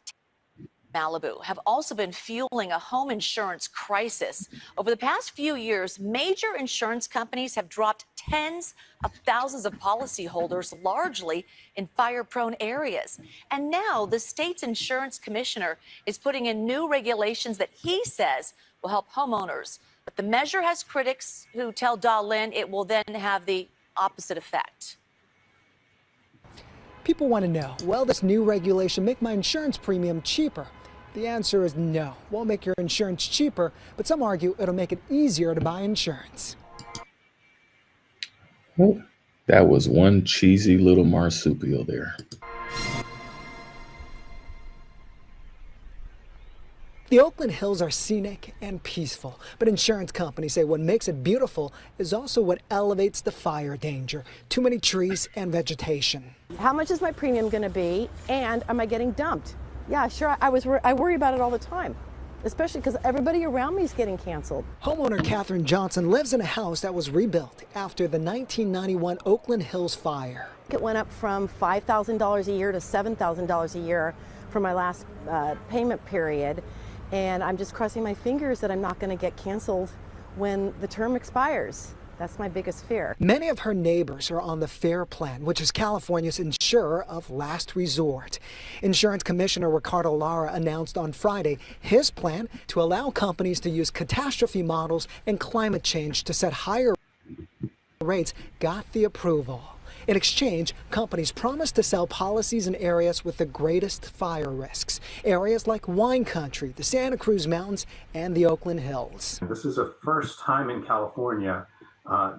Malibu have also been fueling a home insurance crisis. Over the past few years, major insurance companies have dropped tens of thousands of policyholders, largely in fire-prone areas. And now the state's insurance commissioner is putting in new regulations that he says will help homeowners. But the measure has critics who tell Dahlin it will then have the opposite effect. People want to know, will this new regulation make my insurance premium cheaper? The answer is no. Won't make your insurance cheaper, but some argue it'll make it easier to buy insurance. Well, that was one cheesy little marsupial there. The Oakland Hills are scenic and peaceful, but insurance companies say what makes it beautiful is also what elevates the fire danger. Too many trees and vegetation. How much is my premium going to be, and am I getting dumped? Yeah, sure, I worry about it all the time, especially because everybody around me is getting canceled. Homeowner Catherine Johnson lives in a house that was rebuilt after the 1991 Oakland Hills fire. It went up from $5,000 a year to $7,000 a year for my last payment period. And I'm just crossing my fingers that I'm not going to get canceled when the term expires. That's my biggest fear. Many of her neighbors are on the FAIR plan, which is California's insurer of last resort. Insurance Commissioner Ricardo Lara announced on Friday his plan to allow companies to use catastrophe models and climate change to set higher rates got the approval. In exchange, companies promised to sell policies in areas with the greatest fire risks, areas like wine country, the Santa Cruz Mountains, and the Oakland Hills. This is the first time in California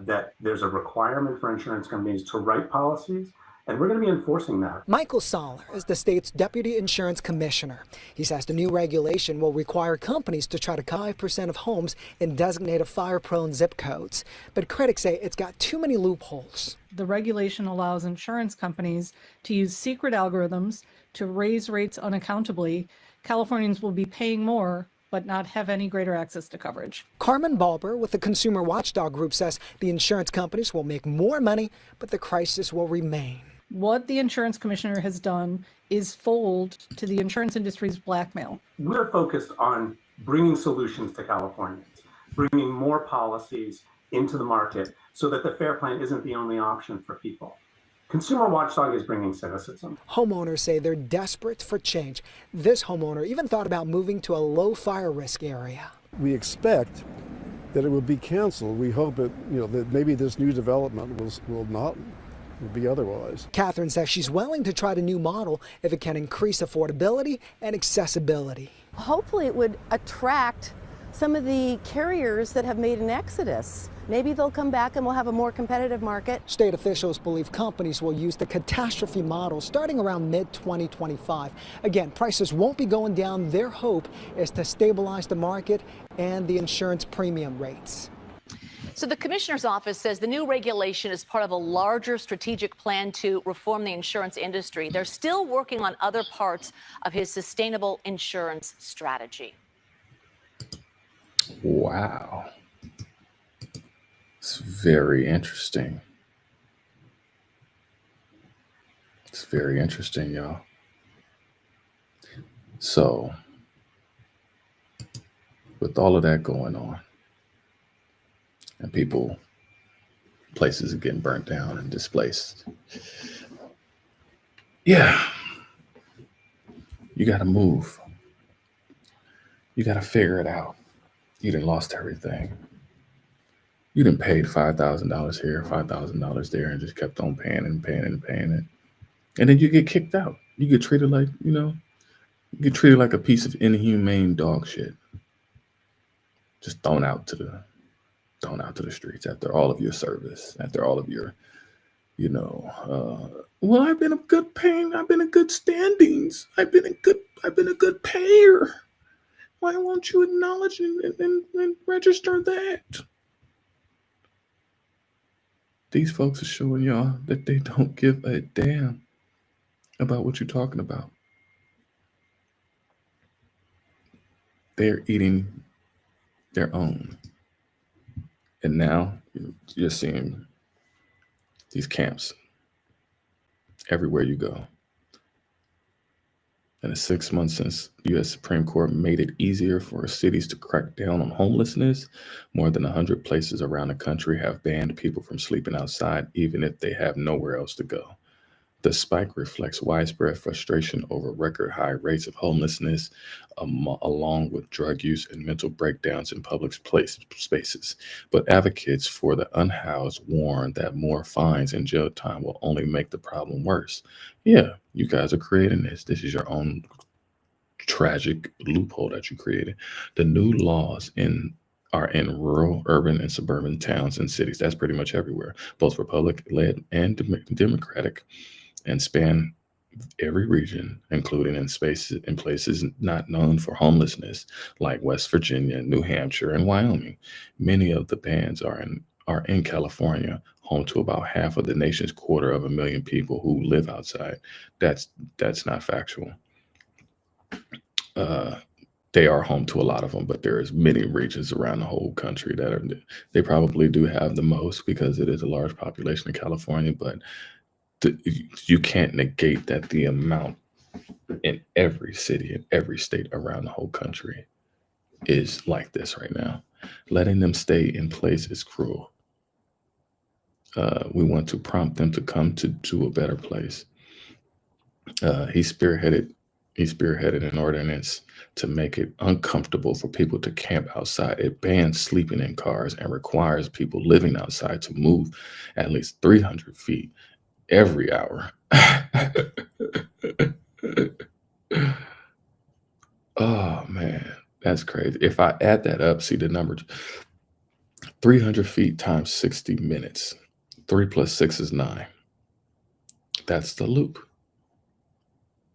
that there's a requirement for insurance companies to write policies, and we're going to be enforcing that. Michael Soller is the state's deputy insurance commissioner. He says the new regulation will require companies to try to 5% of homes in designated fire-prone zip codes. But critics say it's got too many loopholes. The regulation allows insurance companies to use secret algorithms to raise rates unaccountably. Californians will be paying more, but not have any greater access to coverage. Carmen Balber with the Consumer Watchdog Group says the insurance companies will make more money, but the crisis will remain. What the insurance commissioner has done is fold to the insurance industry's blackmail. We're focused on bringing solutions to Californians, bringing more policies into the market so that the FAIR plan isn't the only option for people. Consumer Watchdog is bringing cynicism. Homeowners say they're desperate for change. This homeowner even thought about moving to a low fire risk area. We expect that it will be canceled. We hope that maybe this new development will be otherwise. Catherine says she's willing to try the new model if it can increase affordability and accessibility. Hopefully it would attract some of the carriers that have made an exodus. Maybe they'll come back and we'll have a more competitive market. State officials believe companies will use the catastrophe model starting around mid-2025. Again, prices won't be going down. Their hope is to stabilize the market and the insurance premium rates. So the commissioner's office says the new regulation is part of a larger strategic plan to reform the insurance industry. They're still working on other parts of his sustainable insurance strategy. Wow. It's very interesting. It's very interesting, y'all. So, with all of that going on, and places are getting burnt down and displaced. Yeah. You got to move. You got to figure it out. You done lost everything. You done paid $5,000 here, $5,000 there, and just kept on paying and paying and paying it. And then you get kicked out. You get treated like, you get treated like a piece of inhumane dog shit. Just thrown out to the streets after all of your service, after all of your, well, I've been a good paying, I've been in good standings, I've been a good payer. Why won't you acknowledge and register that? These folks are showing y'all that they don't give a damn about what you're talking about. They're eating their own. And now you're seeing these camps everywhere you go. In the 6 months since U.S. Supreme Court made it easier for cities to crack down on homelessness, more than 100 places around the country have banned people from sleeping outside, even if they have nowhere else to go. The spike reflects widespread frustration over record high rates of homelessness, along with drug use and mental breakdowns in public spaces. But advocates for the unhoused warn that more fines and jail time will only make the problem worse. Yeah, you guys are creating this. This is your own tragic loophole that you created. The new laws are in rural, urban, and suburban towns and cities. That's pretty much everywhere, both Republican-led and Democratic, and span every region, including in places not known for homelessness, like West Virginia, New Hampshire, and Wyoming. Many of the bans are in California, home to about half of the nation's 250,000 people who live outside. That's not factual. They are home to a lot of them, but there's many regions around the whole country they probably do have the most because it is a large population in California, but you can't negate that the amount in every city, in every state around the whole country is like this right now. Letting them stay in place is cruel. We want to prompt them to come to a better place. He spearheaded an ordinance to make it uncomfortable for people to camp outside. It bans sleeping in cars and requires people living outside to move at least 300 feet every hour. Oh man, that's crazy. If I add that up, see the numbers, 300 feet times 60 minutes. 3 plus 6 is 9. That's the loop.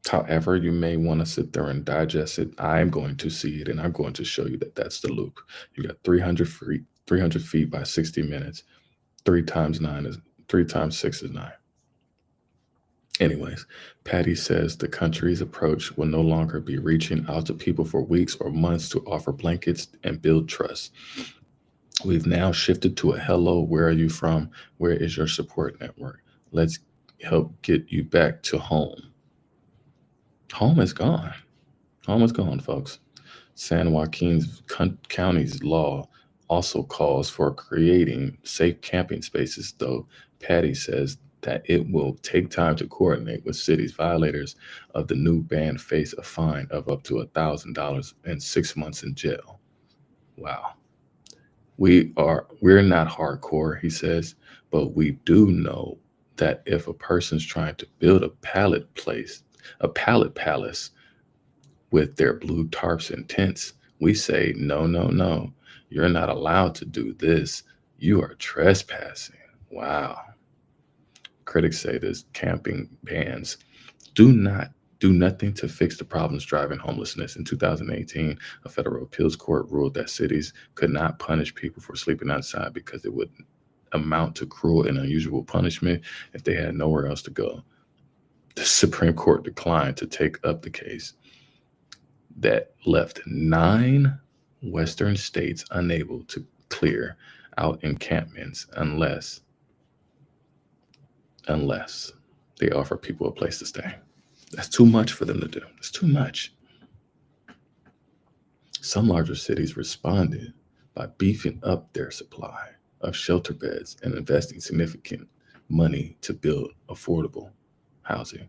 However, you may want to sit there and digest it. I'm going to see it, and I'm going to show you that that's the loop. You got 300 feet by 60 minutes. 3 times 6 is 9. Anyways, Patty says the country's approach will no longer be reaching out to people for weeks or months to offer blankets and build trust. We've now shifted to a hello, where are you from? Where is your support network? Let's help get you back to home. Home is gone. Home is gone, folks. San Joaquin County's law also calls for creating safe camping spaces, though Patty says that it will take time to coordinate with cities. Violators of the new ban face a fine of up to $1,000 and 6 months in jail. Wow. We're not hardcore, he says, but we do know that if a person's trying to build a pallet palace with their blue tarps and tents, we say, no, you're not allowed to do this. You are trespassing. Wow. Critics say this camping bans do nothing to fix the problems driving homelessness. In 2018, a federal appeals court ruled that cities could not punish people for sleeping outside because it would amount to cruel and unusual punishment if they had nowhere else to go. The Supreme Court declined to take up the case that left 9 Western states unable to clear out encampments unless they offer people a place to stay. That's too much for them to do. It's too much. Some larger cities responded by beefing up their supply of shelter beds and investing significant money to build affordable housing.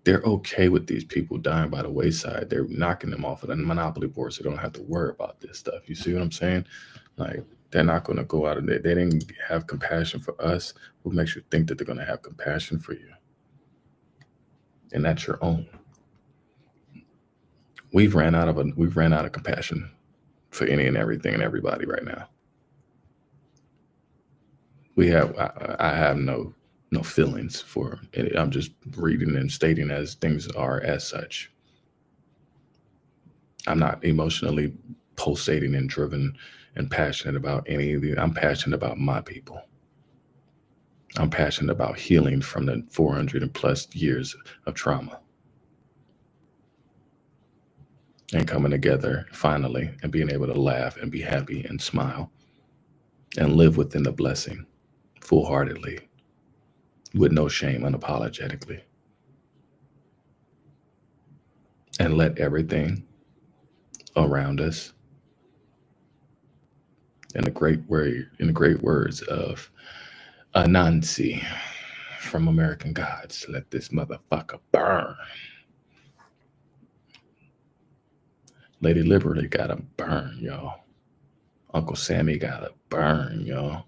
They're okay with these people dying by the wayside. They're knocking them off of the monopoly board so they don't have to worry about this stuff. You see what I'm saying? Like, they're not going to go out of there. They didn't have compassion for us. What makes you think that they're going to have compassion for you? And that's your own. We've ran out of compassion for any and everything and everybody right now. I have no feelings for it. I'm just reading and stating as things are as such. I'm not emotionally pulsating and driven and passionate about any of the. I'm passionate about my people. I'm passionate about healing from the 400 and plus years of trauma and coming together finally and being able to laugh and be happy and smile and live within the blessing full-heartedly with no shame, unapologetically. and let everything around us, in the great words of Anansi from American Gods, let this motherfucker burn. Lady Liberty gotta burn, y'all. Uncle Sammy gotta burn, y'all.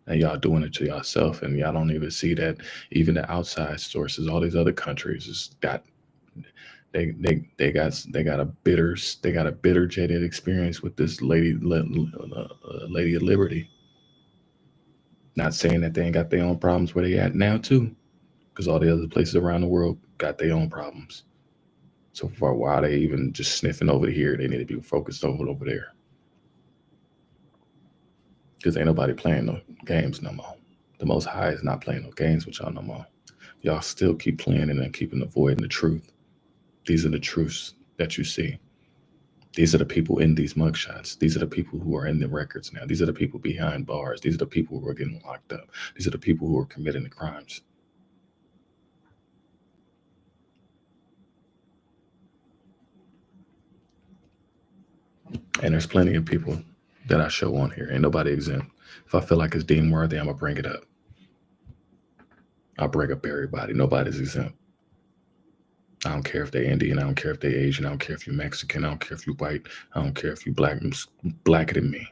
And y'all doing it to yourself, and y'all don't even see that even the outside sources, all these other countries, just got they got a bitter jaded experience with this Lady of Liberty. Not saying that they ain't got their own problems where they at now too, because all the other places around the world got their own problems. So for a while, they even just sniffing over here, they need to be focused over there. Because ain't nobody playing no games no more. The Most High is not playing no games with y'all no more. Y'all still keep playing and keeping avoiding the truth. These are the truths that you see. These are the people in these mugshots. These are the people who are in the records now. These are the people behind bars. These are the people who are getting locked up. These are the people who are committing the crimes. And there's plenty of people that I show on here. Ain't nobody exempt. If I feel like it's deemed worthy, I'm going to bring it up. I'll bring up everybody. Nobody's exempt. I don't care if they're Indian. I don't care if they're Asian. I don't care if you're Mexican. I don't care if you're white. I don't care if you're blacker than me.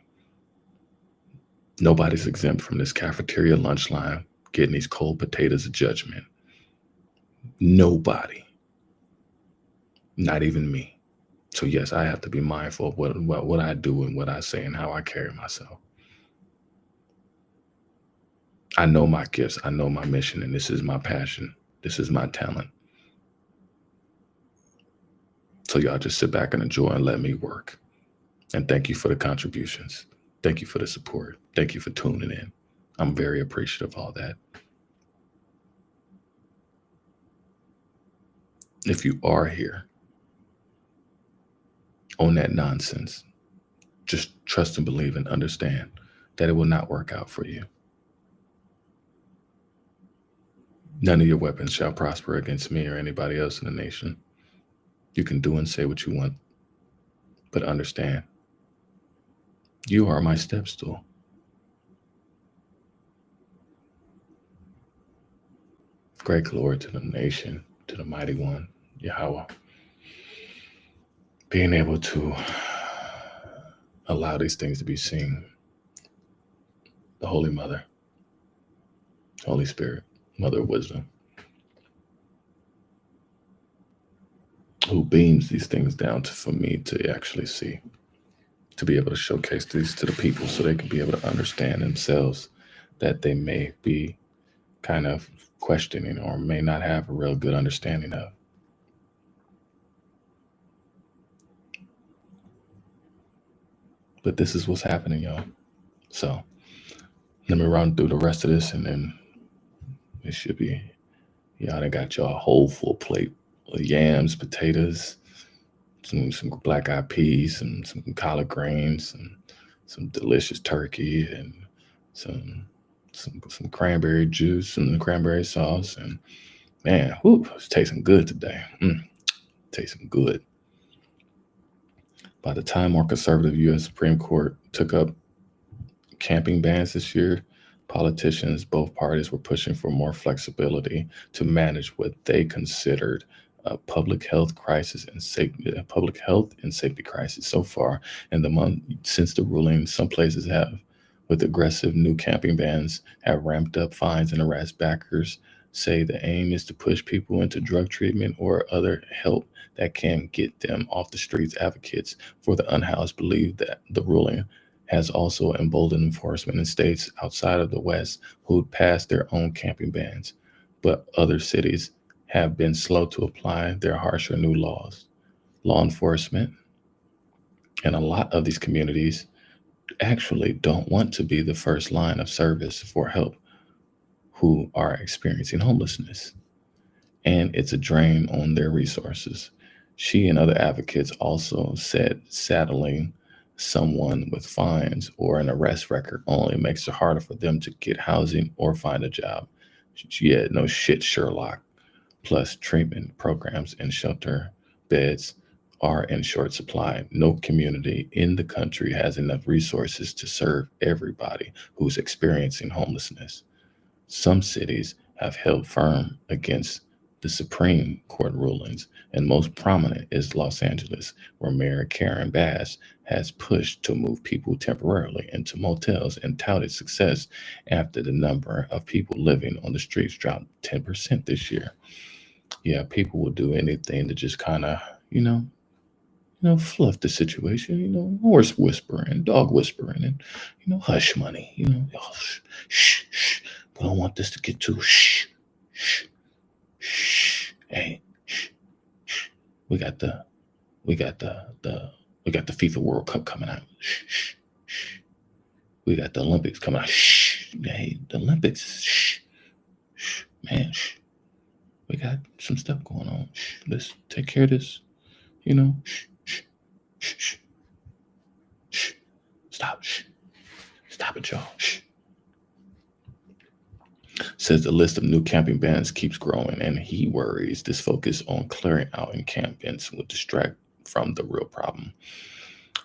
Nobody's exempt from this cafeteria lunch line getting these cold potatoes of judgment. Nobody. Not even me. So yes, I have to be mindful of what I do and what I say and how I carry myself. I know my gifts. I know my mission, and this is my passion. This is my talent. So y'all just sit back and enjoy and let me work. And thank you for the contributions. Thank you for the support. Thank you for tuning in. I'm very appreciative of all that. If you are here on that nonsense, just trust and believe and understand that it will not work out for you. None of your weapons shall prosper against me or anybody else in the nation. You can do and say what you want, but understand, you are my step stool. Great glory to the nation, to the mighty one, Yahweh. Being able to allow these things to be seen. The Holy Mother, Holy Spirit, Mother of Wisdom, who beams these things down for me to actually see, to be able to showcase these to the people so they can be able to understand themselves that they may be kind of questioning or may not have a real good understanding of. But this is what's happening, y'all. So let me run through the rest of this, and then it should be, y'all done got y'all a whole full plate of yams, potatoes, some black eyed peas, and some collard greens, and some delicious turkey, and some cranberry juice and cranberry sauce. And man, it's tasting good today. Tasting good. By the time our conservative U.S. Supreme Court took up camping bans this year, politicians, both parties were pushing for more flexibility to manage what they considered a public health crisis and safety crisis. So far in the month since the ruling, some places have, with aggressive new camping bans, have ramped up fines and arrest. Backers say the aim is to push people into drug treatment or other help that can get them off the streets. Advocates for the unhoused believe that the ruling has also emboldened enforcement in states outside of the West who passed their own camping bans, but other cities have been slow to apply their harsher new laws. Law enforcement in a lot of these communities actually don't want to be the first line of service for help who are experiencing homelessness, and it's a drain on their resources. She and other advocates also said saddling someone with fines or an arrest record only makes it harder for them to get housing or find a job. Yeah, no shit, Sherlock. Plus treatment programs and shelter beds are in short supply. No community in the country has enough resources to serve everybody who's experiencing homelessness. Some cities have held firm against the Supreme Court rulings, and most prominent is Los Angeles, where Mayor Karen Bass has pushed to move people temporarily into motels and touted success after the number of people living on the streets dropped 10% this year. Yeah, people will do anything to just kind of, fluff the situation, horse whispering, dog whispering, and, hush money, shh, shh, shh. We don't want this to get too shh, shh, shh. Hey, shh, shh. We got the FIFA World Cup coming out. Shh, shh, shh. We got the Olympics coming out. Shh. Hey, the Olympics. Shh, shh, man. Shh. We got some stuff going on. Shh. Let's take care of this. Shh, shh, shh, shh, shh. Stop. Shh. Stop it, y'all. Shh. Says the list of new camping bans keeps growing, and he worries this focus on clearing out encampments will distract from the real problem.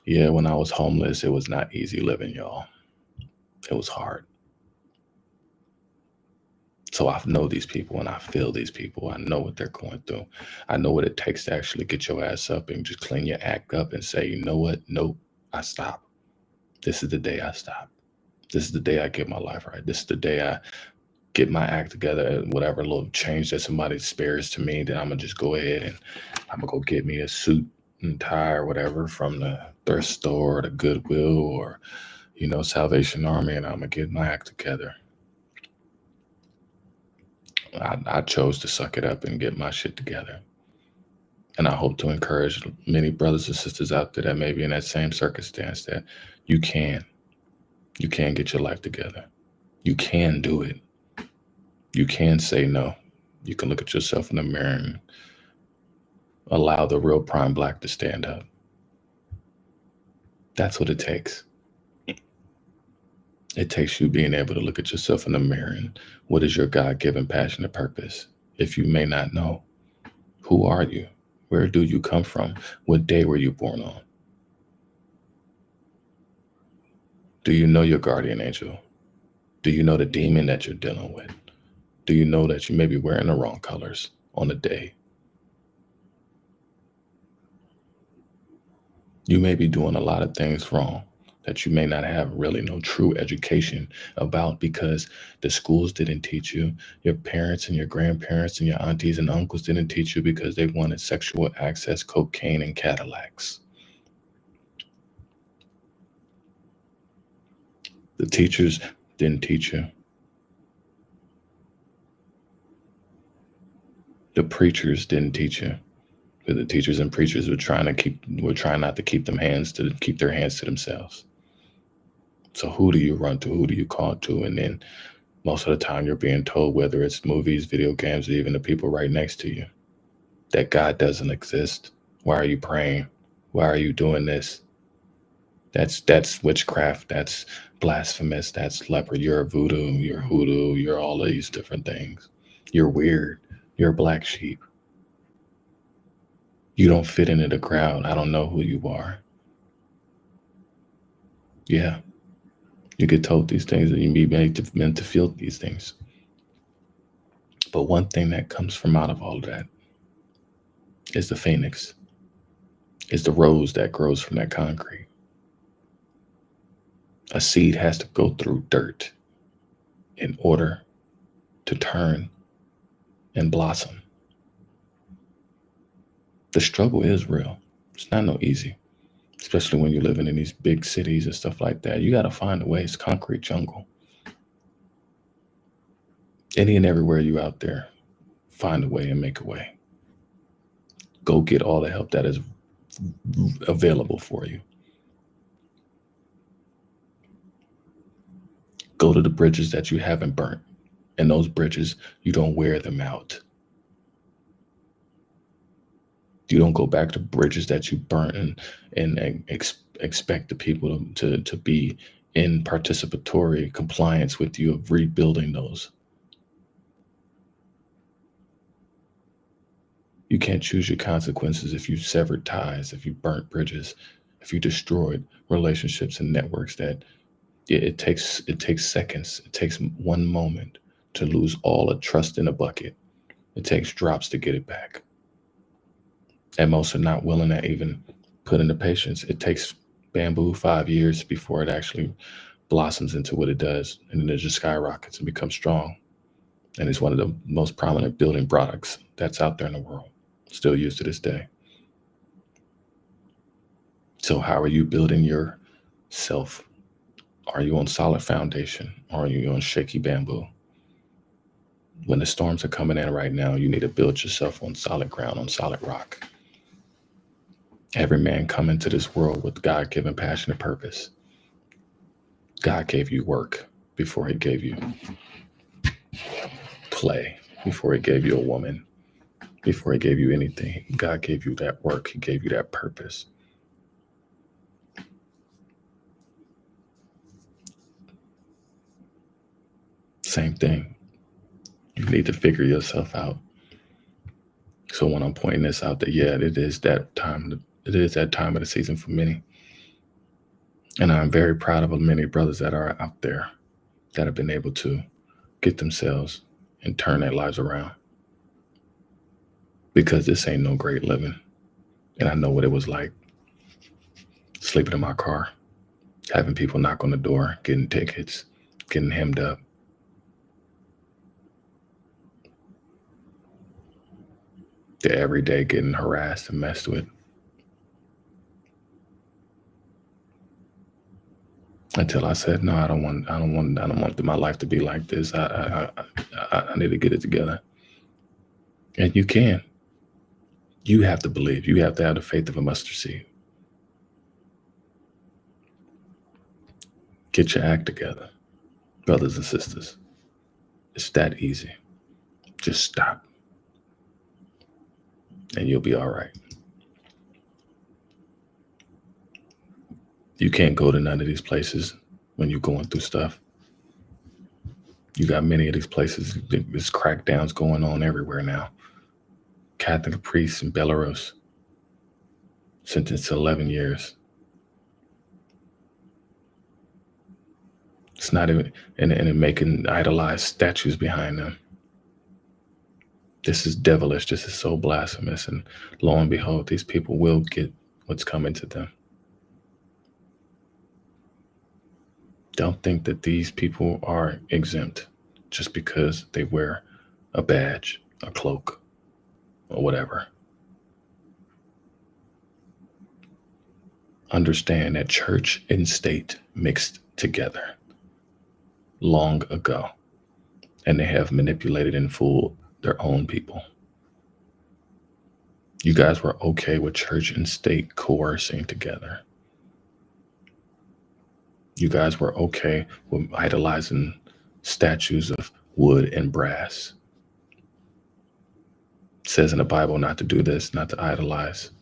Yeah, when I was homeless, it was not easy living, y'all. It was hard. So I know these people and I feel these people. I know what they're going through. I know what it takes to actually get your ass up and just clean your act up and say, you know what? Nope, I stop. This is the day I stop. This is the day I get my life right. This is the day I get my act together, and whatever little change that somebody spares to me, then I'm going to just go ahead and I'm going to go get me a suit and tie or whatever from the thrift store or the Goodwill or, Salvation Army, and I'm going to get my act together. I chose to suck it up and get my shit together. And I hope to encourage many brothers and sisters out there that may be in that same circumstance that you can get your life together. You can do it. You can say no. You can look at yourself in the mirror and allow the real prime Blaq to stand up. That's what it takes. It takes you being able to look at yourself in the mirror and what is your God-given passion and purpose? If you may not know, who are you? Where do you come from? What day were you born on? Do you know your guardian angel? Do you know the demon that you're dealing with? Do you know that you may be wearing the wrong colors on the day? You may be doing a lot of things wrong that you may not have really no true education about because the schools didn't teach you, your parents and your grandparents and your aunties and uncles didn't teach you because they wanted sexual access, cocaine, and Cadillacs. The teachers didn't teach you. The preachers didn't teach you. But the teachers and preachers were trying not to keep their hands to themselves. So who do you run to? Who do you call to? And then most of the time you're being told, whether it's movies, video games, or even the people right next to you, that God doesn't exist. Why are you praying? Why are you doing this? That's witchcraft. That's blasphemous. That's leper. You're a voodoo. You're hoodoo. You're all of these different things. You're weird. You're a black sheep. You don't fit into the crowd. I don't know who you are. Yeah. You get told these things and you be meant to feel these things. But one thing that comes from out of all of that is the phoenix. Is the rose that grows from that concrete. A seed has to go through dirt in order to turn and blossom. The struggle is real. It's not no easy. Especially when you're living in these big cities and stuff like that. You got to find a way. It's concrete jungle. Any and everywhere you out there, find a way and make a way. Go get all the help that is available for you. Go to the bridges that you haven't burnt. And those bridges, you don't wear them out. You don't go back to bridges that you burnt and expect the people to be in participatory compliance with you of rebuilding those. You can't choose your consequences if you severed ties, if you burnt bridges, if you destroyed relationships and networks that it takes seconds. It takes one moment to lose all the trust in a bucket. It takes drops to get it back. And most are not willing to even put in the patience. It takes bamboo 5 years before it actually blossoms into what it does. And then it just skyrockets and becomes strong. And it's one of the most prominent building products that's out there in the world, still used to this day. So how are you building yourself? Are you on solid foundation or are you on shaky bamboo? When the storms are coming in right now, you need to build yourself on solid ground, on solid rock. Every man come into this world with God-given passion and purpose. God gave you work before he gave you play, before he gave you a woman, before he gave you anything. God gave you that work. He gave you that purpose. Same thing. You need to figure yourself out. So when I'm pointing this out, that yeah, it is that time. It is that time of the season for many. And I'm very proud of the many brothers that are out there that have been able to get themselves and turn their lives around. Because this ain't no great living. And I know what it was like sleeping in my car, having people knock on the door, getting tickets, getting hemmed up. The everyday getting harassed and messed with. Until I said, no, I don't want my life to be like this. I need to get it together. And you can. You have to believe. You have to have the faith of a mustard seed. Get your act together, brothers and sisters. It's that easy. Just stop. And you'll be all right. You can't go to none of these places when you're going through stuff. You got many of these places, there's crackdowns going on everywhere now. Catholic priest in Belarus, sentenced to 11 years. It's not even, and making idolized statues behind them. This is devilish. This is so blasphemous. And lo and behold, these people will get what's coming to them. Don't think that these people are exempt just because they wear a badge, a cloak, or whatever. Understand that church and state mixed together long ago, and they have manipulated and fooled their own people. You guys were okay with church and state coercing together. You guys were okay with idolizing statues of wood and brass. It says in the Bible not to do this, not to idolize.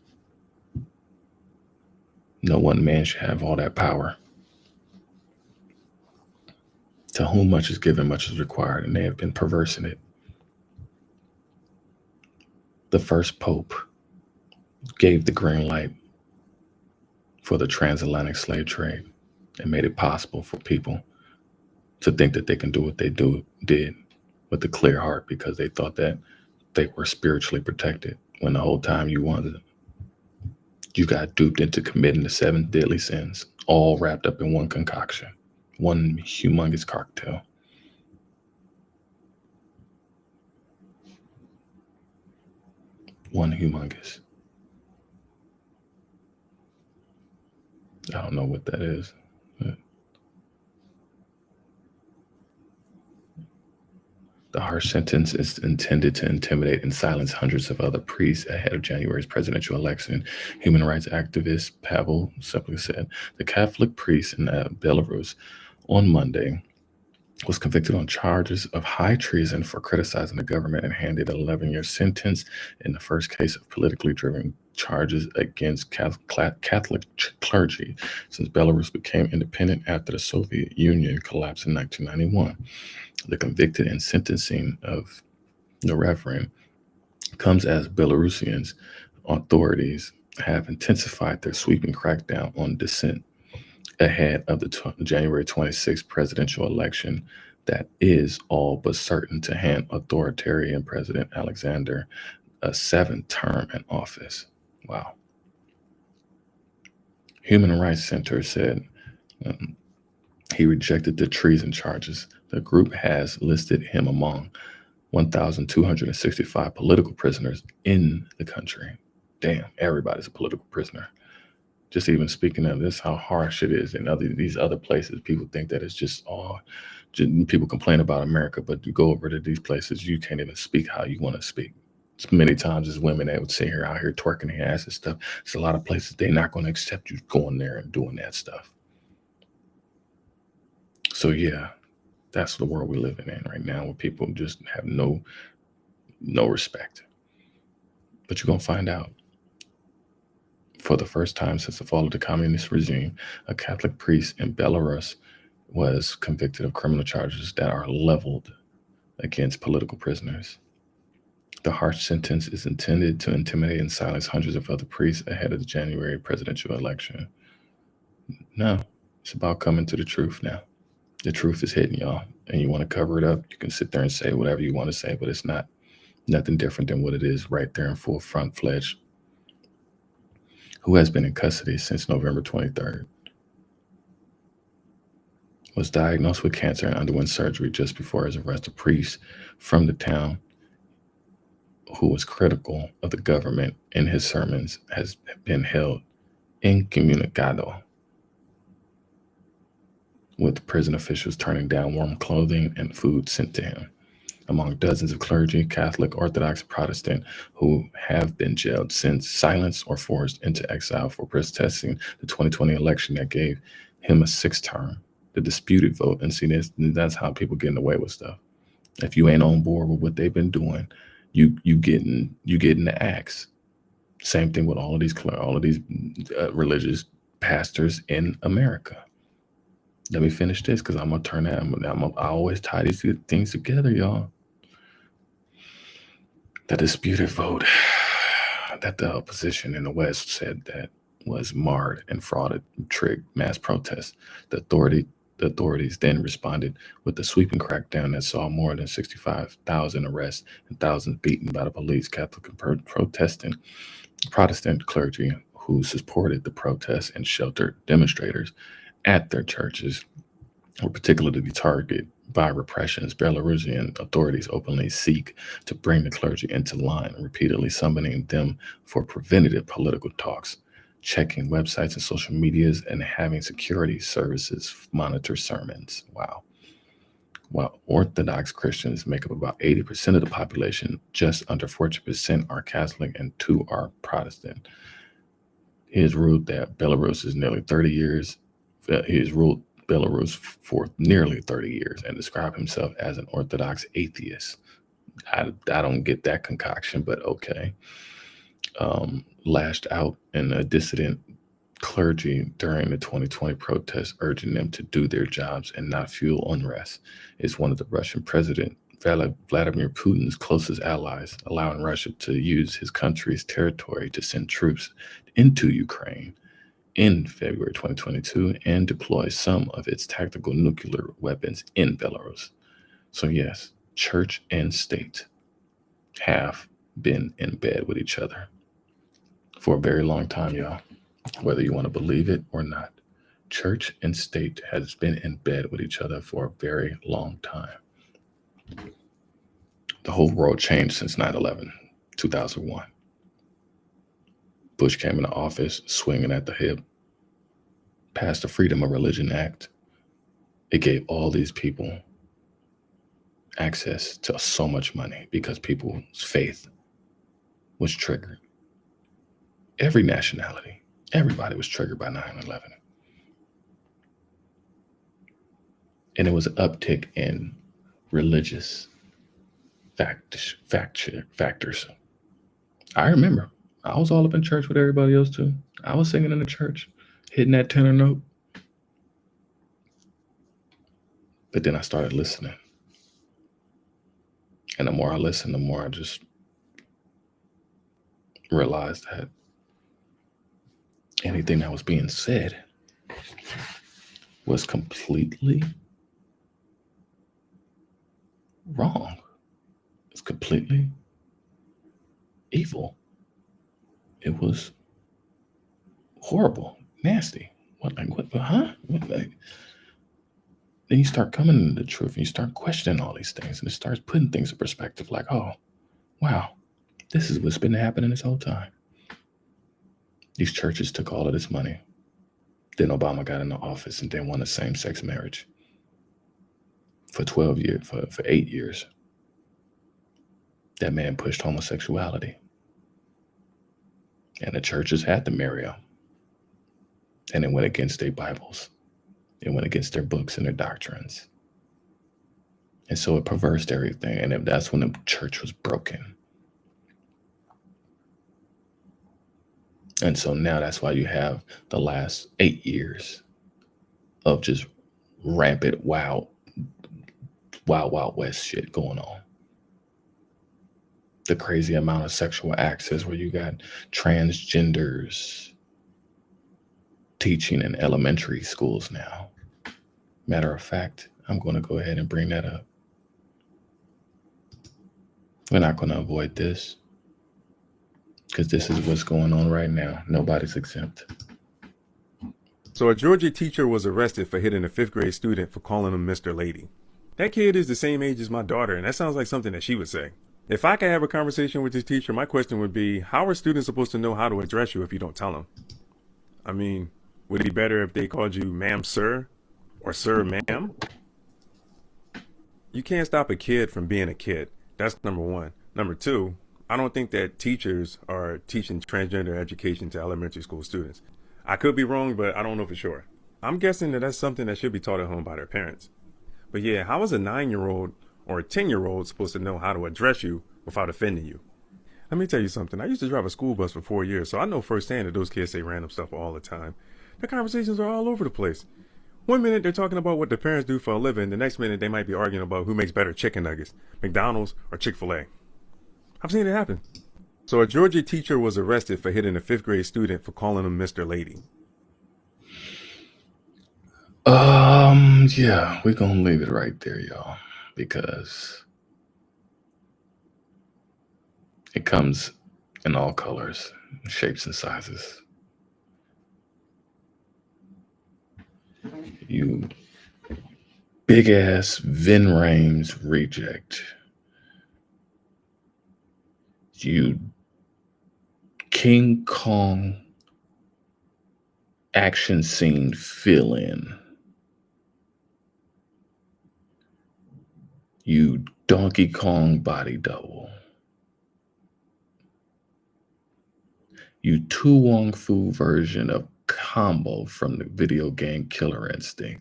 No one man should have all that power. To whom much is given, much is required, and they have been perverse in it. The first pope gave the green light for the transatlantic slave trade and made it possible for people to think that they can do what they did with a clear heart because they thought that they were spiritually protected when the whole time you wasn't. You got duped into committing the 7 deadly sins, all wrapped up in one concoction, one humongous cocktail. One humongous. I don't know what that is. The harsh sentence is intended to intimidate and silence hundreds of other priests ahead of January's presidential election. Human rights activist Pavel simply said the Catholic priest in Belarus on Monday was convicted on charges of high treason for criticizing the government and handed an 11-year sentence in the first case of politically driven charges against Catholic clergy since Belarus became independent after the Soviet Union collapsed in 1991. The convicted and sentencing of the Reverend comes as Belarusians authorities have intensified their sweeping crackdown on dissent ahead of the January 26th presidential election that is all but certain to hand authoritarian President Alexander a 7th term in office. Wow. Human Rights Center said he rejected the treason charges. The group has listed him among 1,265 political prisoners in the country. Damn, everybody's a political prisoner. Just even speaking of this, how harsh it is in these other places. People think that it's just all, people complain about America, but you go over to these places, you can't even speak how you want to speak. Many times as women, they would sit here out here twerking their ass and stuff. It's a lot of places they're not going to accept you going there and doing that stuff. So yeah, that's the world we're living in right now, where people just have no respect. But you're going to find out. For the first time since the fall of the communist regime, a Catholic priest in Belarus was convicted of criminal charges that are leveled against political prisoners. The harsh sentence is intended to intimidate and silence hundreds of other priests ahead of the January presidential election. No, it's about coming to the truth now. The truth is hidden, y'all, and you want to cover it up. You can sit there and say whatever you want to say, but it's nothing different than what it is right there in full front-fledged. Who has been in custody since November 23rd, was diagnosed with cancer and underwent surgery just before his arrest. A priest from the town who was critical of the government in his sermons has been held incommunicado, with prison officials turning down warm clothing and food sent to him. Among dozens of clergy, Catholic, Orthodox, Protestant, who have been jailed since, silenced, or forced into exile for protesting the 2020 election that gave him a 6th term, the disputed vote. And see, that's how people getting away with stuff. If you ain't on board with what they've been doing, you getting the axe. Same thing with all of these religious pastors in America. Let me finish this because I'm gonna turn that. I always tie these things together, y'all. The disputed vote that the opposition in the West said that was marred and frauded, triggered mass protests. The authorities then responded with a sweeping crackdown that saw more than 65,000 arrests and thousands beaten by the police. Catholic and Protestant clergy who supported the protests and sheltered demonstrators at their churches were particularly targeted by repressions. Belarusian authorities openly seek to bring the clergy into line, repeatedly summoning them for preventative political talks, checking websites and social medias, and having security services monitor sermons. Wow. While Orthodox Christians make up about 80% of the population, just under 40% are Catholic and 2% are Protestant. He has ruled that Belarus is nearly 30 years. He has ruled Belarus for nearly 30 years and described himself as an Orthodox atheist. I don't get that concoction, but okay. Lashed out in a dissident clergy during the 2020 protests, urging them to do their jobs and not fuel unrest, is one of the Russian President Vladimir Putin's closest allies, allowing Russia to use his country's territory to send troops into Ukraine in February 2022 and deploy some of its tactical nuclear weapons in Belarus. So yes, church and state have been in bed with each other for a very long time, y'all. Whether you want to believe it or not, church and state has been in bed with each other for a very long time. The whole world changed since 9/11, 2001. Bush came into office swinging at the hip, passed the Freedom of Religion Act. It gave all these people access to so much money because people's faith was triggered. Every nationality, everybody was triggered by 9/11. And it was an uptick in religious factors. I remember I was all up in church with everybody else too. I was singing in the church, hitting that tenor note. But then I started listening. And the more I listened, the more I just realized that anything that was being said was completely wrong. It's completely evil. It was horrible, nasty. What, huh? Then you start coming into the truth and you start questioning all these things, and it starts putting things in perspective like, oh, wow, this is what's been happening this whole time. These churches took all of this money. Then Obama got into office and then won a same-sex marriage for 12 years, for 8 years. That man pushed homosexuality. And the churches had to marry him. And it went against their Bibles. It went against their books and their doctrines. And so it perversed everything. And that's when the church was broken. And so now that's why you have the last 8 years of just rampant wild west shit going on. The crazy amount of sexual access where you got transgenders teaching in elementary schools now. Matter of fact, I'm going to go ahead and bring that up. We're not going to avoid this because this is what's going on right now. Nobody's exempt. So a Georgia teacher was arrested for hitting a 5th grade student for calling him Mr. Lady. That kid is the same age as my daughter, and that sounds like something that she would say. If I could have a conversation with this teacher, my question would be, how are students supposed to know how to address you if you don't tell them? I mean, would it be better if they called you ma'am, sir, or sir, ma'am? You can't stop a kid from being a kid. That's number one. Number two, I don't think that teachers are teaching transgender education to elementary school students. I could be wrong, but I don't know for sure. I'm guessing that that's something that should be taught at home by their parents. But yeah, how is a 9-year-old or a 10-year-old supposed to know how to address you without offending you? Let me tell you something. I used to drive a school bus for 4 years, so I know firsthand that those kids say random stuff all the time. The conversations are all over the place. One minute they're talking about what their parents do for a living, the next minute they might be arguing about who makes better chicken nuggets, McDonald's or Chick-fil-A. I've seen it happen. So a Georgia teacher was arrested for hitting a 5th grade student for calling him Mr. Lady. Yeah, we're going to leave it right there, y'all, because it comes in all colors, shapes, and sizes. You big ass Vin Rames reject. You King Kong action scene fill in. You Donkey Kong body double. You Tu Wong Fu version of Combo from the video game Killer Instinct.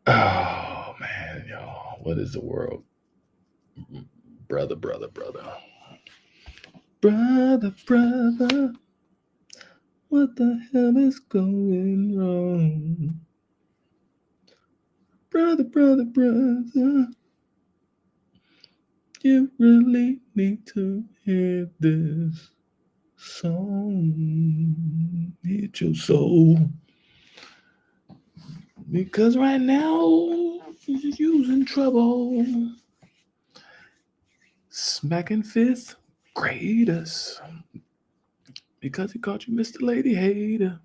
Oh man, y'all, what is the world? Brother. What the hell is going wrong? Brother. You really need to hear this song. Hit your soul. Because right now, you're in trouble. Smacking 5th graders. Because he called you Mr. Lady Hater.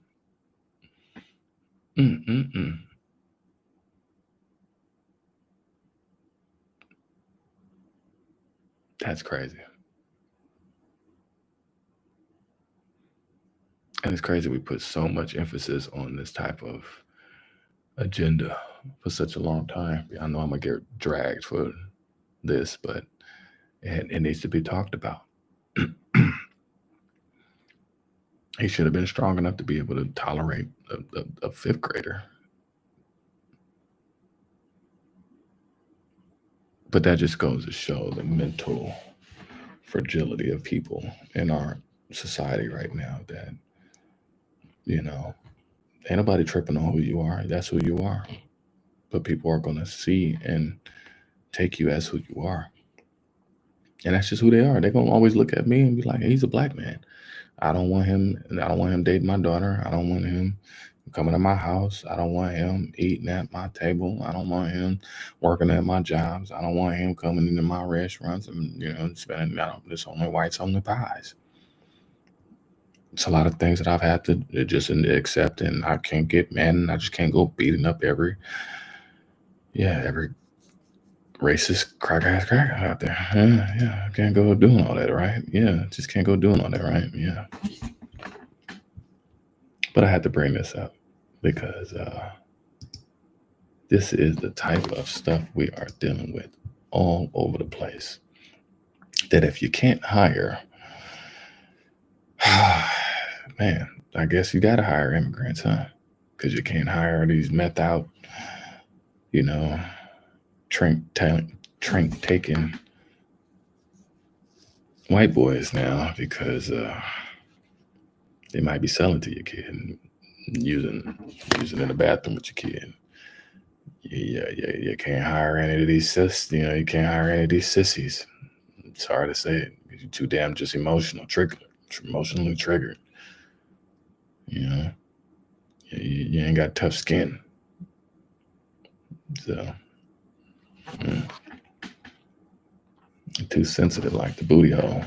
That's crazy. And it's crazy we put so much emphasis on this type of agenda for such a long time. I know I'm going to get dragged for this, but it needs to be talked about. He should have been strong enough to be able to tolerate a 5th grader. But that just goes to show the mental fragility of people in our society right now that, you know, ain't nobody tripping on who you are. That's who you are. but people are going to see and take you as who you are. And that's just who they are. They're going to always look at me and be like, hey, he's a black man. I don't want him dating my daughter. I don't want him coming to my house. I don't want him eating at my table. I don't want him working at my jobs. I don't want him coming into my restaurants and, spending this only whites, only pies. It's a lot of things that I've had to just accept, and I can't get mad, and I just can't go beating up every racist crack out there. Yeah, I can't go doing all that, right? Yeah, just can't go doing all that, right? Yeah. But I had to bring this up because this is the type of stuff we are dealing with all over the place. That if you can't hire, man, I guess you got to hire immigrants, huh? Because you can't hire these meth out, trink taking white boys now because they might be selling to your kid and using in the bathroom with your kid. You can't hire any of these you can't hire any of these sissies. It's hard to say it. You're too damn just emotionally triggered. You ain't got tough skin. So you're too sensitive like the booty hole.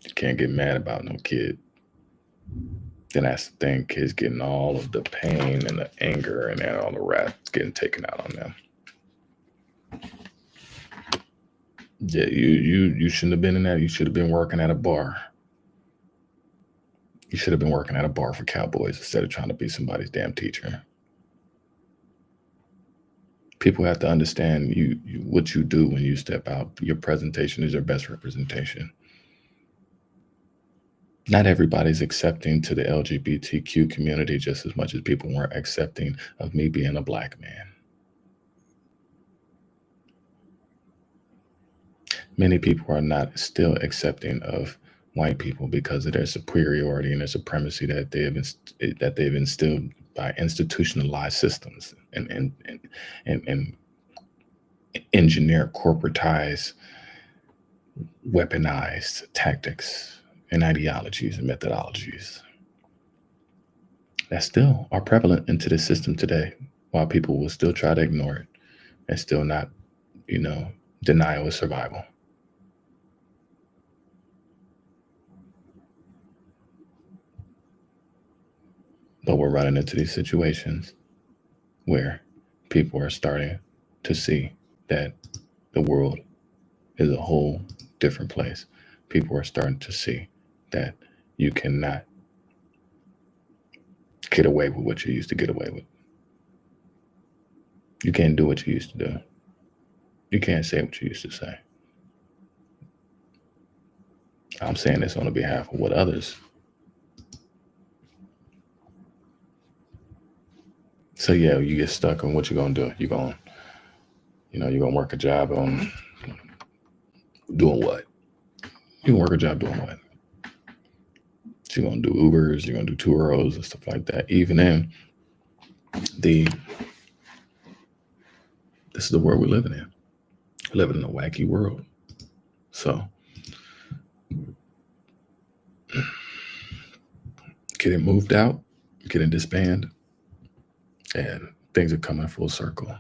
You can't get mad about no kid. Then that's the thing, kids getting all of the pain and the anger and all the wrath getting taken out on them. Yeah, you shouldn't have been in that. You should have been working at a bar. You should have been working at a bar for cowboys instead of trying to be somebody's damn teacher. People have to understand what you do when you step out. Your presentation is your best representation. Not everybody's accepting to the LGBTQ community just as much as people weren't accepting of me being a black man. Many people are not still accepting of white people because of their superiority and their supremacy that they've instilled by institutionalized systems and engineered, corporatized, weaponized tactics and ideologies and methodologies that still are prevalent into the system today, while people will still try to ignore it and still not, denial is survival. But we're running into these situations where people are starting to see that the world is a whole different place. People are starting to see that you cannot get away with what you used to get away with. You can't do what you used to do. You can't say what you used to say. I'm saying this on the behalf of what others. So yeah, you get stuck on what you're gonna do. You're gonna work a job on doing what? You're gonna work a job doing what? So you're gonna do Ubers, you're gonna do Turos and stuff like that. Even in this is the world we're living in. We're living in a wacky world. So getting moved out, getting disbanded, and things are coming full circle.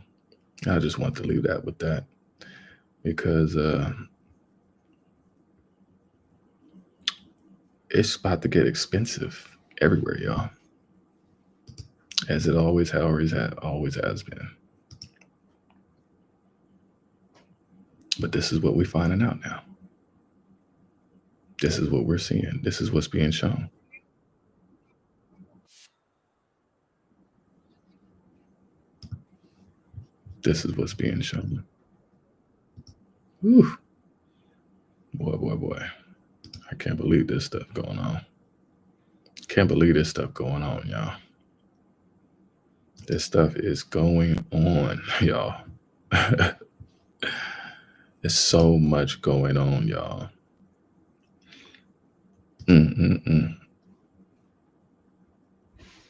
I just want to leave that with that because it's about to get expensive everywhere, y'all. As it always has been. But this is what we're finding out now. This is what we're seeing. This is what's being shown. This is what's being shown. Whew. Boy. I can't believe this stuff going on. Can't believe this stuff going on, y'all. This stuff is going on, y'all. There's so much going on, y'all.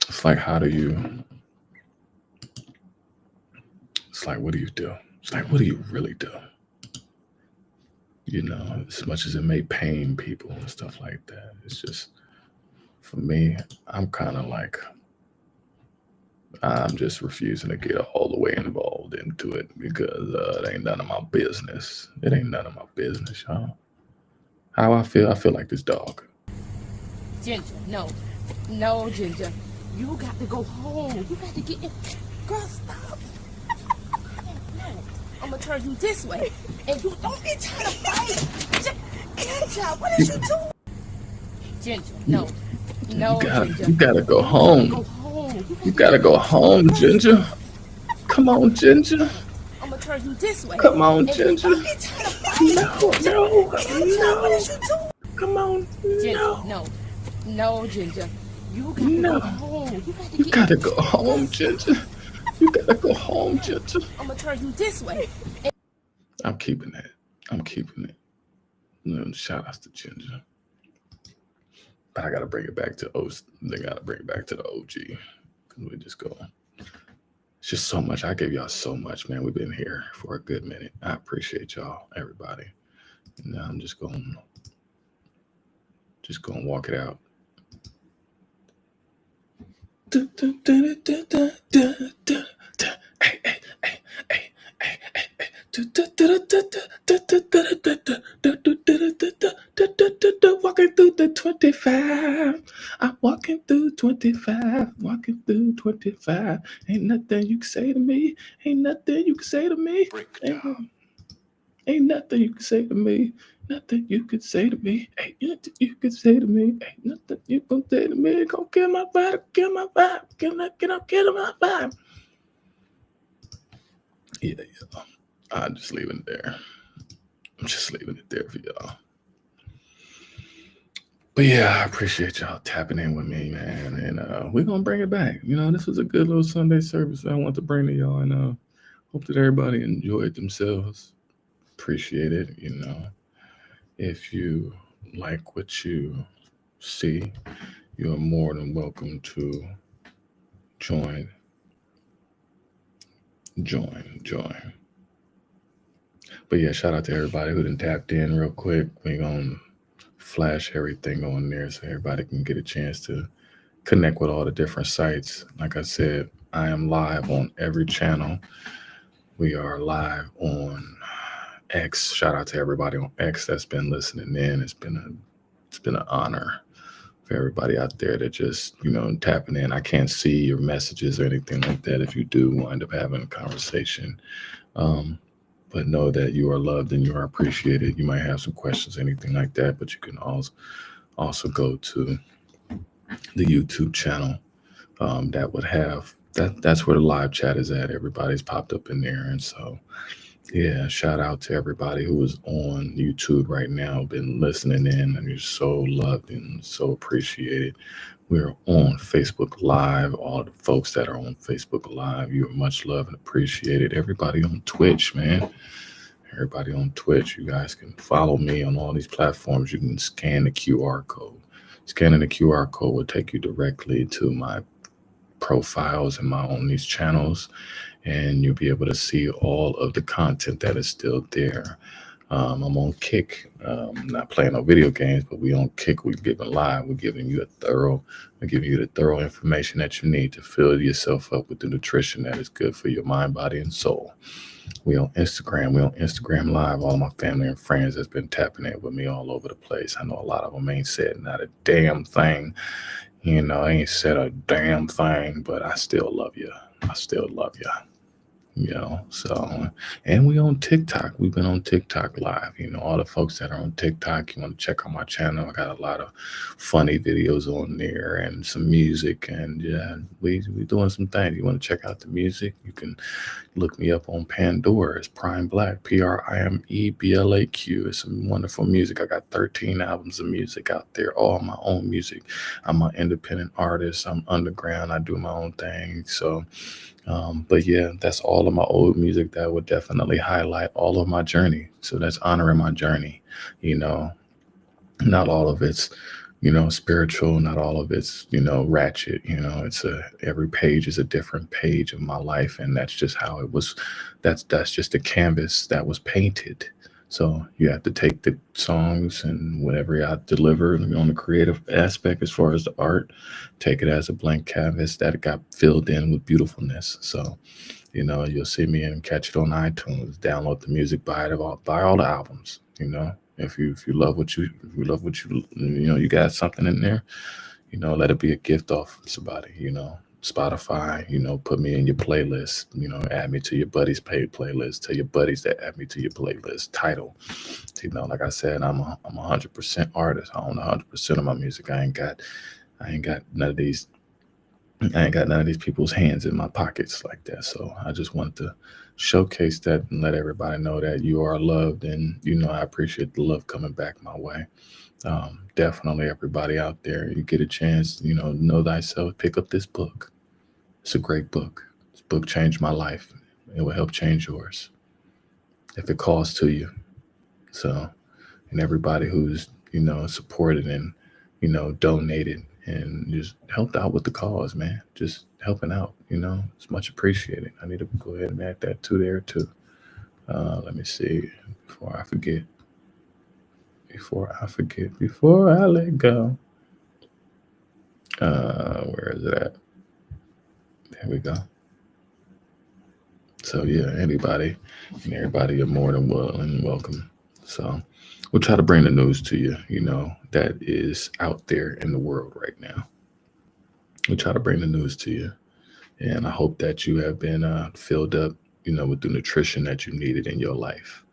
It's like, how do you it's like, what do you do? It's like, what do you really do? You know, as much as it may pain people and stuff like that, it's just, for me, I'm kind of like, I'm just refusing to get all the way involved into it because it ain't none of my business. It ain't none of my business, y'all. How I feel like this dog. Ginger, no. No, Ginger. You got to go home. You got to get in. Girl, stop. No. I'm going to turn you this way. And you don't be trying to fight. Ginger, what is you doing? Ginger, no. No, Ginger. You gotta go home. Go home. You gotta go home, Ginger. Come on, Ginger. I'm going to turn you this way. Come on, and Ginger. You don't be trying to fight. No. What is you doing? Come on. Ginger, no. No, Ginger. You got to go home. You gotta go home, Ginger. You gotta go home, Ginger. I'm going to turn you this way. I'm keeping that. Shout outs to Ginger. But I gotta bring it back to They gotta bring it back to the OG. We just go. It's just so much. I gave y'all so much, man. We've been here for a good minute. I appreciate y'all, everybody. And now I'm just gonna walk it out. Walking through the 25. I'm walking through 25. Walking through 25. Ain't nothing you can say to me. Ain't nothing you can say to me. Ain't nothing you can say to me. Nothing you can say to me. Ain't nothing you can say to me. Ain't nothing you can say to me. Gonna kill my vibe. Kill my vibe. Kill my vibe. Yeah. I'm just leaving it there. I'm just leaving it there for y'all. But yeah, I appreciate y'all tapping in with me, man. And we're going to bring it back. You know, this was a good little Sunday service that I want to bring to y'all. And hope that everybody enjoyed themselves. Appreciate it. You know, if you like what you see, you are more than welcome to join. But yeah, shout out to everybody who done tapped in real quick. We're going to flash everything on there so everybody can get a chance to connect with all the different sites. Like I said, I am live on every channel. We are live on X. Shout out to everybody on X that's been listening in. It's been an honor for everybody out there that just, tapping in. I can't see your messages or anything like that if you do wind up having a conversation. But know that you are loved and you are appreciated. You might have some questions, anything like that, but you can also go to the YouTube channel. That would have that's where the live chat is at. Everybody's popped up in there. And so, yeah, shout out to everybody who is on YouTube right now, been listening in, and you're so loved and so appreciated. We're on Facebook Live. All the folks that are on Facebook Live, you are much loved and appreciated. Everybody on Twitch, man. Everybody on Twitch, you guys can follow me on all these platforms. You can scan the QR code. Scanning the QR code will take you directly to my profiles and on these channels, and you'll be able to see all of the content that is still there. I'm on Kick. Not playing no video games, but we on Kick. We're giving live. We're giving you the thorough information that you need to fill yourself up with the nutrition that is good for your mind, body, and soul. We on Instagram. We on Instagram Live. All my family and friends that's been tapping in with me all over the place. I know a lot of them ain't said not a damn thing. I ain't said a damn thing, but I still love you. So, and we on TikTok. We've been on TikTok Live. All the folks that are on TikTok, you want to check out my channel. I got a lot of funny videos on there and some music, and yeah, we doing some things. You want to check out the music, you can look me up on Pandora. It's Prime Blaq, PRIMEBLAQ. It's some wonderful music. I got 13 albums of music out there, all my own music. I'm an independent artist. I'm underground. I do my own thing. So, but yeah, that's all of my old music that would definitely highlight all of my journey. So that's honoring my journey. Not all of it's spiritual. Not all of it's, ratchet. Every page is a different page of my life, and that's just how it was. That's just a canvas that was painted. So you have to take the songs and whatever I deliver on the creative aspect as far as the art, take it as a blank canvas that got filled in with beautifulness. So, you'll see me and catch it on iTunes, download the music, buy all the albums, If you love what you you got something in there, let it be a gift off from somebody, Spotify, put me in your playlist, add me to your buddies' paid playlist, tell your buddies that add me to your playlist. Title, like I said, I'm 100% artist. I own 100% of my music. I ain't got none of these. I ain't got none of these people's hands in my pockets like that. So I just want to showcase that and let everybody know that you are loved, and I appreciate the love coming back my way. Definitely, everybody out there, you get a chance, know thyself, pick up this book. It's a great book. This book changed my life. It will help change yours if it calls to you. So, and everybody who's, supported and, donated and just helped out with the cause, man. Just helping out, it's much appreciated. I need to go ahead and add that to there too. Let me see before I forget. Before I let go. Where is it at? There we go. So yeah, anybody and everybody are more than welcome. So we'll try to bring the news to you, that is out there in the world right now. We'll try to bring the news to you. And I hope that you have been filled up, with the nutrition that you needed in your life.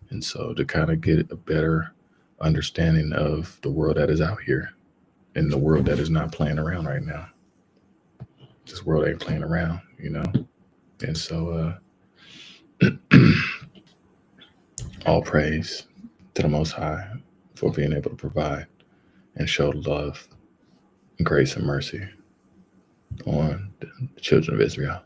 And so to kind of get a better understanding of the world that is out here and the world that is not playing around right now. This world ain't playing around, And so all praise to the Most High for being able to provide and show love, grace, and mercy on the children of Israel.